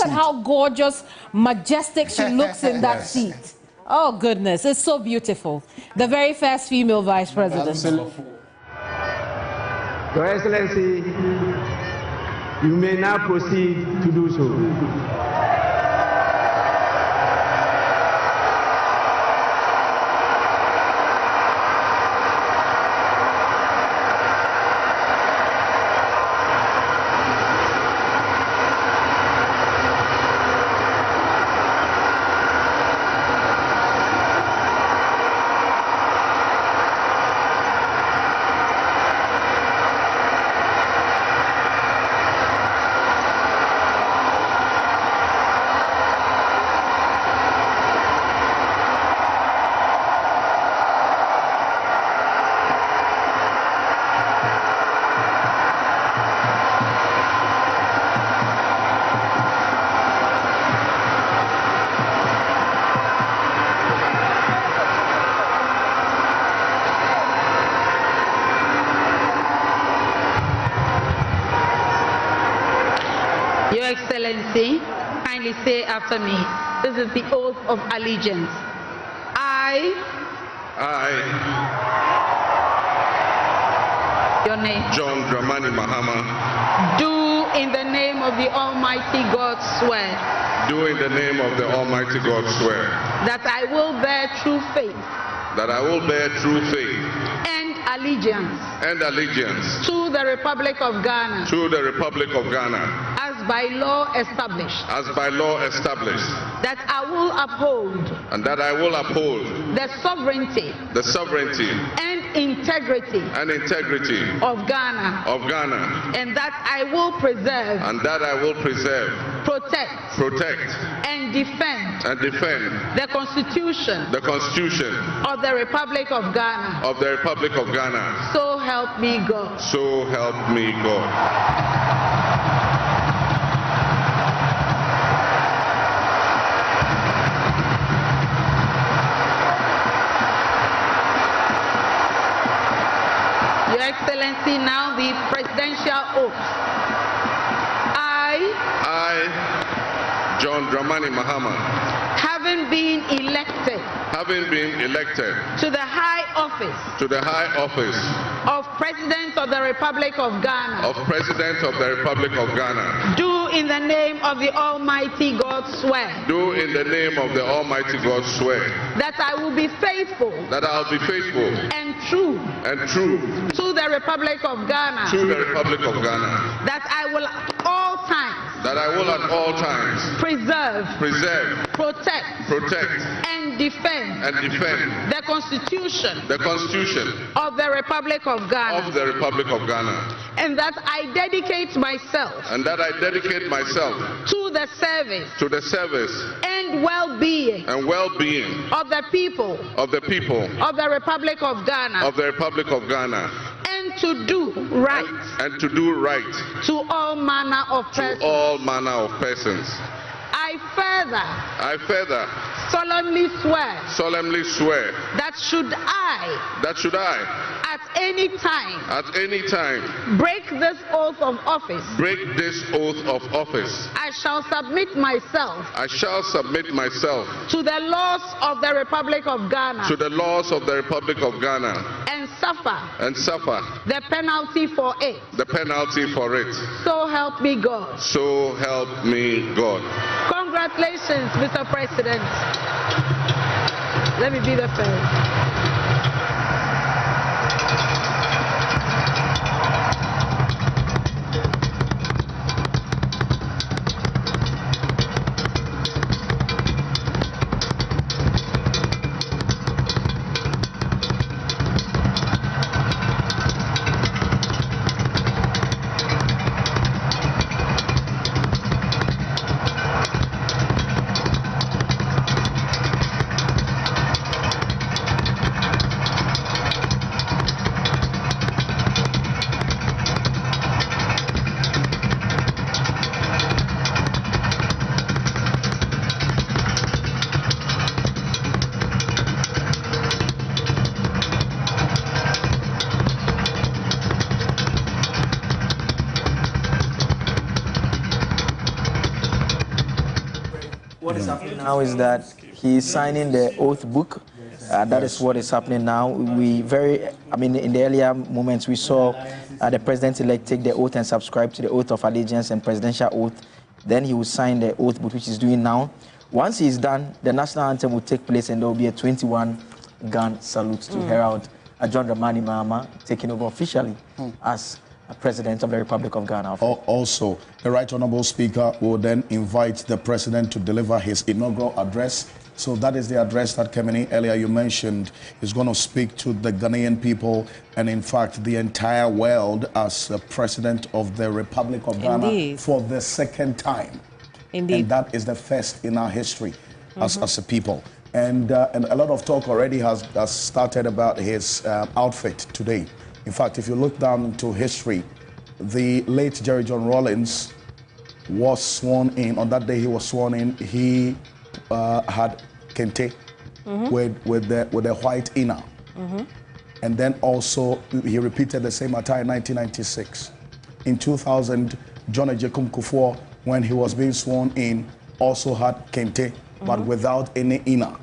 how gorgeous, majestic she looks in that seat. Oh, goodness, it's so beautiful. The very first female Vice President. Absolutely. Your Excellency, you may now proceed to do so. Your Excellency, kindly say after me, this is the oath of allegiance. Your name. John Dramani Mahama. Do in the name of the Almighty God swear. Do in the name of the Almighty God swear. That I will bear true faith. That I will bear true faith. And allegiance. And allegiance. To the Republic of Ghana. To the Republic of Ghana. As by law established. As by law established. That I will uphold. And that I will uphold. The sovereignty. The sovereignty. And integrity. And integrity. Of Ghana. Of Ghana. And that I will preserve. And that I will preserve. Protect. Protect. And defend. And defend. The Constitution. The Constitution. Of the Republic of Ghana. Of the Republic of Ghana. So help me God. So help me God. Your Excellency, now the presidential oath. I, John Dramani Mahama, having been elected to the high office of President of the Republic of Ghana, do in the name of the Almighty God swear. Do in the name of the Almighty God swear. That I will be faithful. That I'll be faithful. And true. To the Republic of Ghana. To the Republic of Ghana. That I will at all times. that I will at all times preserve, protect, and defend the Constitution of the Republic of Ghana, and that I dedicate myself to the service and well-being of the people of the Republic of Ghana, and to do right to all manner of persons. I further solemnly swear that should I at any time break this oath of office, I shall submit myself to the laws of the Republic of Ghana, and suffer the penalty for it. So help me God. Congratulations, Mr. President. Let me be the first. What is happening now is that he's signing the oath book. That is what is happening now. In the earlier moments, we saw the president-elect take the oath and subscribe to the oath of allegiance and presidential oath. Then he will sign the oath book, which he's doing now. Once he's done, the national anthem will take place, and there will be a 21-gun salute to herald John Dramani Mahama taking over officially as President of the Republic of Ghana. Also, the Right Honourable Speaker will then invite the President to deliver his inaugural address. So that is the address that came in earlier. You mentioned is going to speak to the Ghanaian people and, in fact, the entire world as President of the Republic of Ghana for the second time. Indeed. And that is the first in our history as a people. And a lot of talk already has started about his outfit today. In fact, if you look down into history, the late Jerry John Rawlings was sworn in. On that day he was sworn in, he had kente with the white inner. And then also he repeated the same attire in 1996. In 2000, John Ejekum Kufuor, when he was being sworn in, also had kente, but without any inner.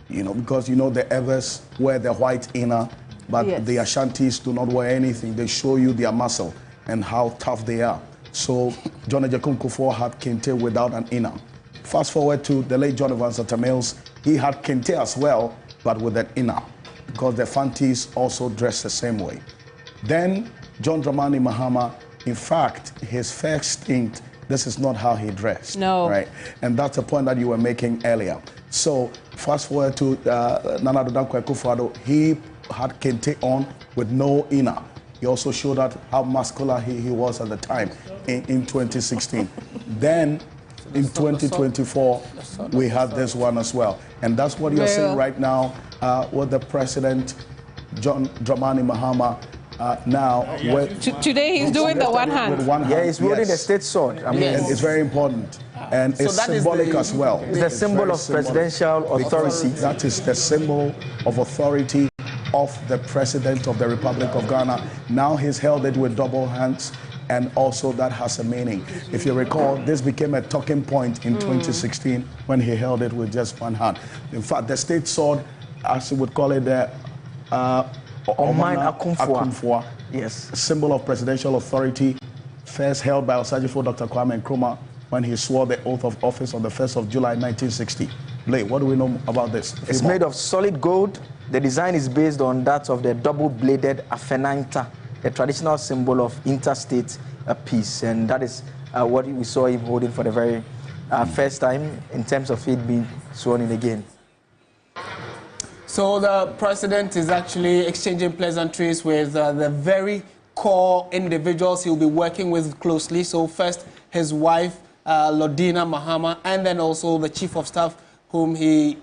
You know, because you know the Evers wear the white inner, but the Ashantis do not wear anything. They show you their muscle and how tough they are. So John Ejekum Kufuor had kente without an inner. Fast forward to the late John Evans Mills, he had kente as well, but with an inner, because the Fantis also dress the same way. Then John Dramani Mahama, in fact, his first stint, this is not how he dressed. No. Right? And that's the point that you were making earlier. So fast forward to Nana Addo Dankwa Akufo-Addo, he had kente on with no inner. He also showed that how muscular he was at the time in 2016. Then in 2024, we had this one as well. And that's what you're seeing right now with the President, John Dramani Mahama, now. Today he's doing the one hand. With one hand. Yeah, he's holding the state sword. I mean, and it's very important. And it's symbolic as well. It's the symbol of presidential authority. That is the symbol of authority of the President of the Republic of Ghana. Now he's held it with double hands, and also that has a meaning. If you recall, this became a talking point in 2016 when he held it with just one hand. In fact, the state sword, as we would call it, the Oman Akumfua. Yes, a symbol of presidential authority, first held by Osajifo Dr. Kwame Nkrumah when he swore the oath of office on the 1st of July 1960. Blay, what do we know about this? It's made of solid gold. The design is based on that of the double-bladed Afenanta, a traditional symbol of interstate peace, and that is what we saw him holding for the very first time in terms of it being sworn in again. So the president is actually exchanging pleasantries with the very core individuals he'll be working with closely. So first, his wife, Lordina Mahama, and then also the chief of staff, whom he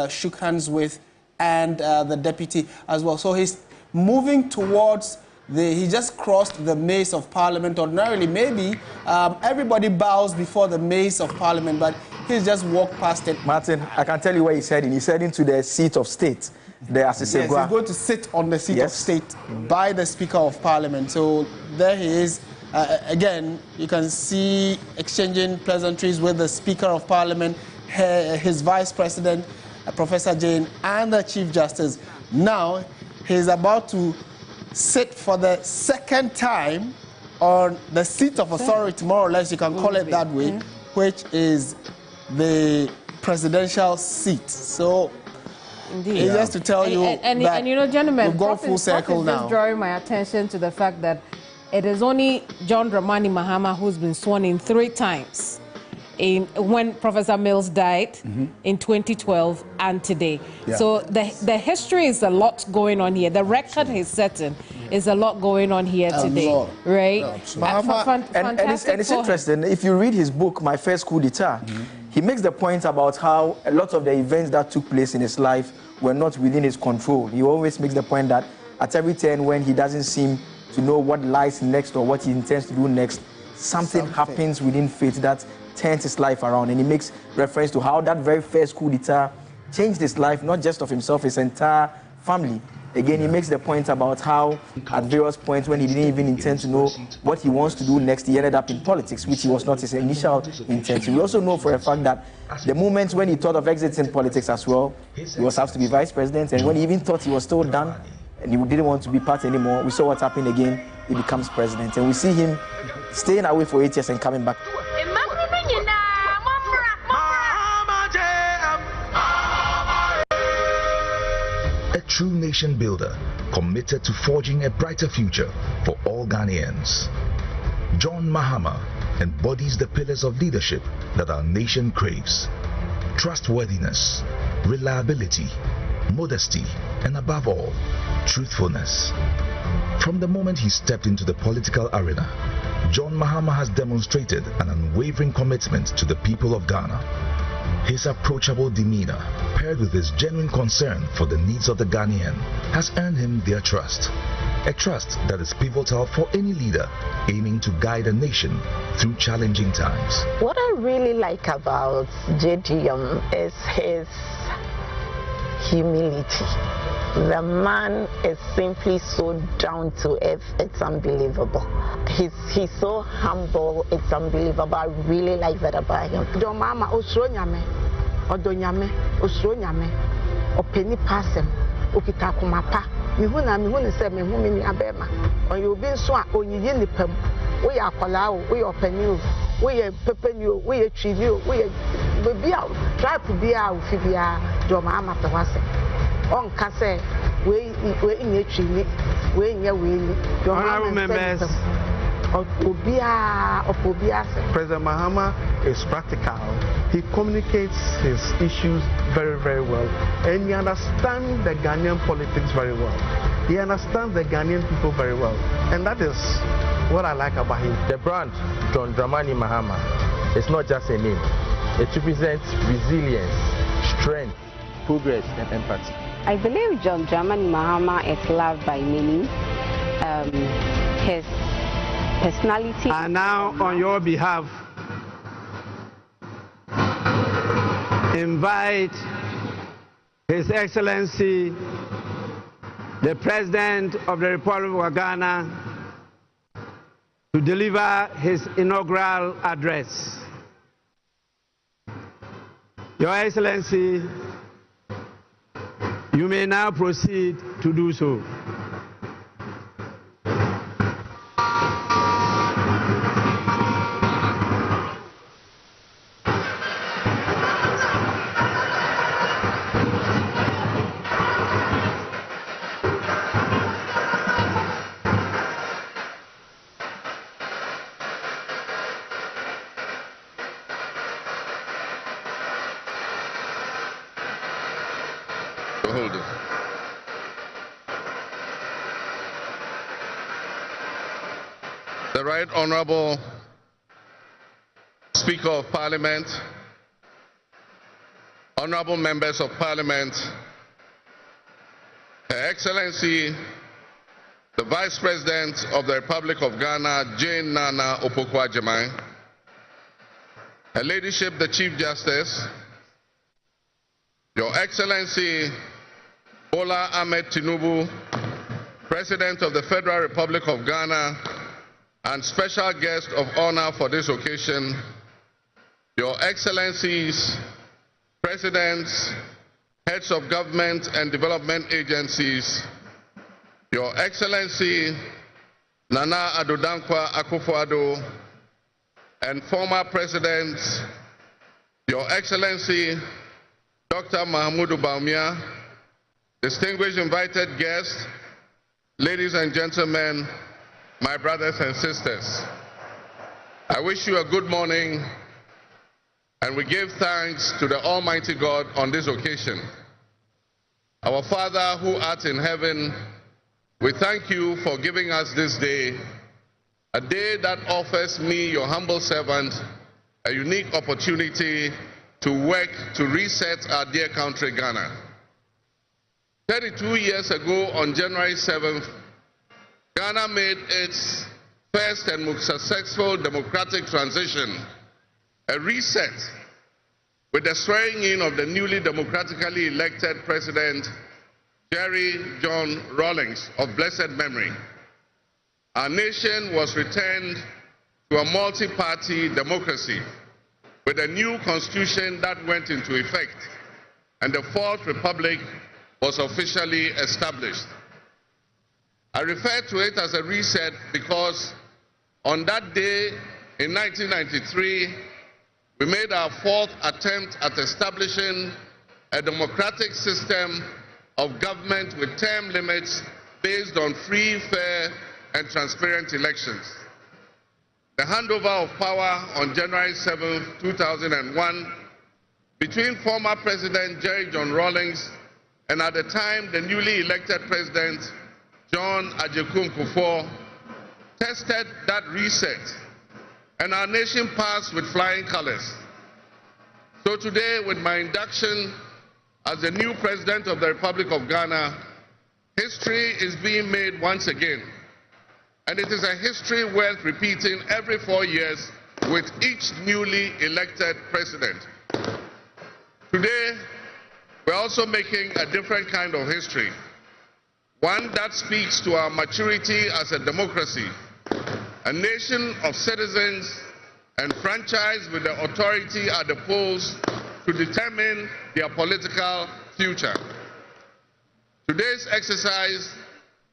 shook hands with, and the deputy as well. So he's moving towards he just crossed the maze of Parliament. Ordinarily, maybe everybody bows before the maze of Parliament, but he's just walked past it. Martin, I can tell you where he's heading. He's heading to the seat of state. Yes, he's going to sit on the seat of state by the Speaker of Parliament. So there he is. Again, you can see exchanging pleasantries with the Speaker of Parliament, his Vice President, Professor Jane, and the Chief Justice. Now, he's about to sit for the second time on the seat of authority, more or less, you can call it that way, which is the presidential seat. So, indeed, just to tell you and you know, gentlemen, we've gone full circle now. Just drawing my attention to the fact that it is only John Dramani Mahama who's been sworn in 3 times. When Professor Mills died in 2012 and today. Yeah. So the history is a lot going on here. The record he's setting is a lot going on here today, right? And it's interesting. If you read his book, My First Coup d'etat, he makes the point about how a lot of the events that took place in his life were not within his control. He always makes the point that at every turn when he doesn't seem to know what lies next or what he intends to do next, something happens within fate that turns his life around. And he makes reference to how that very first coup d'etat changed his life, not just of himself, his entire family. Again, he makes the point about how at various points when he didn't even intend to know what he wants to do next, he ended up in politics, which was not his initial intention. We also know for a fact that the moments when he thought of exiting politics as well, he was asked to be vice president, and when he even thought he was still done and he didn't want to be part anymore, we saw what happened again. He becomes president, and we see him staying away for 8 years and coming back. A true nation builder, committed to forging a brighter future for all Ghanaians. John Mahama embodies the pillars of leadership that our nation craves: trustworthiness, reliability, modesty, and above all, truthfulness. From the moment he stepped into the political arena, John Mahama has demonstrated an unwavering commitment to the people of Ghana. His approachable demeanor, paired with his genuine concern for the needs of the Ghanaian, has earned him their trust. A trust that is pivotal for any leader aiming to guide a nation through challenging times. What I really like about JDM is his humility. The man is simply so down to earth, it's unbelievable. He's so humble, it's unbelievable. I really like that about him. John Mahama osuro nyame, odonyame, osuro nyame, openi pasem, okita kumapa. Mihuna se mehu mi abema. Oyo obi nso a onyiye nipam. Wo ya akwala o, wo ya openi o, wo ya pepeni o, wo ya twivi o, wo ya bebia tribe bia o fibia John Mahama tawase. On kase we inye twivi, we inye we. Honorable members, President Mahama is practical. He communicates his issues very, very well. And he understands the Ghanaian politics very well. He understands the Ghanaian people very well. And that is what I like about him. The brand, John Dramani Mahama, is not just a name. It represents resilience, strength, progress, and empathy. I believe John Dramani Mahama is loved by many. His personality. And now, on your behalf, invite His Excellency, the President of the Republic of Ghana, to deliver his inaugural address. Your Excellency, you may now proceed to do so. Hold it. The Right Honorable Speaker of Parliament, Honorable Members of Parliament, Her Excellency, the Vice President of the Republic of Ghana, Jane Nana Opoku-Agyeman, Her Ladyship, the Chief Justice, Your Excellency Bola Ahmed Tinubu, President of the Federal Republic of Ghana, and special guest of honor for this occasion, Your Excellencies, Presidents, Heads of Government and Development Agencies, Your Excellency Nana Addo Dankwa Akufo-Addo, and former Presidents, Your Excellency Dr. Mahamudu Bawumia, distinguished invited guests, ladies and gentlemen, my brothers and sisters. I wish you a good morning, and we give thanks to the Almighty God on this occasion. Our Father who art in heaven, we thank you for giving us this day, a day that offers me, your humble servant, a unique opportunity to work to reset our dear country, Ghana. 32 years ago, on January 7th, Ghana made its first and most successful democratic transition, a reset, with the swearing in of the newly democratically elected President, Jerry John Rawlings, of blessed memory. Our nation was returned to a multi-party democracy with a new constitution that went into effect, and the Fourth Republic was officially established. I refer to it as a reset because on that day in 1993, we made our fourth attempt at establishing a democratic system of government with term limits based on free, fair, and transparent elections. The handover of power on January 7, 2001, between former President Jerry John Rawlings and at the time the newly elected President John Agyekum Kufuor, tested that reset, and our nation passed with flying colors. So today, with my induction as the new President of the Republic of Ghana, history is being made once again. And it is a history worth repeating every 4 years with each newly elected president. Today, we're also making a different kind of history, one that speaks to our maturity as a democracy, a nation of citizens enfranchised with the authority at the polls to determine their political future. Today's exercise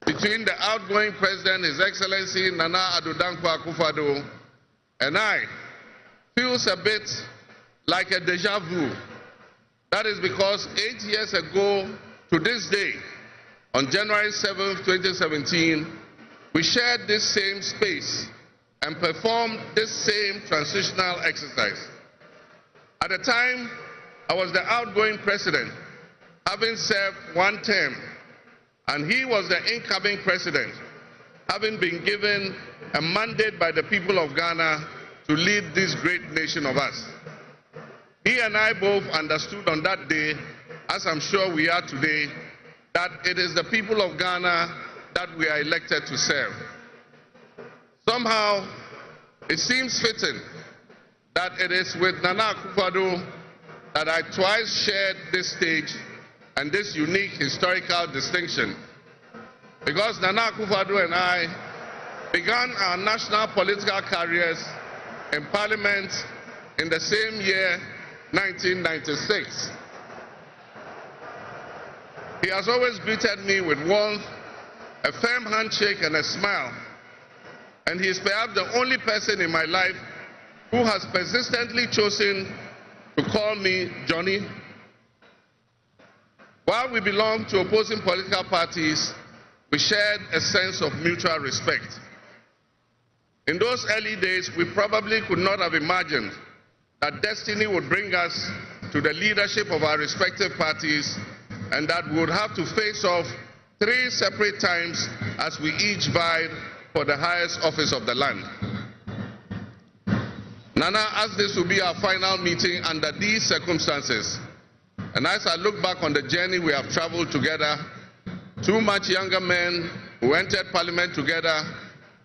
between the outgoing President, His Excellency Nana Addo Dankwa Akufo-Addo, and I feels a bit like a deja vu. That is because 8 years ago to this day, on January 7, 2017, we shared this same space and performed this same transitional exercise. At the time, I was the outgoing president, having served one term, and he was the incoming president, having been given a mandate by the people of Ghana to lead this great nation of us. He and I both understood on that day, as I'm sure we are today, that it is the people of Ghana that we are elected to serve. Somehow, it seems fitting that it is with Nana Akufo-Addo that I twice shared this stage and this unique historical distinction, because Nana Akufo-Addo and I began our national political careers in Parliament in the same year, 1996. He has always greeted me with warmth, a firm handshake, and a smile. And he is perhaps the only person in my life who has persistently chosen to call me Johnny. While we belong to opposing political parties, we shared a sense of mutual respect. In those early days, we probably could not have imagined that destiny would bring us to the leadership of our respective parties and that we would have to face off 3 separate times as we each vied for the highest office of the land. Nana, as this will be our final meeting under these circumstances, and as I look back on the journey we have traveled together, 2 much younger men who entered Parliament together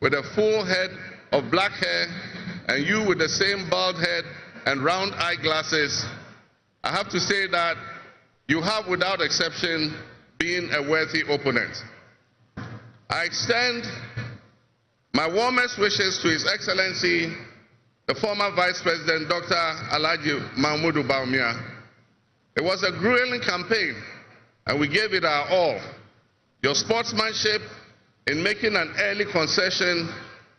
with a full head of black hair, and you with the same bald head and round eyeglasses, I have to say that you have, without exception, been a worthy opponent. I extend my warmest wishes to His Excellency, the former Vice President, Dr. Alhaji Mahmoud Bawumia. It was a grueling campaign, and we gave it our all. Your sportsmanship in making an early concession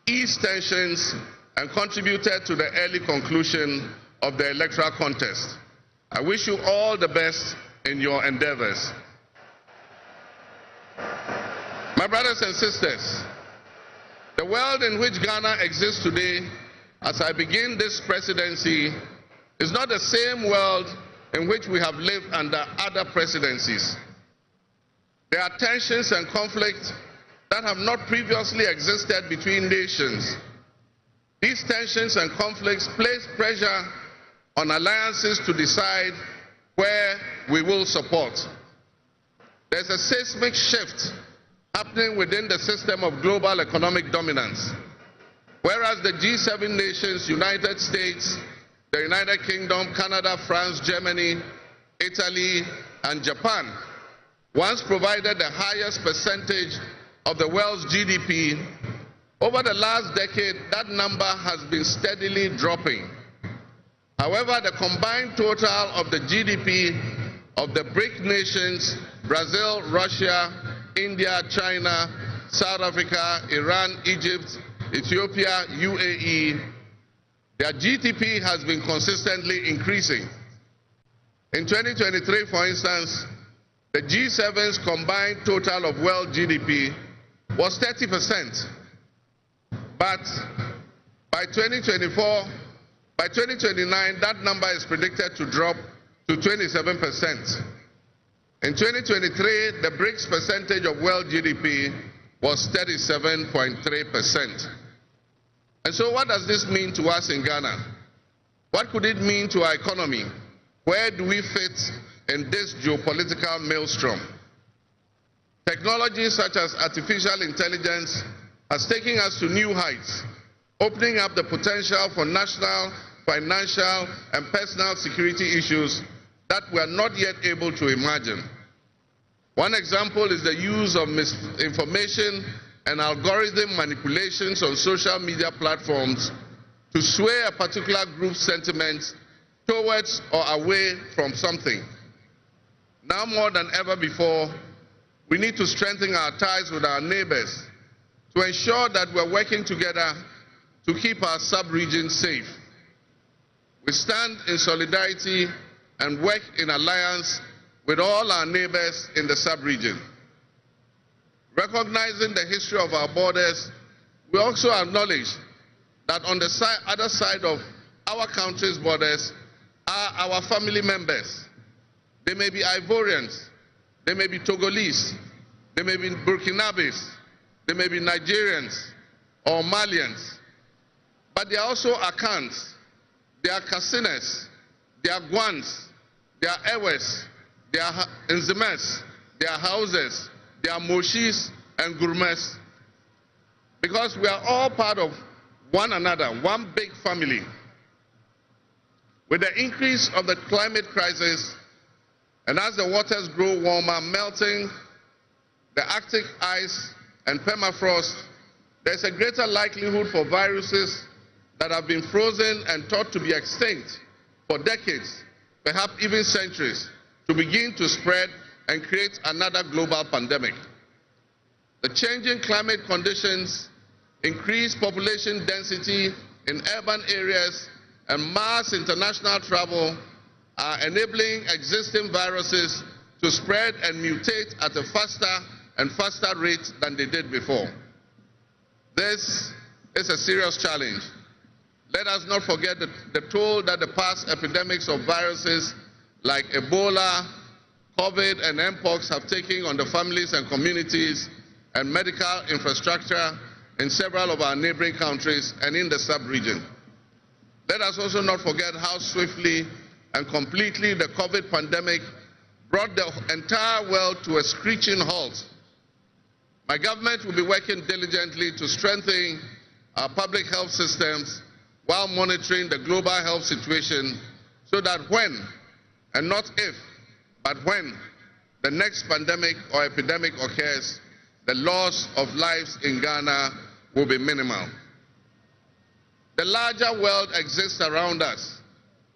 eased tensions and contributed to the early conclusion of the electoral contest. I wish you all the best in your endeavors. My brothers and sisters, the world in which Ghana exists today, as I begin this presidency, is not the same world in which we have lived under other presidencies. There are tensions and conflicts that have not previously existed between nations. These tensions and conflicts place pressure on alliances to decide where we will support. There's a seismic shift happening within the system of global economic dominance. Whereas the G7 nations, United States, the United Kingdom, Canada, France, Germany, Italy, and Japan once provided the highest percentage of the world's GDP, over the last decade, that number has been steadily dropping. However, the combined total of the GDP of the BRIC nations, Brazil, Russia, India, China, South Africa, Iran, Egypt, Ethiopia, UAE, their GDP has been consistently increasing. In 2023, for instance, the G7's combined total of world GDP was 30%. But by 2029, that number is predicted to drop to 27%. In 2023, the BRICS percentage of world GDP was 37.3%. And so what does this mean to us in Ghana? What could it mean to our economy? Where do we fit in this geopolitical maelstrom? Technology such as artificial intelligence has taken us to new heights, opening up the potential for national, financial, and personal security issues that we are not yet able to imagine. One example is the use of misinformation and algorithm manipulations on social media platforms to sway a particular group's sentiments towards or away from something. Now more than ever before, we need to strengthen our ties with our neighbors to ensure that we're working together to keep our sub-region safe. We stand in solidarity and work in alliance with all our neighbors in the sub-region. Recognizing the history of our borders, we also acknowledge that on the other side of our country's borders are our family members. They may be Ivorians, they may be Togolese, they may be Burkinabes, they may be Nigerians or Malians, but they are also Akans, they are Kasinas, they are Gwans, they are Ewes, they are Nzemes, they are Hauses, they are Moshis and Gurmes, because we are all part of one another, one big family. With the increase of the climate crisis, and as the waters grow warmer, melting the Arctic ice and permafrost, there's a greater likelihood for viruses that have been frozen and thought to be extinct for decades, perhaps even centuries, to begin to spread and create another global pandemic. The changing climate conditions, increased population density in urban areas, and mass international travel are enabling existing viruses to spread and mutate at a faster and faster rate than they did before. This is a serious challenge. Let us not forget the toll that the past epidemics of viruses like Ebola, COVID and mpox have taken on the families and communities and medical infrastructure in several of our neighboring countries and in the sub-region. Let us also not forget how swiftly and completely the COVID pandemic brought the entire world to a screeching halt. My government will be working diligently to strengthen our public health systems while monitoring the global health situation so that when, and not if, but when the next pandemic or epidemic occurs, the loss of lives in Ghana will be minimal. The larger world exists around us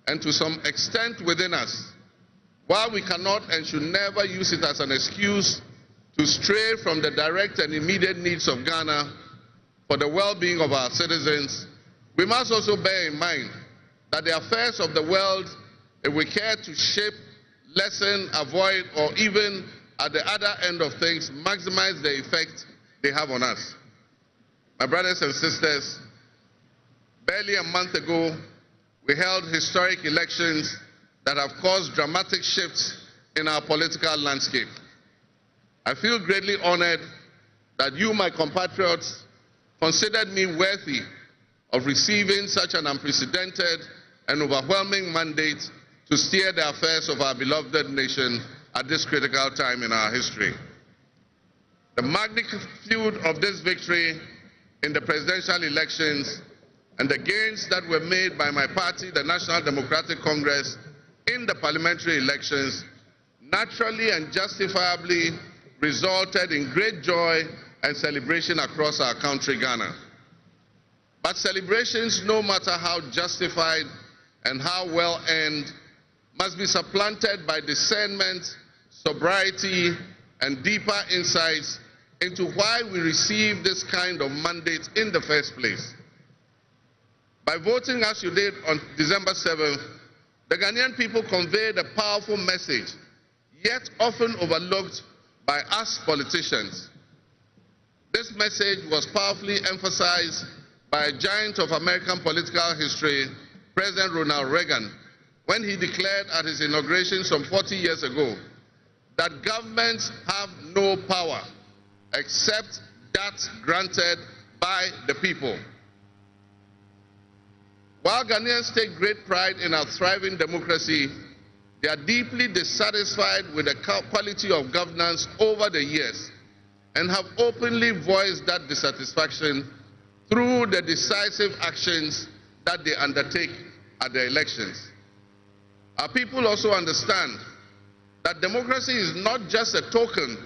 and to some extent within us. While we cannot and should never use it as an excuse to stray from the direct and immediate needs of Ghana for the well-being of our citizens, we must also bear in mind that the affairs of the world, if we care to shape, lessen, avoid, or even at the other end of things, maximize the effect they have on us. My brothers and sisters, barely a month ago, we held historic elections that have caused dramatic shifts in our political landscape. I feel greatly honored that you, my compatriots, considered me worthy of receiving such an unprecedented and overwhelming mandate to steer the affairs of our beloved nation at this critical time in our history. The magnitude of this victory in the presidential elections and the gains that were made by my party, the National Democratic Congress, in the parliamentary elections naturally and justifiably resulted in great joy and celebration across our country, Ghana. But celebrations, no matter how justified and how well earned, must be supplanted by discernment, sobriety, and deeper insights into why we received this kind of mandate in the first place. By voting as you did on December 7th, the Ghanaian people conveyed a powerful message, yet often overlooked by us politicians. This message was powerfully emphasized by a giant of American political history, President Ronald Reagan, when he declared at his inauguration some 40 years ago that governments have no power except that granted by the people. While Ghanaians take great pride in our thriving democracy, they are deeply dissatisfied with the quality of governance over the years and have openly voiced that dissatisfaction through the decisive actions that they undertake at the elections. Our people also understand that democracy is not just a token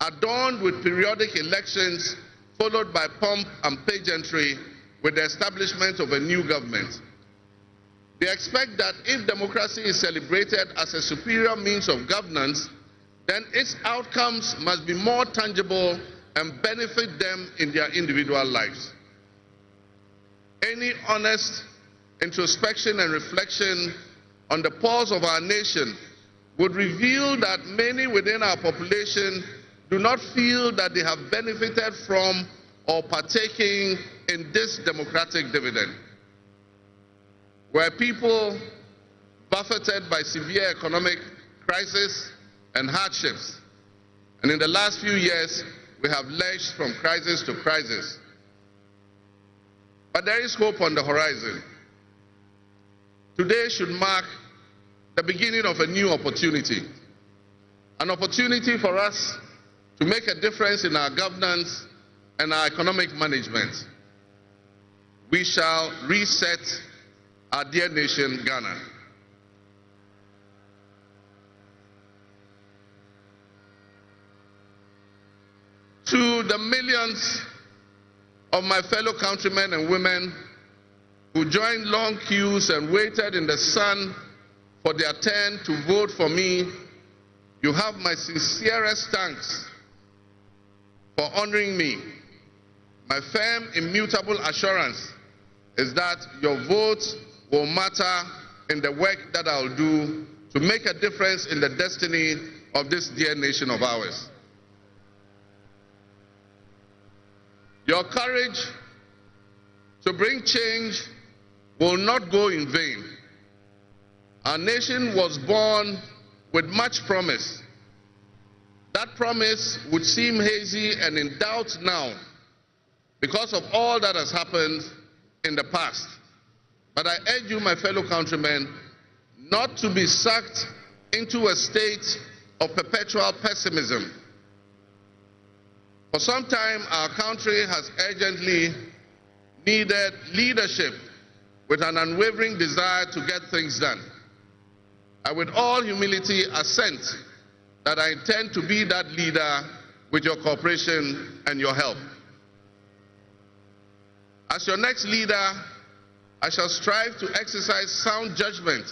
adorned with periodic elections followed by pomp and pageantry with the establishment of a new government. They expect that if democracy is celebrated as a superior means of governance, then its outcomes must be more tangible and benefit them in their individual lives. Any honest introspection and reflection on the pulse of our nation would reveal that many within our population do not feel that they have benefited from or partaking in this democratic dividend. Where people buffeted by severe economic crisis and hardships, and in the last few years we have lurched from crisis to crisis. But there is hope on the horizon. Today should mark the beginning of a new opportunity, an opportunity for us to make a difference in our governance and our economic management. We shall reset our dear nation, Ghana. To the millions of my fellow countrymen and women who joined long queues and waited in the sun for their turn to vote for me, you have my sincerest thanks for honoring me. My firm, immutable assurance is that your vote will matter in the work that I'll do to make a difference in the destiny of this dear nation of ours. Your courage to bring change will not go in vain. Our nation was born with much promise That promise would seem hazy and in doubt now because of all that has happened in the past. But I urge you, my fellow countrymen, not to be sucked into a state of perpetual pessimism. For some time, our country has urgently needed leadership with an unwavering desire to get things done. I, with all humility, assent that I intend to be that leader with your cooperation and your help. As your next leader, I shall strive to exercise sound judgment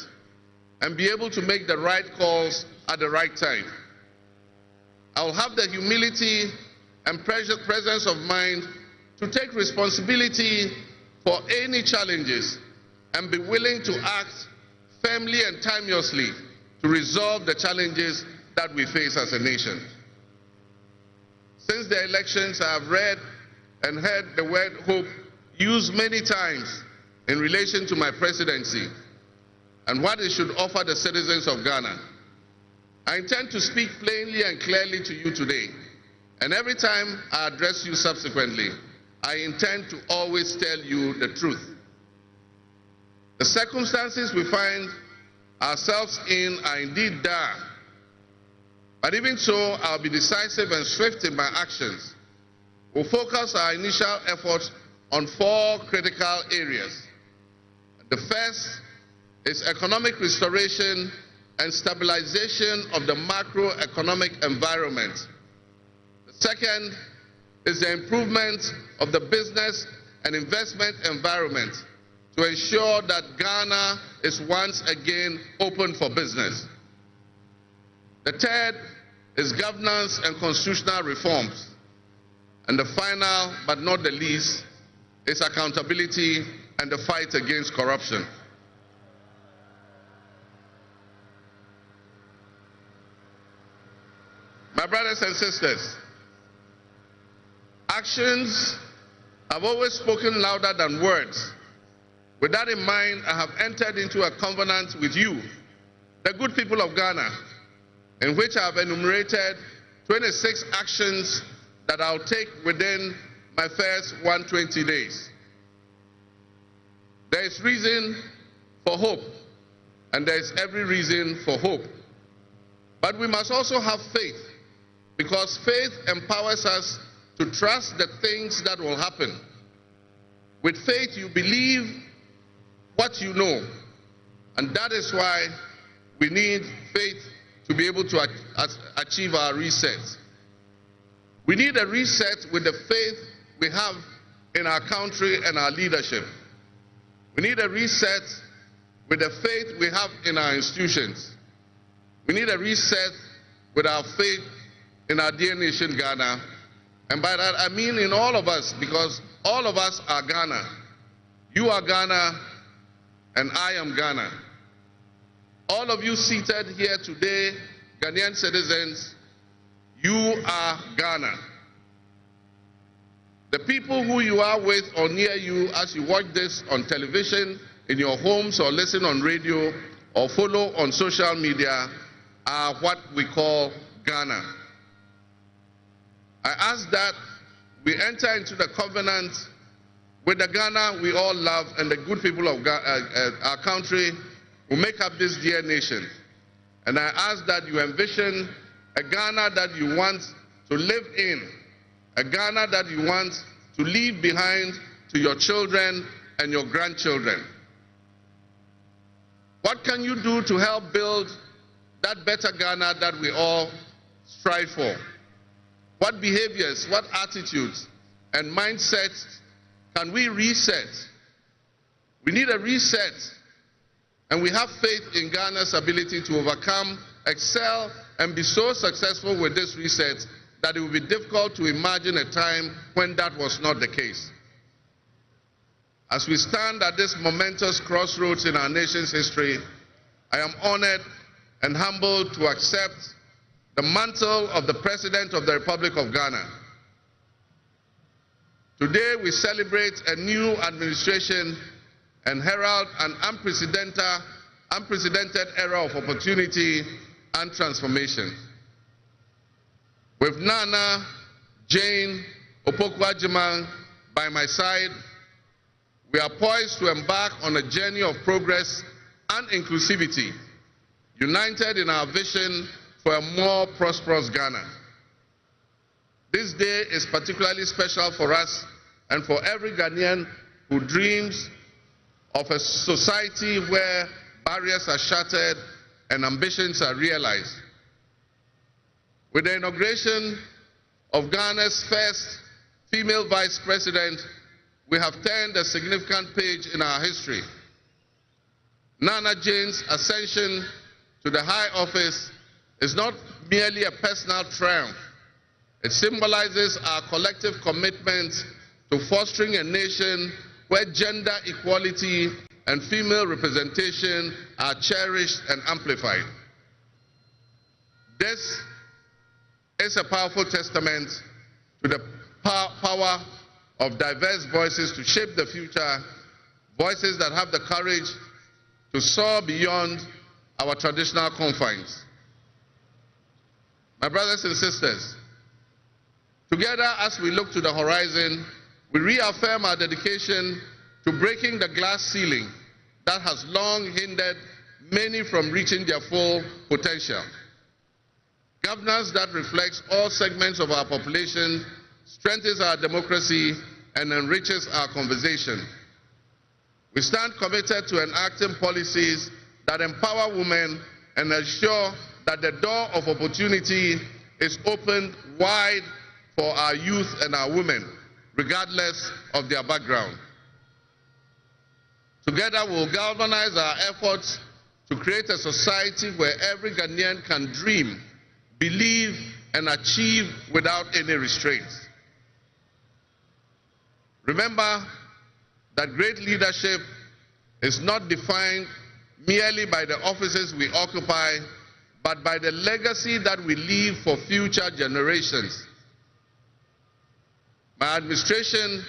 and be able to make the right calls at the right time. I will have the humility and presence of mind to take responsibility for any challenges and be willing to act firmly and timeously to resolve the challenges that we face as a nation. Since the elections, I have read and heard the word hope used many times in relation to my presidency and what it should offer the citizens of Ghana. I intend to speak plainly and clearly to you today, and every time I address you subsequently, I intend to always tell you the truth. The circumstances we find ourselves in are indeed dire, but even so, I'll be decisive and swift in my actions. We'll focus our initial efforts on 4 critical areas. The first is economic restoration and stabilization of the macroeconomic environment. The second is the improvement of the business and investment environment to ensure that Ghana is once again open for business. The third is governance and constitutional reforms. And the final, but not the least, is accountability and the fight against corruption. My brothers and sisters, actions have always spoken louder than words. With that in mind, I have entered into a covenant with you, the good people of Ghana, in which I have enumerated 26 actions that I'll take within my first 120 days. There is reason for hope, and there is every reason for hope. But we must also have faith, because faith empowers us to trust the things that will happen. With faith, you believe what you know, and that is why we need faith to be able to achieve our reset. We need a reset with the faith we have in our country and our leadership. We need a reset with the faith we have in our institutions. We need a reset with our faith in our dear nation, Ghana. And by that, I mean in all of us, because all of us are Ghana. You are Ghana, and I am Ghana. All of you seated here today, Ghanaian citizens, you are Ghana. The people who you are with or near you as you watch this on television, in your homes, or listen on radio, or follow on social media are what we call Ghana. I ask that we enter into the covenant with the Ghana we all love and the good people of our country who make up this dear nation. And I ask that you envision a Ghana that you want to live in, a Ghana that you want to leave behind to your children and your grandchildren. What can you do to help build that better Ghana that we all strive for? What behaviors, what attitudes and mindsets can we reset? We need a reset, and we have faith in Ghana's ability to overcome, excel, and be so successful with this reset that it will be difficult to imagine a time when that was not the case. As we stand at this momentous crossroads in our nation's history, I am honored and humbled to accept the mantle of the President of the Republic of Ghana. Today we celebrate a new administration and herald an unprecedented era of opportunity and transformation. With Nana Jane Opoku-Agyeman by my side, we are poised to embark on a journey of progress and inclusivity, united in our vision for a more prosperous Ghana. This day is particularly special for us and for every Ghanaian who dreams of a society where barriers are shattered and ambitions are realized. With the inauguration of Ghana's first female vice president, we have turned a significant page in our history. Nana Jane's ascension to the high office is not merely a personal triumph. It symbolizes our collective commitment to fostering a nation where gender equality and female representation are cherished and amplified. This is a powerful testament to the power of diverse voices to shape the future, voices that have the courage to soar beyond our traditional confines. My brothers and sisters, together as we look to the horizon, we reaffirm our dedication to breaking the glass ceiling that has long hindered many from reaching their full potential. Governance that reflects all segments of our population strengthens our democracy and enriches our conversation. We stand committed to enacting policies that empower women and ensure that the door of opportunity is opened wide for our youth and our women, regardless of their background. Together, we will galvanize our efforts to create a society where every Ghanaian can dream, believe, and achieve without any restraints. Remember that great leadership is not defined merely by the offices we occupy, but by the legacy that we leave for future generations. My administration,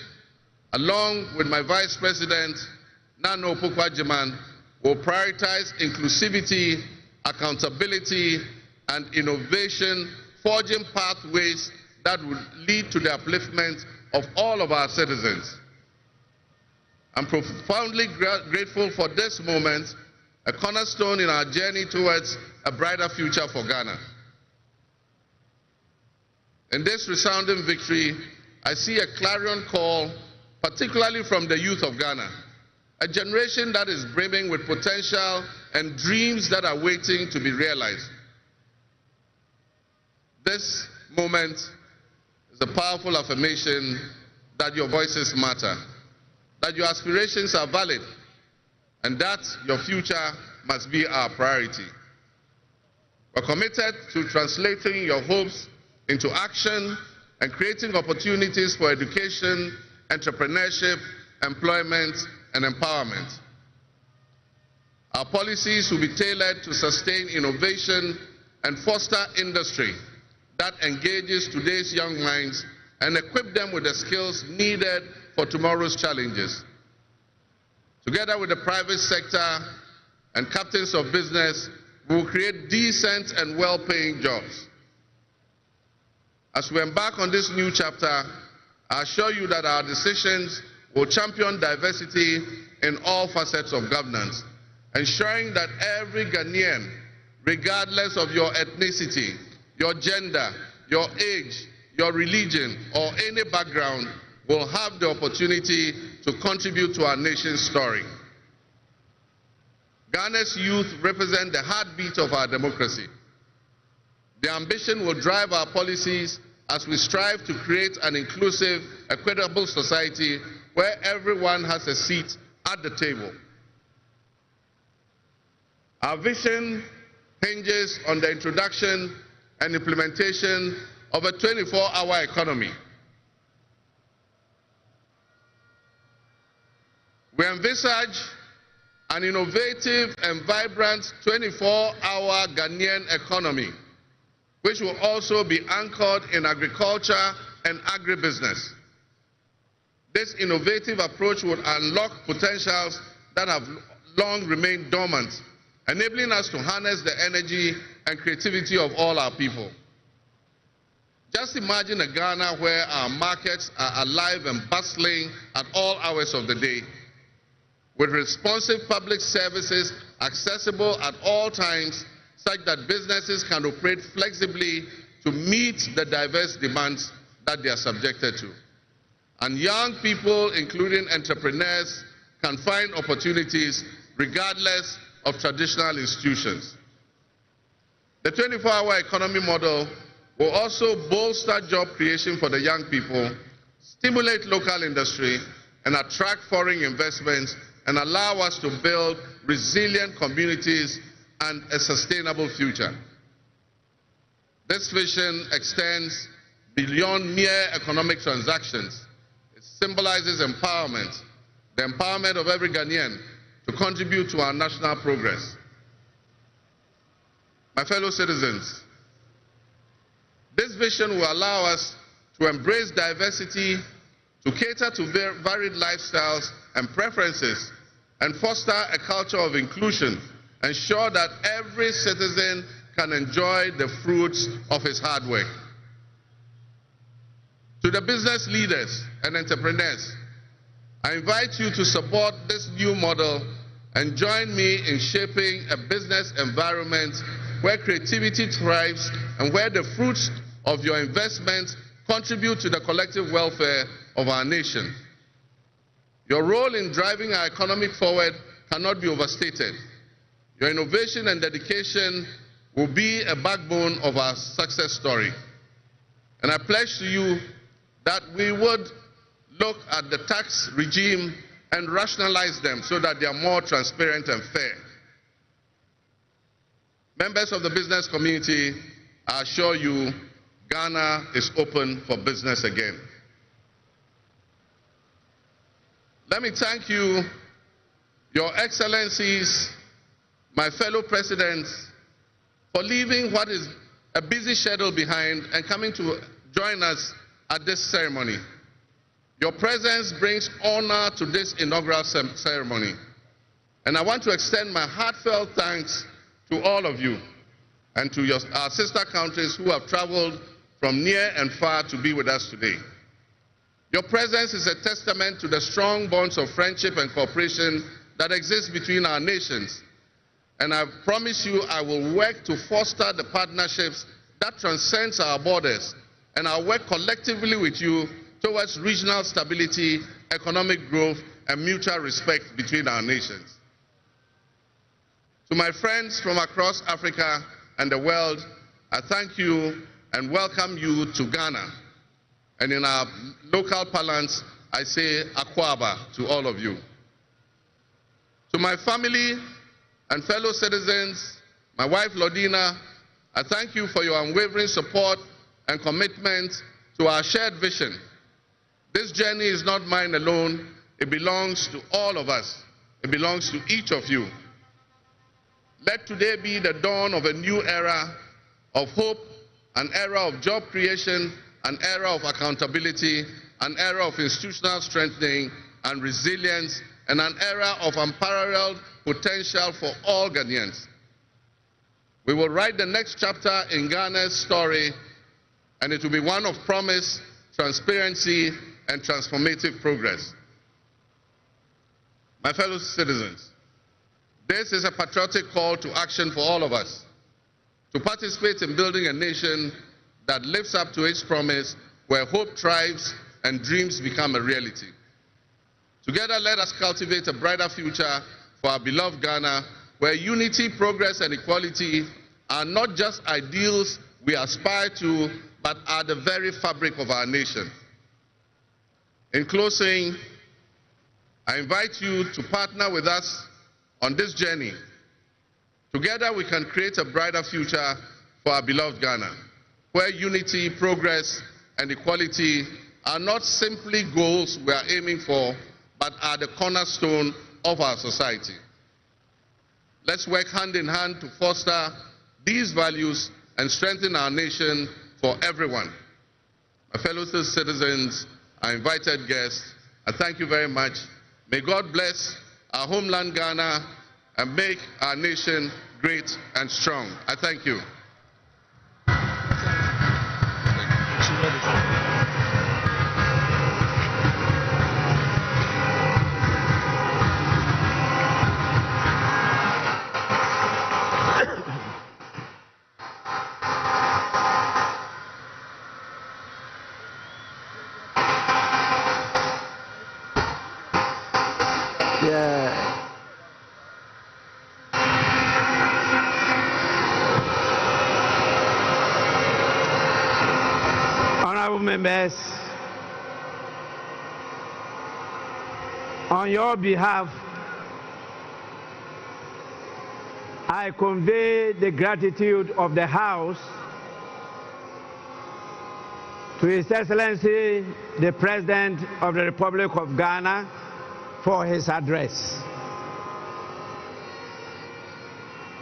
along with my Vice President, Nana Opoku-Agyeman, will prioritize inclusivity, accountability, and innovation, forging pathways that will lead to the upliftment of all of our citizens. I'm profoundly grateful for this moment, a cornerstone in our journey towards a brighter future for Ghana. In this resounding victory, I see a clarion call, particularly from the youth of Ghana, a generation that is brimming with potential and dreams that are waiting to be realized. This moment is a powerful affirmation that your voices matter, that your aspirations are valid, and that your future must be our priority. We're committed to translating your hopes into action and creating opportunities for education, entrepreneurship, employment, and empowerment. Our policies will be tailored to sustain innovation and foster industry that engages today's young minds and equip them with the skills needed for tomorrow's challenges. Together with the private sector and captains of business, we will create decent and well-paying jobs. As we embark on this new chapter, I assure you that our decisions will champion diversity in all facets of governance, ensuring that every Ghanaian, regardless of your ethnicity, your gender, your age, your religion, or any background, will have the opportunity to contribute to our nation's story. Ghana's youth represent the heartbeat of our democracy. Their ambition will drive our policies as we strive to create an inclusive, equitable society where everyone has a seat at the table. Our vision hinges on the introduction and implementation of a 24-hour economy. We envisage an innovative and vibrant 24-hour Ghanaian economy, which will also be anchored in agriculture and agribusiness. This innovative approach will unlock potentials that have long remained dormant, enabling us to harness the energy and creativity of all our people. Just imagine a Ghana where our markets are alive and bustling at all hours of the day, with responsive public services accessible at all times, such that businesses can operate flexibly to meet the diverse demands that they are subjected to. And young people, including entrepreneurs, can find opportunities regardless of traditional institutions. The 24-hour economy model will also bolster job creation for the young people, stimulate local industry, and attract foreign investments, and allow us to build resilient communities and a sustainable future. This vision extends beyond mere economic transactions. It symbolizes empowerment, the empowerment of every Ghanaian to contribute to our national progress. My fellow citizens, this vision will allow us to embrace diversity, to cater to varied lifestyles and preferences, and foster a culture of inclusion, ensure that every citizen can enjoy the fruits of his hard work. To the business leaders and entrepreneurs, I invite you to support this new model and join me in shaping a business environment where creativity thrives and where the fruits of your investments contribute to the collective welfare of our nation. Your role in driving our economy forward cannot be overstated. Your innovation and dedication will be a backbone of our success story. And I pledge to you that we would look at the tax regime and rationalize them so that they are more transparent and fair. Members of the business community, I assure you, Ghana is open for business again. Let me thank you, Your Excellencies, my fellow presidents, for leaving what is a busy schedule behind and coming to join us at this ceremony. Your presence brings honor to this inaugural ceremony. And I want to extend my heartfelt thanks to all of you and to our sister countries who have traveled from near and far to be with us today. Your presence is a testament to the strong bonds of friendship and cooperation that exist between our nations. And I promise you I will work to foster the partnerships that transcends our borders, and I'll work collectively with you towards regional stability, economic growth, and mutual respect between our nations. To my friends from across Africa and the world, I thank you and welcome you to Ghana. And in our local parlance, I say Akwaba to all of you. To my family and fellow citizens, my wife Lodina, I thank you for your unwavering support and commitment to our shared vision. This journey is not mine alone. It belongs to all of us. It belongs to each of you. Let today be the dawn of a new era of hope, an era of job creation, an era of accountability, an era of institutional strengthening and resilience, and an era of unparalleled potential for all Ghanaians. We will write the next chapter in Ghana's story, and it will be one of promise, transparency, and transformative progress. My fellow citizens, this is a patriotic call to action for all of us to participate in building a nation that lives up to its promise, where hope thrives and dreams become a reality. Together, let us cultivate a brighter future for our beloved Ghana, where unity, progress, and equality are not just ideals we aspire to, but are the very fabric of our nation. In closing, I invite you to partner with us on this journey. Together, we can create a brighter future for our beloved Ghana, where unity, progress, and equality are not simply goals we are aiming for, but are the cornerstone of our society. Let's work hand in hand to foster these values and strengthen our nation for everyone. My fellow citizens, our invited guests, I thank you very much. May God bless our homeland Ghana and make our nation great and strong. I thank you. Honorable members, on your behalf, I convey the gratitude of the House to His Excellency, the President of the Republic of Ghana, for his address.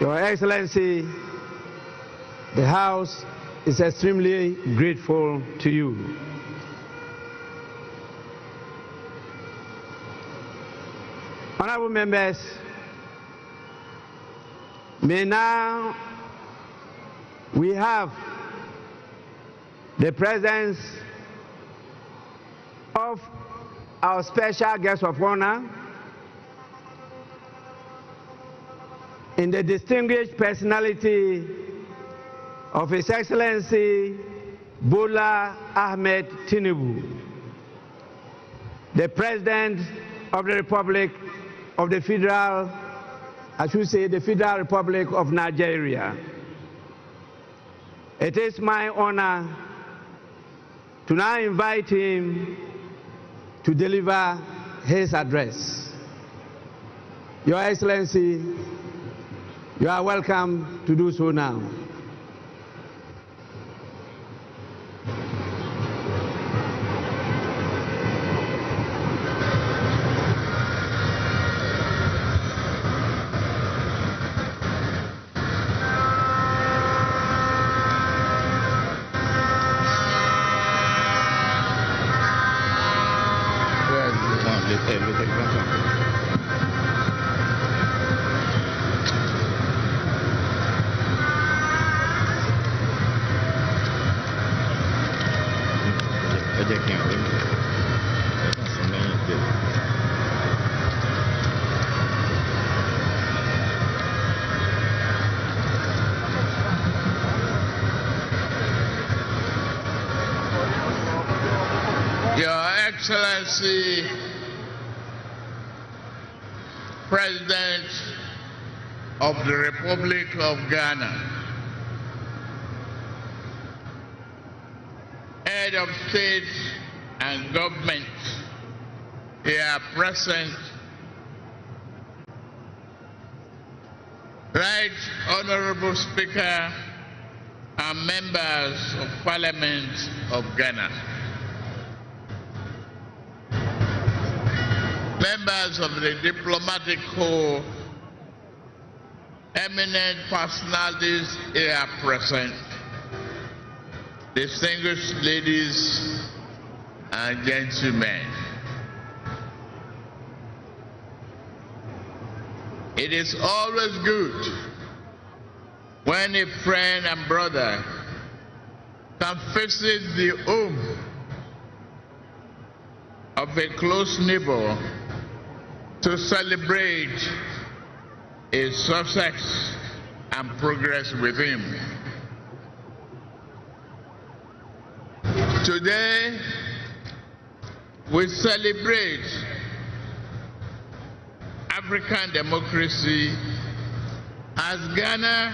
Your Excellency, the House is extremely grateful to you. Honorable members, may now we have the presence of our special guest of honor in the distinguished personality of His Excellency Bola Ahmed Tinubu, the President of the Republic of the Federal, I should say the Federal Republic of Nigeria. It is my honor to now invite him to deliver his address. Your Excellency, you are welcome to do so now. Excellency, President of the Republic of Ghana, Head of State and Government here present, Right Honorable Speaker and members of Parliament of Ghana, members of the diplomatic corps, eminent personalities here present, distinguished ladies and gentlemen. It is always good when a friend and brother can visit the home of a close neighbor to celebrate his success and progress with him. Today, we celebrate African democracy as Ghana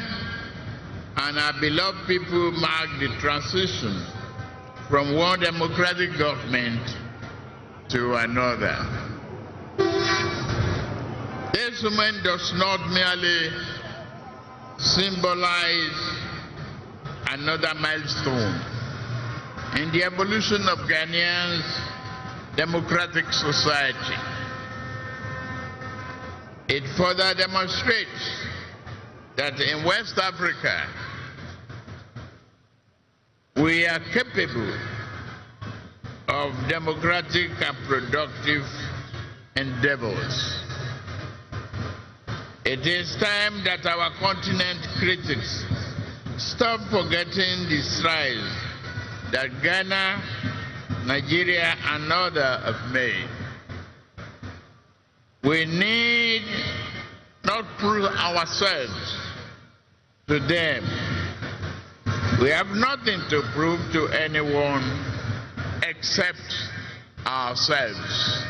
and our beloved people mark the transition from one democratic government to another. This moment does not merely symbolize another milestone in the evolution of Ghanaians' democratic society. It further demonstrates that in West Africa, we are capable of democratic and productive endeavors. It is time that our continent critics stop forgetting the strides that Ghana, Nigeria, and others have made. We need not prove ourselves to them. We have nothing to prove to anyone except ourselves.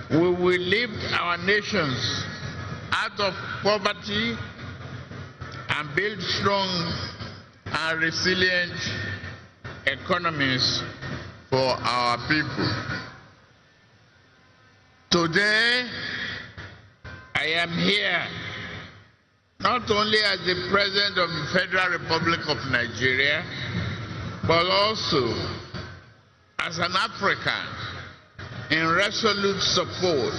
We will lift our nations out of poverty and build strong and resilient economies for our people. Today, I am here not only as the President of the Federal Republic of Nigeria, but also as an African in resolute support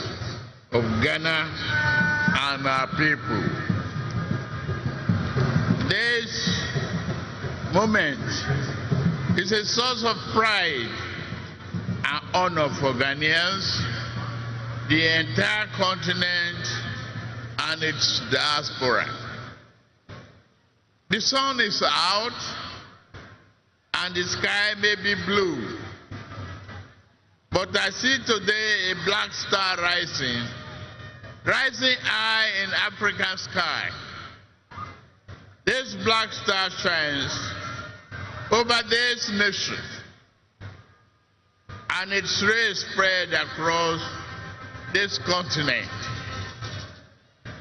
of Ghana and our people. This moment is a source of pride and honor for Ghanaians, the entire continent, and its diaspora. The sun is out and the sky may be blue, but I see today a black star rising high in African sky. This black star shines over this nation, and its rays spread across this continent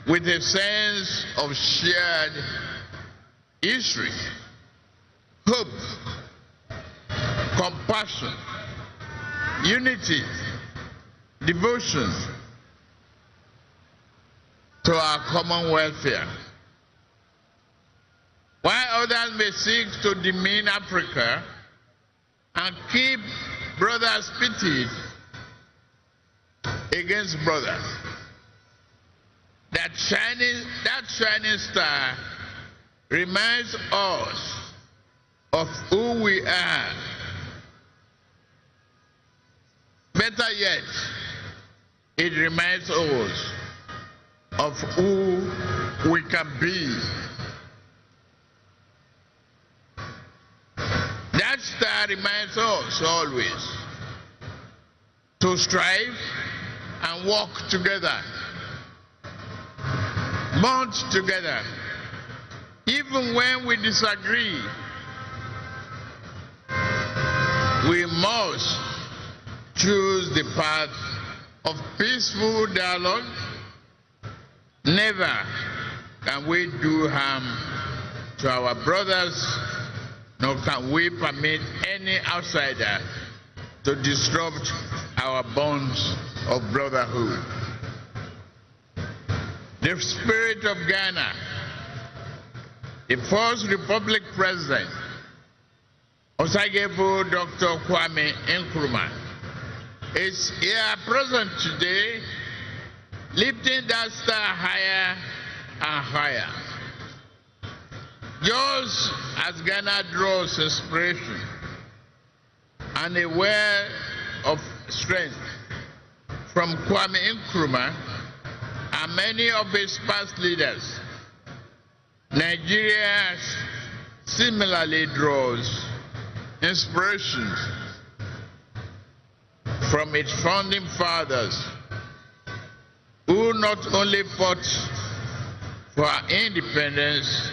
with a sense of shared history, hope, compassion, unity, devotion to our common welfare. While others may seek to demean Africa and keep brothers pitted against brothers, that shining star reminds us of who we are. Better yet, it reminds us of who we can be. That star reminds us always to strive and work together, bond together, even when we disagree. We must choose the path of peaceful dialogue. Never can we do harm to our brothers, nor can we permit any outsider to disrupt our bonds of brotherhood. The spirit of Ghana, the First Republic President, Osagyefo Dr. Kwame Nkrumah, is here present today, lifting that star higher and higher. Just as Ghana draws inspiration and a well of strength from Kwame Nkrumah and many of his past leaders, Nigeria similarly draws inspiration from its founding fathers, who not only fought for our independence,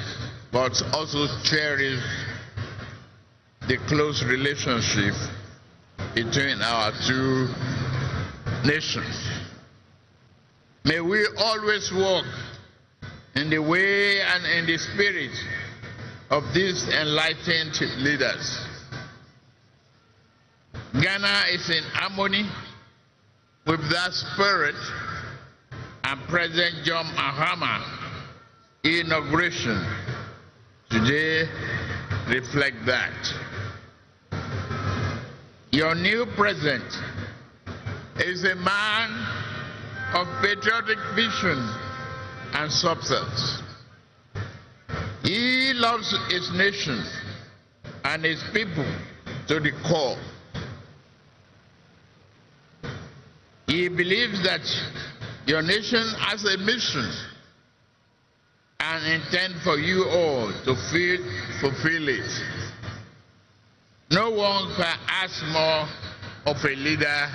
but also cherished the close relationship between our two nations. May we always walk in the way and in the spirit of these enlightened leaders. Ghana is in harmony with that spirit, and President John Mahama inauguration today reflects that. Your new president is a man of patriotic vision and substance. He loves his nation and his people to the core. He believes that your nation has a mission and intend for you all to fulfill it. No one can ask more of a leader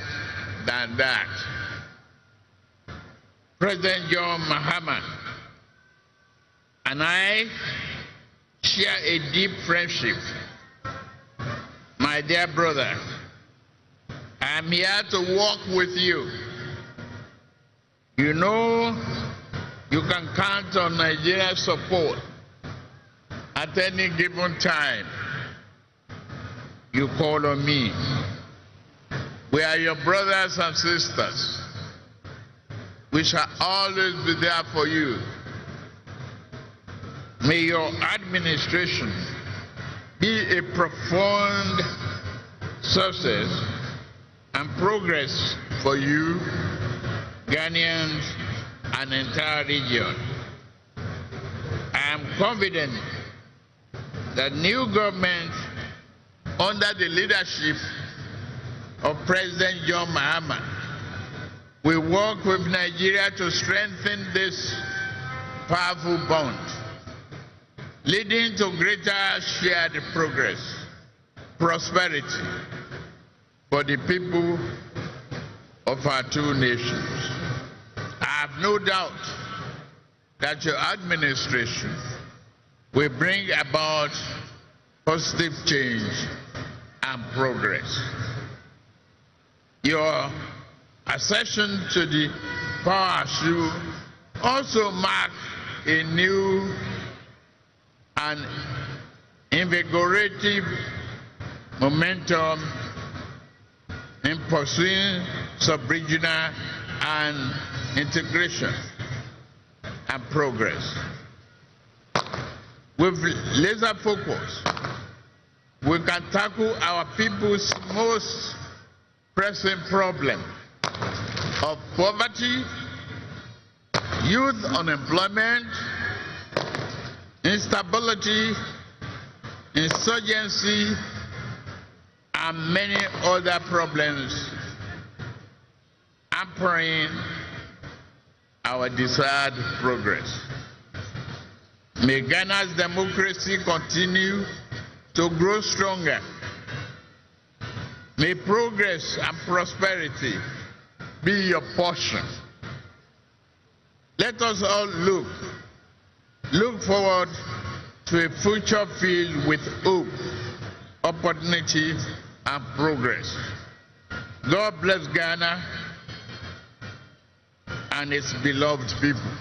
than that. President John Mahama and I share a deep friendship. My dear brother, I am here to work with you. You know you can count on Nigeria's support at any given time. You call on me. We are your brothers and sisters. We shall always be there for you. May your administration be a profound success and progress for you, Ghanaians, and the entire region. I am confident that new government under the leadership of President John Mahama will work with Nigeria to strengthen this powerful bond, leading to greater shared progress, prosperity for the people of our two nations. I have no doubt that your administration will bring about positive change and progress. Your accession to the power should also mark a new and invigorating momentum in pursuing sub-regional and integration and progress. With laser focus, we can tackle our people's most pressing problem of poverty, youth unemployment, instability, insurgency, and many other problems hampering our desired progress. May Ghana's democracy continue to grow stronger. May progress and prosperity be your portion. Let us all look forward to a future filled with hope, opportunity, and progress. God bless Ghana and its beloved people.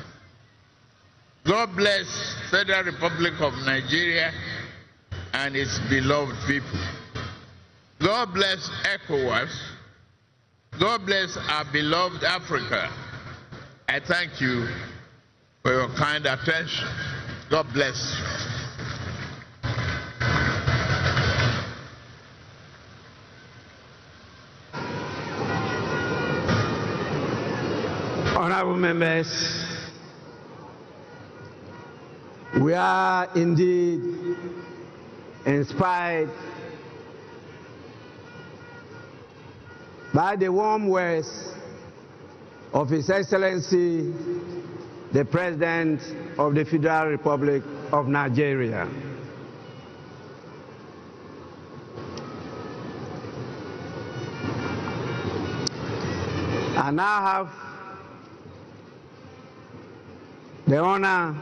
God bless Federal Republic of Nigeria and its beloved people. God bless ECOWAS. God bless our beloved Africa. I thank you for your kind attention. God bless you. Honorable members, we are indeed inspired by the warm words of His Excellency, the President of the Federal Republic of Nigeria. I now have the honor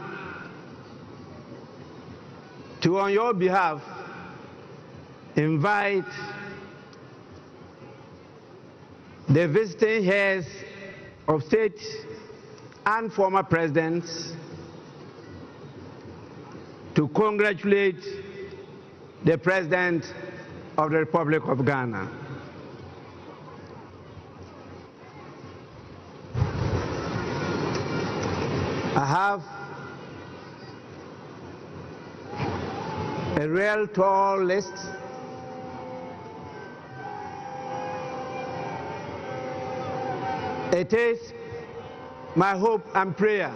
to, on your behalf, invite the visiting heads of state and former presidents to congratulate the President of the Republic of Ghana. I have a real tall list It is my hope and prayer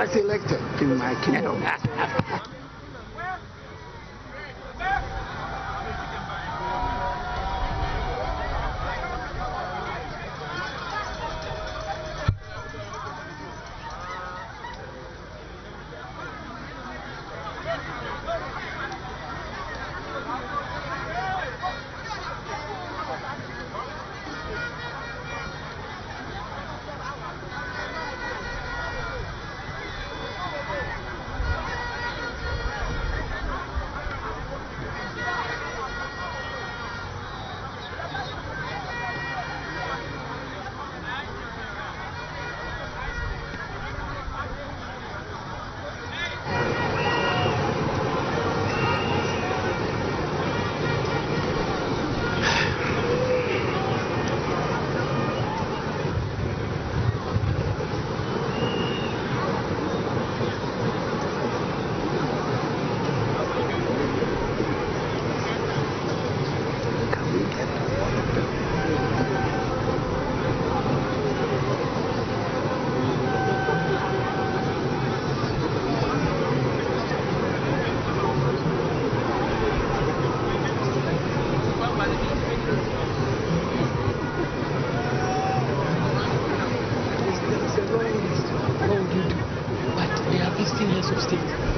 was elected in my kingdom.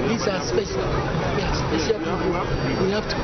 These are special. We are special people. We have to.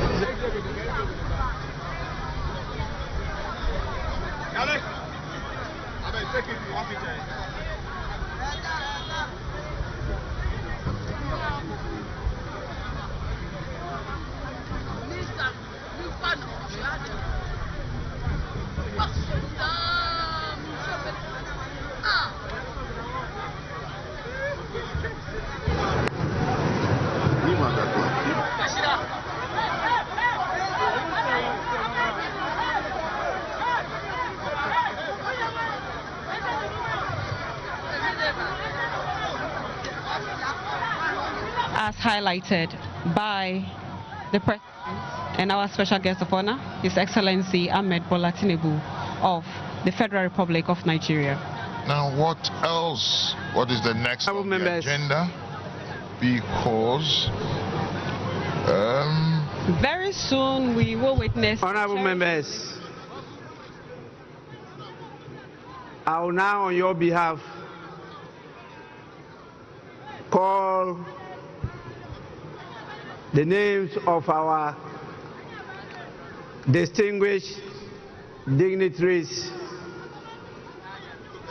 As highlighted by the President and our special guest of honor, His Excellency Ahmed Bola Tinubu of the Federal Republic of Nigeria. Now, what else? What is the next on the agenda? Because very soon we will witness. Honorable members, I will now, on your behalf, call the names of our distinguished dignitaries,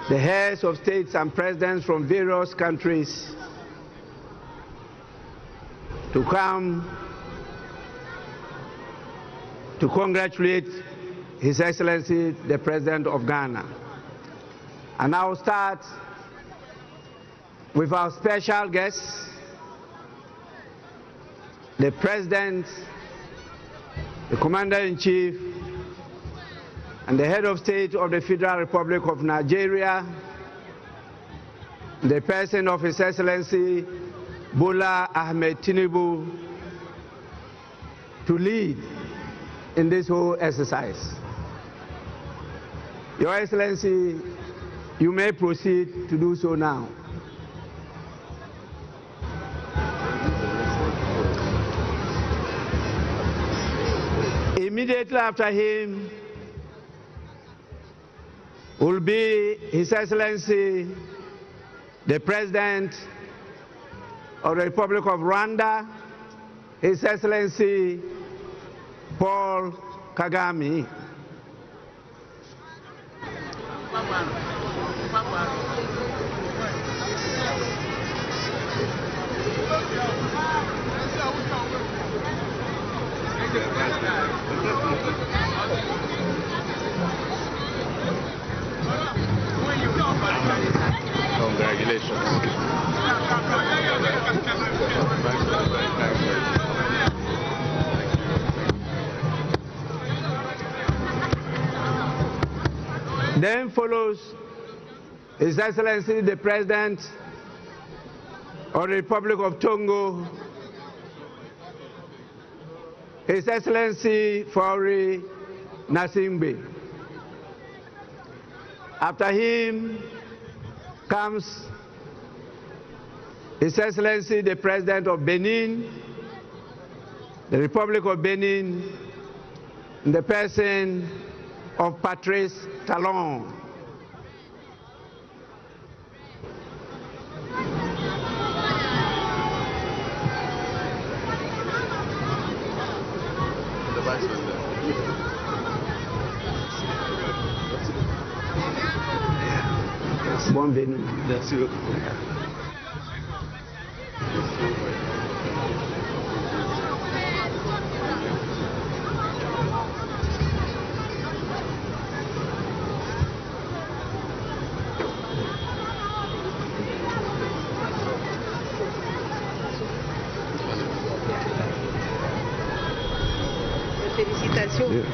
the heads of states and presidents from various countries, to come to congratulate His Excellency the President of Ghana. And I will start with our special guests, the President, the Commander-in-Chief, and the Head of State of the Federal Republic of Nigeria, the person of His Excellency Bola Ahmed Tinubu, to lead in this whole exercise. Your Excellency, you may proceed to do so now. Immediately after him will be His Excellency the President of the Republic of Rwanda, His Excellency Paul Kagame. Congratulations. Then follows His Excellency the President of the Republic of Togo, His Excellency Faure Gnassingbé. After him comes His Excellency the President of Benin, the Republic of Benin, in the person of Patrice Talon. Bon Benin. Merci beaucoup. Félicitations.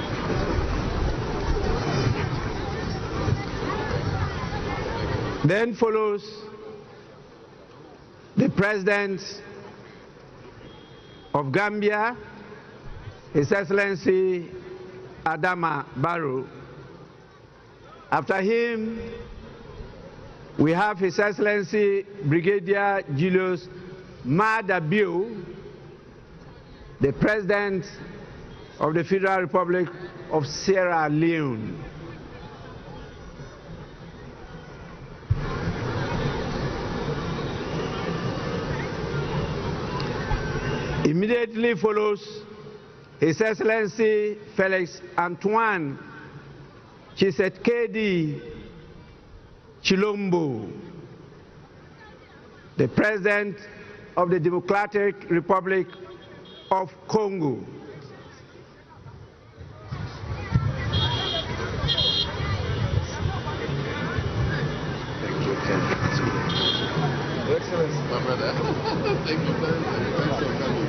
Then follows the President of Gambia, His Excellency Adama Barrow. After him, we have His Excellency Brigadier Julius Maada Bio, the President of the Federal Republic of Sierra Leone. Immediately follows His Excellency Felix Antoine Tshisekedi Chilombo, the President of the Democratic Republic of Congo. Excellence, my brother. Thank you very much. Thanks for coming.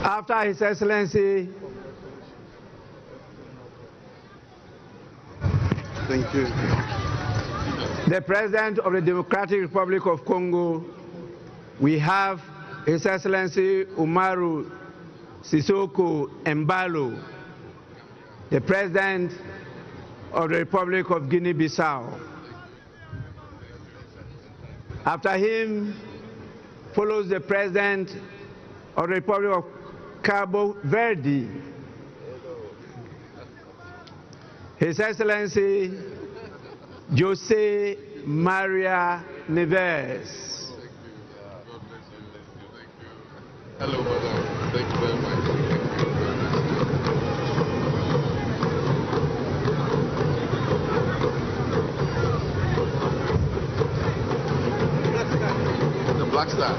After His Excellency, thank you, the President of the Democratic Republic of Congo, we have His Excellency Umaru Sissoco Embalo, the President of the Republic of Guinea-Bissau. After him follows the President of the Republic of Cabo Verde, His Excellency Jose Maria Neves. Hello, madam. Thank you very much. The Black Star.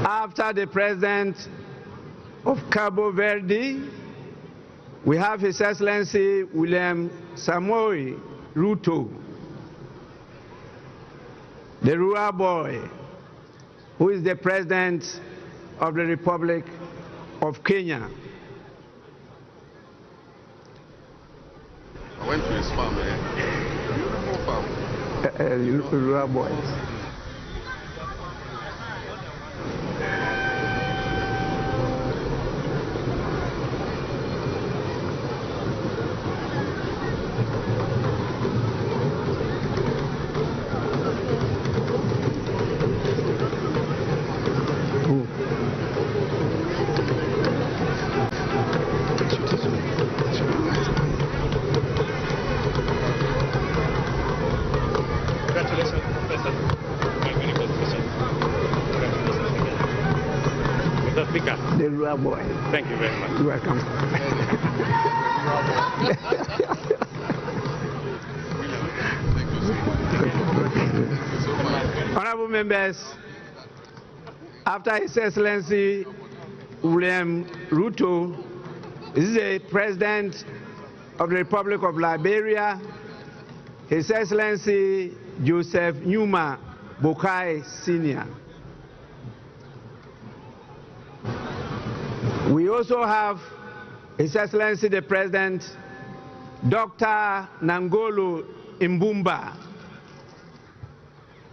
After the President of Cabo Verde, we have His Excellency William Samoei Ruto, the rural boy, who is the President of the Republic of Kenya. I went to his farm, beautiful farm. Rural boys. The rural boy. Thank you very much. You're welcome. Honorable members, after His Excellency William Ruto This is the President of the Republic of Liberia, His Excellency Joseph Numa Boakai Sr. We also have His Excellency the President, Dr. Nangolo Mbumba.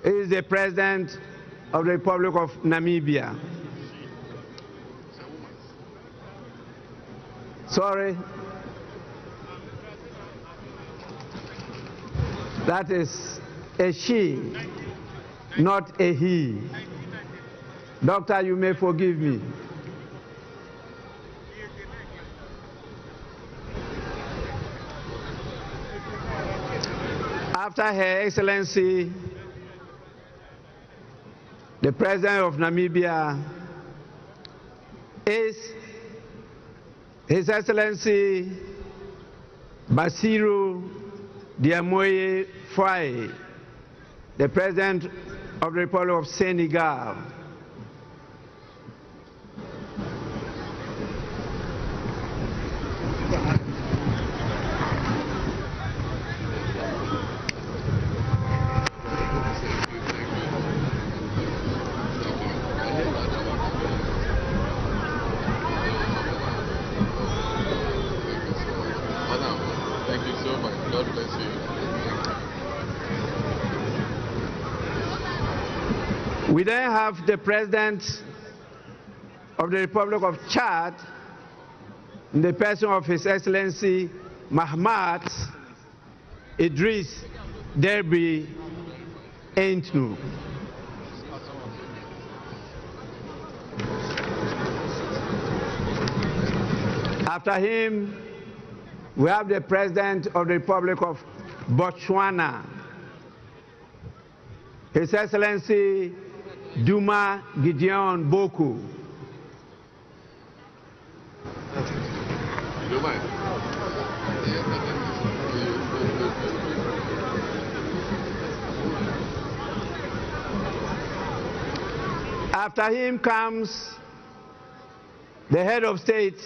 He is the President of the Republic of Namibia. Sorry. That is a she, not a he. Doctor, you may forgive me. After Her Excellency, the President of Namibia, is His Excellency Basiru Diamoye Faye, the President of the Republic of Senegal. We then have the President of the Republic of Chad, in the person of His Excellency Mahama Idris Deby Itno. After him, we have the President of the Republic of Botswana, His Excellency Duma Gideon Boku. After him comes the head of state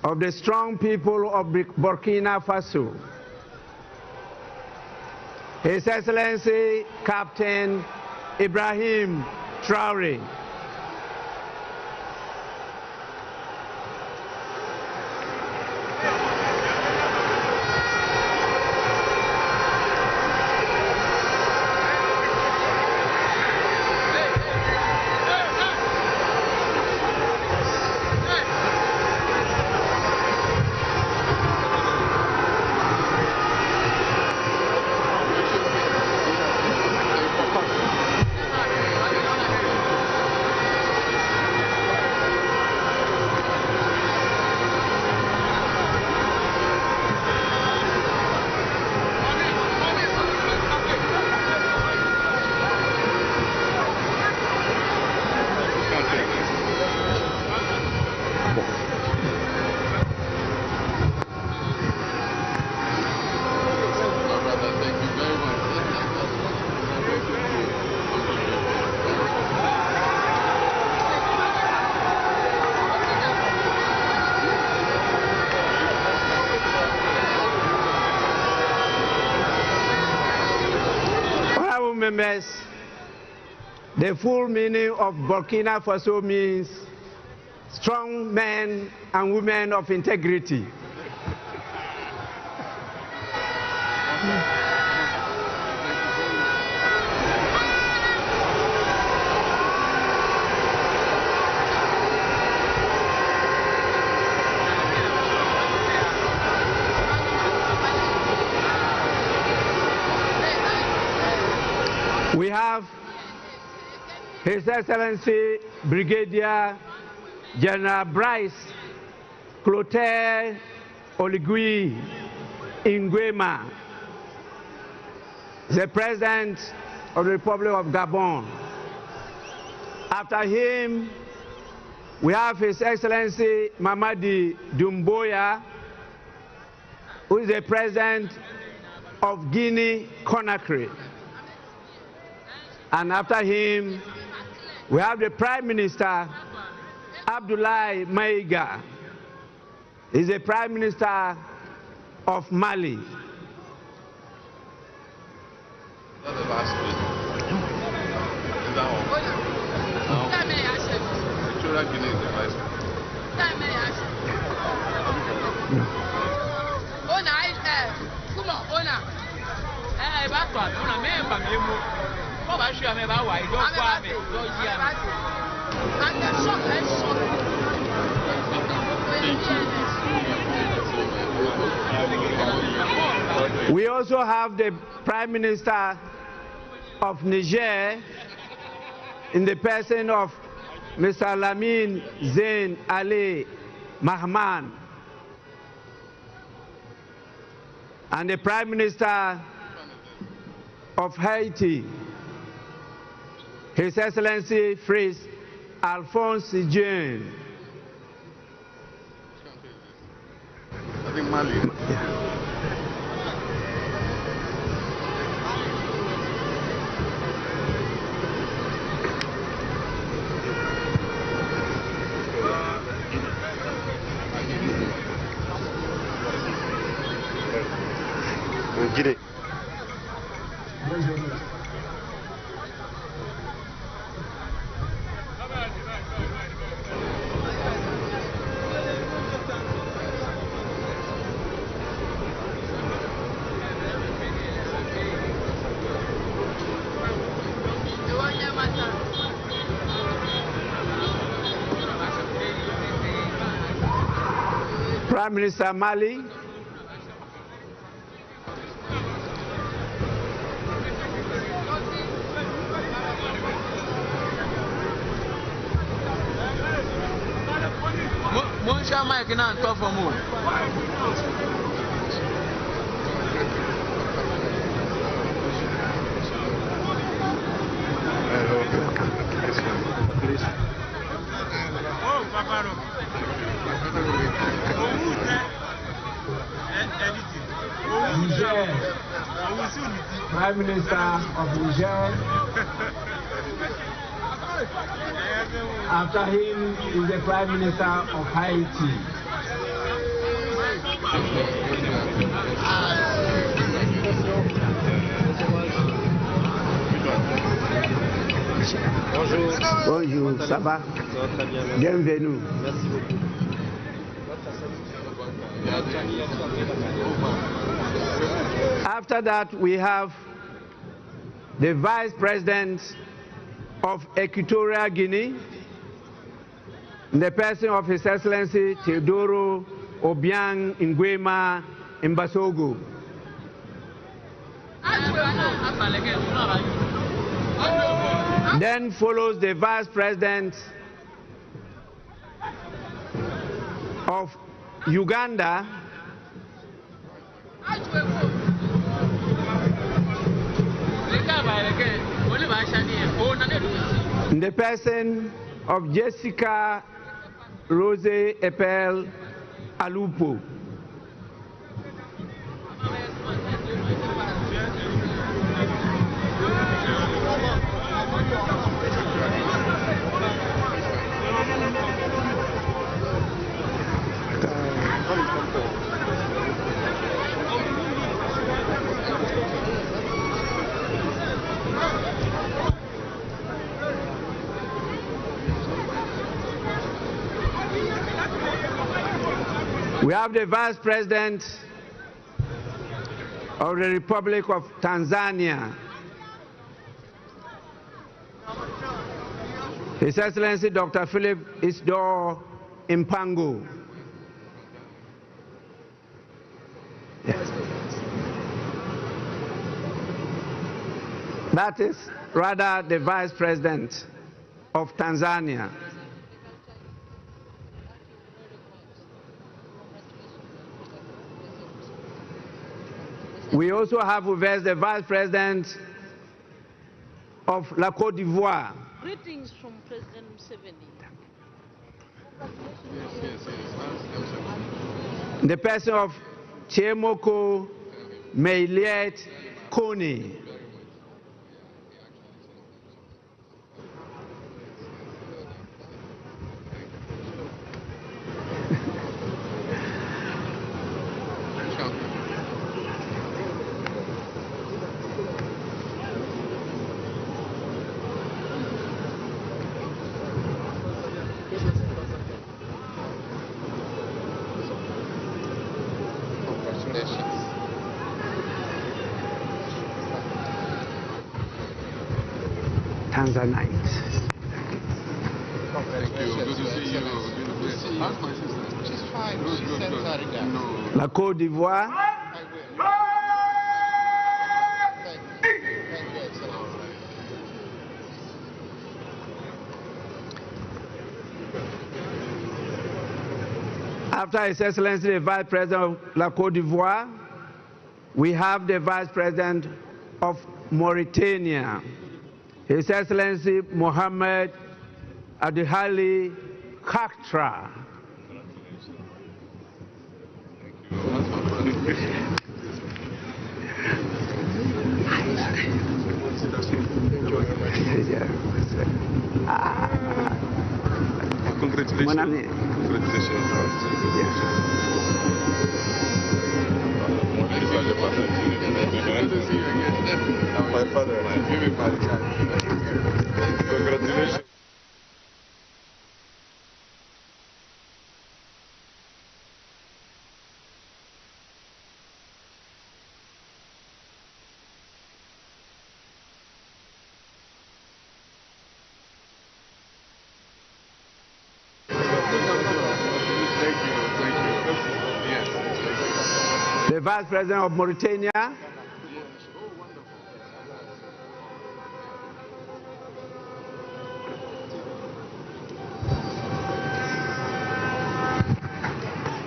of the strong people of Burkina Faso, His Excellency Captain Ibrahim Traore. Members, the full meaning of Burkina Faso means strong men and women of integrity. We have His Excellency Brigadier General Bryce Clotaire Oligui Nguema, the President of the Republic of Gabon. After him, we have His Excellency Mamadi Doumbouya, who is the President of Guinea-Conakry. And after him, we have the Prime Minister Abdoulaye Maïga is the Prime Minister of Mali. We also have the Prime Minister of Niger in the person of Mr. Lamine Zain Ali Mahman, and the Prime Minister of Haiti, His Excellency Fritz Alphonse Jean. I think Mali. Get it. Prime Minister Mali, Prime Minister of Niger. After him is the Prime Minister of Haiti. Bonjour, ça va? Bienvenue. After that, we have the Vice President of Equatorial Guinea, in the person of His Excellency Teodoro Obiang Nguema Mbasogo. Then follows the Vice President of Uganda, in the person of Jessica Rose Epel Alupo. We have the Vice President of the Republic of Tanzania, His Excellency Dr. Philip Isdor Mpango. Yes. That is rather the Vice President of Tanzania. We also have with us the Vice President of La Côte d'Ivoire. Greetings from President Museveni. The person of Chiemoko Meiliet Kone. Tanzanite. Thank you. Good to see you. Good to see you. How's my sister? She's fine. She sent her down. La Côte d'Ivoire. After His Excellency the Vice President of La Côte d'Ivoire, we have the Vice President of Mauritania, His Excellency Mohamed Adihali Khatra. Congratulations. My father and I. Congratulations. The Vice President of Mauritania,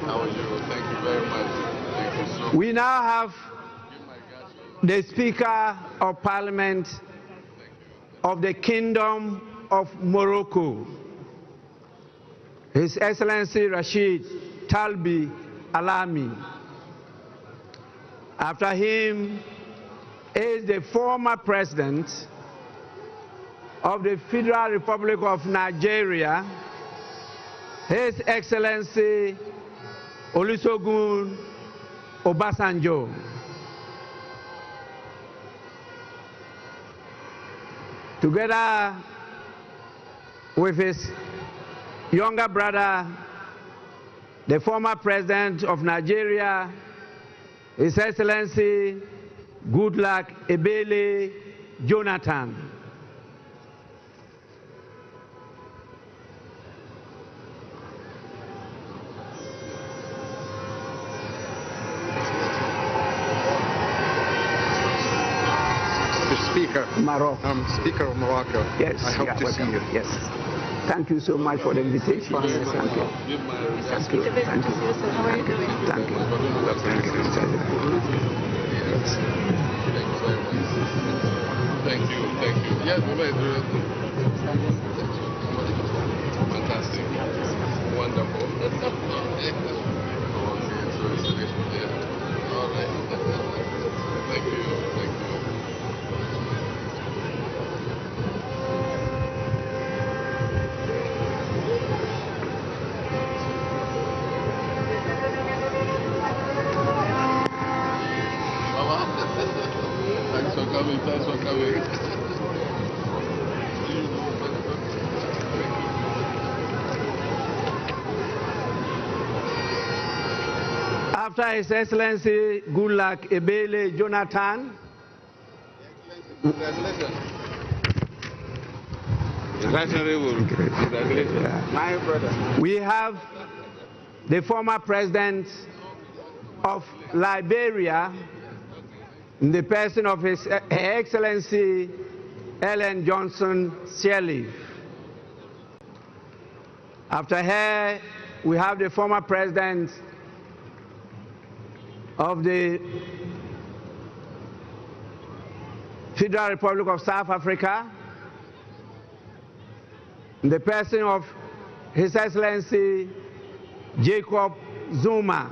How are you? Thank you very much. Thank you so much. we now have the Speaker of Parliament of the Kingdom of Morocco, His Excellency Rashid Talbi Alami. After him is the former President of the Federal Republic of Nigeria, His Excellency Olusegun Obasanjo. Together with his younger brother, the former President of Nigeria, His Excellency Goodluck Ebele Jonathan. Speaker. Morocco. I'm Speaker of Morocco. Yes. I hope to see you. Yes. Thank you so much for the invitation. Thank you. Thank you. Thank you. Thank you. How are you doing? Thank you. Thank you. Thank you. Thank you. Yes, fantastic. Wonderful. All right. Thank you. Thank you. Thanks for coming. Thanks for coming. After His Excellency Goodluck Ebele Jonathan, Congratulations. Congratulations. My brother. we have the former President of Liberia, in the person of Her Excellency Ellen Johnson Sirleaf. After her, we have the former President of the Federal Republic of South Africa, in the person of His Excellency Jacob Zuma.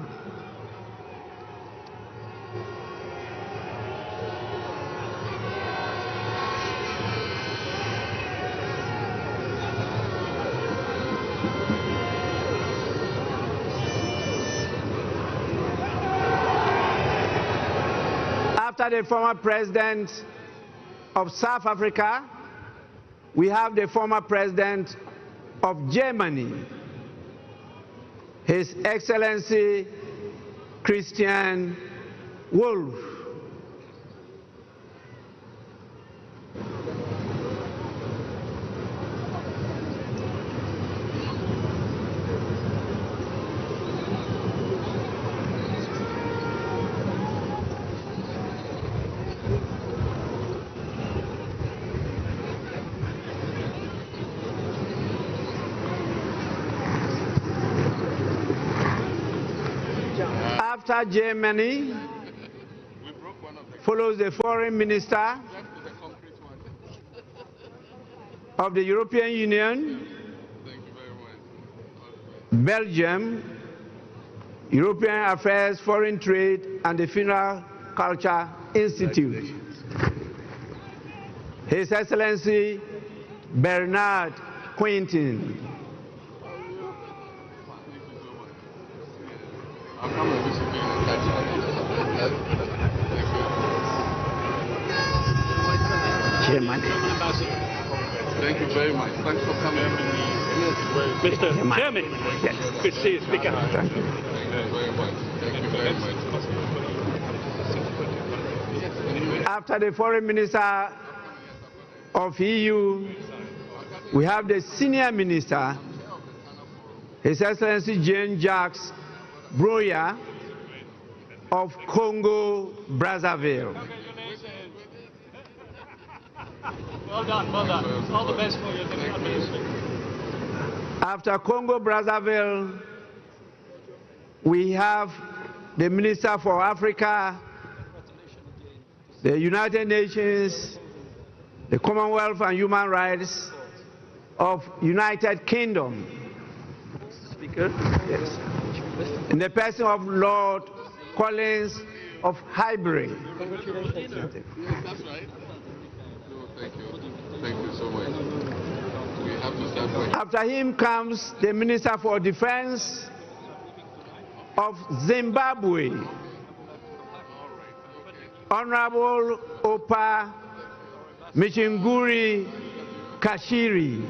After the former President of South Africa, we have the former President of Germany, His Excellency Christian Wolff. After Germany, follows the Foreign Minister of the European Union, Belgium, European Affairs, Foreign Trade, and the Funeral Culture Institute. His Excellency Bernard Quentin. Chairman. Thank you very much. Thanks for coming. Mr. Chairman. Yes. Good to see you, Speaker. Thank you very much. Thank you very much. After the Foreign Minister of EU, we have the Senior Minister, His Excellency Jean-Jacques Broya of Congo, Brazzaville. Well done, well done. All the best for your administration. After Congo, Brazzaville, we have the Minister for Africa, the United Nations, the Commonwealth and Human Rights of United Kingdom. Speaker? Yes. In the person of Lord Collins of Highbury. Congratulations. Yes, that's right. Thank you. Thank you so much. We have to start going. After him comes the Minister for Defense of Zimbabwe, Honorable Opa Michinguri Kashiri.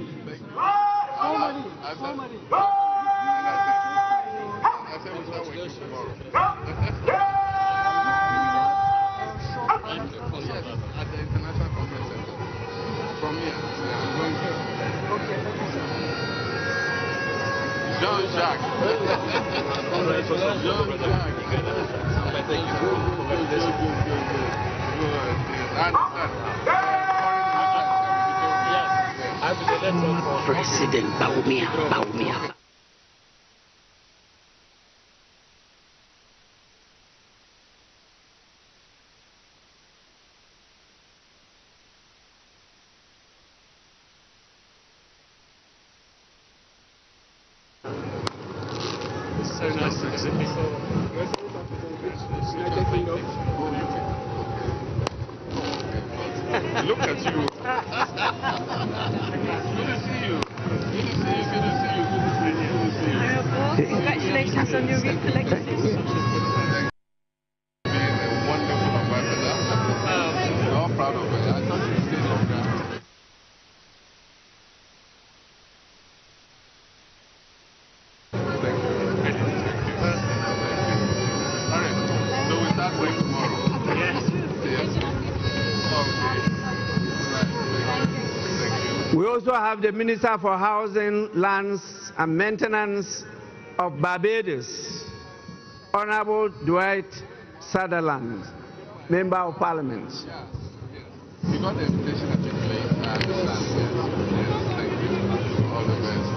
Jean-Jacques. President Mahama. So nice to see you. Look at you. Good to see you. Good to see you. Good to see you. Good to see you. Good to see you. Congratulations on your re-election. Being a wonderful ambassador. We're all proud of it. I thought you stayed on that. We also have the Minister for Housing, Lands and Maintenance of Barbados, Honorable Dwight Sutherland, Member of Parliament. You got the invitation at your place. I understand. Yes, thank you. All the best.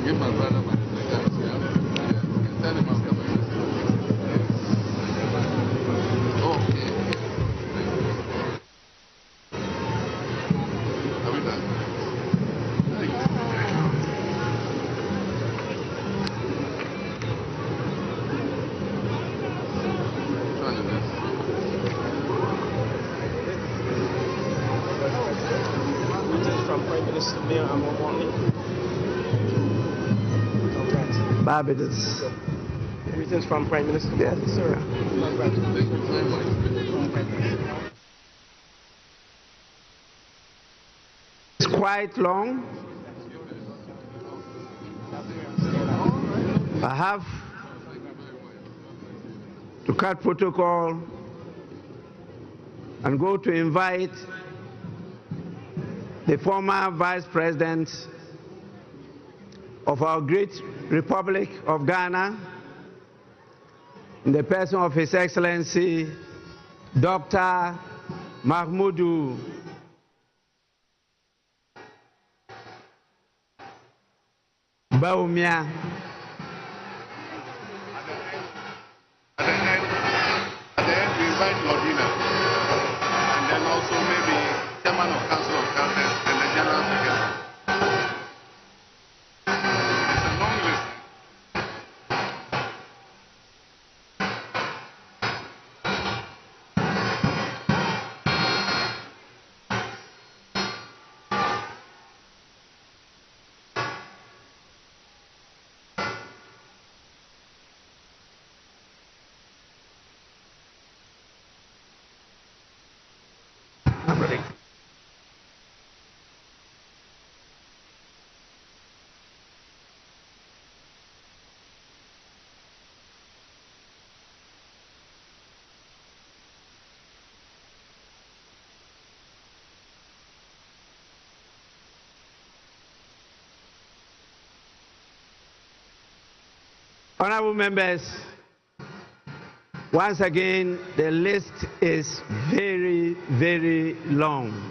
Give my brother my regards. Yeah? Yes. Tell him I'm coming. Okay. Are we done? Thank you. From Prime Minister Mayor Amawani. Barbados. Greetings from Prime Minister. Yes, sir. Thank you very much. It's quite long. I have to cut protocol and go to invite the former Vice President of our great Republic of Ghana, in the person of His Excellency Dr. Mahmoudou Bawumia, invite Lordina, and then also maybe Chairman of Council of Elders and the General Secretary. It's a long list. Honorable members, once again, the list is very, very long.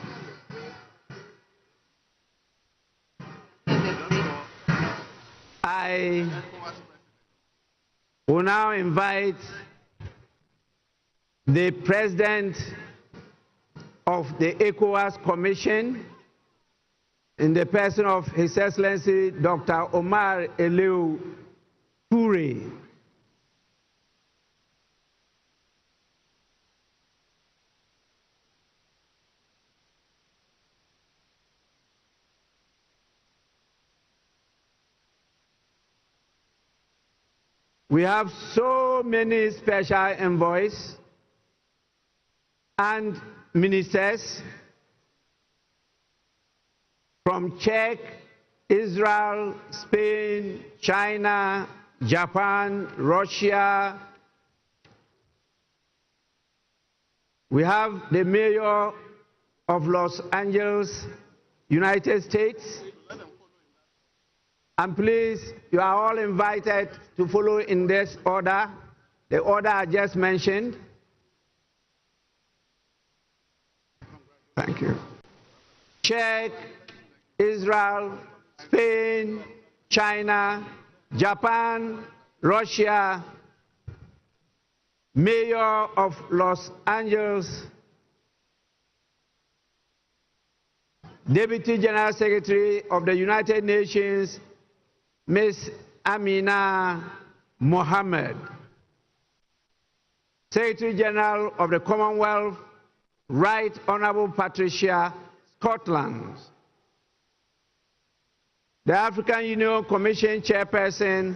I will now invite the President of the ECOWAS Commission, in the person of His Excellency Dr. Omar Eliu Toure. We have so many special envoys and ministers from Czech, Israel, Spain, China, Japan, Russia. We have the mayor of Los Angeles, United States. And please, you are all invited to follow in this order, the order I just mentioned. Thank you. Czech, Israel, Spain, China, Japan, Russia, Mayor of Los Angeles, Deputy General Secretary of the United Nations, Ms. Amina Mohammed, Secretary General of the Commonwealth, Right Honorable Patricia Scotland, the African Union Commission Chairperson,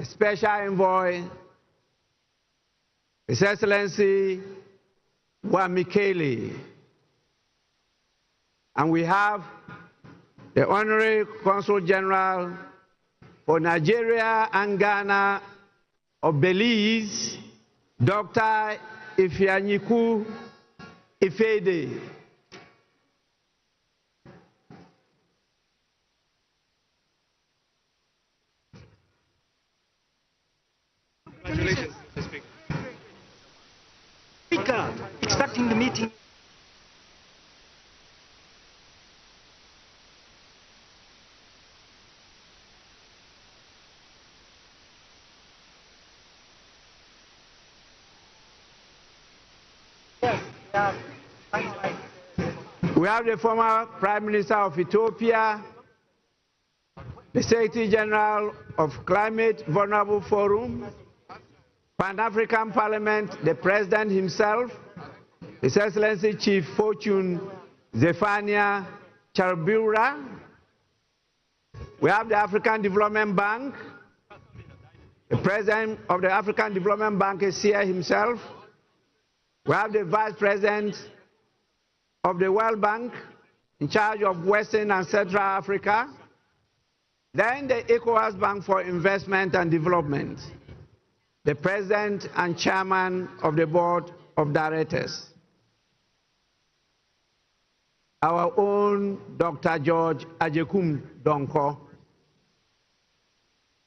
Special Envoy, His Excellency Wamikele. And we have the Honorary Consul General for Nigeria and Ghana of Belize, Dr. Ifeanyiku Ifede. Congratulations, Mr. Speaker. Speaker, starting the meeting. We have the former Prime Minister of Ethiopia, the Secretary General of Climate Vulnerable Forum, Pan-African Parliament, the President himself, His Excellency Chief Fortune Zephania Charbura. We have the African Development Bank. The President of the African Development Bank is here himself. We have the Vice President of the World Bank in charge of Western and Central Africa. Then the ECOWAS Bank for Investment and Development, the President and Chairman of the Board of Directors, our own Dr. George Ajekum Donko.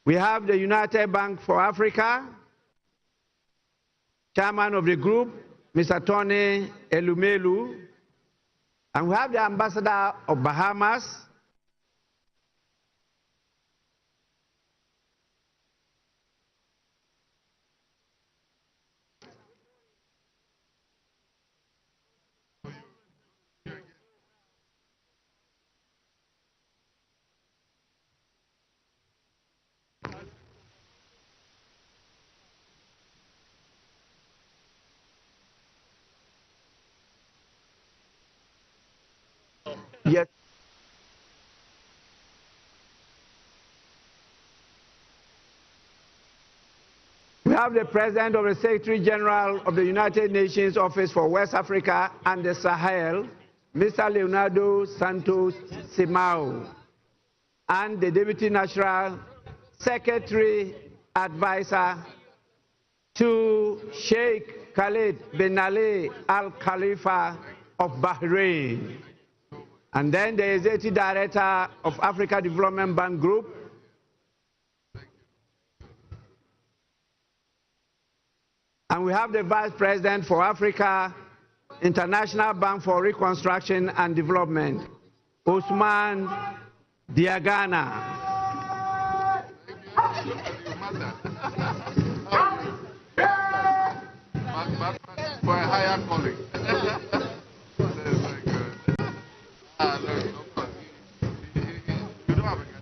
We have the United Bank for Africa, Chairman of the group, Mr. Tony Elumelu, and we have the Ambassador of Bahamas, Yes. We have the President of the Secretary General of the United Nations Office for West Africa and the Sahel, Mr. Leonardo Santos Simao, and the Deputy National Secretary Advisor to Sheikh Khalid bin Ali Al Khalifa of Bahrain. And then the Executive Director of Africa Development Bank Group, and we have the Vice President for Africa International Bank for Reconstruction and Development, Usman Diagana. For a higher calling. You don't have a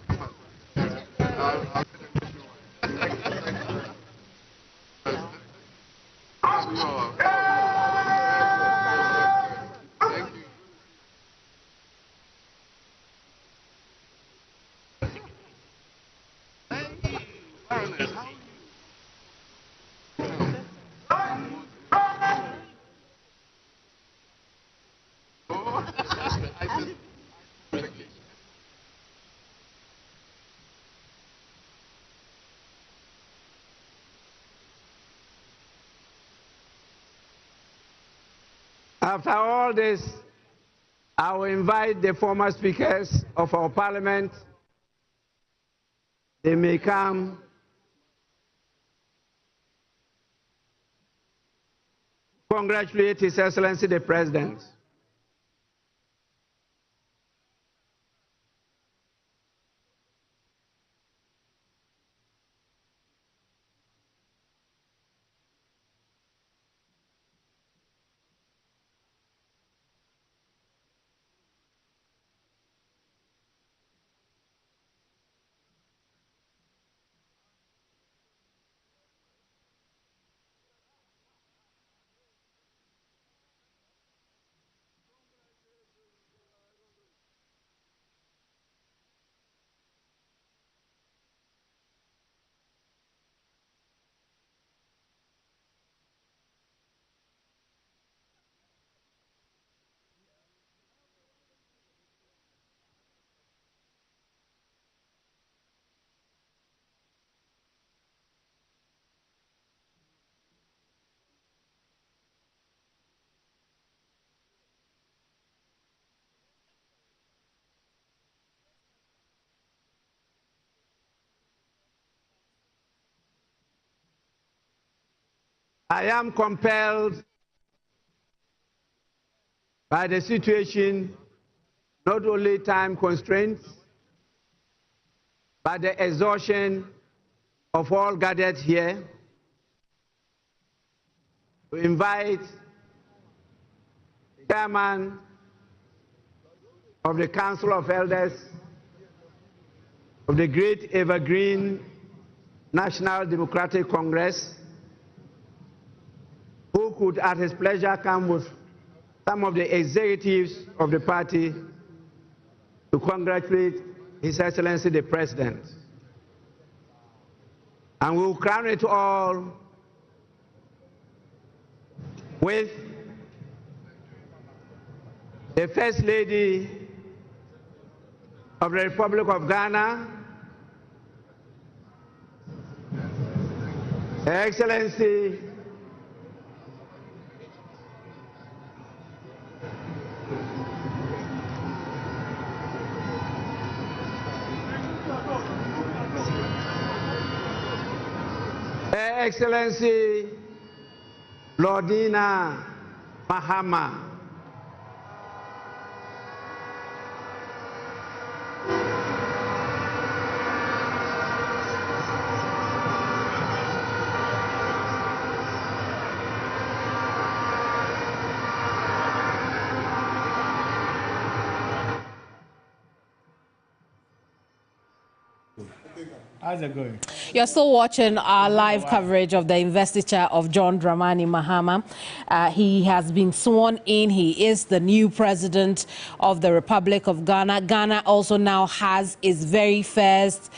After all this, I will invite the former speakers of our parliament. They may come congratulate His Excellency the President. I am compelled by the situation, not only time constraints, but the exhaustion of all gathered here, to invite the chairman of the Council of Elders of the Great Evergreen National Democratic Congress, who could at his pleasure come with some of the executives of the party to congratulate His Excellency the President. And we will crown it all with the First Lady of the Republic of Ghana, Her Excellency Her Excellency Lordina Mahama. How's it going? You're still watching our live coverage of the investiture of John Dramani Mahama. He has been sworn in. He is the new president of the Republic of Ghana. Ghana also now has its very first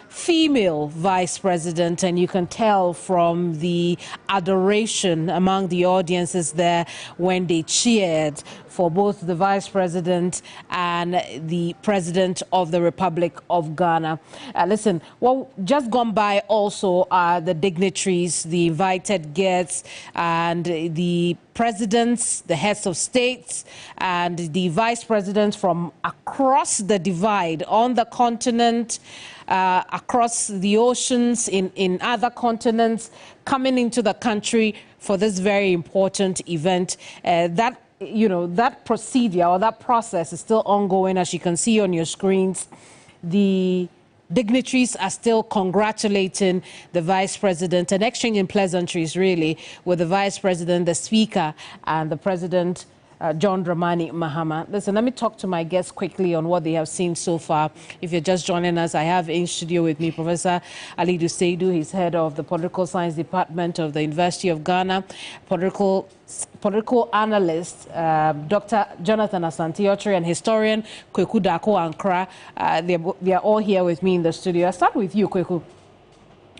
female vice president, and you can tell from the adoration among the audiences there when they cheered for both the vice president and the president of the Republic of Ghana. Listen, well, just gone by also are the dignitaries, the invited guests, and the presidents, the heads of states, and the vice presidents from across the divide on the continent, across the oceans, in other continents, coming into the country for this very important event. That procedure or that process is still ongoing, as you can see on your screens. The dignitaries are still congratulating the vice president and exchanging pleasantries, really, with the vice president, the speaker, and the president, John Dramani Mahama. Listen, let me talk to my guests quickly on what they have seen so far. If you're just joining us, I have in studio with me Professor Alidu Seidu. He's head of the Political Science Department of the University of Ghana. Political analyst, Dr. Jonathan Asante-Okyere, and historian Kweku Dako-Ankra. They are all here with me in the studio. I'll start with you, Kweku.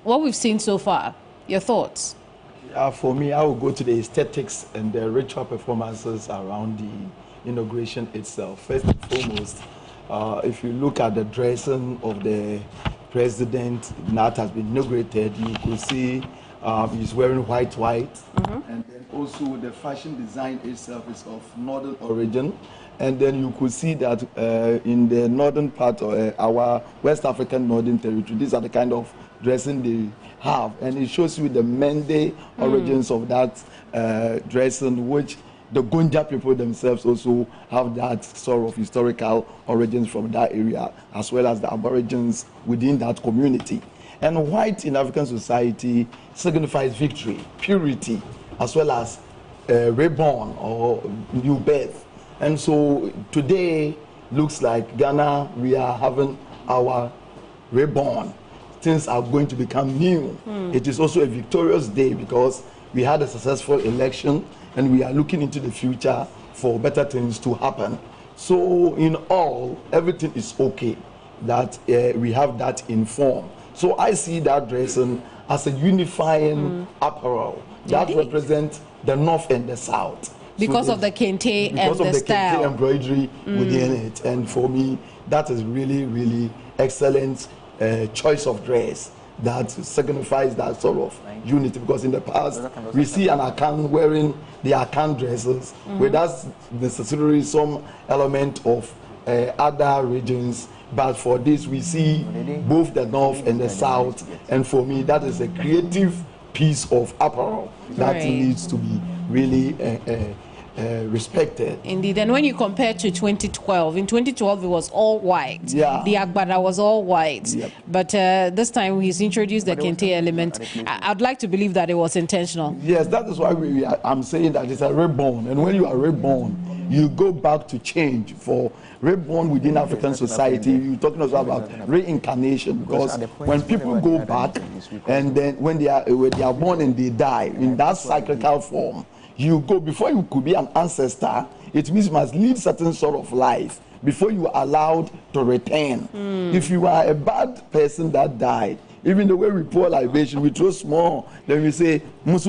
What we've seen so far, your thoughts? For me, I will go to the aesthetics and the ritual performances around the inauguration itself. First and foremost, if you look at the dressing of the president that has been inaugurated, you could see he's wearing white, and then also the fashion design itself is of northern origin. And then you could see that in the northern part of our West African Northern Territory, these are the kind of dressing they have. And it shows you the Mende origins of that dressing, which the Gunja people themselves also have that sort of historical origins from that area, as well as the Aborigines within that community. And white in African society signifies victory, purity, as well as reborn or new birth. And so today looks like Ghana, we are having our reborn. Things are going to become new. It is also a victorious day because we had a successful election and we are looking into the future for better things to happen. So in all, everything is okay that we have that in form. So I see that dressing as a unifying apparel that represents the North and the South. Because so of the kente and the style. Because of the kente embroidery within it. And for me, that is really, really excellent choice of dress that signifies that sort of unity. Because in the past, we see an Akan wearing the Akan dresses, where that's necessarily some element of other regions. But for this, we see both the North and the South. And for me, that is a creative piece of apparel that needs to be really respected. Indeed, and when you compare to 2012, in 2012 it was all white. Yeah. The Agbada was all white. Yep. But this time he's introduced the kente element. I'd like to believe that it was intentional. Yes, that is why I'm saying that it's a reborn. And when you are reborn, you go back to change. For reborn within African society, you're talking also about reincarnation, because when people go back and then when they are born and they die in that cyclical form, you go, before you could be an ancestor, it means you must lead certain sort of life before you are allowed to return. If you are a bad person that died, even the way we pour libation, we throw small, then we say, but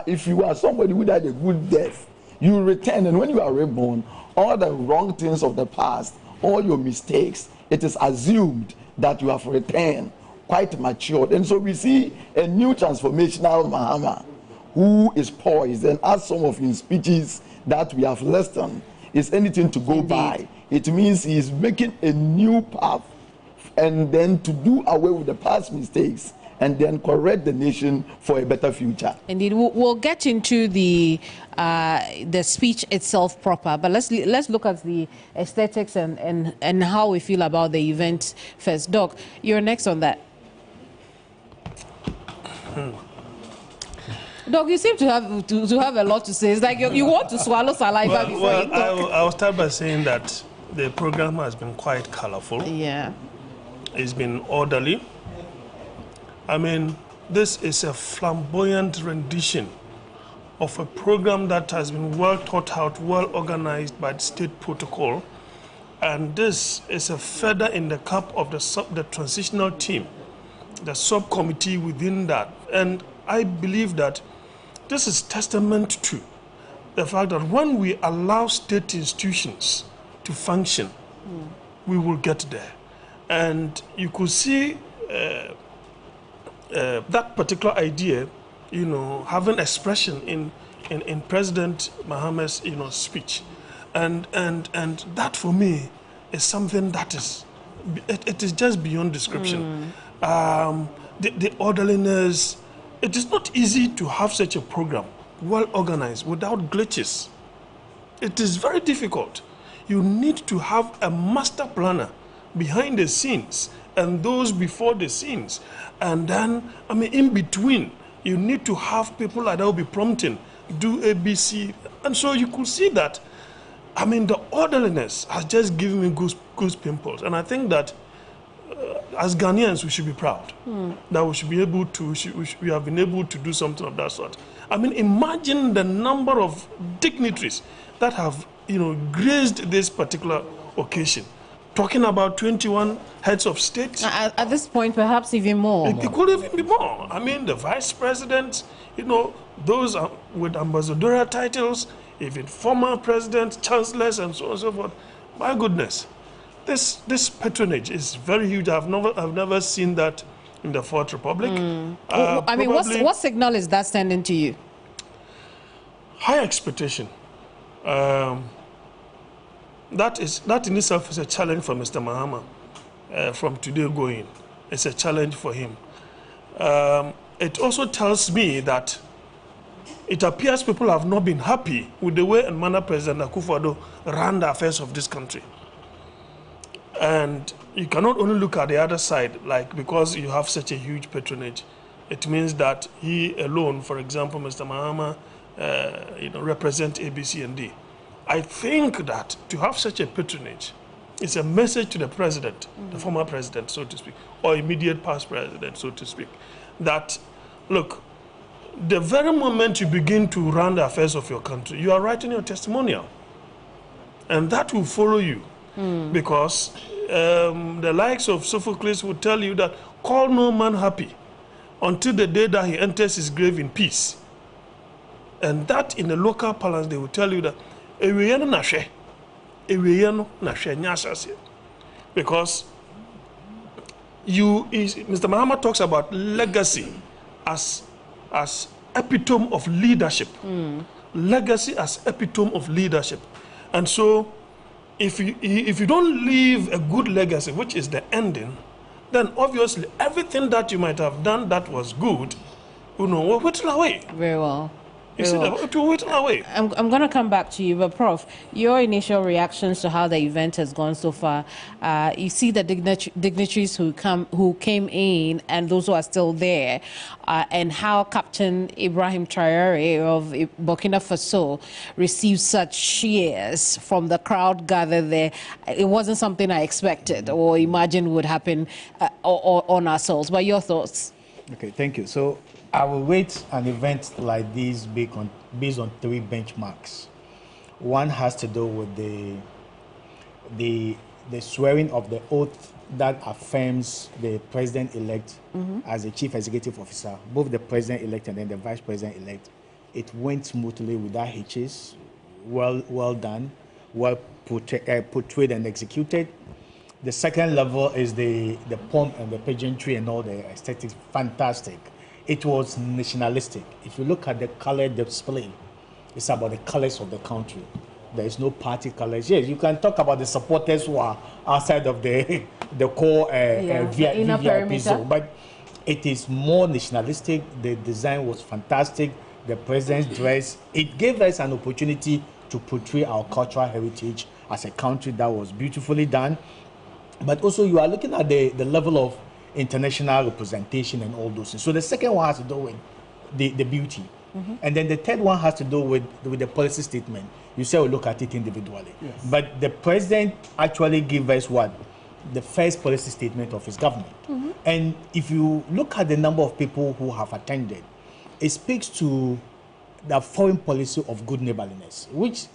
if you are somebody who died a good death, you return, and when you are reborn, all the wrong things of the past, all your mistakes, it is assumed that you have returned, quite matured. And so we see a new transformational Mahama, who is poised, and as some of his speeches that we have listened is anything to go by. It means he is making a new path, and then to do away with the past mistakes and then correct the nation for a better future. Indeed, we'll get into the speech itself proper, but let's look at the aesthetics and how we feel about the event first. Doc, you're next on that. Doc, you seem to have a lot to say. It's like you want to swallow saliva before you talk. I'll start by saying that the program has been quite colorful. Yeah. It's been orderly. I mean, this is a flamboyant rendition of a program that has been well thought out, well organized by the state protocol. And this is a feather in the cap of the transitional team, the subcommittee within that. And I believe that this is testament to the fact that when we allow state institutions to function, we will get there. And you could see that particular idea, you know, having expression in President Mahama's, you know, speech. And that for me is something that is, it is just beyond description. The orderliness, it is not easy to have such a program, well organized, without glitches. It is very difficult. You need to have a master planner behind the scenes and those before the scenes. And then, I mean, in between, you need to have people that will be prompting, do ABC. And so you could see that, I mean, the orderliness has just given me goose pimples. And I think that as Ghanaians, we should be proud that we should be able to, we have been able to do something of that sort. I mean, imagine the number of dignitaries that have, you know, graced this particular occasion. Talking about 21 heads of state. At this point, perhaps even more. It could even be more. I mean, the vice president, you know, those with ambassadorial titles, even former presidents, chancellors, and so on and so forth. My goodness, this patronage is very huge. I've never seen that in the Fourth Republic. I mean, what signal is that sending to you? High expectation. That in itself is a challenge for Mr. Mahama from today going. It's a challenge for him. It also tells me that it appears people have not been happy with the way and manner President Akufo-Addo ran the affairs of this country. And you cannot only look at the other side, like because you have such a huge patronage. It means that he alone, for example, Mr. Mahama, you know, represent A, B, C, and D. I think that to have such a patronage is a message to the president, the former president, so to speak, or immediate past president, so to speak, that, look, the very moment you begin to run the affairs of your country, you are writing your testimonial. And that will follow you. Because the likes of Sophocles will tell you that call no man happy until the day that he enters his grave in peace. And that in the local parlance, they will tell you that because Mr. Mahama talks about legacy as epitome of leadership. Legacy as epitome of leadership. And so if you don't leave a good legacy, which is the ending, then obviously everything that you might have done that was good, you know, will whittle away. Very well. You see, it will whittle away. I'm going to come back to you, but Prof, your initial reactions to how the event has gone so far, you see the dignitaries who came in and those who are still there, and how Captain Ibrahim Traore of Burkina Faso received such cheers from the crowd gathered there. It wasn't something I expected or imagined would happen on our souls. But your thoughts? Okay, thank you. So I will rate an event like this based on 3 benchmarks. One has to do with the swearing of the oath that affirms the president-elect as the chief executive officer, both the president-elect and then the vice president-elect. It went smoothly without hitches, well done, well portrayed and executed. The second level is the pomp and the pageantry and all the aesthetics, fantastic. It was nationalistic. If you look at the color display, it's about the colors of the country. There is no party colors. Yes, you can talk about the supporters who are outside of the core VIP zone, but it is more nationalistic. The design was fantastic. The president's dress, it gave us an opportunity to portray our cultural heritage as a country. That was beautifully done. But also you are looking at the level of international representation and all those things. So the second one has to do with the beauty. And then the third one has to do with the policy statement. You say we look at it individually. Yes. But the president actually gave us what? the first policy statement of his government. And if you look at the number of people who have attended, it speaks to the foreign policy of good neighborliness, which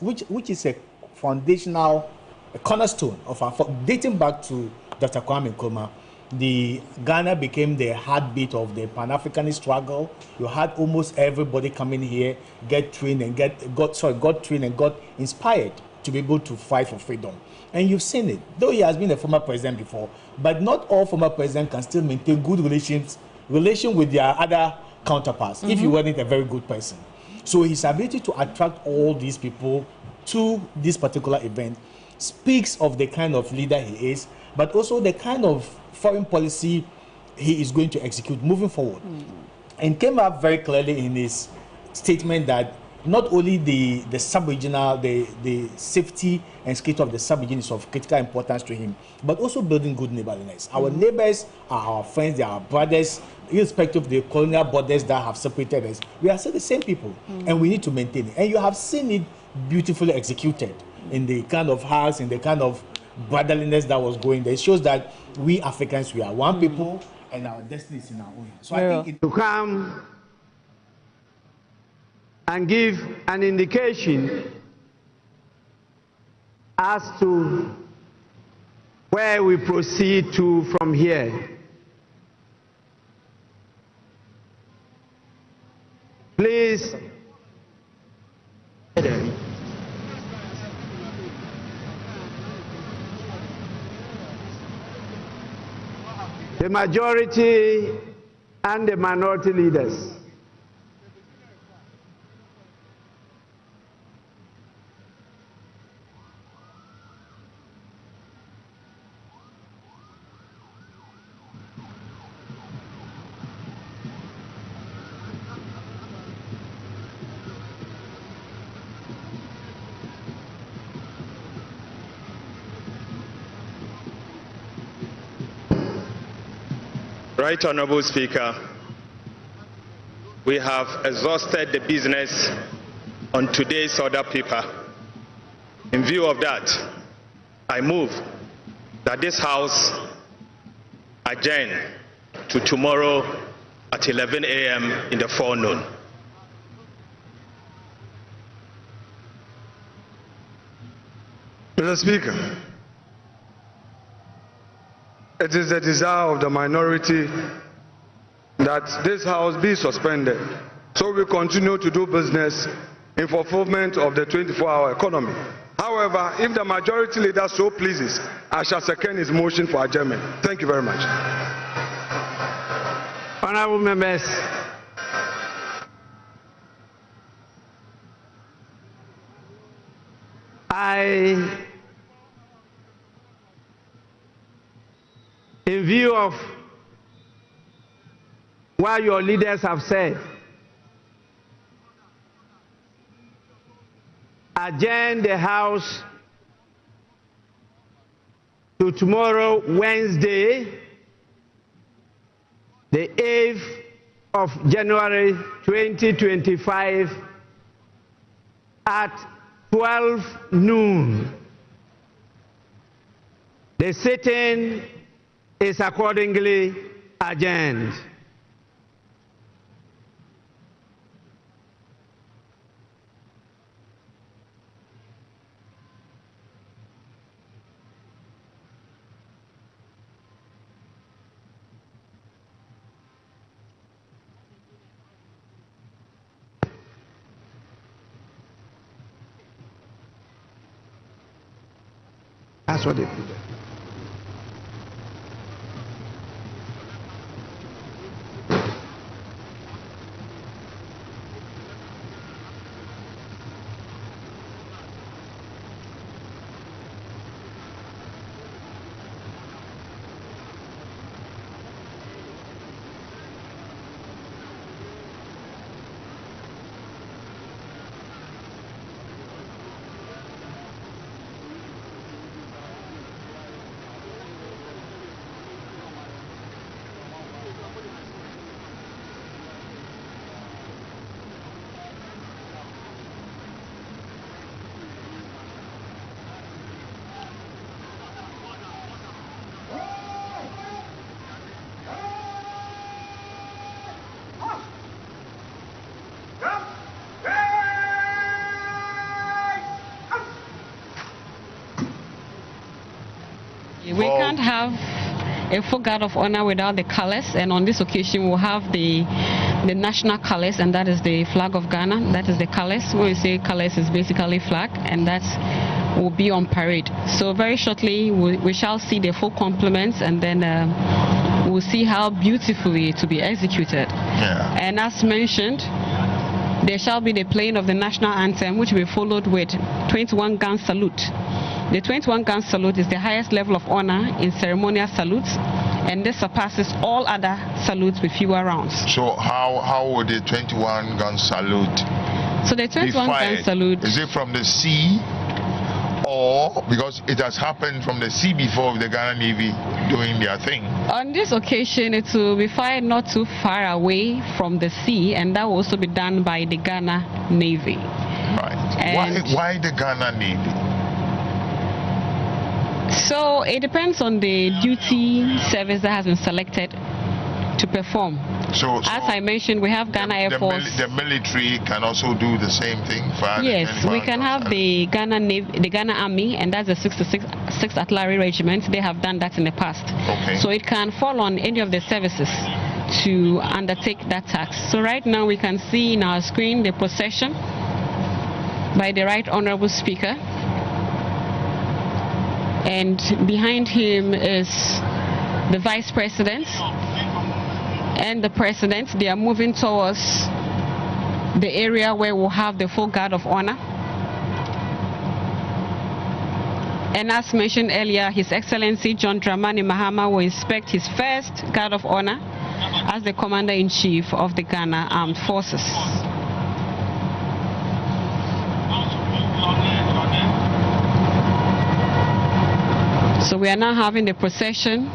is a foundational, a cornerstone of our, dating back to Dr. Kwame Nkrumah. The Ghana became the heartbeat of the Pan-Africanist struggle. You had almost everybody coming here, got trained and got inspired to be able to fight for freedom. And you've seen it, though he has been a former president before, but not all former presidents can still maintain good relation with their other counterparts if you weren't a very good person. So his ability to attract all these people to this particular event speaks of the kind of leader he is, but also the kind of foreign policy he is going to execute moving forward. And came up very clearly in his statement that not only the sub-regional, the safety and security of the sub-region is of critical importance to him, but also building good neighborliness. Our neighbors are our friends, they are our brothers, irrespective of the colonial borders that have separated us. We are still the same people, and we need to maintain it. And you have seen it beautifully executed in the kind of house, in the kind of brotherliness that was going there. It shows that we Africans, we are one people, and our destiny is in our own. So I think to come and give an indication as to where we proceed to from here. Please. The majority and the minority leaders. Right Honorable Speaker, we have exhausted the business on today's order paper. In view of that, I move that this House adjourn to tomorrow at 11 a.m. in the forenoon. Mr. Speaker, it is the desire of the minority that this House be suspended so we continue to do business in fulfillment of the 24-hour economy. However, if the majority leader so pleases, I shall second his motion for adjournment. Thank you very much. Honorable members, in view of what your leaders have said, adjourn the House to tomorrow, Wednesday, the 8th of January 2025 at 12 noon. The sitting is accordingly adjourned. That's what they put there. We can't have a full guard of honor without the colors, and on this occasion we'll have the national colors, and that is the flag of Ghana. That is the colors. When we say colors, is basically flag, and that will be on parade. So very shortly we shall see the full complements, and then we'll see how beautifully it will be executed. Yeah. And as mentioned, there shall be the playing of the national anthem, which will be followed with 21 gun salute. The 21 gun salute is the highest level of honor in ceremonial salutes, and this surpasses all other salutes with fewer rounds. So how would the 21 gun salute So the 21 gun salute, is it from the sea, or because it has happened from the sea before with the Ghana Navy doing their thing? on this occasion it will be fired not too far away from the sea, and that will also be done by the Ghana Navy. Right. And why the Ghana Navy? So it depends on the duty service that has been selected to perform. So as I mentioned, we have Ghana Air Force. The military can also do the same thing. Yes, we can have the Ghana Navy, the Ghana Army, and that's the 6th Artillery Regiment. They have done that in the past. Okay. So it can fall on any of the services to undertake that task. So right now we can see in our screen the procession by the Right Honorable Speaker. And behind him is the Vice President and the President. They are moving towards the area where we'll have the full guard of honor. And as mentioned earlier, His Excellency John Dramani Mahama will inspect his first guard of honor as the Commander-in-Chief of the Ghana Armed Forces. So we are now having the procession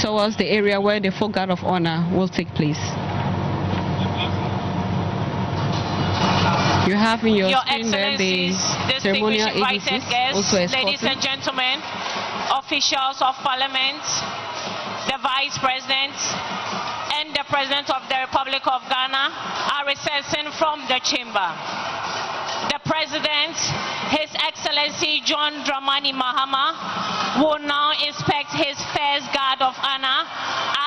towards the area where the full guard of honor will take place. You have in your screen there the ceremonial invited guests, also ladies and gentlemen, officials of Parliament, the Vice President, and the President of the Republic of Ghana are recessing from the chamber. The President, His Excellency John Dramani Mahama, will now inspect his first guard of honor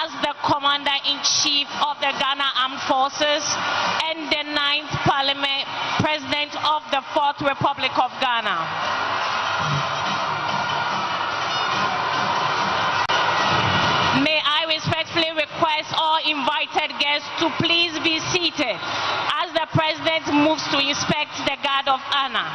as the Commander-in-Chief of the Ghana Armed Forces and the 9th Parliament President of the 4th Republic of Ghana. May I respectfully request all invited guests to please be seated as the President moves to inspect the guard of honor.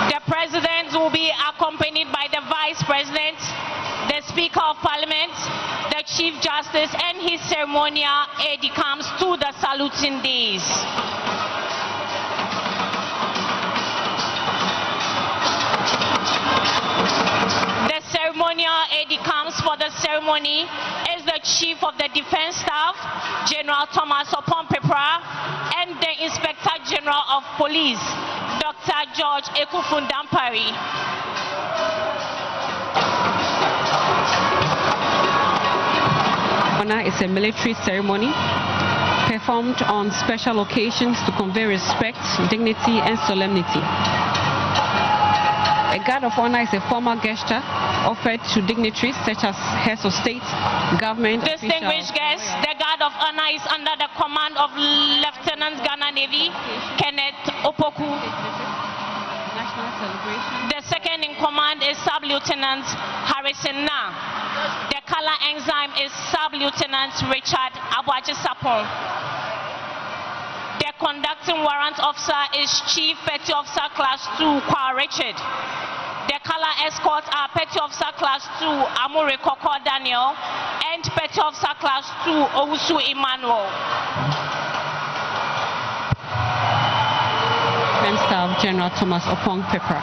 The President will be accompanied by the Vice President, the Speaker of Parliament, the Chief Justice, and his ceremonial aide-de-camp to the saluting days. The ceremonial aide-de-camp for the ceremony is the Chief of the Defense Staff, General Thomas Opon-Pepra, and the Inspector General of Police, Dr. George Ekufundampari. Honor is a military ceremony performed on special occasions to convey respect, dignity, and solemnity. A guard of honor is a formal gesture offered to dignitaries such as heads of state, government, distinguished guests, the guard of honor is under the command of Lieutenant Ghana Navy Kenneth Opoku. The second in command is Sub-Lieutenant Harrison Na. The color ensign is Sub-Lieutenant Richard Abuaji Sapon. The conducting warrant officer is Chief Petty Officer Class 2 Kwa Richard. The color escorts are Petty Officer Class 2 Amure Koko Daniel and Petty Officer Class 2 Owusu Emmanuel. Staff General Thomas Opon-Pepra.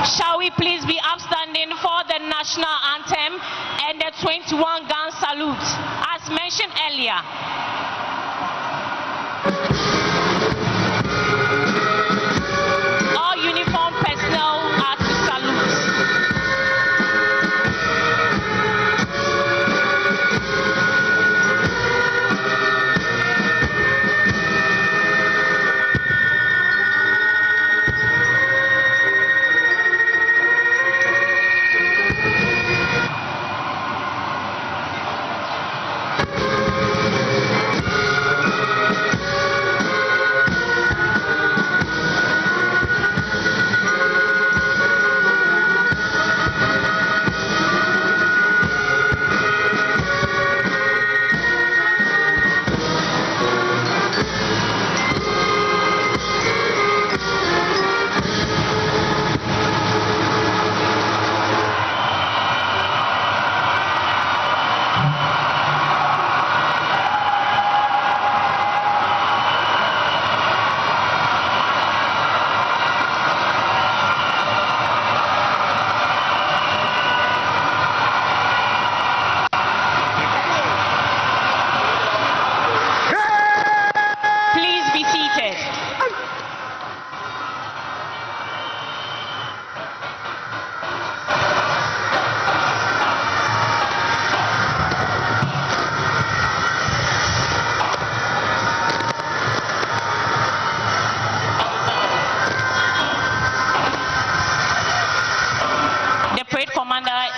Shall we please be upstanding for the national anthem and the 21 gun salute as mentioned earlier?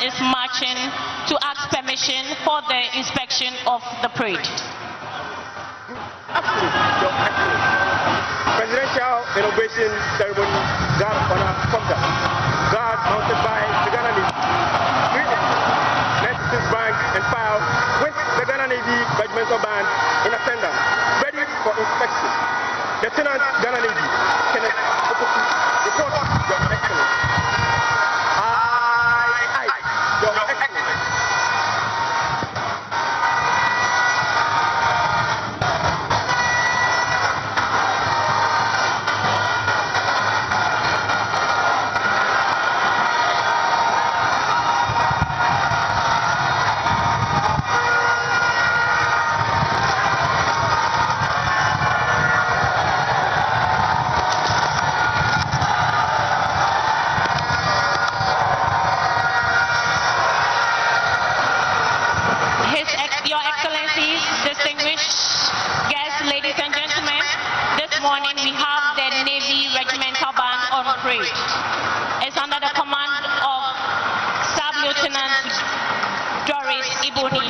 is marching to ask permission for the inspection of the parade. Presidential inauguration ceremony guard honor conduct. Guard mounted by the Ghana Navy. 3 officers, 96 rank and file with the Ghana Navy regimental band in attendance, ready for inspection. Lieutenant Ghana Navy, Kenneth Opoku, report Your Excellency. Your Excellency. Your Excellencies, distinguished guests, ladies and gentlemen, this morning we have the Navy Regimental Band on parade. It's under the command of Staff Lieutenant Doris Iboni.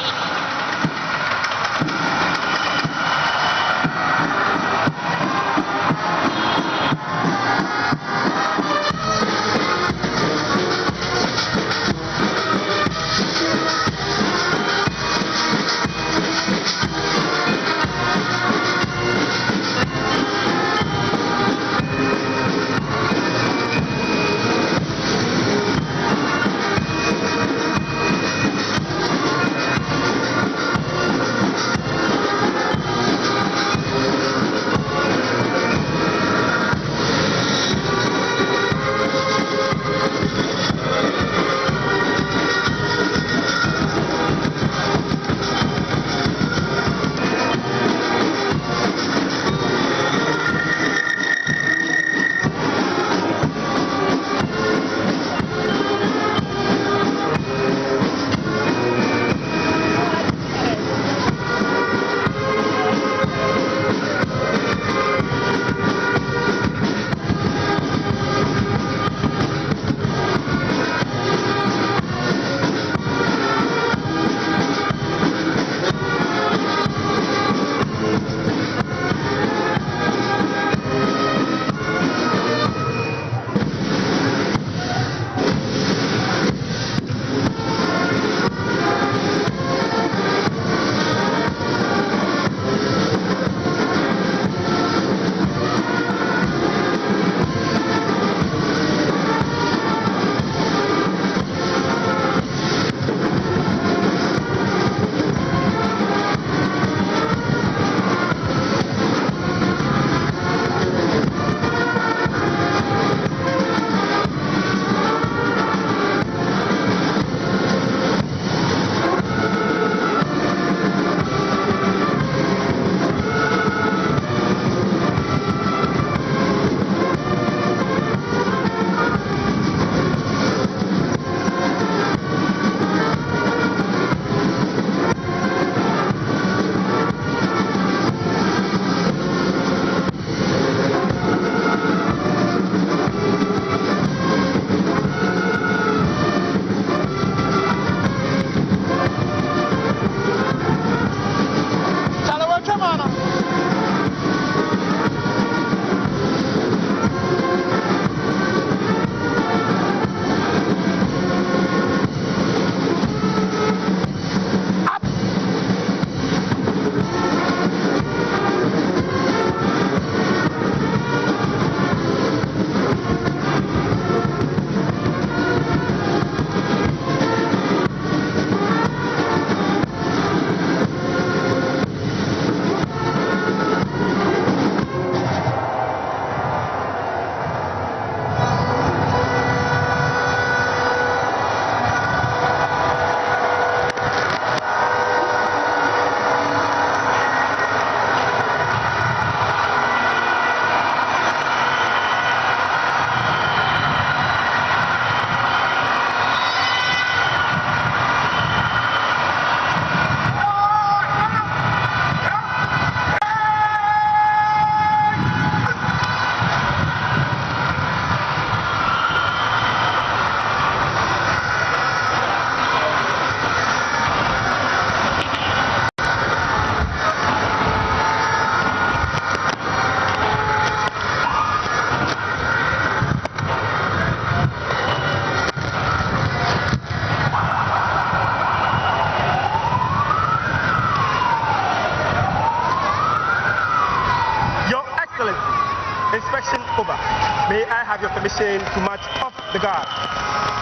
have your permission to march off the guard.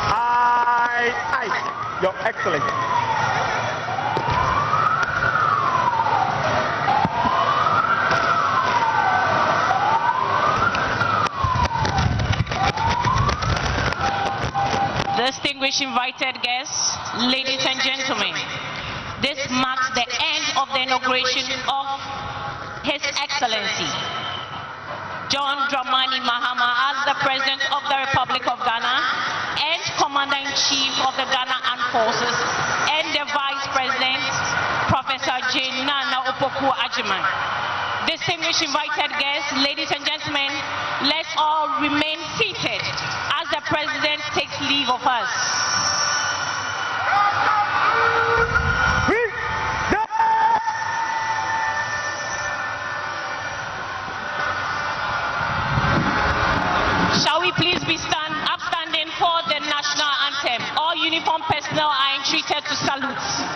Aye, Your Excellency. Distinguished invited guests, ladies and gentlemen, this marks the end of the inauguration of His Excellency John Dramani Mahama as the President of the Republic of Ghana and Commander-in-Chief of the Ghana Armed Forces, and the Vice President, Professor Jane Nana Opoku Ajiman. Distinguished invited guests, ladies and gentlemen, let's all remain seated as the President takes leave of us. Shall we please be upstanding for the national anthem? All uniformed personnel are entreated to salute.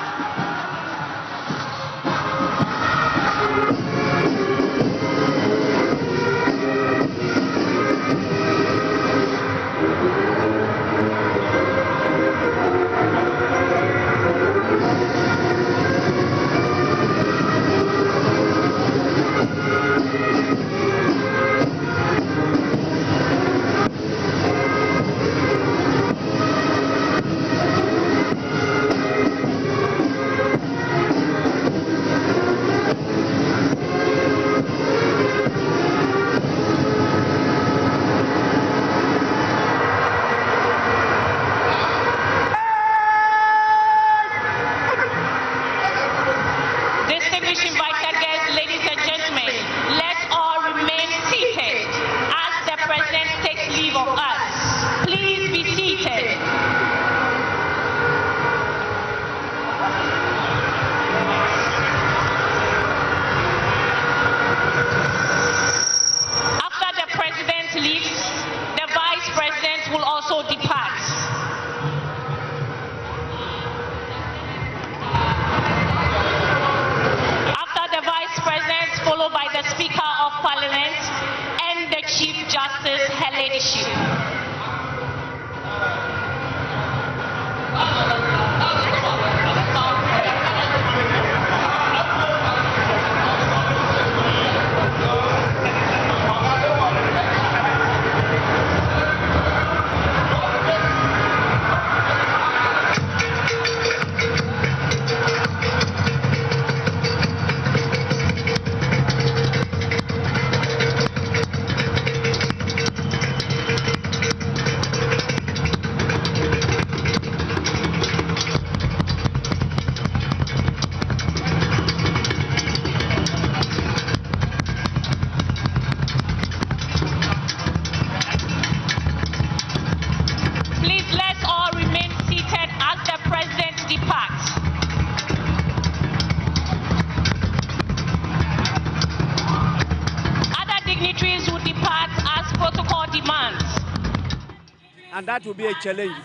And that will be a challenge.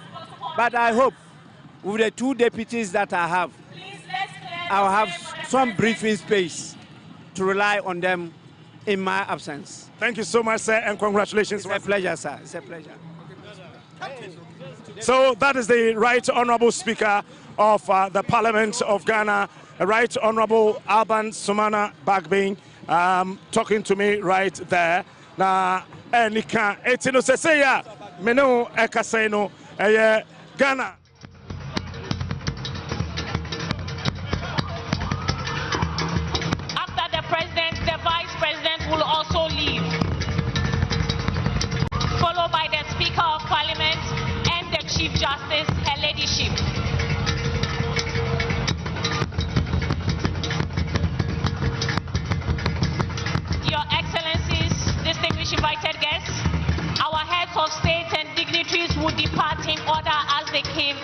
But I hope with the two deputies that I have, I'll have some breathing space to rely on them in my absence. Thank you so much, sir, and congratulations. It's a pleasure, sir. It's a pleasure. So that is the Right Honourable Speaker of the Parliament of Ghana, Right Honourable Alban Sumana Bagbin, talking to me right there. Now, Nika, etino seseya, meno ekaseno, Ghana. After the President, the Vice President will also leave, followed by the Speaker of Parliament and the Chief Justice, Her Ladyship. Your Excellencies, distinguished invited guests, our heads of state and dignitaries will depart in order as they came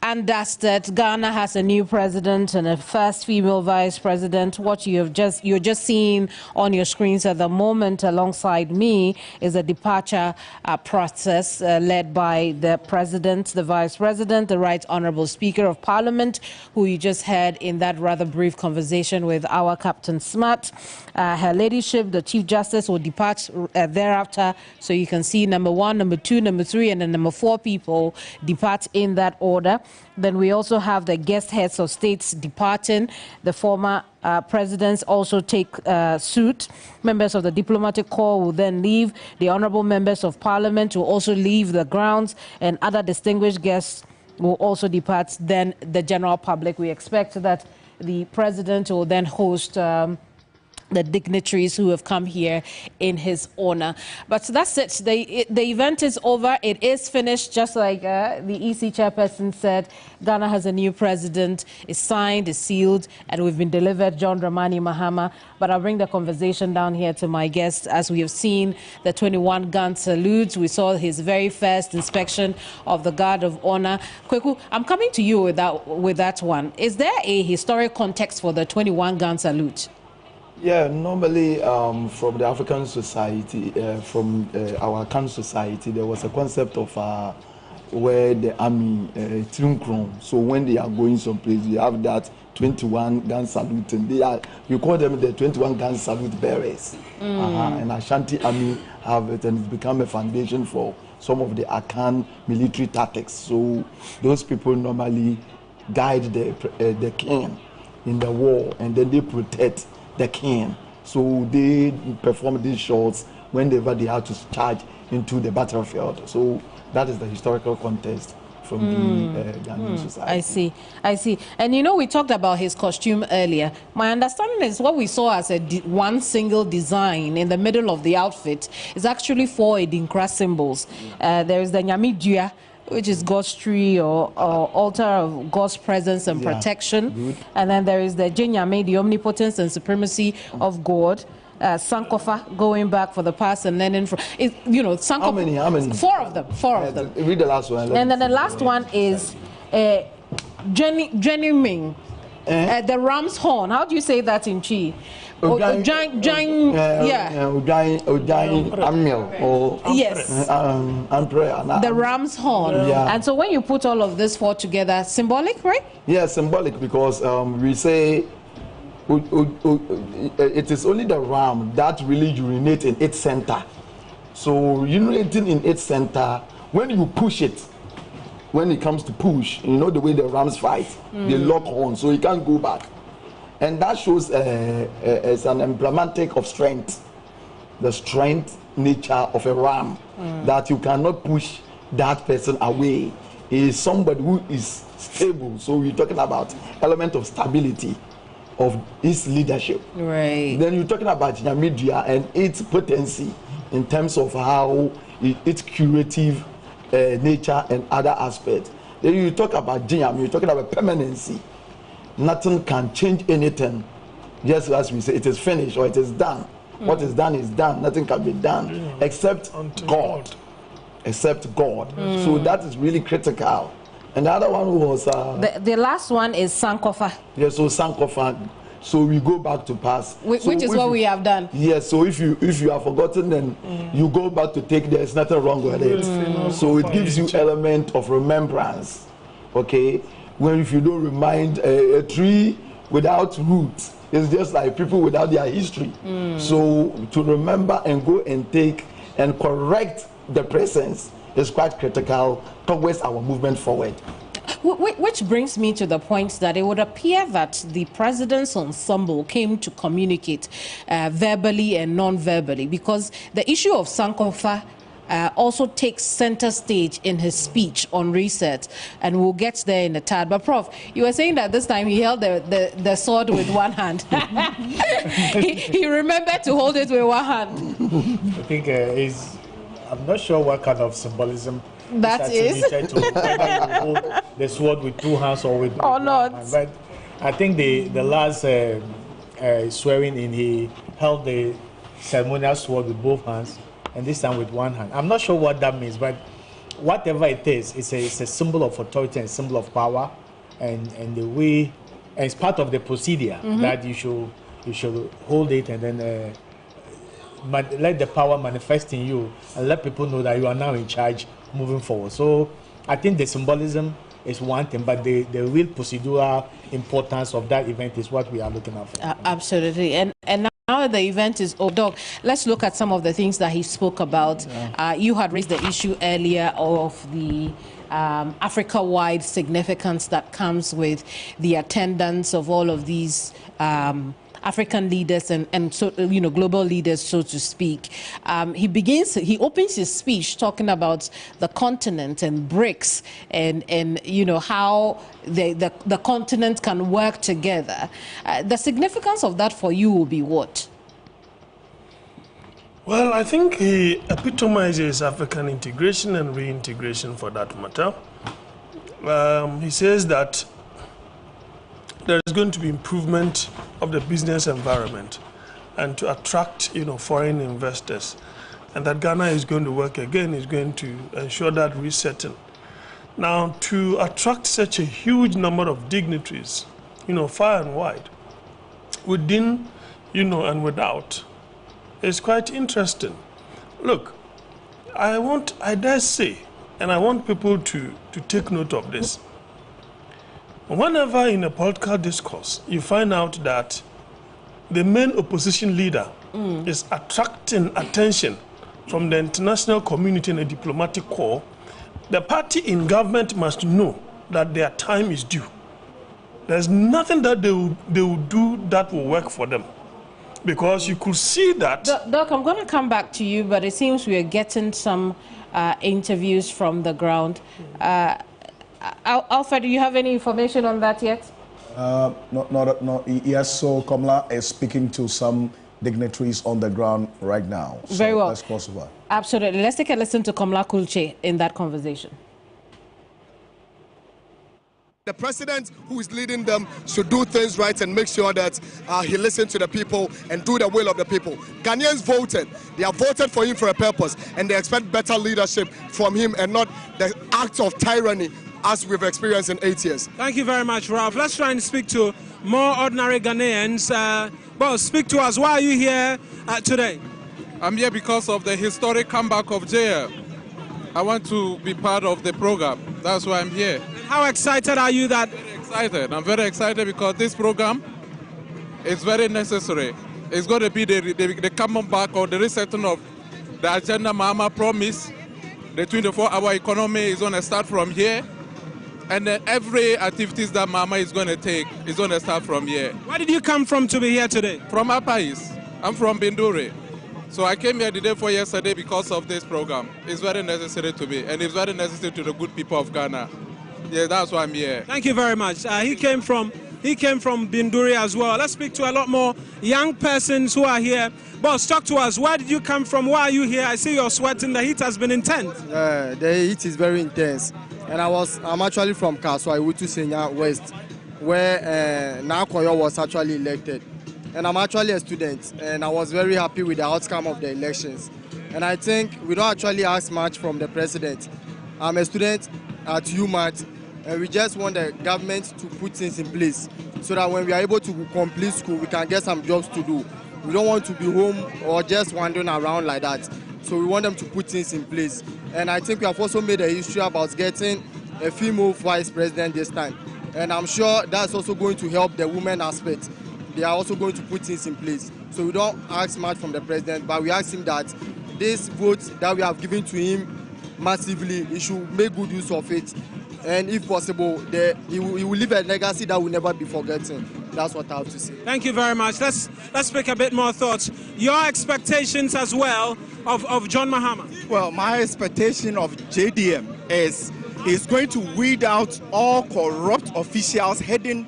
undusted. Ghana has a new president and a first female vice president. What you're just seeing on your screens at the moment alongside me is a departure process led by the president, the vice president, the Right Honourable Speaker of Parliament, who you just heard in that rather brief conversation with our Captain Smart. Her Ladyship, the Chief Justice, will depart thereafter. So you can see number 1, number 2, number 3, and then number 4 people depart in that order. Then we also have the guest heads of states departing. The former presidents also take suit. Members of the diplomatic corps will then leave. The honourable members of parliament will also leave the grounds, and other distinguished guests will also depart. Then the general public, we expect that the president will then host the dignitaries who have come here in his honor. But that's it. The event is over. It is finished, just like the EC chairperson said. Ghana has a new president. It's signed, it's sealed, and we've been delivered John Dramani Mahama. But I'll bring the conversation down here to my guests. As we have seen the 21-gun salute, we saw his very first inspection of the Guard of Honor. Kweku, I'm coming to you with that one. Is there a historic context for the 21-gun salute? Yeah, normally from the African society, from our Kan society, there was a concept of where the army, so when they are going someplace, you have that 21-gun salute, and we call them the 21-gun salute bearers. And Ashanti army have it, and it's become a foundation for some of the Akan military tactics. So those people normally guide the king in the war, and then they protect the king. So they perform these shots whenever they have to charge into the battlefield. So that is the historical context from the Ghanaian society. I see. And you know, we talked about his costume earlier. My understanding is what we saw as one single design in the middle of the outfit is actually 4 Edinkra symbols. There is the Nyamidua, which is God's tree or altar of God's presence and protection. Good. And then there is the Jinyame, the omnipotence and supremacy of God. Sankofa, going back for the past, and then Sankofa. How many? 4 of them. 4 of them. Read the last one. And then the last one is Jenny Ming, the ram's horn. How do you say that in Chi? Yes. The ram's horn. Yeah. And so when you put all of this 4 together, symbolic, right? Yeah, symbolic, because we say it is only the ram that really urinates in its center. So urinating in its center, when you push it, when it comes to push, you know the way the rams fight, they lock on, so you can't go back. And that shows as an emblematic of strength, the strength nature of a ram, that you cannot push that person away. He is somebody who is stable. So we're talking about element of stability of his leadership. Right. Then you're talking about Nyamidua and its potency in terms of how its curative nature and other aspects. Then you talk about Jinyam, you're talking about permanency. Nothing can change anything. Just as we say, it is finished or it is done. What is done is done. Nothing can be done except God. Except God. So that is really critical. And the other one was the last one is Sankofa. Yeah, so Sankofa. So we go back to past. Which is what we have done. Yes, so if you have forgotten, then you go back to take. There's nothing wrong with it. So it gives you element of remembrance. Okay. When if you don't remind a tree without roots, it's just like people without their history. So to remember and go and take and correct the presence is quite critical towards our movement forward. Which brings me to the point that it would appear that the president's ensemble came to communicate verbally and non-verbally, because the issue of Sankofa also takes center stage in his speech on reset, and we'll get there in a tad. But Prof, you were saying that this time he held the sword with one hand. he remembered to hold it with one hand. I think I'm not sure what kind of symbolism that is. To hold the sword with 2 hands or with one hand. But I think the last swearing in, he held the ceremonial sword with both hands, and this time with one hand. I'm not sure what that means, but whatever it is, it's a symbol of authority and symbol of power, and the way, and it's part of the procedure that you should hold it and then let the power manifest in you and let people know that you are now in charge moving forward. So I think the symbolism is one thing, but the real procedural importance of that event is what we are looking at for. Absolutely. And now the event is over. Let's look at some of the things that he spoke about. You had raised the issue earlier of the Africa-wide significance that comes with the attendance of all of these African leaders and so, global leaders, so to speak. He opens his speech talking about the continent and BRICS and how the continent can work together. The significance of that for you will be what? Well, I think he epitomizes African integration and reintegration for that matter. He says that there is going to be improvement of the business environment and to attract, foreign investors, and that Ghana is going to work again, is going to ensure that resetting. Now, to attract such a huge number of dignitaries, far and wide, within, and without, is quite interesting. Look, I dare say, and I want people to take note of this. Whenever in a political discourse you find out that the main opposition leader is attracting attention from the international community and the diplomatic corps, the party in government must know that their time is due. There's nothing that they will do that will work for them. Because you could see that... Doc, I'm going to come back to you, but it seems we are getting some interviews from the ground. Alfred, do you have any information on that yet? No. Yes, so Kamala is speaking to some dignitaries on the ground right now. So very well. Let's cross over. Absolutely. Let's take a listen to Kamala Kulche in that conversation. The president who is leading them should do things right and make sure that he listens to the people and do the will of the people. Ghanaians voted. They have voted for him for a purpose, and they expect better leadership from him and not the acts of tyranny as we've experienced in 8 years. Thank you very much, Ralph. Let's try and speak to more ordinary Ghanaians. Well, speak to us. Why are you here today? I'm here because of the historic comeback of JL. I want to be part of the program. That's why I'm here. And how excited are you that... Very excited. I'm very excited because this program is very necessary. It's going to be the coming back or the resetting of the agenda Mahama promised. The 24-hour economy is going to start from here. And then every activities that Mahama is going to take is going to start from here. Where did you come from to be here today? From Upper East. I'm from Binduri. So I came here the day before yesterday because of this program. It's very necessary to me, and it's very necessary to the good people of Ghana. Yeah, that's why I'm here. Thank you very much. He came from Binduri as well. Let's speak to a lot more young persons who are here. Boss, talk to us. Where did you come from? Why are you here? I see you're sweating. The heat has been intense. The heat is very intense. And I'm actually from Kaswa, Iwutu Senya West, where Nakoyo was actually elected. And I'm actually a student, and I was very happy with the outcome of the elections. And I think we don't actually ask much from the president. I'm a student at UMAT, and we just want the government to put things in place so that when we are able to complete school, we can get some jobs to do. We don't want to be home or just wandering around like that. So we want them to put things in place. And I think we have also made a history about getting a female vice president this time. And I'm sure that's also going to help the women aspect. They are also going to put things in place. So we don't ask much from the president, but we ask him that this vote that we have given to him massively, he should make good use of it. And if possible, he will leave a legacy that will never be forgotten. That's what I have to say. Thank you very much. Let's speak a bit more thoughts. Your expectations as well of John Mahama. Well, my expectation of JDM is he's going to weed out all corrupt officials heading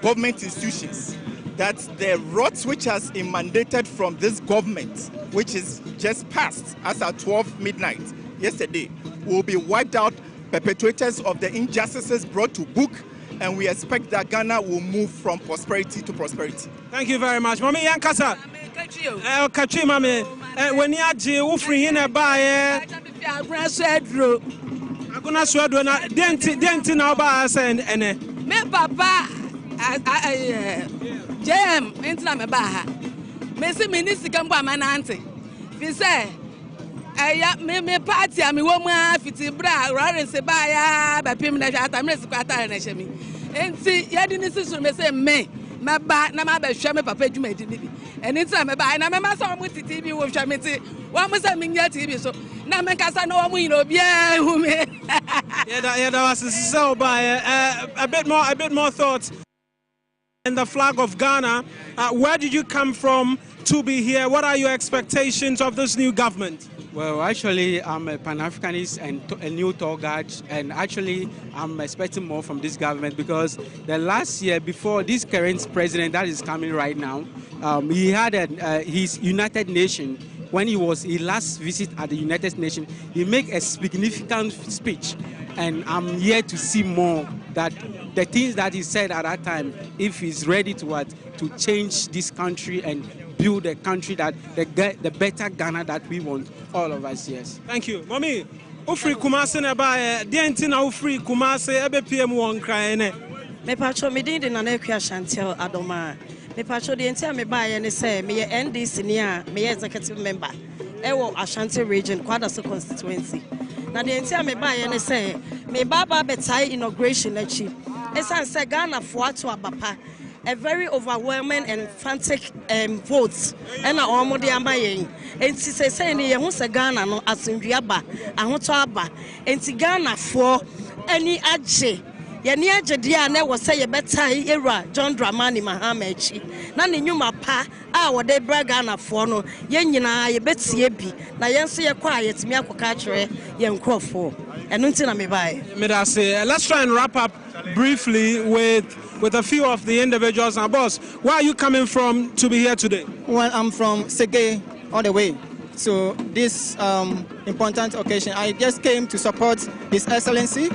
government institutions. That the rot which has been mandated from this government, which is just passed as at 12 midnight yesterday, will be wiped out. Perpetrators of the injustices brought to book, and we expect that Ghana will move from prosperity to prosperity. Thank you very much. Mami Yankasa. Kachi mami. When you are free in a buy, Aguna Swedro. Aguna Swedro na denti na oba say ene. Me papa JM entina me ba ha. Me se me ni sika mbo amanante. Fi say me party ami wo mu afiti bra Lawrence ba ya ba pim na hwata me sika atare na hye mi. Enti yedi ni sisu me say me ba na ma ba hwe me papa djuma edi ni bi. Eni ntina me ba na me ma so mu TV wo hwe me ti. Wa mu say me nya TV so. Na me kasa na wo mu yin obi hu me. Yeah, that was so by a bit more thoughts. And the flag of Ghana, where did you come from to be here? What are your expectations of this new government? Well, actually, I'm a Pan-Africanist and a new tour guide, and actually, I'm expecting more from this government because the last year, before this current president that is coming right now, he had his United Nations. When he last visit at the United Nations, he made a significant speech, and I'm here to see more that the things that he said at that time, if he's ready to change this country and build a country that the better Ghana that we want, all of us. Yes. Thank you, Mommy. Ufri Kumasi na ba dienti na ufri Kumasi ebe PM won cry ne. Me pacho me din na na kwa Chantel Adoma. Me pacho dienti me ba ye ne say me NDC ni a me executive member. Ewo Ashanti region Kwadaso constituency. Na dienti me ba ye ne say me baba betai inauguration achi. Esan say Ghana fo ato abapa. A very overwhelming and frantic votes. And I almost the ambaying. And she says, saying, "You say Ghana no asinduaba, ahotoaba, and Ghana for any adje. Yeni adje dia ne was say a better era John Dramani Mahama echi. Nani nyuma pa what they bra Ghana for no yenina ye beti yebi. Na yense ye quiet me akokatre yen crofo. And until me buy. Let's try and wrap up briefly with a few of the individuals. Now, boss, where are you coming from to be here today? Well, I'm from Sege all the way. So this important occasion, I just came to support His Excellency,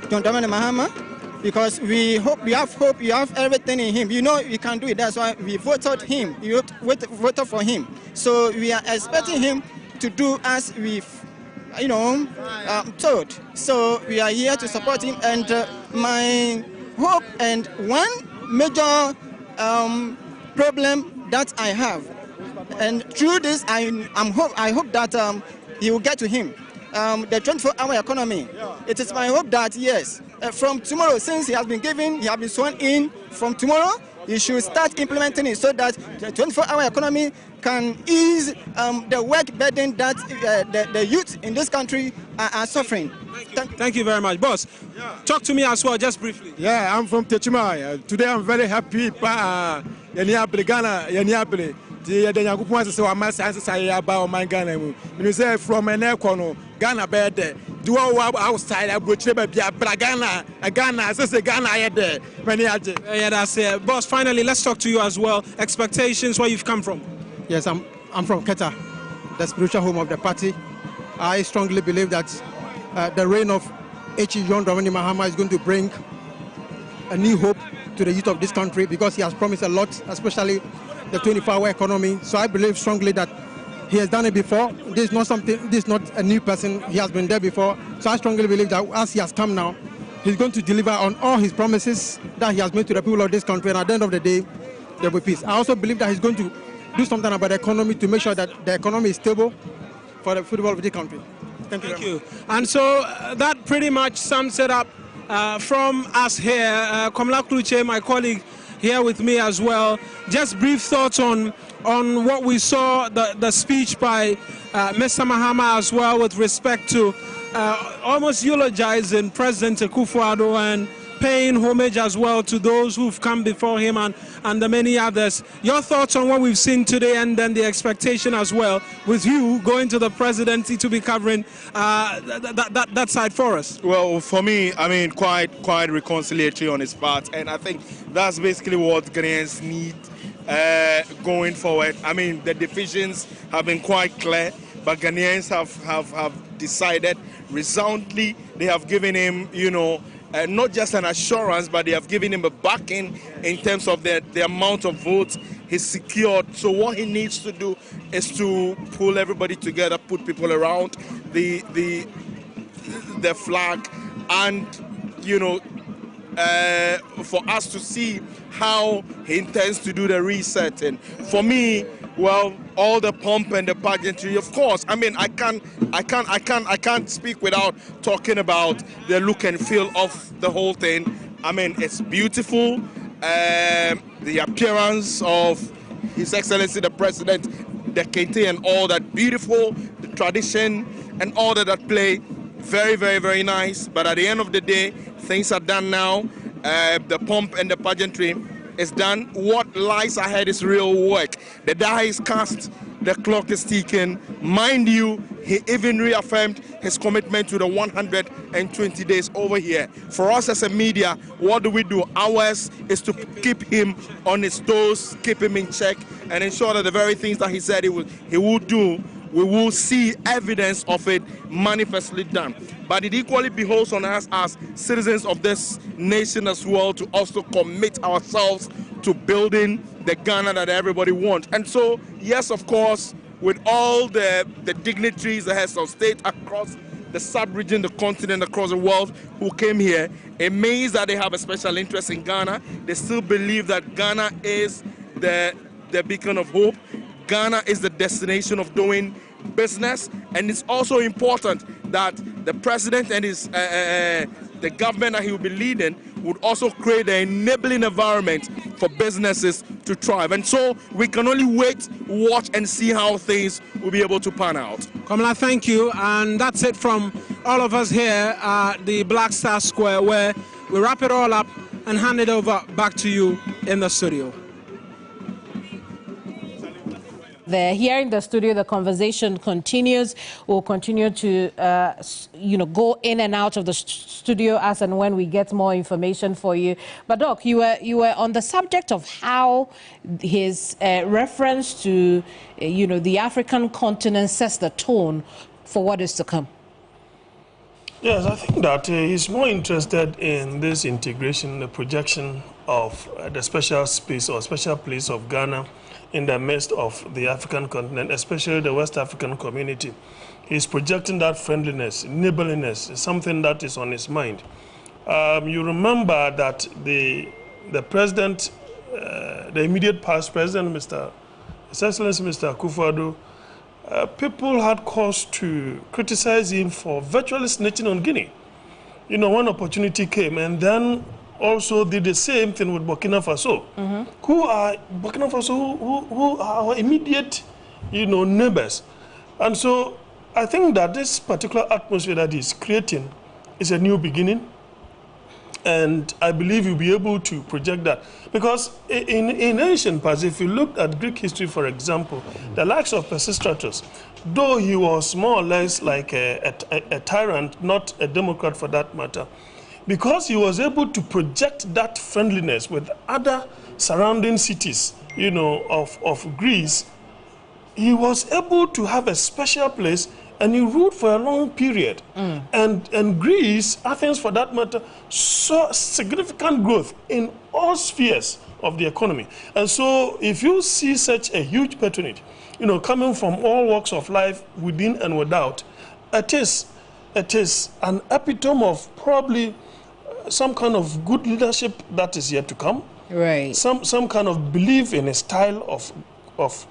John Dramani Mahama, because we have everything in him. You know, we can do it. That's why we voted him. We voted for him. So we are expecting him to do as we've told. So we are here to support him, and my hope and one major problem that I have, and through this I hope that he will get to him. The 24-hour economy. It is my hope that yes, from tomorrow, since he has been sworn in, from tomorrow he should start implementing it so that the 24-hour economy can ease the work burden that the youth in this country are suffering. Thank you very much. Boss, talk to me as well, just briefly. Yeah, I'm from Techuma. Today I'm very happy. Ghana bed do outside Ghana that's it. Boss, finally let's talk to you as well. Expectations, where you've come from. Yes, I'm from Keta, the spiritual home of the party. I strongly believe that the reign of H.E. John Dramani Mahama is going to bring a new hope to the youth of this country because he has promised a lot, especially the 24-hour economy. So I believe strongly that he has done it before. This is not a new person. He has been there before. So I strongly believe that as he has come now, he's going to deliver on all his promises that he has made to the people of this country. And at the end of the day, there will be peace. I also believe that he's going to do something about the economy to make sure that the economy is stable for the football of the country. Thank you. And so that pretty much sums it up from us here. Congratulatory, my colleague here with me as well. Just brief thoughts on what we saw, the speech by Mr. Mahama as well, with respect to almost eulogizing President Akufo-Addo and paying homage as well to those who've come before him and the many others. Your thoughts on what we've seen today, and then the expectation as well, with you going to the presidency to be covering that side for us? Well, for me, I mean, quite reconciliatory on his part, and I think that's basically what Ghanaians need going forward. I mean, the divisions have been quite clear, but Ghanaians have decided resoundly. They have given him, not just an assurance, but they have given him a backing in terms of the amount of votes he's secured. So what he needs to do is to pull everybody together, put people around the flag, and for us to see how he intends to do the reset. And for me, well, all the pomp and the pageantry, of course. I mean, I can't speak without talking about the look and feel of the whole thing. I mean, it's beautiful. The appearance of His Excellency the President, the kente and all that, beautiful, the tradition and all that play, very, very, very nice. But at the end of the day, things are done now. The pomp and the pageantry is done. What lies ahead is real work. The die is cast, the clock is ticking. Mind you, he even reaffirmed his commitment to the 120 days over here. For us as a media, what do? Ours is to keep him on his toes, keep him in check, and ensure that the very things that he said he would do, we will see evidence of it manifestly done. But it equally behoves on us as citizens of this nation as well to also commit ourselves to building the Ghana that everybody wants. And so, yes, of course, with all the dignitaries, the heads of state across the sub-region, the continent, across the world who came here, it means that they have a special interest in Ghana. They still believe that Ghana is the beacon of hope. Ghana is the destination of doing business, and it's also important that the president and the government that he will be leading would also create an enabling environment for businesses to thrive. And so we can only wait, watch, and see how things will be able to pan out. Kamala, thank you. And that's it from all of us here at the Black Star Square, where we wrap it all up and hand it over back to you in the studio. Here in the studio, the conversation continues. We'll continue to, go in and out of the studio as and when we get more information for you. But Doc, you were on the subject of how his reference to, the African continent sets the tone for what is to come. Yes, I think that he's more interested in this integration, the projection of the special space or special place of Ghana in the midst of the African continent, especially the West African community. He's projecting that friendliness, neighborliness, something that is on his mind. You remember that the president, the immediate past president, His Excellency Mr. Akufo-Addo, people had cause to criticize him for virtually snitching on Guinea. One opportunity came, and then also did the same thing with Burkina Faso, who are our immediate, neighbors. And so I think that this particular atmosphere that he's creating is a new beginning, and I believe you'll be able to project that. Because in ancient past, if you look at Greek history, for example, the likes of Pisistratus, though he was more or less like a tyrant, not a democrat for that matter, because he was able to project that friendliness with other surrounding cities, of Greece, he was able to have a special place, and he ruled for a long period. And Greece, Athens for that matter, saw significant growth in all spheres of the economy. And so if you see such a huge patronage, coming from all walks of life, within and without, it is an epitome of probably some kind of good leadership that is yet to come. Right. Some kind of belief in a style of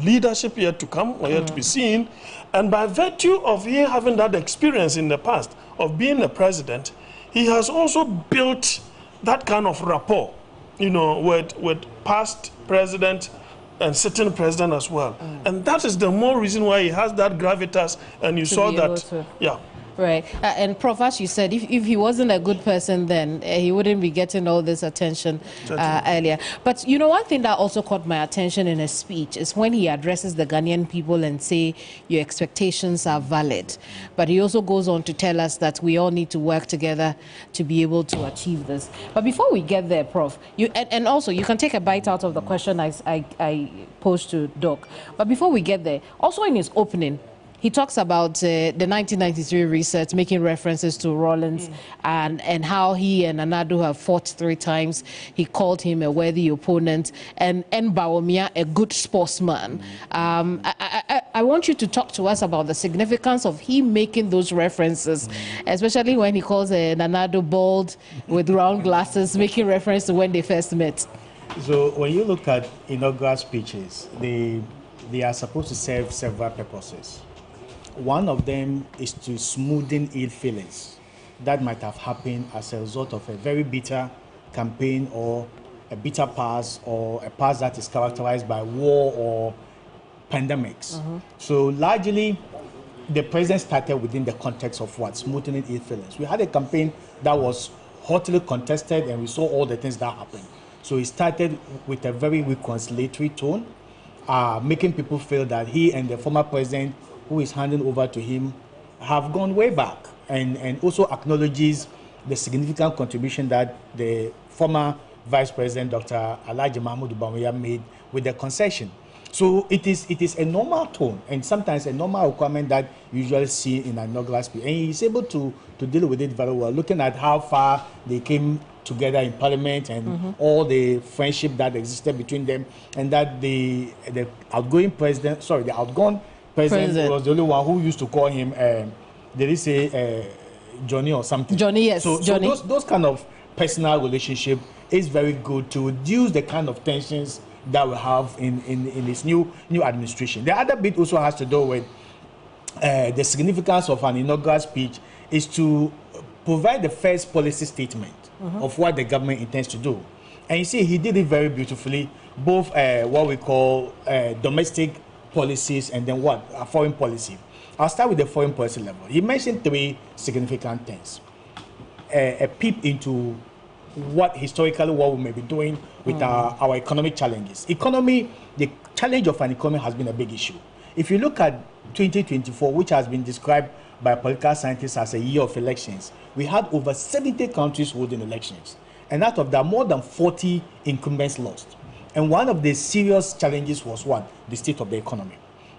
leadership yet to come or yet to be seen. And by virtue of him having that experience in the past of being a president, he has also built that kind of rapport, with past president and sitting president as well. And that is the more reason why he has that gravitas, and you saw that, yeah. Right. And Prof, as you said, if he wasn't a good person, then he wouldn't be getting all this attention earlier. But, one thing that also caught my attention in his speech is when he addresses the Ghanaian people and say, your expectations are valid. But he also goes on to tell us that we all need to work together to be able to achieve this. But before we get there, Prof, and also you can take a bite out of the question I posed to Doc. But before we get there, also in his opening, he talks about the 1993 research, making references to Rawlings and how he and Anado have fought 3 times. He called him a worthy opponent, and Bawumia a good sportsman. I want you to talk to us about the significance of him making those references, especially when he calls Anado bald with round glasses, making reference to when they first met. So when you look at inaugural speeches, they are supposed to serve several purposes. One of them is to smoothen ill feelings that might have happened as a result of a very bitter campaign or a bitter past or a past that is characterized by war or pandemics. So largely, the president started within the context of what? Smoothing ill feelings. We had a campaign that was hotly contested and we saw all the things that happened. So he started with a very reconciliatory tone, making people feel that he and the former president who is handing over to him have gone way back, and also acknowledges the significant contribution that the former Vice President, Dr. Alhaji Mahmoud Bawumia, made with the concession. So it is a normal tone and sometimes a normal requirement that you usually see in an inaugural speech. And he's able to deal with it very well, looking at how far they came together in Parliament and all the friendship that existed between them, and that the outgoing president, president was the only one who used to call him, did he say Johnny or something? Johnny, yes. So Johnny. So those kind of personal relationship is very good to reduce the kind of tensions that we have in this new administration. The other bit also has to do with the significance of an inaugural speech is to provide the first policy statement of what the government intends to do. And you see, he did it very beautifully, both what we call domestic policies and then foreign policy. I'll start with the foreign policy level. He mentioned 3 significant things. A peep into what we may be doing with our economic challenges. The challenge of an economy has been a big issue. If you look at 2024, which has been described by political scientists as a year of elections, we had over 70 countries holding elections. And out of that, more than 40 incumbents lost. And one of the serious challenges was what? The state of the economy.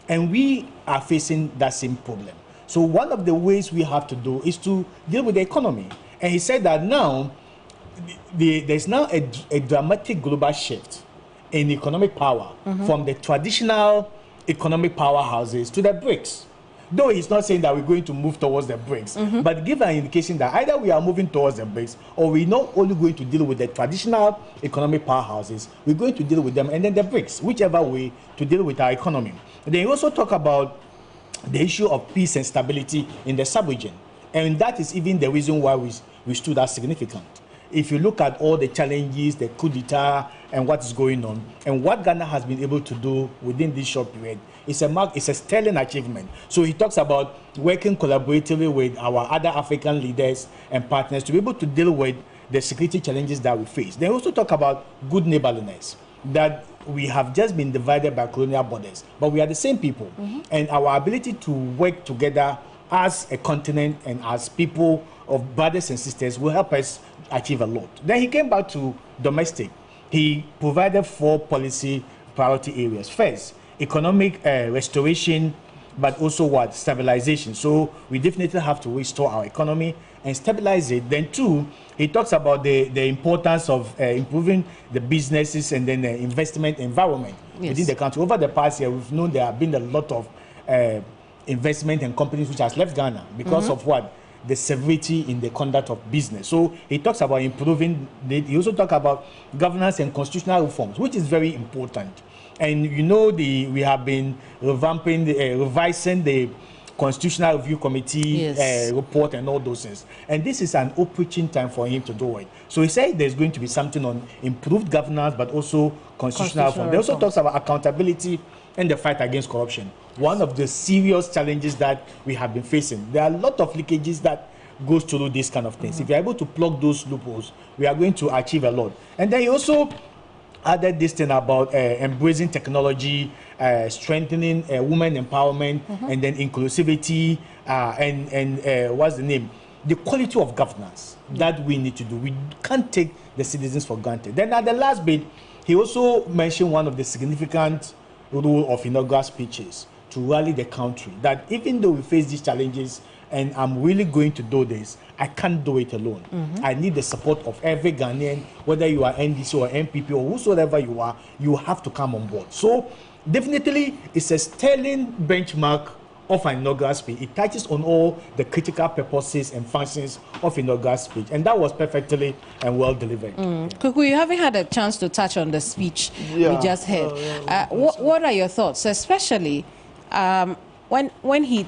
And we are facing that same problem. So one of the ways we have to do is to deal with the economy. And he said that now, there's now a dramatic global shift in economic power from the traditional economic powerhouses to the BRICS. Though he's not saying that we're going to move towards the BRICS, but give an indication that either we are moving towards the BRICS or we're not only going to deal with the traditional economic powerhouses, we're going to deal with them and then the BRICS, whichever way to deal with our economy. And they also talk about the issue of peace and stability in the sub-region. And that is even the reason why we stood as significant. If you look at all the challenges, the coup d'etat, and what is going on, and what Ghana has been able to do within this short period, it's a sterling achievement. So he talks about working collaboratively with our other African leaders and partners to be able to deal with the security challenges that we face. They also talk about good neighborliness, that we have just been divided by colonial borders, but we are the same people, and our ability to work together as a continent and as people of brothers and sisters will help us achieve a lot. Then he came back to domestic. He provided 4 policy priority areas. First, economic restoration, but also stabilization. So we definitely have to restore our economy and stabilize it. Then 2, he talks about the importance of improving the businesses and then the investment environment within the country. Over the past year, we've known there have been a lot of investment and companies which has left Ghana because of the severity in the conduct of business. So he talks about improving. He also talks about governance and constitutional reforms, which is very important. And you know, we have been revising the Constitutional Review Committee report and all those things. And this is an opportune time for him to do it. So he said there's going to be something on improved governance, but also constitutional reform. They also talks about accountability and the fight against corruption. One of the serious challenges that we have been facing. There are a lot of leakages that goes through these kind of things. If you're able to plug those loopholes, we are going to achieve a lot. And then he also added this thing about embracing technology, strengthening women empowerment, and then inclusivity, and what's the name? The quality of governance that we need to do. We can't take the citizens for granted. Then at the last bit, he also mentioned one of the significant role of inaugural speeches to rally the country. That even though we face these challenges and I'm really going to do this, I can't do it alone. I need the support of every Ghanaian, whether you are NDC or MPP or whosoever you are, you have to come on board. So definitely it's a sterling benchmark of an inaugural speech. It touches on all the critical purposes and functions of inaugural speech, and that was perfectly and well delivered. Kuku, you haven't had a chance to touch on the speech we just heard. What are your thoughts, especially when he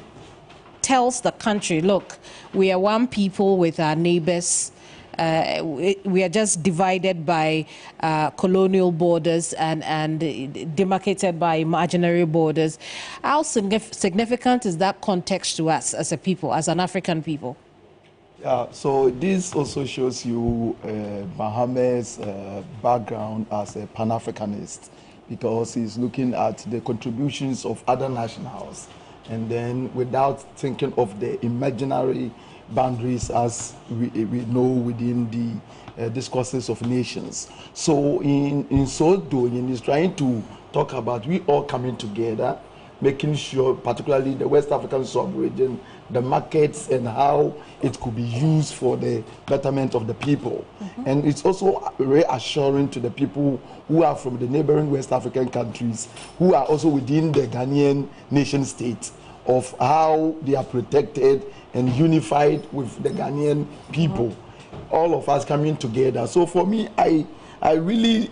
tells the country, look, we are one people with our neighbors. We are just divided by colonial borders and demarcated by imaginary borders. How significant is that context to us as a people, as an African people? So this also shows you Mahama's background as a Pan-Africanist, because he's looking at the contributions of other nationals, and then without thinking of the imaginary boundaries as we know within the discourses of nations. So in so doing, he's trying to talk about we all coming together, making sure, particularly the West African sub-region, the markets and how it could be used for the betterment of the people. And it's also reassuring to the people who are from the neighboring West African countries, who are also within the Ghanaian nation state, of how they are protected and unified with the Ghanaian people, all of us coming together. So for me, I really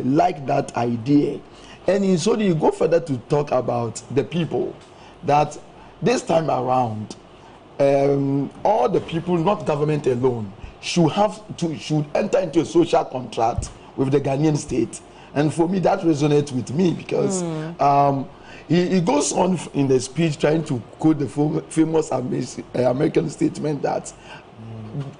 like that idea. And so you go further to talk about the people, that this time around, all the people, not government alone, should enter into a social contract with the Ghanaian state. And for me, that resonates with me, because he goes on in the speech trying to quote the famous American statement that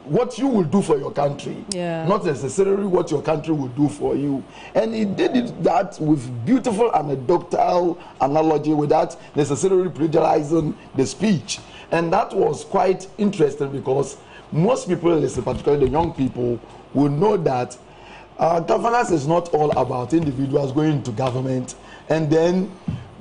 what you will do for your country, not necessarily what your country will do for you. And he did that with beautiful anecdotal analogy without necessarily plagiarizing the speech. And that was quite interesting, because most people listen, particularly the young people, will know that governance is not all about individuals going into government and then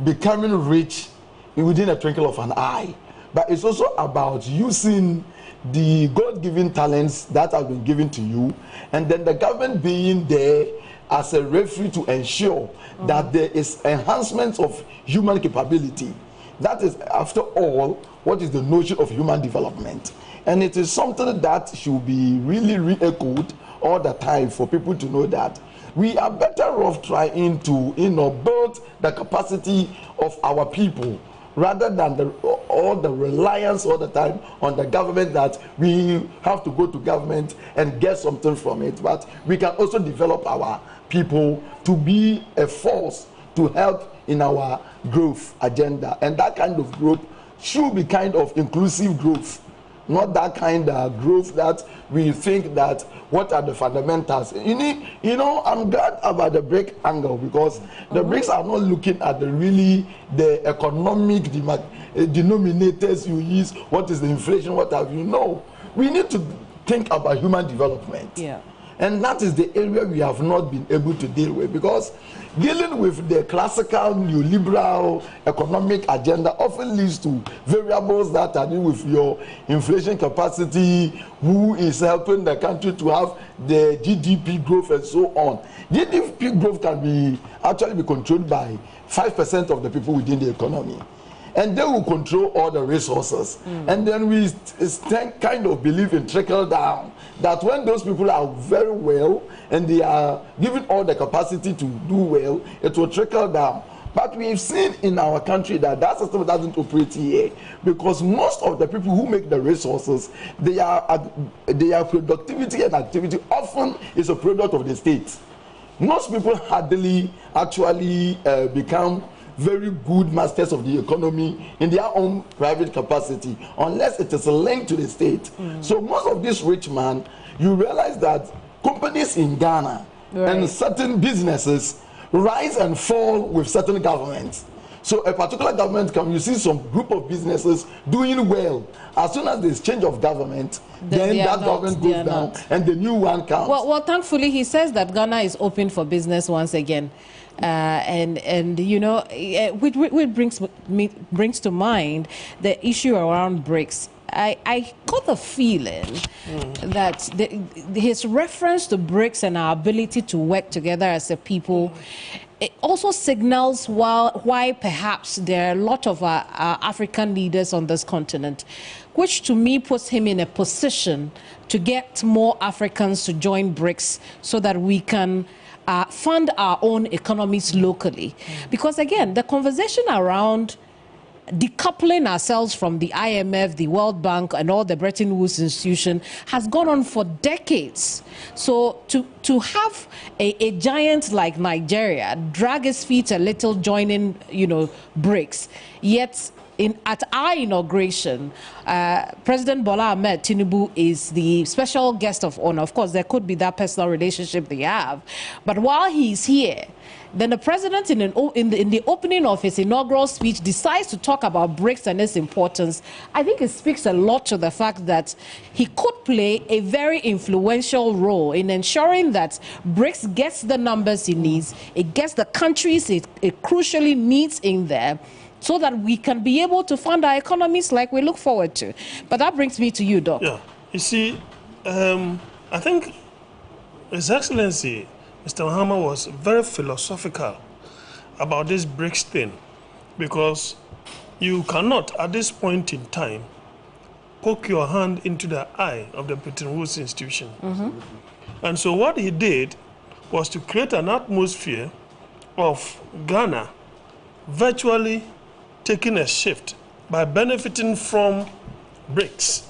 becoming rich within a twinkle of an eye. But it's also about using the God-given talents that have been given to you, and then the government being there as a referee to ensure that there is enhancement of human capability. That is, after all, what is the notion of human development. And it is something that should be really re-echoed all the time for people to know that we are better off trying to build the capacity of our people, rather than all the reliance all the time on the government, that we have to go to government and get something from it. But we can also develop our people to be a force to help in our growth agenda. And that kind of growth should be kind of inclusive growth, not that kind of growth that we think that what are the fundamentals. You know, I'm glad about the BRIC angle, because the BRICS are not looking at the economic denominators you use, what is the inflation, what have you. No, we need to think about human development. And that is the area we have not been able to deal with, because dealing with the classical neoliberal economic agenda often leads to variables that are dealing with your inflation capacity, who is helping the country to have the GDP growth and so on. GDP growth can actually be controlled by 5% of the people within the economy. And they will control all the resources. And then we kind of believe in trickle down, that when those people are very well and they are given all the capacity to do well, it will trickle down. But we've seen in our country that that system doesn't operate here, because most of the people who make the resources, their productivity and activity often is a product of the state. Most people hardly actually become very good masters of the economy in their own private capacity, unless it is linked to the state. So most of these rich men, you realize that companies in Ghana and certain businesses rise and fall with certain governments. So a particular government comes, you see some group of businesses doing well. As soon as there's change of government, then that government goes down and the new one comes. Well, thankfully, he says that Ghana is open for business once again. And you know, which brings to mind the issue around BRICS. I got the feeling that his reference to BRICS and our ability to work together as a people, it also signals why perhaps there are a lot of our African leaders on this continent, which to me puts him in a position to get more Africans to join BRICS so that we can fund our own economies locally. Because again, the conversation around decoupling ourselves from the IMF, the World Bank, and all the Bretton Woods institution has gone on for decades. So to have a giant like Nigeria drag his feet a little joining, you know, BRICS, yet at our inauguration, President Bola Ahmed Tinubu is the special guest of honor. Of course, there could be that personal relationship they have, but while he's here, then the president, in the opening of his inaugural speech, decides to talk about BRICS and its importance. I think it speaks a lot to the fact that he could play a very influential role in ensuring that BRICS gets the numbers it needs, it gets the countries it crucially needs in there, so that we can be able to fund our economies like we look forward to. But that brings me to you, Doc. Yeah, you see, I think His Excellency, Mr. Mahama, was very philosophical about this BRICS thing, because you cannot, at this point in time, poke your hand into the eye of the Bretton Woods institution. And so what he did was to create an atmosphere of Ghana virtually taking a shift by benefiting from BRICS.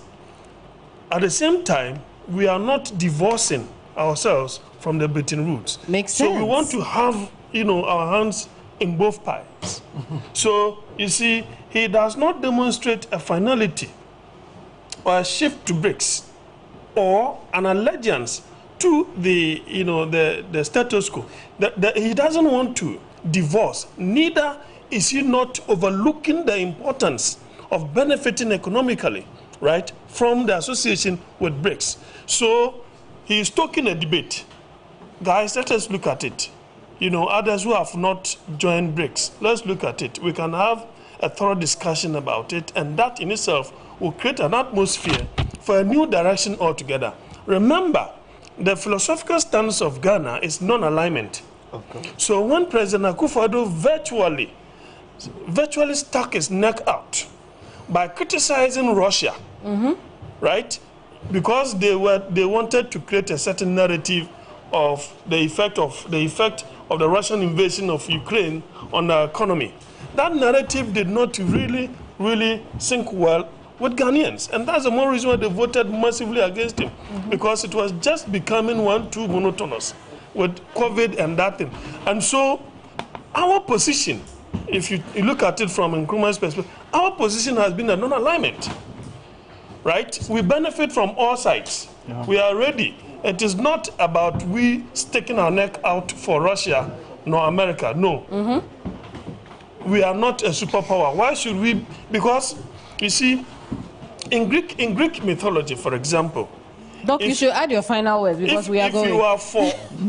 At the same time, we are not divorcing ourselves from the Bretton Woods. Makes sense. So we want to have, you know, our hands in both pies. So you see, he does not demonstrate a finality or a shift to BRICS or an allegiance to the, you know, the status quo. He doesn't want to divorce. Neither is he not overlooking the importance of benefiting economically, right, from the association with BRICS. So he is talking a debate. Guys, let us look at it. You know, others who have not joined BRICS, let's look at it. We can have a thorough discussion about it, and that in itself will create an atmosphere for a new direction altogether. Remember, the philosophical stance of Ghana is non-alignment. Okay. So when President Akufo-Addo virtually stuck his neck out by criticizing Russia, right? Because they wanted to create a certain narrative of the effect of the Russian invasion of Ukraine on the economy. That narrative did not really sink well with Ghanaians, and that's the more reason why they voted massively against him, because it was just becoming too monotonous with COVID and that thing. And so our position, if you look at it from Nkrumah's perspective, our position has been a non-alignment, right? We benefit from all sides. Yeah. We are ready. It is not about we sticking our neck out for Russia nor America. No. We are not a superpower. Why should we? Because, you see, in Greek mythology, for example, Doc, you should add your final words, because we are going.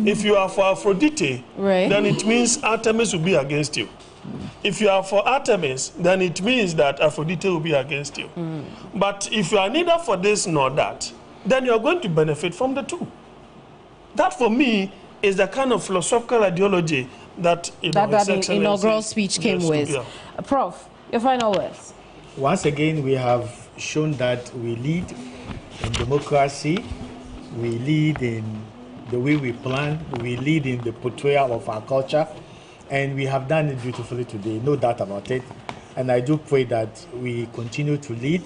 If you are for Aphrodite, right, then it means Artemis will be against you. If you are for Artemis, then it means that Aphrodite will be against you. But if you are neither for this nor that, then you are going to benefit from the two. That, for me, is the kind of philosophical ideology that the inaugural speech came with. Yeah. Prof, your final words. Once again, we have shown that we lead in democracy, we lead in the way we plan, we lead in the portrayal of our culture, and we have done it beautifully today, no doubt about it. And I do pray that we continue to lead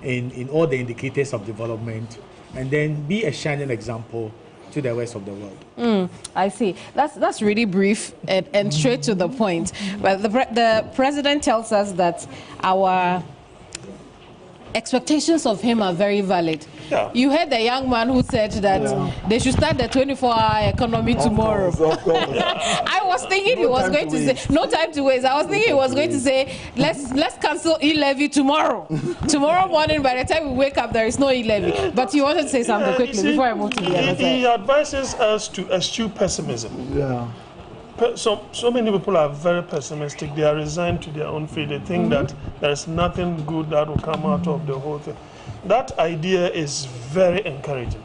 in all the indicators of development, and then be a shining example to the rest of the world. I see. That's really brief and straight to the point. But the president tells us that our expectations of him are very valid. Yeah. You heard the young man who said that they should start the 24-hour economy tomorrow. Of course. I was thinking he was going to say, no time to waste. I was thinking he was going to say, let's cancel e-levy tomorrow. Tomorrow morning, by the time we wake up, there is no e-levy. But you wanted to say something quickly before I move to the other side. He advises us to eschew pessimism. Yeah. So many people are very pessimistic. They are resigned to their own fate. They think that there is nothing good that will come out of the whole thing. That idea is very encouraging,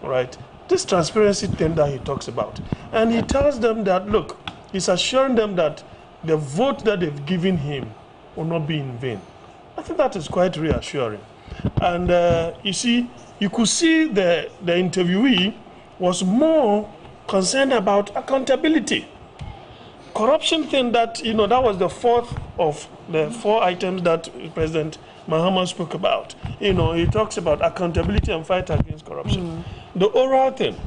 right? This transparency thing that he talks about. And he tells them that, look, he's assuring them that the vote that they've given him will not be in vain. I think that is quite reassuring. And you see, you could see the interviewee was more concerned about accountability. Corruption thing that, that was the fourth of the 4 items that President Mahama spoke about. He talks about accountability and fight against corruption. The oral thing,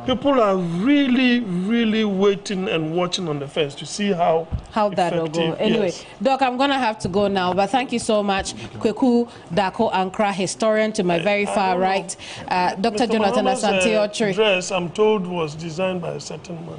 people are really, really waiting and watching on the fence to see how that will go. Anyway, yes. Doc, I'm going to have to go now, but thank you so much. Kweku Dako Ankra, historian to my very far right. Dr. Mr. Jonathan Asante-Okyere. Dress, I'm told, was designed by a certain man.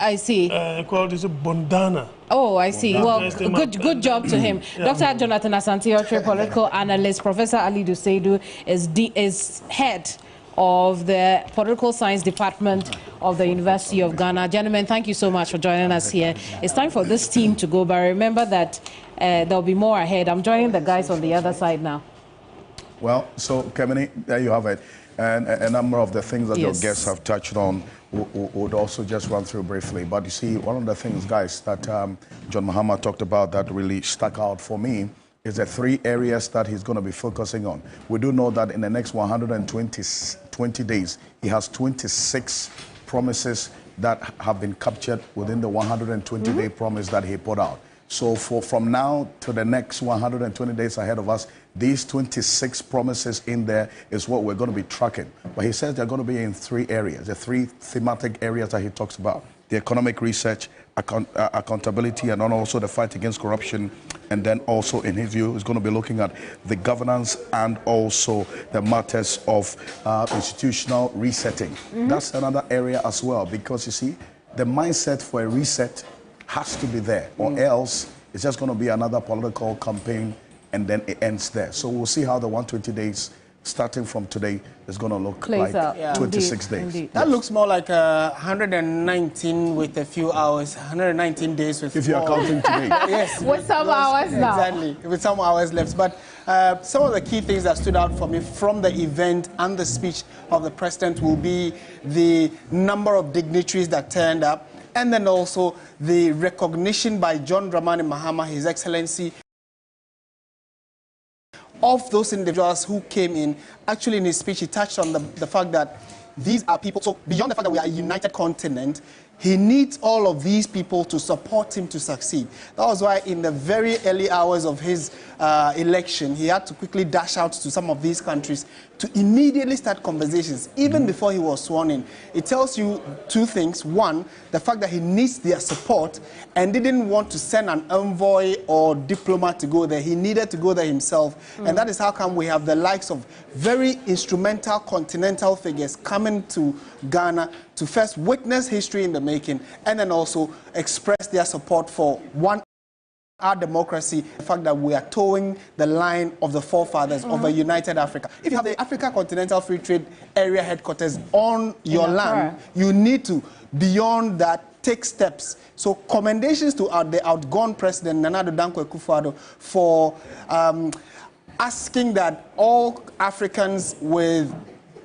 I see. Called it a bandana. Oh, I see. Well, good job to him. Yeah. Dr. Jonathan Asante-Okyere, political analyst. Professor Ali Duseidu is head of the Political Science Department of the University of Ghana. Gentlemen, thank you so much for joining us here. It's time for this team to go, but remember that there'll be more ahead. I'm joining the guys on the other side now. Well, so Kemini, there you have it. And a number of the things that your guests have touched on would also just run through briefly. But you see, one of the things, guys, that John Mahama talked about that really stuck out for me is the 3 areas that he's going to be focusing on. We do know that in the next 120 days, he has 26 promises that have been captured within the 120-day promise that he put out. So from now to the next 120 days ahead of us, these 26 promises in there is what we're going to be tracking. But he says they're going to be in 3 areas, the 3 thematic areas that he talks about: the economic research, accountability, and then also the fight against corruption. And then also, in his view, is going to be looking at the governance and also the matters of institutional resetting. That's another area as well, because you see, the mindset for a reset has to be there, or else it's just going to be another political campaign and then it ends there. So we'll see how the 120 days starting from today is going to look Plays like out. 26 days. Indeed. That looks more like 119 with a few hours, 119 days with if you're counting today. Yes. With some hours now. Exactly, with some hours left. But some of the key things that stood out for me from the event and the speech of the president will be the number of dignitaries that turned up, and then also the recognition by John Dramani Mahama, His Excellency, of those individuals who came in. Actually, in his speech, he touched on the fact that these are people, so beyond the fact that we are a united continent, he needs all of these people to support him to succeed. That was why in the very early hours of his election, he had to quickly dash out to some of these countries to immediately start conversations, even before he was sworn in. It tells you 2 things. One, the fact that he needs their support and didn't want to send an envoy or diplomat to go there. He needed to go there himself. And that is how come we have the likes of very instrumental continental figures coming to Ghana to first witness history in the making and then also express their support for our democracy, the fact that we are towing the line of the forefathers of a united Africa. If you have the Africa Continental Free Trade Area headquarters on your land, you need to, beyond that, take steps. So commendations to the outgone president, Nana Addo Dankwa Akufo-Addo, for asking that all Africans with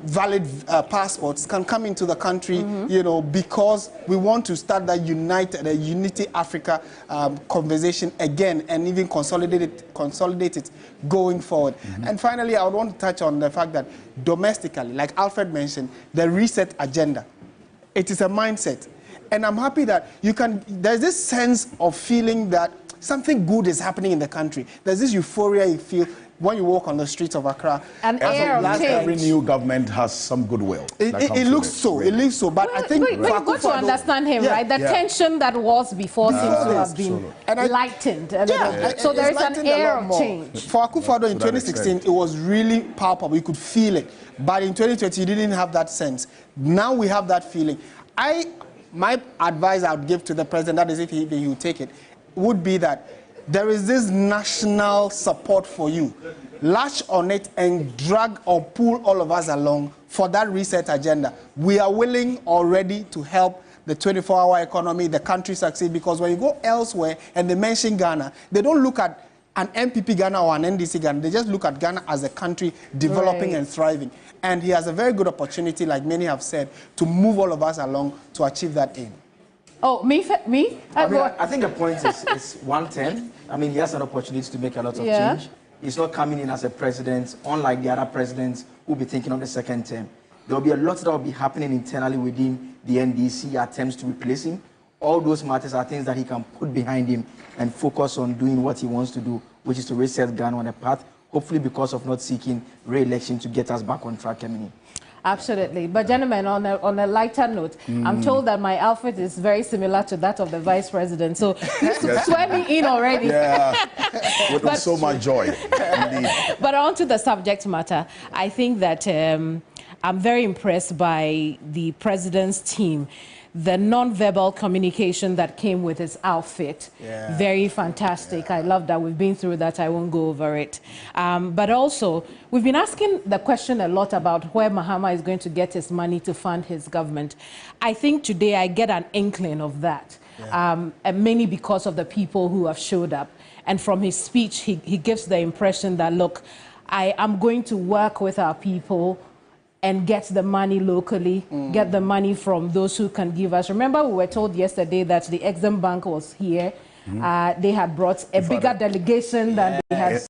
valid passports can come into the country, you know, because we want to start that Unity Africa conversation again and even consolidate it going forward. And finally, I would want to touch on the fact that domestically, like Alfred mentioned, the reset agenda. It is a mindset. And I'm happy that there's this sense of feeling that something good is happening in the country. There's this euphoria you feel when you walk on the streets of Accra, every new government has some goodwill. It looks so. It looks so. But I think we've got to understand him, right? The tension that was before seems to have been lightened a little bit. So there is an air of change. For Akufo-Addo in 2016, it was really palpable. You could feel it. But in 2020, you didn't have that sense. Now we have that feeling. My advice I would give to the president, that is if he would take it, would be that there is this national support for you. Latch on it and drag or pull all of us along for that reset agenda. We are willing already to help the 24-hour economy, the country succeed, because when you go elsewhere and they mention Ghana, they don't look at an MPP Ghana or an NDC Ghana. They just look at Ghana as a country developing and thriving. And he has a very good opportunity, like many have said, to move all of us along to achieve that aim. Oh, me? I think the point is 110. I mean, he has an opportunity to make a lot of change. He's not coming in as a president, unlike the other presidents who will be thinking of the second term. There will be a lot that will be happening internally within the NDC, attempts to replace him. All those matters are things that he can put behind him and focus on doing what he wants to do, which is to reset Ghana on a path, hopefully because of not seeking re-election to get us back on track, Emily. Absolutely. But gentlemen, on a lighter note, I'm told that my outfit is very similar to that of the vice president. So you swear me in already. Yeah, with so much joy. Indeed. But on to the subject matter, I think that I'm very impressed by the president's team. The non-verbal communication that came with his outfit, very fantastic. I love that. We've been through that. I won't go over it. But also, we've been asking the question a lot about where Mahama is going to get his money to fund his government. I think today I get an inkling of that, and mainly because of the people who have showed up. And from his speech, he gives the impression that, look, I am going to work with our people and get the money locally, get the money from those who can give us. Remember, we were told yesterday that the Exim Bank was here. They had brought a bigger delegation than they had.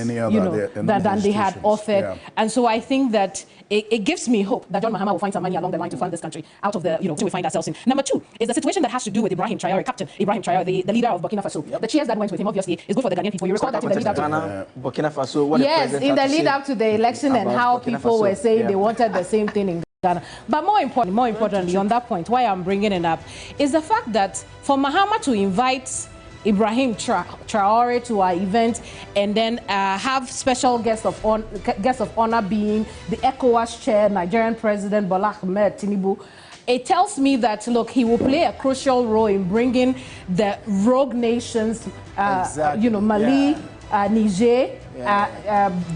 Any other, than they had offered. And so I think that it gives me hope that John Mahama will find some money along the line to fund this country out of the, we find ourselves in. Number two is the situation that has to do with Ibrahim Traore, Captain Ibrahim Traore, the leader of Burkina Faso. The cheers that went with him, obviously, is good for the Ghanaian people. You recall that in the lead up to Burkina Faso, what in the lead up to the election and how people were saying they wanted the same thing in Ghana. But more importantly, on that point, why I'm bringing it up is the fact that for Mahama to invite Ibrahim Traore to our event and then have special guest of honor being the ECOWAS chair, Nigerian President Bola Ahmed Tinubu. It tells me that, look, he will play a crucial role in bringing the rogue nations, Mali, Niger,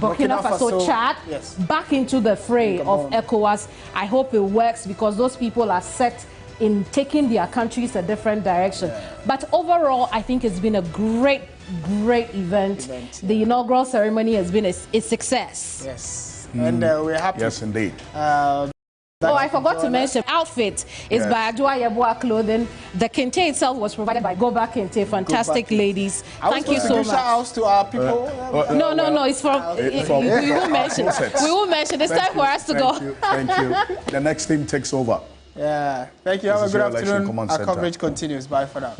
Burkina Faso, Chad, back into the fray of ECOWAS. I hope it works because those people are set in taking their countries a different direction. But overall, I think it's been a great event. The inaugural ceremony has been a success. Yes, and we're happy. Yes, indeed. I forgot to mention, outfit is by Adua Yeboah Clothing. The kente itself was provided by Go Back Kente. Fantastic ladies. Thank you so much. Shout-outs to our people. No, it's from we won't mention. We won't mention. It's time for us to go. Thank you. The next team takes over. Yeah, thank you. Have a good afternoon. Our coverage continues. Bye for now.